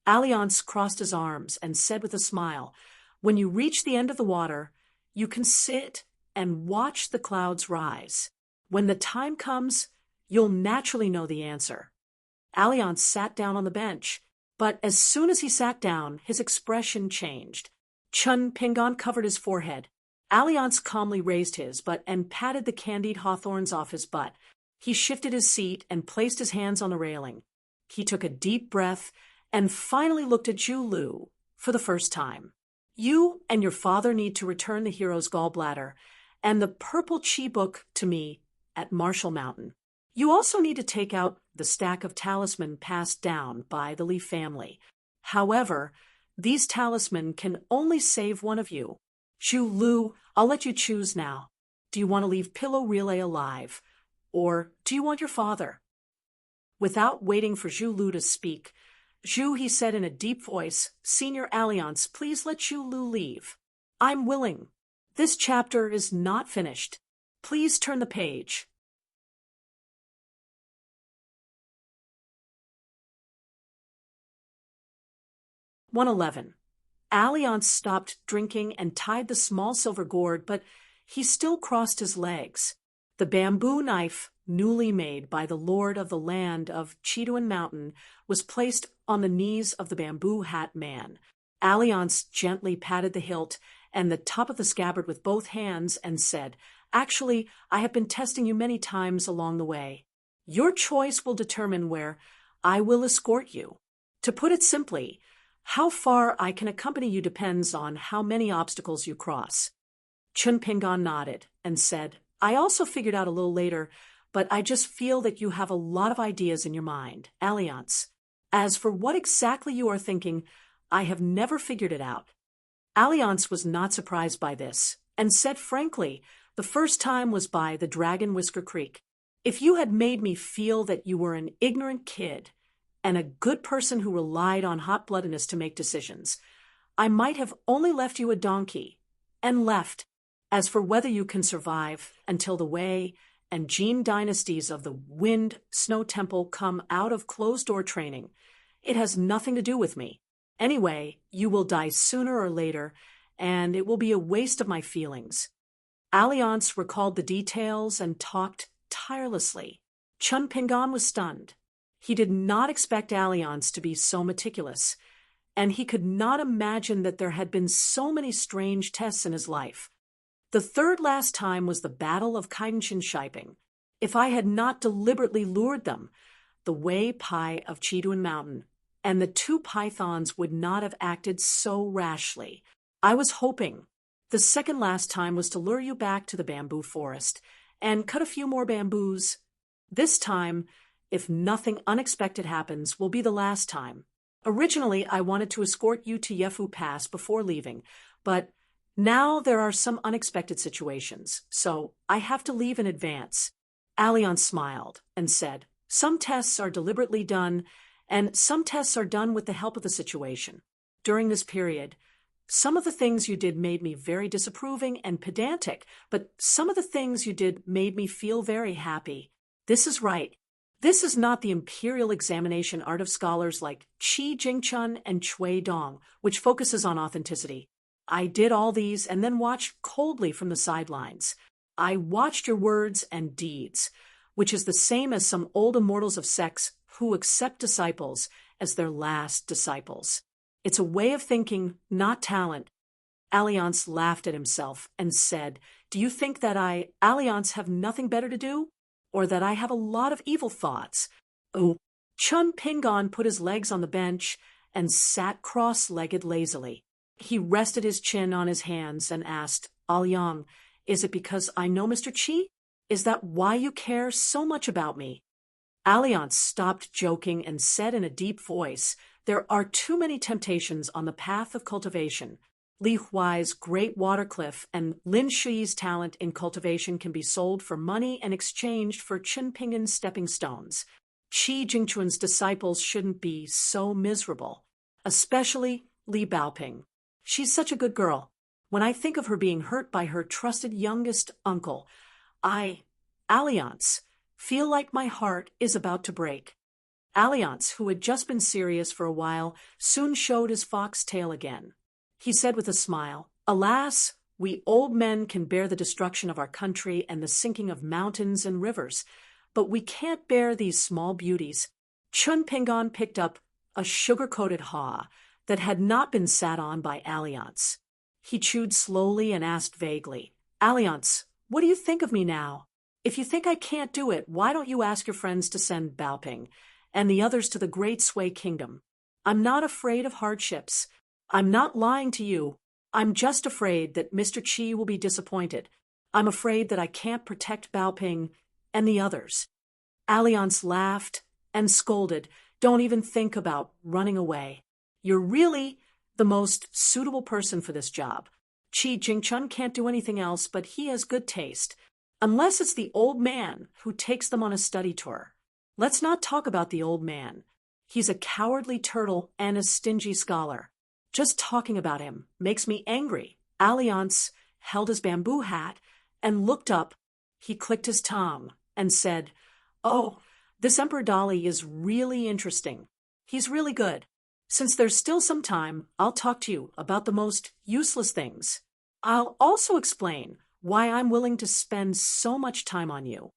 Alliance crossed his arms and said with a smile, "When you reach the end of the water, you can sit and watch the clouds rise. When the time comes, you'll naturally know the answer." Alliance sat down on the bench, but as soon as he sat down, his expression changed. Chun Pingon covered his forehead. Alliance calmly raised his and patted the candied hawthorns off his butt. He shifted his seat and placed his hands on the railing. He took a deep breath and finally looked at Zhu Lu for the first time. "You and your father need to return the hero's gallbladder and the purple chi book to me at Marshall Mountain. You also need to take out the stack of talisman passed down by the Li family. However, these talisman can only save one of you. Zhu Lu, I'll let you choose now. Do you want to leave Pillow Relay alive? Or do you want your father?" Without waiting for Zhu Lu to speak, "Zhu," he said in a deep voice, "Senior Alliance, please let Zhu Lu leave." "I'm willing. This chapter is not finished. Please turn the page." "111. Alliance stopped drinking and tied the small silver gourd, but he still crossed his legs. The bamboo knife, newly made by the lord of the land of Chiduan Mountain, was placed on the knees of the bamboo hat man. Alliance gently patted the hilt and the top of the scabbard with both hands and said, "Actually, I have been testing you many times along the way. Your choice will determine where I will escort you. To put it simply, how far I can accompany you depends on how many obstacles you cross." Chun Pingon nodded and said, "I also figured out a little later, but I just feel that you have a lot of ideas in your mind, Alliance. As for what exactly you are thinking, I have never figured it out." Alliance was not surprised by this, and said frankly, "The first time was by the Dragon Whisker Creek. If you had made me feel that you were an ignorant kid and a good person who relied on hot-bloodedness to make decisions, I might have only left you a donkey and left. As for whether you can survive until the Wei and Jin dynasties of the Wind Snow Temple come out of closed-door training, it has nothing to do with me. Anyway, you will die sooner or later, and it will be a waste of my feelings." Alliance recalled the details and talked tirelessly. Chun Pingon was stunned. He did not expect Alliance to be so meticulous, and he could not imagine that there had been so many strange tests in his life. The third last time was the Battle of Kaidenshin Shiping. If I had not deliberately lured them, the Wei Pai of Chiduan Mountain, and the two pythons would not have acted so rashly. I was hoping. The second last time was to lure you back to the bamboo forest and cut a few more bamboos. This time, if nothing unexpected happens, will be the last time. Originally, I wanted to escort you to Yefu Pass before leaving, but now there are some unexpected situations, so I have to leave in advance." Alliance smiled and said, "Some tests are deliberately done, and some tests are done with the help of the situation. During this period, some of the things you did made me very disapproving and pedantic, but some of the things you did made me feel very happy. This is right. This is not the imperial examination art of scholars like Qi Jingchun and Cui Dong, which focuses on authenticity. I did all these and then watched coldly from the sidelines. I watched your words and deeds, which is the same as some old immortals of sects who accept disciples as their last disciples. It's a way of thinking, not talent." Alliance laughed at himself and said, "Do you think that Alliance, have nothing better to do? Or that I have a lot of evil thoughts?" "Oh." Chun Pingon put his legs on the bench and sat cross-legged lazily. He rested his chin on his hands and asked, "Alyang, is it because I know Mr. Qi? Is that why you care so much about me?" Alliance stopped joking and said in a deep voice, "There are too many temptations on the path of cultivation. Li Huai's great water cliff and Lin Shi's talent in cultivation can be sold for money and exchanged for Qin Pingon's stepping stones. Qi Jingchun's disciples shouldn't be so miserable, especially Li Baoping. She's such a good girl. When I think of her being hurt by her trusted youngest uncle, Alliance, feel like my heart is about to break." Alliance, who had just been serious for a while, soon showed his fox tail again. He said with a smile, "Alas, we old men can bear the destruction of our country and the sinking of mountains and rivers, but we can't bear these small beauties." Chun Pingon picked up a sugar-coated haw that had not been sat on by Alliance. He chewed slowly and asked vaguely, "Alliance, what do you think of me now? If you think I can't do it, why don't you ask your friends to send Baoping and the others to the Great Sui Kingdom? I'm not afraid of hardships. I'm not lying to you. I'm just afraid that Mr. Qi will be disappointed. I'm afraid that I can't protect Baoping and the others." Alliance laughed and scolded, "Don't even think about running away. You're really the most suitable person for this job. Qi Jingchun can't do anything else, but he has good taste. Unless it's the old man who takes them on a study tour. Let's not talk about the old man. He's a cowardly turtle and a stingy scholar. Just talking about him makes me angry." Alliance held his bamboo hat and looked up. He clicked his tongue and said, "Oh, this Emperor Dali is really interesting. He's really good. Since there's still some time, I'll talk to you about the most useless things. I'll also explain why I'm willing to spend so much time on you."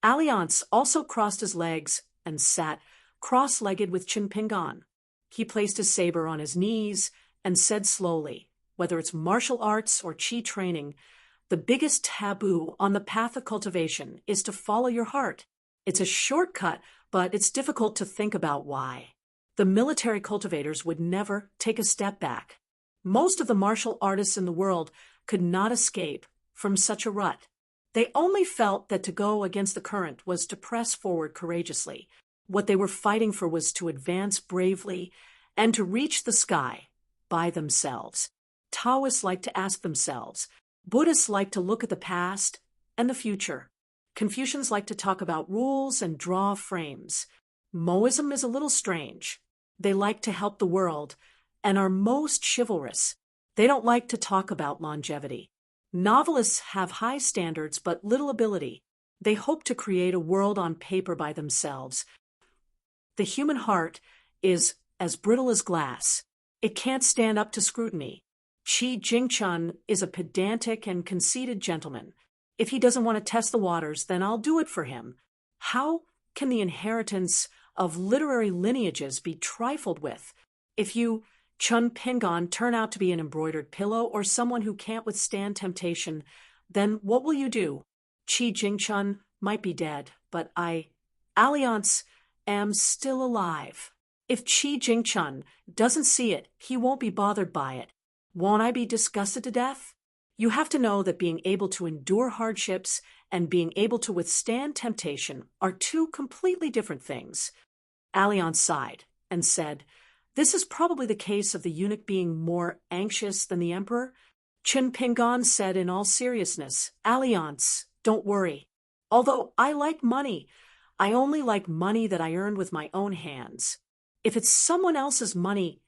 Alliance also crossed his legs and sat cross-legged with Chun Pingon. He placed his saber on his knees and said slowly, "Whether it's martial arts or Qi training, the biggest taboo on the path of cultivation is to follow your heart. It's a shortcut, but it's difficult to think about why. The military cultivators would never take a step back. Most of the martial artists in the world could not escape from such a rut. They only felt that to go against the current was to press forward courageously. What they were fighting for was to advance bravely and to reach the sky by themselves. Taoists like to ask themselves. Buddhists like to look at the past and the future. Confucians like to talk about rules and draw frames. Moism is a little strange. They like to help the world and are most chivalrous. They don't like to talk about longevity. Novelists have high standards but little ability. They hope to create a world on paper by themselves. The human heart is as brittle as glass. It can't stand up to scrutiny. Qi Jingchun is a pedantic and conceited gentleman. If he doesn't want to test the waters, then I'll do it for him. How can the inheritance of literary lineages be trifled with? If you, Chun Pingon, turn out to be an embroidered pillow or someone who can't withstand temptation, then what will you do? Qi Jingchun might be dead, but I, Alliance, am still alive. If Qi Jingchun doesn't see it, he won't be bothered by it. Won't I be disgusted to death? You have to know that being able to endure hardships and being able to withstand temptation are two completely different things." Alliance sighed and said, "This is probably the case of the eunuch being more anxious than the emperor." Chun Pingon said in all seriousness, "Alliance, don't worry. Although I like money, I only like money that I earned with my own hands. If it's someone else's money,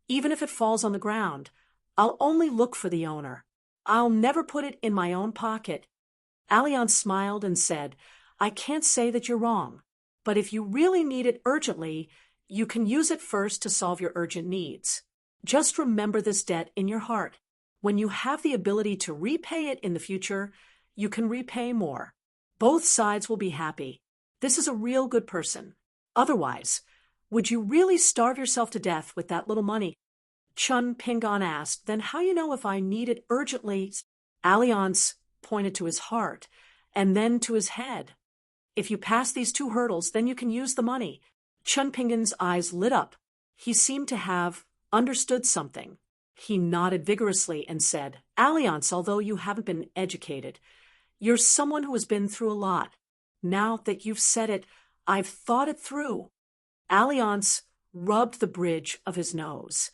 even if it falls on the ground, I'll only look for the owner. I'll never put it in my own pocket." Alliance smiled and said, "I can't say that you're wrong, but if you really need it urgently, you can use it first to solve your urgent needs. Just remember this debt in your heart. When you have the ability to repay it in the future, you can repay more. Both sides will be happy. This is a real good person. Otherwise, would you really starve yourself to death with that little money?" Chun Pingon asked, "Then how you know if I need it urgently?" Alliance pointed to his heart and then to his head. "If you pass these two hurdles, then you can use the money." Chun Pingon's eyes lit up. He seemed to have understood something. He nodded vigorously and said, "Alliance, although you haven't been educated, you're someone who has been through a lot. Now that you've said it, I've thought it through." Alliance rubbed the bridge of his nose.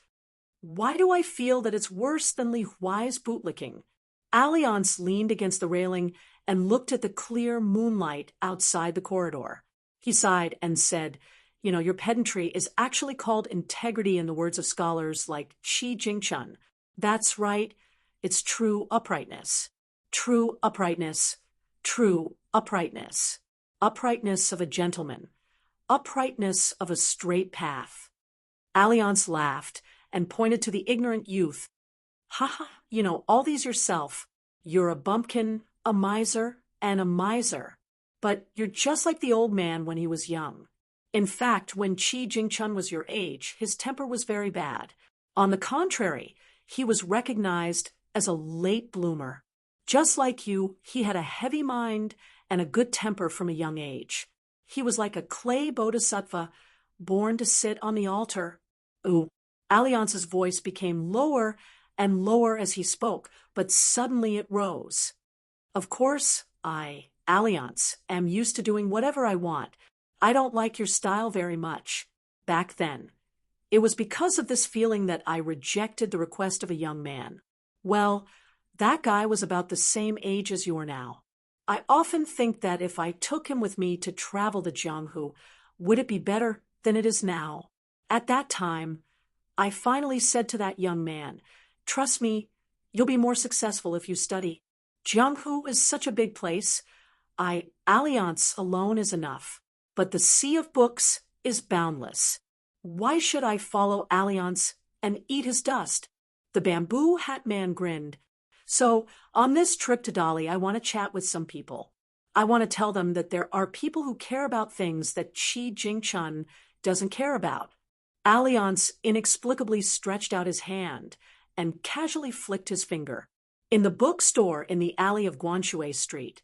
"Why do I feel that it's worse than Li Huai's bootlicking?" Alliance leaned against the railing and looked at the clear moonlight outside the corridor. He sighed and said, your pedantry is actually called integrity in the words of scholars like Qi Jingchun. That's right. It's true uprightness. True uprightness. True uprightness. Uprightness of a gentleman. uprightness of a straight path. Alliance laughed and pointed to the ignorant youth. Ha ha, you know all these yourself. You're a bumpkin, a miser, and a miser. But you're just like the old man when he was young. In fact, when Qi Jingchun was your age, his temper was very bad. On the contrary, he was recognized as a late bloomer. Just like you, he had a heavy mind and a good temper from a young age. He was like a clay bodhisattva, born to sit on the altar. Ooh, Alliance's voice became lower and lower as he spoke, but suddenly it rose. Of course, Alliance, am used to doing whatever I want. I don't like your style very much. Back then. It was because of this feeling that I rejected the request of a young man. Well, that guy was about the same age as you are now. I often think that if I took him with me to travel to Jianghu, would it be better than it is now? At that time, I finally said to that young man, trust me, you'll be more successful if you study. Jianghu is such a big place. Alliance alone is enough. But the sea of books is boundless. Why should I follow Alliance and eat his dust? The bamboo hat man grinned. So, on this trip to Dali, I want to chat with some people. I want to tell them that there are people who care about things that Qi Jingchun doesn't care about. Alliance inexplicably stretched out his hand and casually flicked his finger. In the bookstore in the alley of Guanshui Street,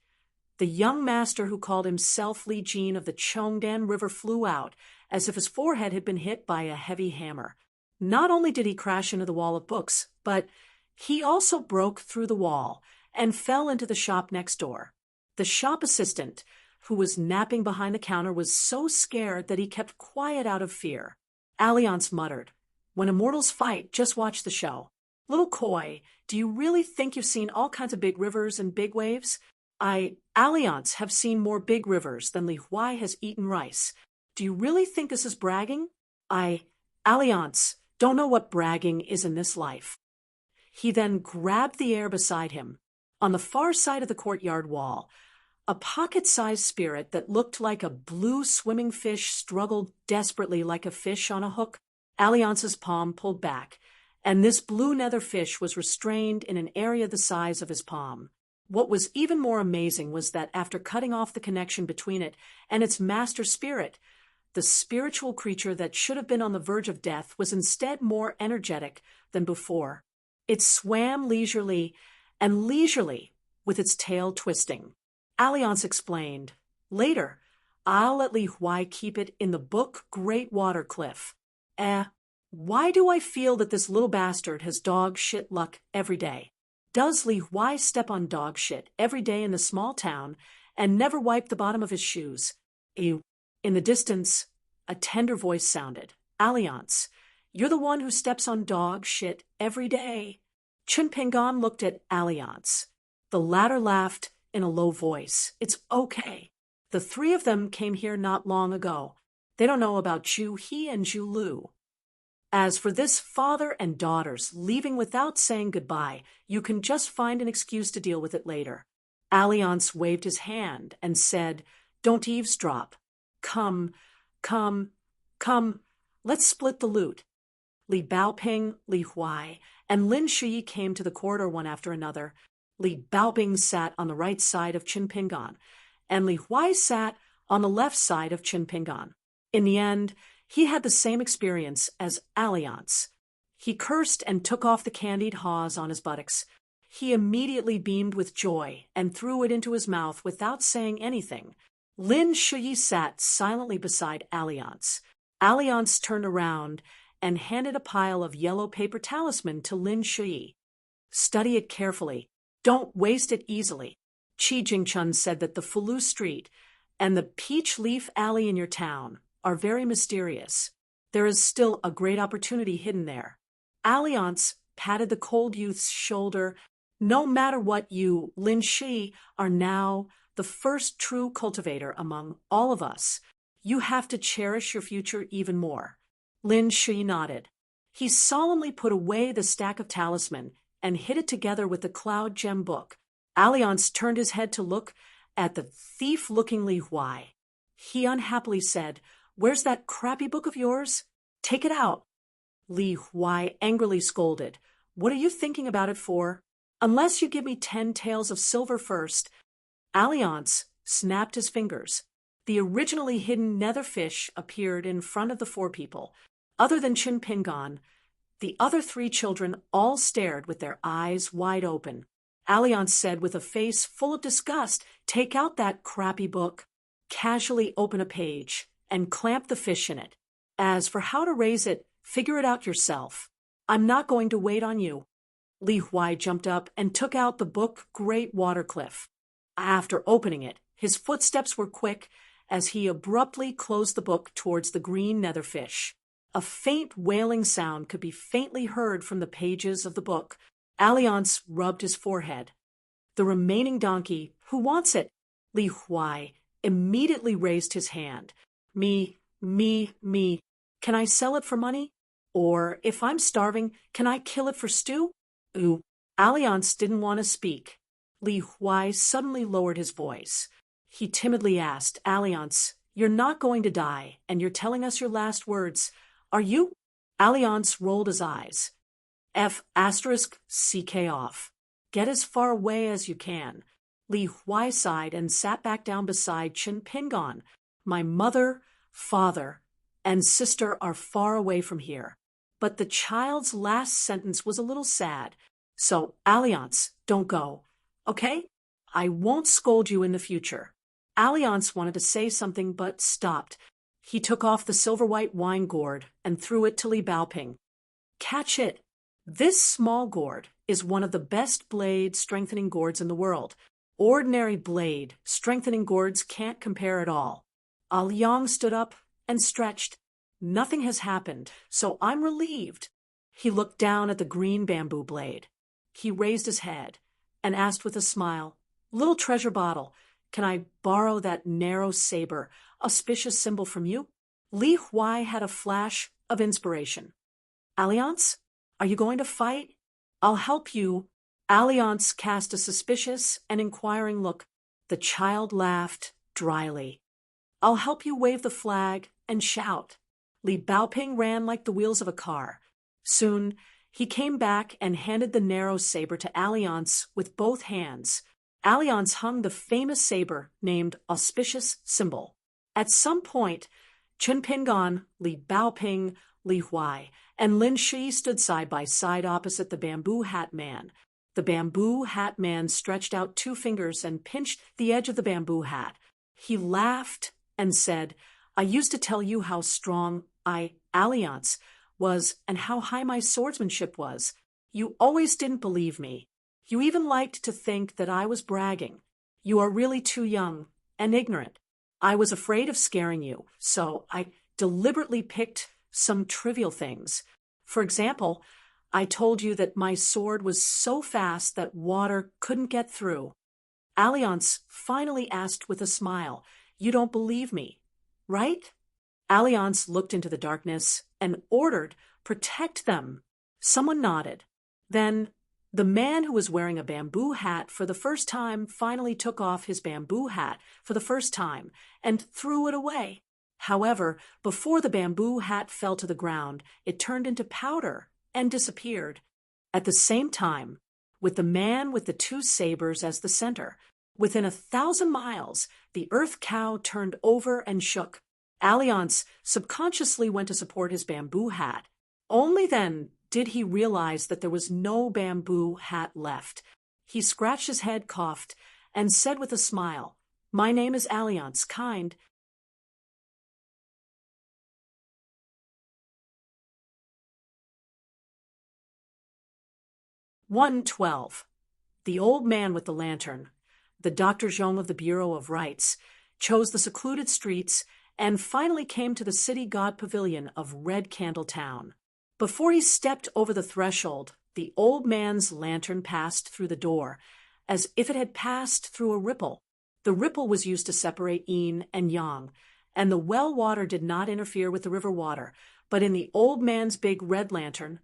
the young master who called himself Li Jin of the Chongdan River flew out as if his forehead had been hit by a heavy hammer. Not only did he crash into the wall of books, but he also broke through the wall and fell into the shop next door. The shop assistant, who was napping behind the counter, was so scared that he kept quiet out of fear. Alliance muttered, when immortals fight, just watch the show. Little Koi, do you really think you've seen all kinds of big rivers and big waves? Alliance, have seen more big rivers than Li Huai has eaten rice. Do you really think this is bragging? Alliance, don't know what bragging is in this life. He then grabbed the air beside him. On the far side of the courtyard wall, a pocket-sized spirit that looked like a blue swimming fish struggled desperately like a fish on a hook. Alliance's palm pulled back, and this blue nether fish was restrained in an area the size of his palm. What was even more amazing was that after cutting off the connection between it and its master spirit, the spiritual creature that should have been on the verge of death was instead more energetic than before. It swam leisurely, with its tail twisting. Alliance explained, later, I'll let Li Huai keep it in the book Great Water Cliff. Why do I feel that this little bastard has dog shit luck every day? Does Li Huai step on dog shit every day in the small town and never wipe the bottom of his shoes? In the distance, a tender voice sounded. Alliance, you're the one who steps on dog shit every day. Chun Pingan looked at Alliance. The latter laughed in a low voice. It's okay. The three of them came here not long ago. They don't know about Zhu He and Zhu Lu. As for this father and daughters leaving without saying goodbye, you can just find an excuse to deal with it later. Alliance waved his hand and said, don't eavesdrop. Come, let's split the loot. Li Baoping, Li Huai, and Lin Shui came to the corridor one after another. Li Baoping sat on the right side of Qin Pingan, and Li Huai sat on the left side of Qin Pingan. In the end, he had the same experience as Alliance. He cursed and took off the candied haws on his buttocks. He immediately beamed with joy and threw it into his mouth without saying anything. Lin Shui sat silently beside Alliance. Alliance turned around and handed a pile of yellow paper talisman to Lin Shui. Study it carefully. Don't waste it easily. Qi Jingchun said that the Fulu Street and the Peach Leaf Alley in your town are very mysterious. There is still a great opportunity hidden there. Alliance patted the cold youth's shoulder. No matter what, you, Lin Shi, are now the first true cultivator among all of us. You have to cherish your future even more. Lin Shi nodded. He solemnly put away the stack of talisman and hid it together with the cloud gem book. Alliance turned his head to look at the thief-looking Li Huai. He unhappily said, Where's that crappy book of yours? Take it out. Li Huai angrily scolded. What are you thinking about it for? Unless you give me 10 taels of silver first. Alliance snapped his fingers. The originally hidden nether fish appeared in front of the four people. Other than Chin Pingon, the other three children all stared with their eyes wide open. Alliance said with a face full of disgust, "Take out that crappy book. Casually open a page and clamp the fish in it. As for how to raise it, figure it out yourself. I'm not going to wait on you." Li Huai jumped up and took out the book Great Water Cliff. After opening it, his footsteps were quick as he abruptly closed the book towards the green netherfish. A faint wailing sound could be faintly heard from the pages of the book. Alliance rubbed his forehead. The remaining donkey, who wants it? Li Huai immediately raised his hand. Me. Can I sell it for money? Or, if I'm starving, can I kill it for stew? Ooh. Alliance didn't want to speak. Li Huai suddenly lowered his voice. He timidly asked, "Alliance, you're not going to die, and you're telling us your last words. Are you?" Alliance rolled his eyes. F***CK off. Get as far away as you can. Li Huai sighed and sat back down beside Chin Pingon. My mother, father, and sister are far away from here. But the child's last sentence was a little sad. So, Alliance, don't go. Okay? I won't scold you in the future. Alliance wanted to say something but stopped. He took off the silver-white wine gourd and threw it to Li Baoping. Catch it. This small gourd is one of the best blade strengthening gourds in the world. Ordinary blade strengthening gourds can't compare at all. Liang stood up and stretched. Nothing has happened, so I'm relieved. He looked down at the green bamboo blade. He raised his head and asked with a smile, "Little treasure bottle, can I borrow that narrow saber, auspicious symbol from you?" Li Huai had a flash of inspiration. Alliance, are you going to fight? I'll help you. Alliance cast a suspicious and inquiring look. The child laughed dryly. I'll help you wave the flag and shout. Li Baoping ran like the wheels of a car. Soon, he came back and handed the narrow saber to Alliance with both hands. Alliance hung the famous saber named Auspicious Symbol. At some point, Chen Pingon, Li Baoping, Li Huai, and Lin Shi stood side by side opposite the bamboo hat man. The bamboo hat man stretched out 2 fingers and pinched the edge of the bamboo hat. He laughed and said, I used to tell you how strong Alliance was and how high my swordsmanship was. You always didn't believe me. You even liked to think that I was bragging. You are really too young and ignorant. I was afraid of scaring you, so I deliberately picked some trivial things. For example, I told you that my sword was so fast that water couldn't get through. Alliance finally asked with a smile, You don't believe me, right? Alliance looked into the darkness and ordered, Protect them. Someone nodded. Then the man who was wearing a bamboo hat for the first time finally took off his bamboo hat for the first time and threw it away. However, before the bamboo hat fell to the ground, it turned into powder and disappeared. At the same time, with the man with the 2 sabers as the center, within 1,000 miles, the earth cow turned over and shook. Alliance subconsciously went to support his bamboo hat. Only then did he realize that there was no bamboo hat left. He scratched his head, coughed, and said with a smile, My name is Alliance, kind. "112. The old man with the lantern, the Dr. Zhong of the Bureau of Rights, chose the secluded streets and finally came to the city god pavilion of Red Candle Town. Before he stepped over the threshold, the old man's lantern passed through the door, as if it had passed through a ripple. The ripple was used to separate yin and yang, and the well water did not interfere with the river water, but in the old man's big red lantern,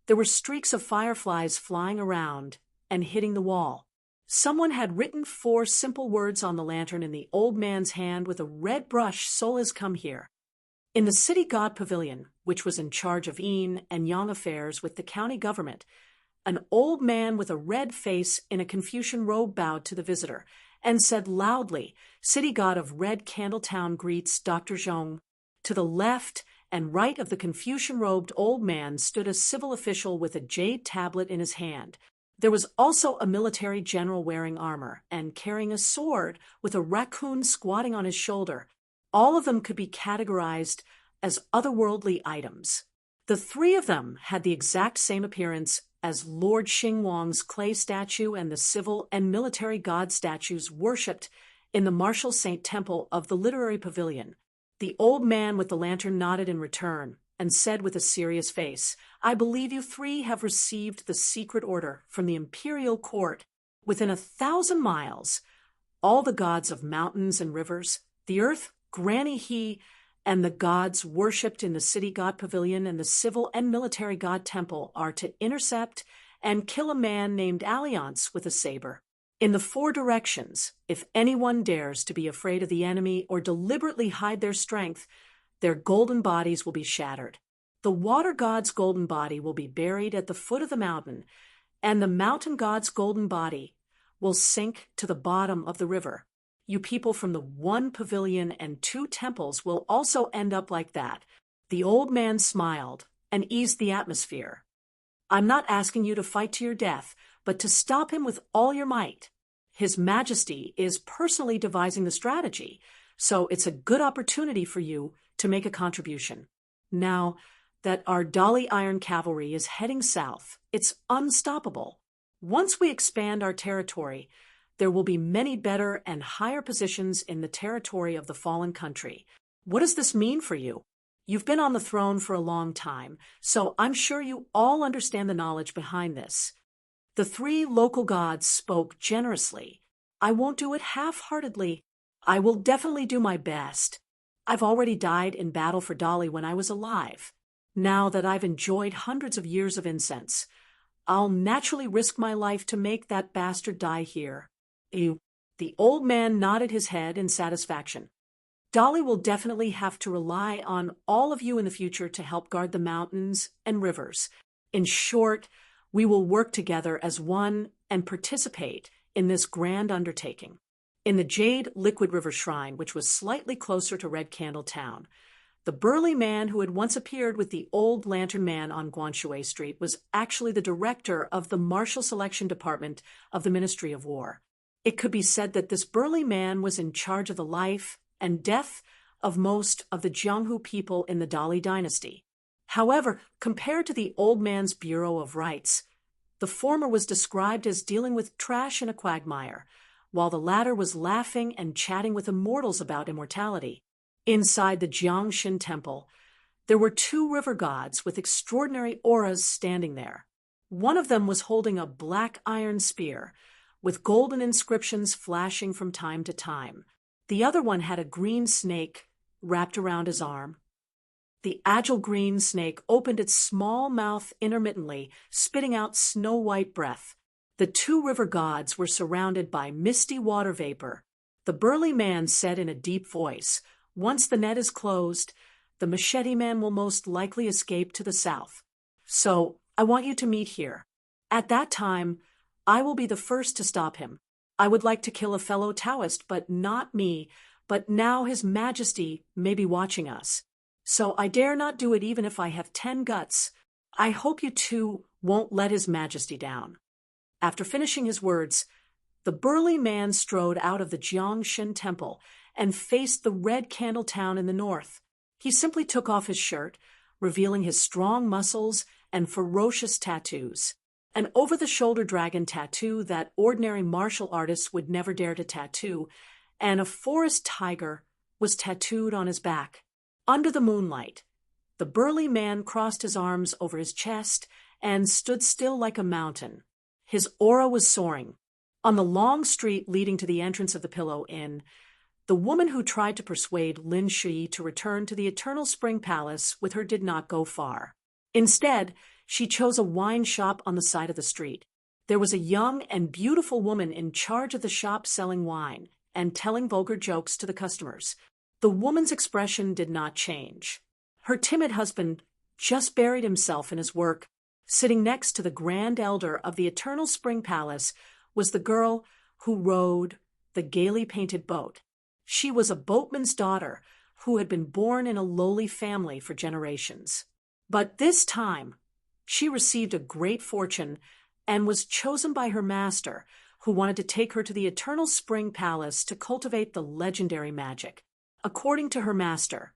there were streaks of fireflies flying around and hitting the wall. Someone had written 4 simple words on the lantern in the old man's hand with a red brush, Soul has come here. In the city god pavilion, which was in charge of yin and yang affairs with the county government, an old man with a red face in a Confucian robe bowed to the visitor and said loudly, "City god of Red Candletown greets Dr. Zhong." To the left and right of the Confucian-robed old man stood a civil official with a jade tablet in his hand. There was also a military general wearing armor and carrying a sword with a raccoon squatting on his shoulder. All of them could be categorized as otherworldly items. The three of them had the exact same appearance as Lord Xingwang's clay statue and the civil and military god statues worshipped in the Martial Saint Temple of the Literary Pavilion. The old man with the lantern nodded in return and said with a serious face, "I believe you three have received the secret order from the imperial court. Within 1,000 miles, all the gods of mountains and rivers, the earth, Granny He, and the gods worshipped in the city god pavilion and the civil and military god temple are to intercept and kill a man named Alliance with a saber. In the 4 directions, if anyone dares to be afraid of the enemy or deliberately hide their strength, their golden bodies will be shattered. The water god's golden body will be buried at the foot of the mountain, and the mountain god's golden body will sink to the bottom of the river. You people from the 1 pavilion and 2 temples will also end up like that." The old man smiled and eased the atmosphere. "I'm not asking you to fight to your death, but to stop him with all your might. His Majesty is personally devising the strategy, so it's a good opportunity for you to make a contribution. Now that our Dali Iron Cavalry is heading south, it's unstoppable. Once we expand our territory, there will be many better and higher positions in the territory of the fallen country. What does this mean for you? You've been on the throne for a long time, so I'm sure you all understand the knowledge behind this." The 3 local gods spoke generously. "I won't do it half-heartedly. I will definitely do my best. I've already died in battle for Dali when I was alive. Now that I've enjoyed hundreds of years of incense, I'll naturally risk my life to make that bastard die here." The old man nodded his head in satisfaction. "Dali will definitely have to rely on all of you in the future to help guard the mountains and rivers. In short, we will work together as one and participate in this grand undertaking." In the Jade Liquid River Shrine, which was slightly closer to Red Candle Town, the burly man who had once appeared with the old lantern man on Guanshui Street was actually the director of the Martial Selection Department of the Ministry of War. It could be said that this burly man was in charge of the life and death of most of the Jianghu people in the Dali dynasty. However, compared to the old man's Bureau of Rights, the former was described as dealing with trash in a quagmire, while the latter was laughing and chatting with immortals about immortality. Inside the Jiangshin Temple, there were 2 river gods with extraordinary auras standing there. One of them was holding a black iron spear, with golden inscriptions flashing from time to time. The other one had a green snake wrapped around his arm. The agile green snake opened its small mouth intermittently, spitting out snow-white breath. The 2 river gods were surrounded by misty water vapor. The burly man said in a deep voice, "Once the net is closed, the machete man will most likely escape to the south. So I want you to meet here. At that time, I will be the first to stop him. I would like to kill a fellow Taoist, but not me. But now His Majesty may be watching us. So I dare not do it even if I have 10 guts. I hope you 2 won't let His Majesty down." After finishing his words, the burly man strode out of the Jiangshin Temple and faced the Red Candle Town in the north. He simply took off his shirt, revealing his strong muscles and ferocious tattoos. An over-the-shoulder dragon tattoo that ordinary martial artists would never dare to tattoo, and a forest tiger was tattooed on his back. Under the moonlight, the burly man crossed his arms over his chest and stood still like a mountain. His aura was soaring. On the long street leading to the entrance of the Pillow Inn, the woman who tried to persuade Lin Shi to return to the Eternal Spring Palace with her did not go far. Instead, she chose a wine shop on the side of the street. There was a young and beautiful woman in charge of the shop selling wine and telling vulgar jokes to the customers. The woman's expression did not change. Her timid husband just buried himself in his work. Sitting next to the grand elder of the Eternal Spring Palace was the girl who rowed the gaily painted boat. She was a boatman's daughter who had been born in a lowly family for generations. But this time, she received a great fortune and was chosen by her master, who wanted to take her to the Eternal Spring Palace to cultivate the legendary magic. According to her master,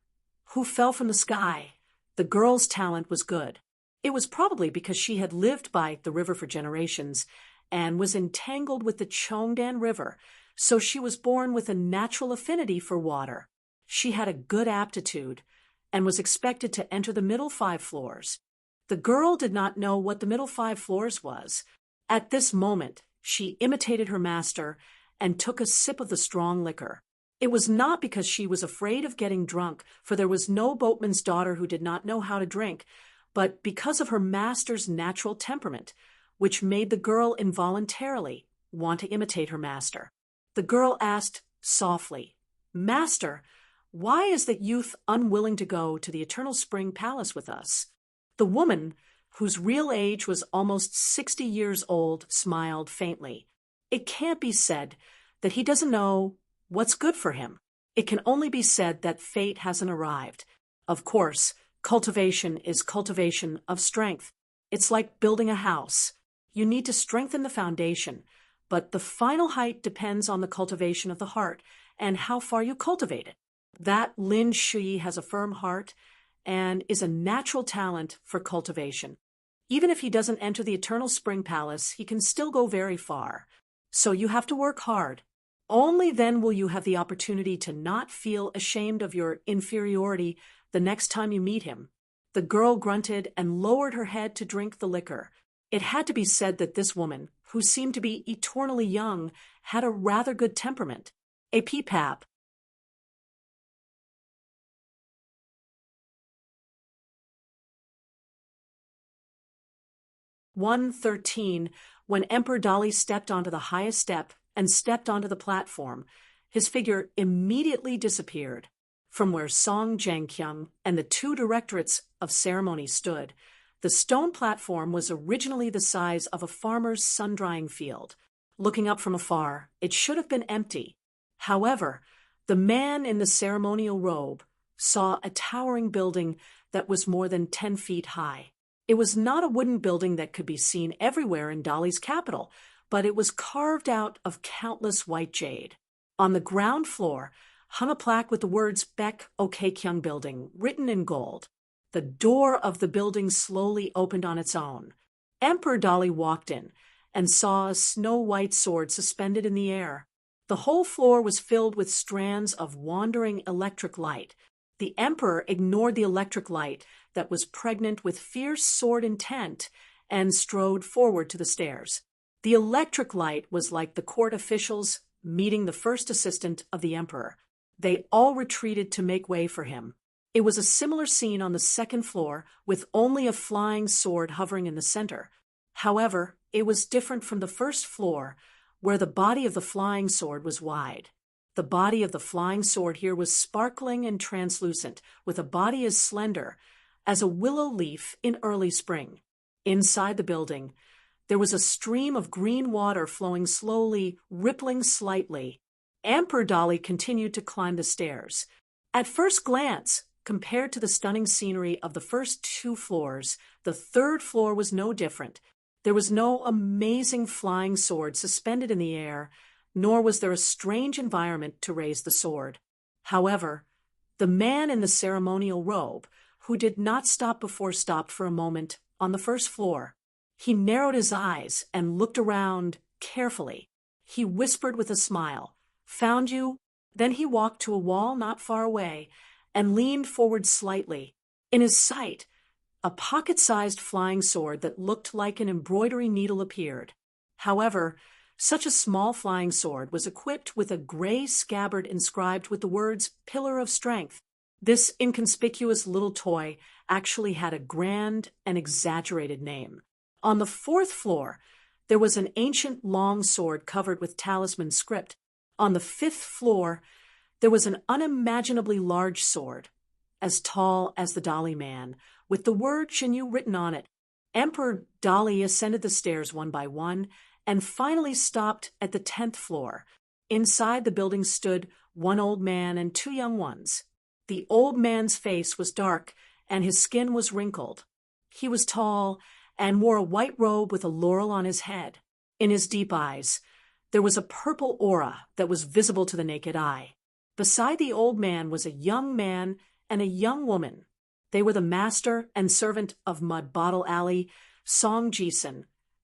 who fell from the sky, the girl's talent was good. It was probably because she had lived by the river for generations and was entangled with the Chongdan River, so she was born with a natural affinity for water. She had a good aptitude and was expected to enter the middle 5 floors. The girl did not know what the middle 5 floors was. At this moment, she imitated her master and took a sip of the strong liquor. It was not because she was afraid of getting drunk, for there was no boatman's daughter who did not know how to drink, but because of her master's natural temperament, which made the girl involuntarily want to imitate her master. The girl asked softly, "Master, why is that youth unwilling to go to the Eternal Spring Palace with us?" The woman, whose real age was almost 60 years old, smiled faintly. "It can't be said that he doesn't know what's good for him. It can only be said that fate hasn't arrived. Of course, cultivation is cultivation of strength. It's like building a house. You need to strengthen the foundation, but the final height depends on the cultivation of the heart and how far you cultivate it. That Lin Shui has a firm heart and is a natural talent for cultivation. Even if he doesn't enter the Eternal Spring Palace, he can still go very far. So you have to work hard. Only then will you have the opportunity to not feel ashamed of your inferiority the next time you meet him." The girl grunted and lowered her head to drink the liquor. It had to be said that this woman, who seemed to be eternally young, had a rather good temperament. A peepap. (113) When Emperor Dali stepped onto the highest step and stepped onto the platform, his figure immediately disappeared. From where Song Jiangqiang and the 2 directorates of ceremony stood, the stone platform was originally the size of a farmer's sun-drying field. Looking up from afar, it should have been empty. However, the man in the ceremonial robe saw a towering building that was more than 10 feet high. It was not a wooden building that could be seen everywhere in Dali's capital, but it was carved out of countless white jade. On the ground floor hung a plaque with the words Baek Okkyung Building written in gold. The door of the building slowly opened on its own. Emperor Dali walked in and saw a snow-white sword suspended in the air. The whole floor was filled with strands of wandering electric light. The emperor ignored the electric light that was pregnant with fierce sword intent and strode forward to the stairs. The electric light was like the court officials meeting the first assistant of the emperor. They all retreated to make way for him. It was a similar scene on the 2nd floor, with only a flying sword hovering in the center. However, it was different from the 1st floor, where the body of the flying sword was wide. The body of the flying sword here was sparkling and translucent, with a body as slender as a willow leaf in early spring. Inside the building, there was a stream of green water flowing slowly, rippling slightly. Emperor Dali continued to climb the stairs. At first glance, compared to the stunning scenery of the first 2 floors, the 3rd floor was no different. There was no amazing flying sword suspended in the air, nor was there a strange environment to raise the sword. However, the man in the ceremonial robe, who did not stop before stopped for a moment on the 1st floor. He narrowed his eyes and looked around carefully. He whispered with a smile, "Found you?" Then he walked to a wall not far away and leaned forward slightly. In his sight, a pocket-sized flying sword that looked like an embroidery needle appeared. However, such a small flying sword was equipped with a gray scabbard inscribed with the words "Pillar of Strength." This inconspicuous little toy actually had a grand and exaggerated name. On the 4th floor, there was an ancient long sword covered with talisman script. On the 5th floor, there was an unimaginably large sword. as tall as the Dolly man, with the word Shinyu written on it. Emperor Dolly ascended the stairs one by one and finally stopped at the 10th floor. Inside the building stood one old man and two young ones. The old man's face was dark and his skin was wrinkled. He was tall and wore a white robe with a laurel on his head. In his deep eyes, there was a purple aura that was visible to the naked eye. Beside the old man was a young man and a young woman. They were the master and servant of Mud Bottle Alley, Song Jisun,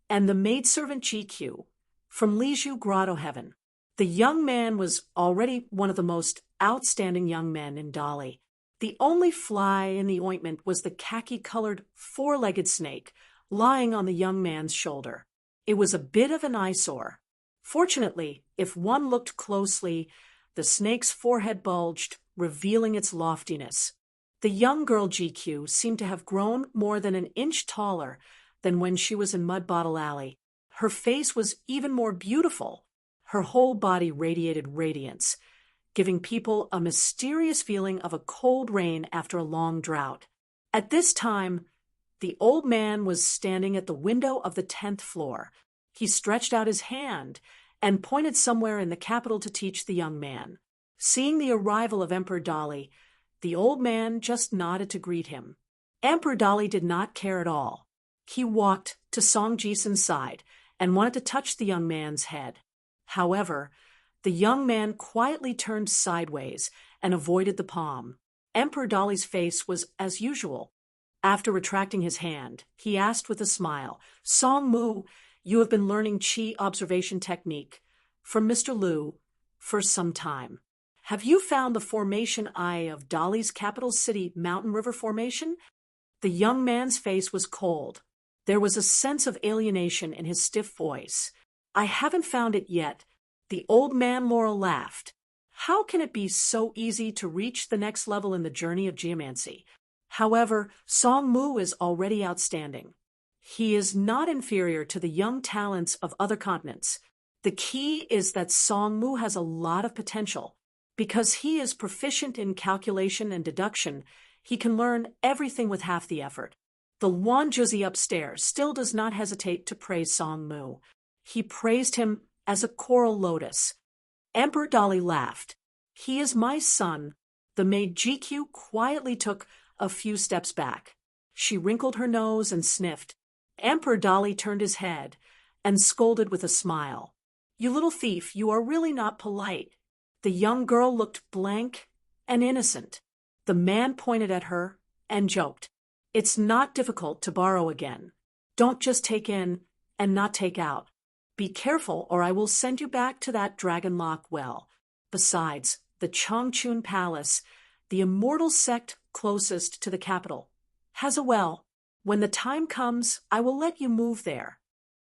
and the maidservant GQ from Liju Grotto Heaven. The young man was already one of the most outstanding young men in Dolly. The only fly in the ointment was the khaki-colored four-legged snake lying on the young man's shoulder. It was a bit of an eyesore. Fortunately, if one looked closely, the snake's forehead bulged, revealing its loftiness. The young girl GQ seemed to have grown more than an inch taller than when she was in Mud Bottle Alley. Her face was even more beautiful. Her whole body radiated radiance, giving people a mysterious feeling of a cold rain after a long drought. At this time, the old man was standing at the window of the 10th floor. He stretched out his hand and pointed somewhere in the capital to teach the young man. Seeing the arrival of Emperor Dolly, the old man just nodded to greet him. Emperor Dolly did not care at all. He walked to Song Jisun's side and wanted to touch the young man's head. However, the young man quietly turned sideways and avoided the palm. Emperor Dolly's face was as usual. After retracting his hand, he asked with a smile, "Song Mu, you have been learning Qi observation technique from Mr. Liu for some time. Have you found the formation eye of Dolly's capital city, Mountain River Formation?" The young man's face was cold. There was a sense of alienation in his stiff voice. "I haven't found it yet." The old man Laurel laughed. "How can it be so easy to reach the next level in the journey of geomancy? However, Song Mu is already outstanding. He is not inferior to the young talents of other continents. The key is that Song Mu has a lot of potential. Because he is proficient in calculation and deduction, he can learn everything with half the effort." The Wanjuzi upstairs still does not hesitate to praise Song Mu. He praised him as a coral lotus. Emperor Dolly laughed. "He is my son." The maid GQ quietly took a few steps back. She wrinkled her nose and sniffed. Emperor Dolly turned his head and scolded with a smile. "You little thief, you are really not polite." The young girl looked blank and innocent. The man pointed at her and joked. "It's not difficult to borrow again. Don't just take in and not take out. Be careful or I will send you back to that Dragon Lock well. Besides, the Changchun Palace, the immortal sect closest to the capital, has a well. When the time comes, I will let you move there."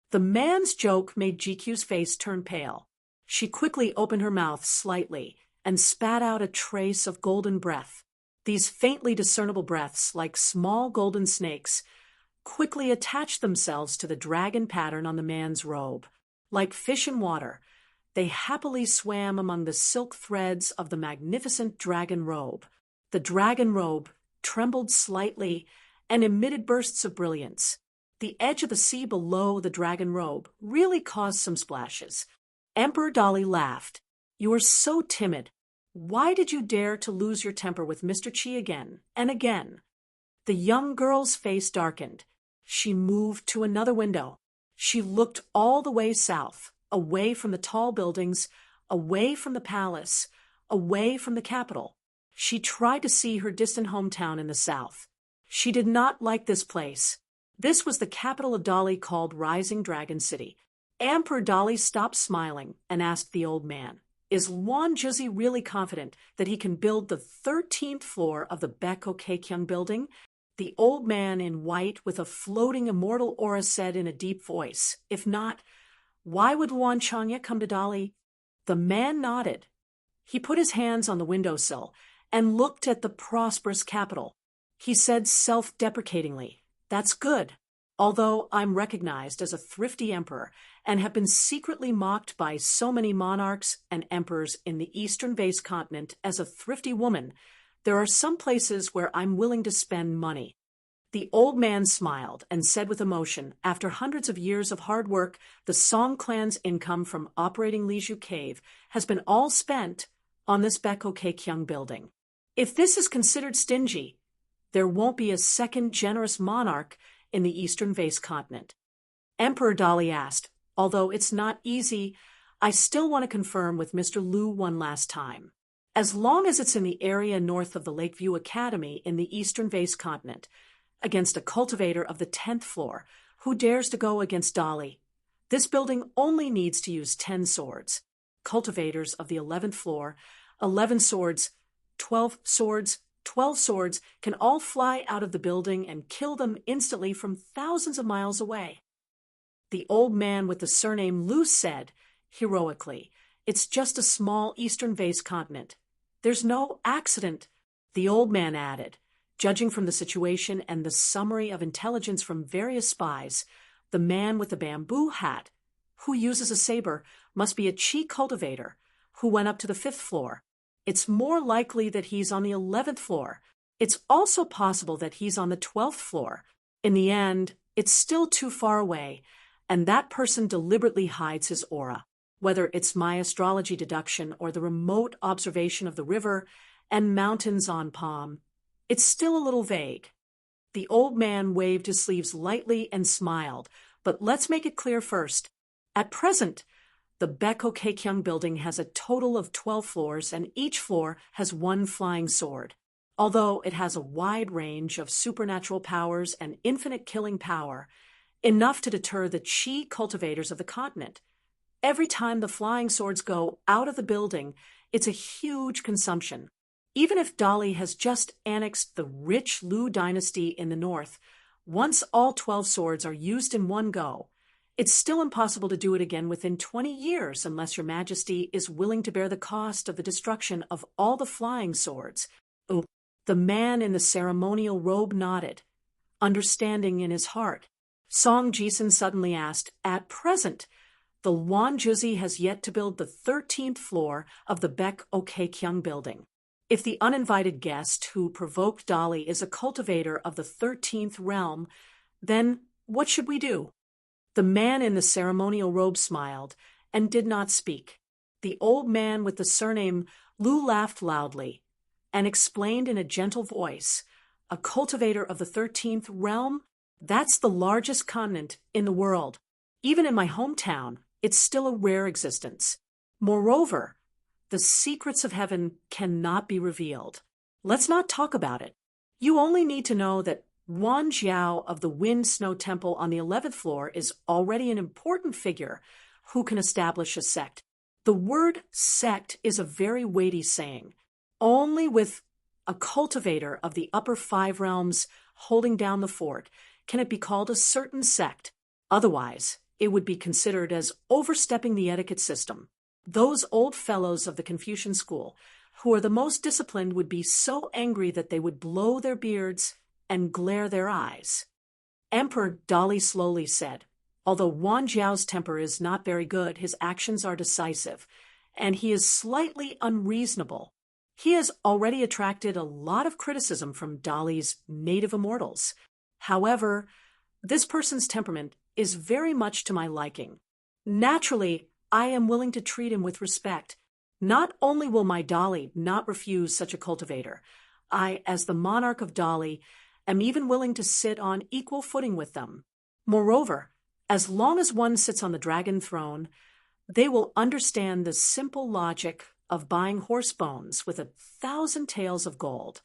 The man's joke made GQ's face turn pale. She quickly opened her mouth slightly and spat out a trace of golden breath. These faintly discernible breaths, like small golden snakes, quickly attached themselves to the dragon pattern on the man's robe. Like fish in water, they happily swam among the silk threads of the magnificent dragon robe. The dragon robe trembled slightly and emitted bursts of brilliance. The edge of the sea below the dragon robe really caused some splashes. Emperor Dolly laughed. "You are so timid. Why did you dare to lose your temper with Mr. Qi again and again?" The young girl's face darkened. She moved to another window. She looked all the way south, away from the tall buildings, away from the palace, away from the capital. She tried to see her distant hometown in the south. She did not like this place. This was the capital of Dolly, called Rising Dragon City. Emperor Dolly stopped smiling and asked the old man, "Is Wanjuzi really confident that he can build the 13th floor of the Beko Keikyung building?" The old man in white with a floating immortal aura said in a deep voice, "If not, why would Luan Changya come to Dolly?" The man nodded. He put his hands on the windowsill and looked at the prosperous capital. He said self-deprecatingly, "That's good. Although I'm recognized as a thrifty emperor and have been secretly mocked by so many monarchs and emperors in the eastern base continent as a thrifty woman, There are some places where I'm willing to spend money. The old man smiled and said with emotion, after hundreds of years of hard work, the Song clan's income from operating Liju Cave has been all spent on this Baekho building. If this is considered stingy, there won't be a second generous monarch in the Eastern Vase continent. Emperor Dali asked, although it's not easy, I still want to confirm with Mr. Liu one last time. As long as it's in the area north of the Lakeview Academy in the Eastern Vase continent, against a cultivator of the 10th floor who dares to go against Dali, this building only needs to use 10 swords. Cultivators of the 11th floor, 11 swords, 12 swords, 12 swords can all fly out of the building and kill them instantly from thousands of miles away. The old man with the surname Liu said, heroically, it's just a small Eastern Vase continent. There's no accident. The old man added, judging from the situation and the summary of intelligence from various spies, the man with the bamboo hat, who uses a saber, must be a chi cultivator who went up to the 5th floor. It's more likely that he's on the 11th floor. It's also possible that he's on the 12th floor. In the end, it's still too far away, and that person deliberately hides his aura. Whether it's my astrology deduction or the remote observation of the river and mountains on Palm, it's still a little vague. The old man waved his sleeves lightly and smiled, but let's make it clear first. At present, the Baekho building has a total of 12 floors, and each floor has one flying sword. Although it has a wide range of supernatural powers and infinite killing power, enough to deter the chi cultivators of the continent. Every time the flying swords go out of the building, it's a huge consumption. Even if Dali has just annexed the rich Liu dynasty in the north, once all 12 swords are used in one go, it's still impossible to do it again within 20 years unless your majesty is willing to bear the cost of the destruction of all the flying swords. Oh, the man in the ceremonial robe nodded, understanding in his heart. Song Jisun suddenly asked, at present, the Wan Juzi has yet to build the 13th floor of the Baekho building. If the uninvited guest who provoked Dali is a cultivator of the 13th realm, then what should we do? The man in the ceremonial robe smiled and did not speak. The old man with the surname Liu laughed loudly and explained in a gentle voice, a cultivator of the 13th realm? That's the largest continent in the world. Even in my hometown, it's still a rare existence. Moreover, the secrets of heaven cannot be revealed. Let's not talk about it. You only need to know that Wan Jiao of the Wind Snow Temple on the 11th floor is already an important figure who can establish a sect. The word sect is a very weighty saying. Only with a cultivator of the upper 5 realms holding down the fort can it be called a certain sect. Otherwise, it would be considered as overstepping the etiquette system. Those old fellows of the Confucian school, who are the most disciplined, would be so angry that they would blow their beards and glare their eyes. Emperor Dali slowly said, although Wan Jiao's temper is not very good, his actions are decisive, and he is slightly unreasonable. He has already attracted a lot of criticism from Dali's native immortals. However, this person's temperament is very much to my liking. Naturally, I am willing to treat him with respect. Not only will my Dali not refuse such a cultivator, I, as the monarch of Dali, am even willing to sit on equal footing with them. Moreover, as long as one sits on the dragon throne, they will understand the simple logic of buying horse bones with 1,000 taels of gold.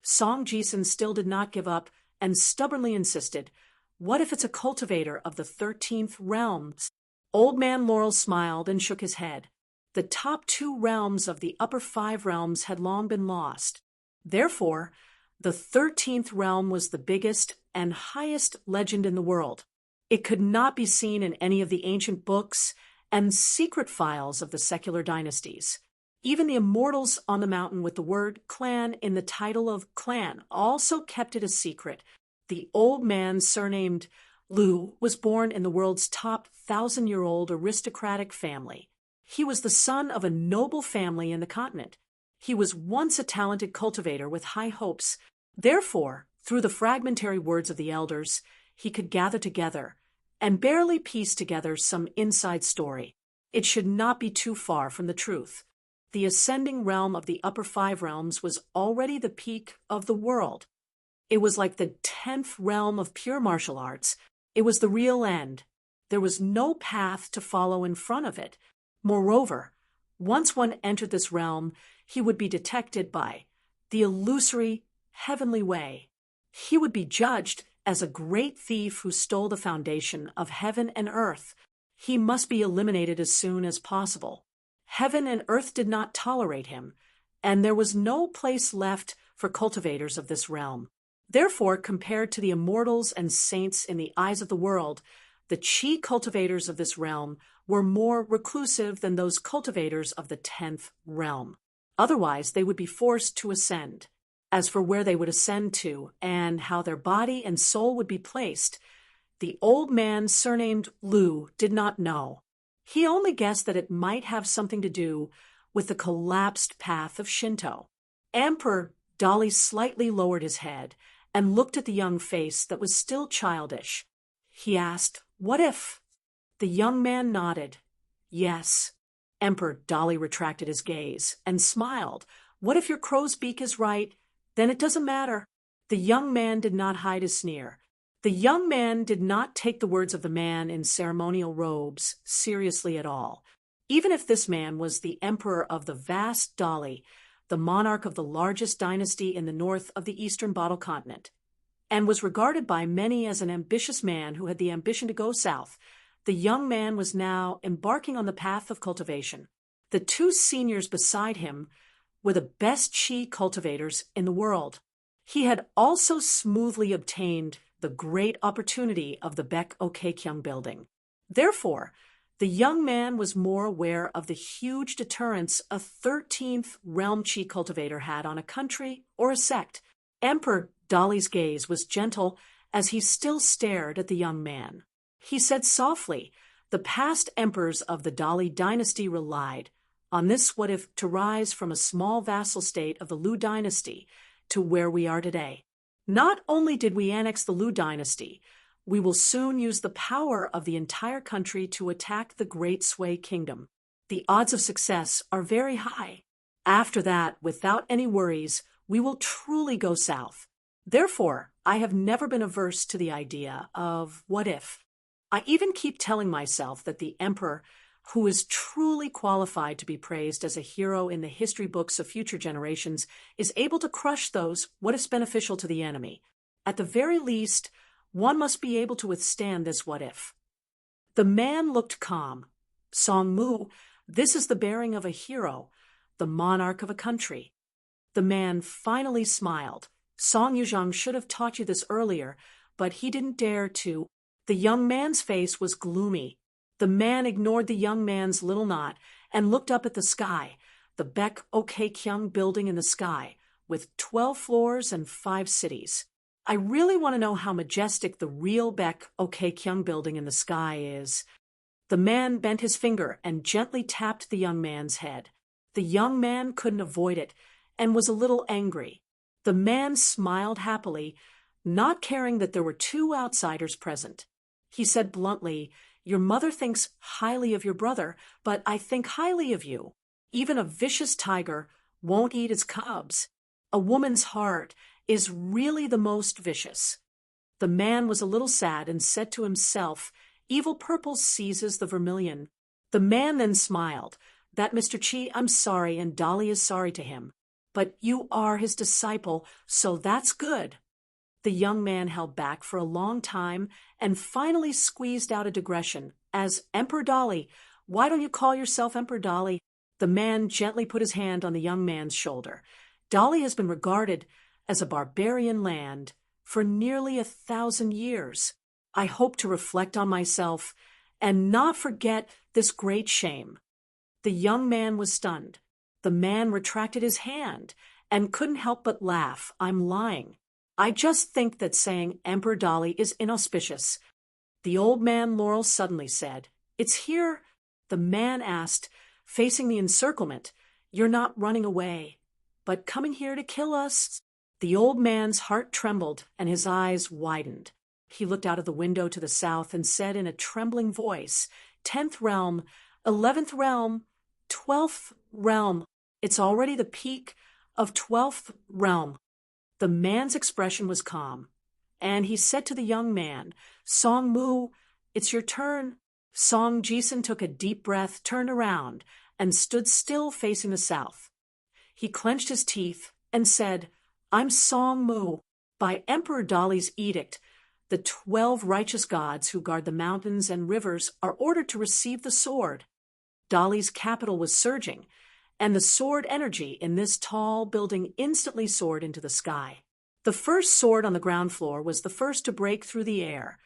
Song Jisun still did not give up and stubbornly insisted, what if it's a cultivator of the 13th realms? Old Man Laurel smiled and shook his head. The top 2 realms of the upper 5 realms had long been lost. Therefore, the 13th realm was the biggest and highest legend in the world. It could not be seen in any of the ancient books and secret files of the secular dynasties. Even the immortals on the mountain with the word clan in the title of clan also kept it a secret. The old man surnamed Liu was born in the world's top 1,000-year-old aristocratic family. He was the son of a noble family in the continent. He was once a talented cultivator with high hopes. Therefore, through the fragmentary words of the elders, he could gather together and barely piece together some inside story. It should not be too far from the truth. The ascending realm of the upper 5 realms was already the peak of the world. It was like the 10th realm of pure martial arts. It was the real end. There was no path to follow in front of it. Moreover, once one entered this realm, he would be detected by the illusory heavenly way. He would be judged as a great thief who stole the foundation of heaven and earth. He must be eliminated as soon as possible. Heaven and earth did not tolerate him, and there was no place left for cultivators of this realm. Therefore, compared to the immortals and saints in the eyes of the world, the chi cultivators of this realm were more reclusive than those cultivators of the 10th realm. Otherwise, they would be forced to ascend. As for where they would ascend to and how their body and soul would be placed, the old man surnamed Lu did not know. He only guessed that it might have something to do with the collapsed path of Shinto. Emperor Dali slightly lowered his head and looked at the young face that was still childish. He asked, "What if?" The young man nodded. "Yes." Emperor Dali retracted his gaze and smiled. "What if your crow's beak is right? Then it doesn't matter." The young man did not hide his sneer. The young man did not take the words of the man in ceremonial robes seriously at all. Even if this man was the emperor of the vast Dali, the monarch of the largest dynasty in the north of the eastern bottle continent, and was regarded by many as an ambitious man who had the ambition to go south, the young man was now embarking on the path of cultivation. The 2 seniors beside him were the best chi cultivators in the world. He had also smoothly obtained the great opportunity of the Baek Okekyung building. Therefore, the young man was more aware of the huge deterrence a 13th realm chi cultivator had on a country or a sect. Emperor Dali's gaze was gentle as he still stared at the young man. He said softly, "The past emperors of the Dali dynasty relied on this what if to rise from a small vassal state of the Lu dynasty to where we are today. Not only did we annex the Lu dynasty, we will soon use the power of the entire country to attack the Great Sui Kingdom. The odds of success are very high. After that, without any worries, we will truly go south. Therefore, I have never been averse to the idea of what if. I even keep telling myself that the emperor, who is truly qualified to be praised as a hero in the history books of future generations, is able to crush those what ifs beneficial to the enemy. At the very least, one must be able to withstand this what if." The man looked calm. "Song Mu, this is the bearing of a hero, the monarch of a country." The man finally smiled. "Song Yuzhang should have taught you this earlier, but he didn't dare to." The young man's face was gloomy. The man ignored the young man's little nod and looked up at the sky, the Baek Okekyung building in the sky, with 12 floors and 5 cities. "I really want to know how majestic the real Baek Okekyung building in the sky is." The man bent his finger and gently tapped the young man's head. The young man couldn't avoid it and was a little angry. The man smiled happily, not caring that there were 2 outsiders present. He said bluntly, "Your mother thinks highly of your brother, but I think highly of you. Even a vicious tiger won't eat its cubs. A woman's heart is really the most vicious." The man was a little sad and said to himself, "Evil purple seizes the vermilion." The man then smiled. "That Mr. Chi, I'm sorry, and Dolly is sorry to him. But you are his disciple, so that's good." The young man held back for a long time and finally squeezed out a digression. "As Emperor Dolly, why don't you call yourself Emperor Dolly?" The man gently put his hand on the young man's shoulder. "Dolly has been regarded as a barbarian land for nearly 1,000 years. I hope to reflect on myself and not forget this great shame." The young man was stunned. The man retracted his hand and couldn't help but laugh. "I'm lying. I just think that saying Emperor Dolly is inauspicious." The old man Laurel suddenly said, "It's here." The man asked, facing the encirclement, "You're not running away. but coming here to kill us." The old man's heart trembled and his eyes widened. He looked out of the window to the south and said in a trembling voice, "10th realm, 11th realm, 12th realm. It's already the peak of 12th realm." The man's expression was calm, and he said to the young man, "Song Mu, it's your turn." Song Jisun took a deep breath, turned around, and stood still facing the south. He clenched his teeth and said, "I'm Song Mu. By Emperor Dali's edict, the 12 righteous gods who guard the mountains and rivers are ordered to receive the sword." Dali's capital was surging, and the sword energy in this tall building instantly soared into the sky. The first sword on the ground floor was the first to break through the air,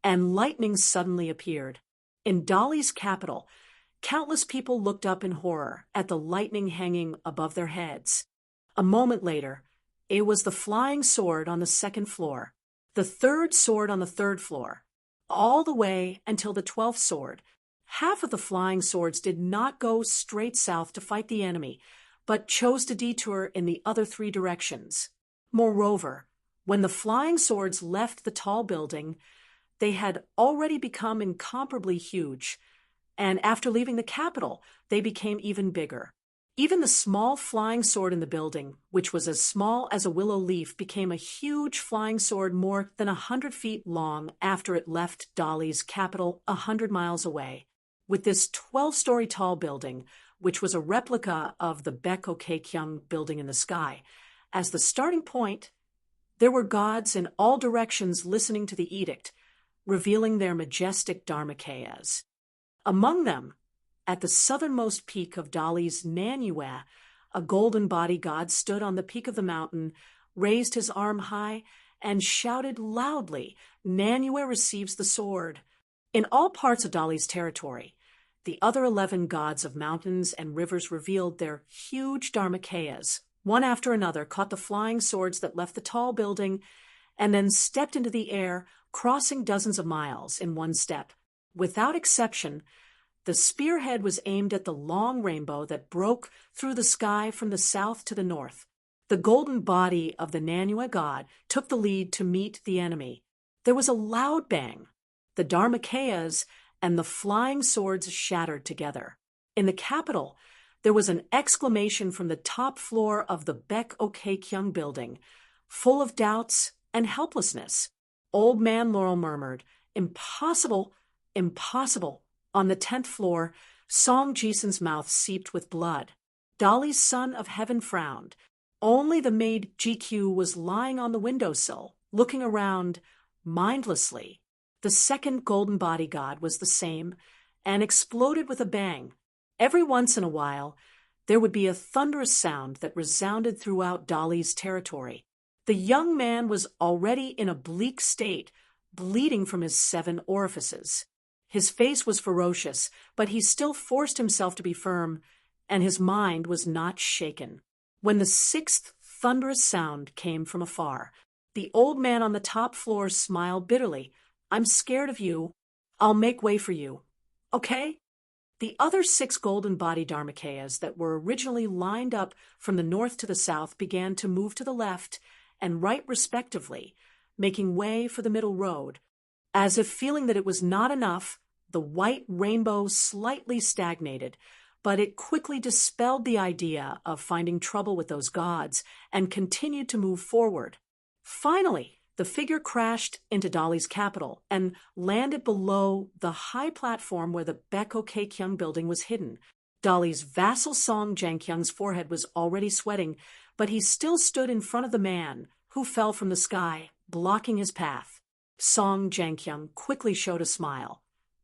and lightning suddenly appeared. In Dali's capital, countless people looked up in horror at the lightning hanging above their heads. A moment later, it was the flying sword on the second floor, the third sword on the third floor, all the way until the 12th sword. Half of the flying swords did not go straight south to fight the enemy, but chose to detour in the other 3 directions. Moreover, when the flying swords left the tall building, they had already become incomparably huge, and after leaving the capital, they became even bigger. Even the small flying sword in the building, which was as small as a willow leaf, became a huge flying sword more than 100 feet long after it left Dali's capital 100 miles away. With this 12-story tall building, which was a replica of the Baek-ok-kyung building in the sky, as the starting point, there were gods in all directions listening to the edict, revealing their majestic dharmakayas. Among them, at the southernmost peak of Dali's Nanyue, a golden body god stood on the peak of the mountain, raised his arm high, and shouted loudly, "Nanyue receives the sword." In all parts of Dali's territory, the other 11 gods of mountains and rivers revealed their huge dharmakayas. One after another caught the flying swords that left the tall building and then stepped into the air, crossing dozens of miles in one step. Without exception, the spearhead was aimed at the long rainbow that broke through the sky from the south to the north. The golden body of the Nanyue god took the lead to meet the enemy. There was a loud bang. The dharmakayas and the flying swords shattered together. In the capital, there was an exclamation from the top floor of the Baek-ok-kyung building, full of doubts and helplessness. Old Man Laurel murmured, "Impossible, impossible." On the 10th floor, Song Jisun's mouth seeped with blood. Dali's son of heaven frowned. Only the maid GQ was lying on the windowsill, looking around mindlessly. The second golden body god was the same, and exploded with a bang. Every once in a while, there would be a thunderous sound that resounded throughout Dali's territory. The young man was already in a bleak state, bleeding from his 7 orifices. His face was ferocious, but he still forced himself to be firm, and his mind was not shaken. When the 6th thunderous sound came from afar, the old man on the top floor smiled bitterly. "I'm scared of you. I'll make way for you. Okay?" The other 6 golden body dharmakayas that were originally lined up from the north to the south began to move to the left and right respectively, making way for the middle road. As if feeling that it was not enough, the white rainbow slightly stagnated, but it quickly dispelled the idea of finding trouble with those gods and continued to move forward. Finally, the figure crashed into Dali's capital and landed below the high platform where the Baek-ok-kyung building was hidden. Dali's vassal Song Jankyung's forehead was already sweating, but he still stood in front of the man who fell from the sky, blocking his path. Song Jankyung quickly showed a smile,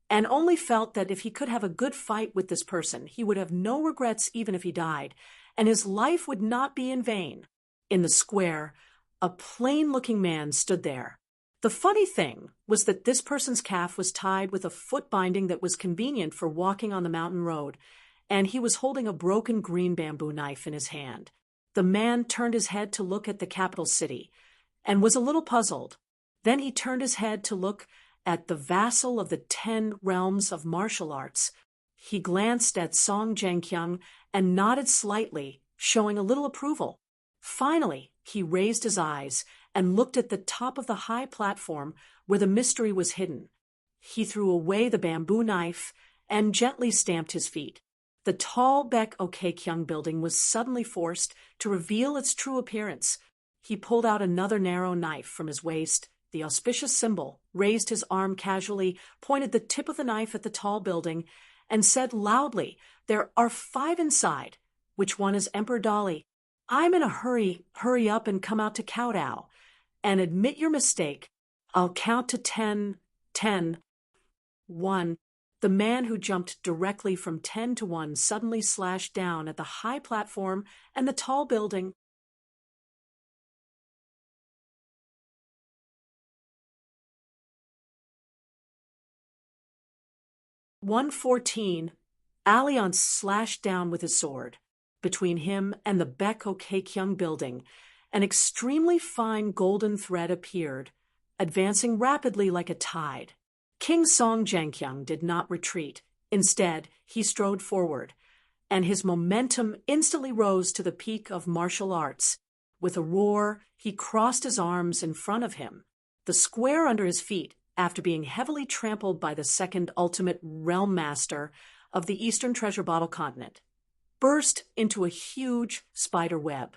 and only felt that if he could have a good fight with this person, he would have no regrets even if he died, and his life would not be in vain. In the square, a plain-looking man stood there. The funny thing was that this person's calf was tied with a foot binding that was convenient for walking on the mountain road, and he was holding a broken green bamboo knife in his hand. The man turned his head to look at the capital city, and was a little puzzled. Then he turned his head to look at the vassal of the 10 realms of martial arts. He glanced at Song Jankyung and nodded slightly showing a little approval. Finally, he raised his eyes and looked at the top of the high platform where the mystery was hidden. He threw away the bamboo knife and gently stamped his feet. The tall Baek-ok-kyung building was suddenly forced to reveal its true appearance. He pulled out another narrow knife from his waist, the auspicious symbol, raised his arm casually, pointed the tip of the knife at the tall building, and said loudly, "There are 5 inside. Which one is Emperor Dolly? I'm in a hurry. Hurry up and come out to kowtow. And admit your mistake. I'll count to 10, 10, 1. The man who jumped directly from 10 to 1 suddenly slashed down at the high platform and the tall building. "114. Alliance slashed down with his sword. Between him and the Baek-ok-kyung building, an extremely fine golden thread appeared, advancing rapidly like a tide. King Song-Jankyung did not retreat. Instead, he strode forward, and his momentum instantly rose to the peak of martial arts. With a roar, he crossed his arms in front of him. The square under his feet, after being heavily trampled by the second ultimate realm master of the Eastern Treasure Bottle continent, burst into a huge spider web.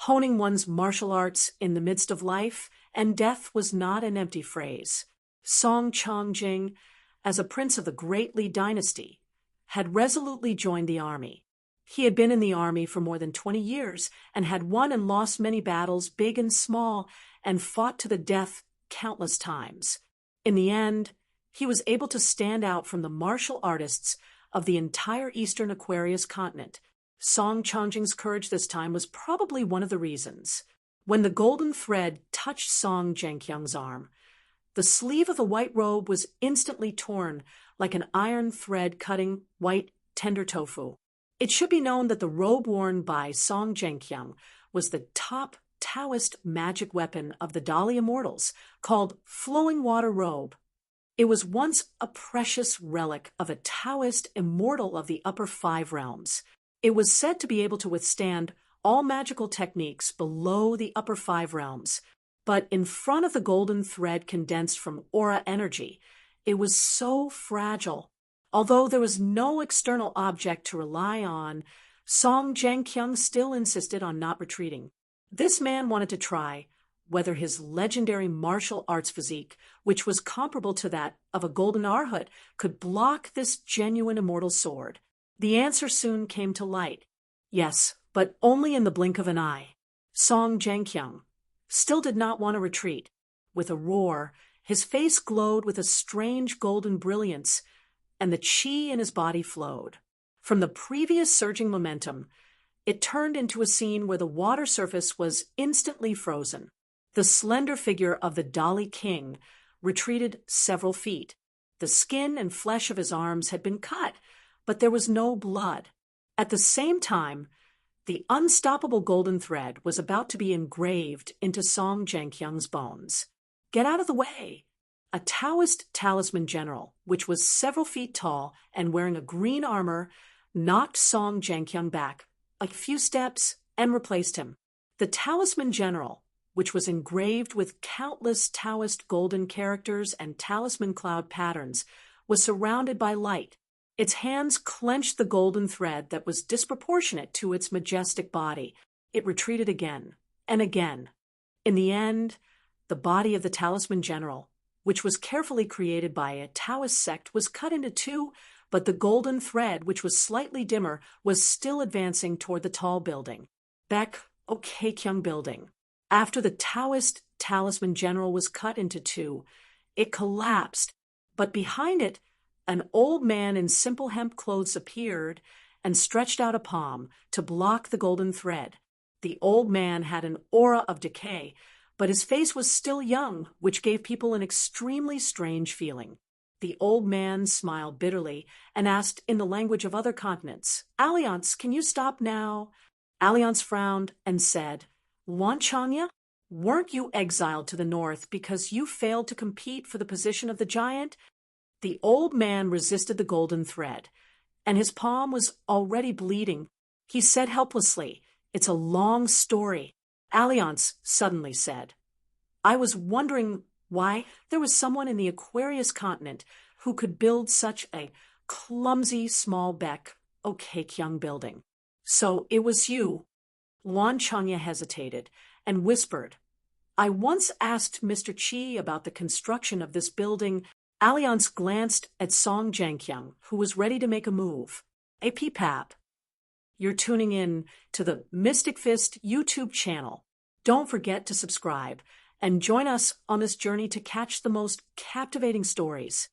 Honing one's martial arts in the midst of life and death was not an empty phrase. Song Chong-jing, as a prince of the Great Li dynasty, had resolutely joined the army. He had been in the army for more than 20 years and had won and lost many battles, big and small, and fought to the death countless times. In the end, he was able to stand out from the martial artists of the entire Eastern Aquarius continent. Song Chong-jing's courage this time was probably one of the reasons. When the golden thread touched Song Jankyung's arm, the sleeve of the white robe was instantly torn like an iron thread cutting white tender tofu. It should be known that the robe worn by Song Jankyung was the top Taoist magic weapon of the Dali immortals, called Flowing Water Robe. It was once a precious relic of a Taoist immortal of the upper 5 realms. It was said to be able to withstand all magical techniques below the upper 5 realms, but in front of the golden thread condensed from aura energy, it was so fragile. Although there was no external object to rely on, Song Jankyung still insisted on not retreating. This man wanted to try whether his legendary martial arts physique, which was comparable to that of a golden arhut, could block this genuine immortal sword. The answer soon came to light. Yes, but only in the blink of an eye. Song Jankyung still did not want to retreat. With a roar, his face glowed with a strange golden brilliance, and the chi in his body flowed. From the previous surging momentum, it turned into a scene where the water surface was instantly frozen. The slender figure of the Dali king retreated several feet. The skin and flesh of his arms had been cut, but there was no blood. At the same time, the unstoppable golden thread was about to be engraved into Song Jankyung's bones. Get out of the way! A Taoist talisman general, which was several feet tall and wearing a green armor, knocked Song Jankyung back a few steps and replaced him. The talisman general, which was engraved with countless Taoist golden characters and talisman cloud patterns, was surrounded by light. Its hands clenched the golden thread that was disproportionate to its majestic body. It retreated again and again. In the end, the body of the talisman general, which was carefully created by a Taoist sect, was cut into 2, but the golden thread, which was slightly dimmer, was still advancing toward the tall building. Baek-ok-kyung building. After the Taoist talisman general was cut into 2, it collapsed, but behind it, an old man in simple hemp clothes appeared and stretched out a palm to block the golden thread. The old man had an aura of decay, but his face was still young, which gave people an extremely strange feeling. The old man smiled bitterly and asked in the language of other continents, "Alliance, can you stop now?" Alliance frowned and said, "Wanchangya, weren't you exiled to the north because you failed to compete for the position of the giant?" The old man resisted the golden thread, and his palm was already bleeding. He said helplessly, It's a long story, Alliance suddenly said. I was wondering why there was someone in the Aquarius continent who could build such a clumsy, small beck, opaque young building. So it was you. Luan Changya hesitated and whispered, I once asked Mr. Chi about the construction of this building. Alliance glanced at Song Jianqiang, who was ready to make a move. A PPAP. You're tuning in to the Mystic Fist YouTube channel. Don't forget to subscribe and join us on this journey to catch the most captivating stories.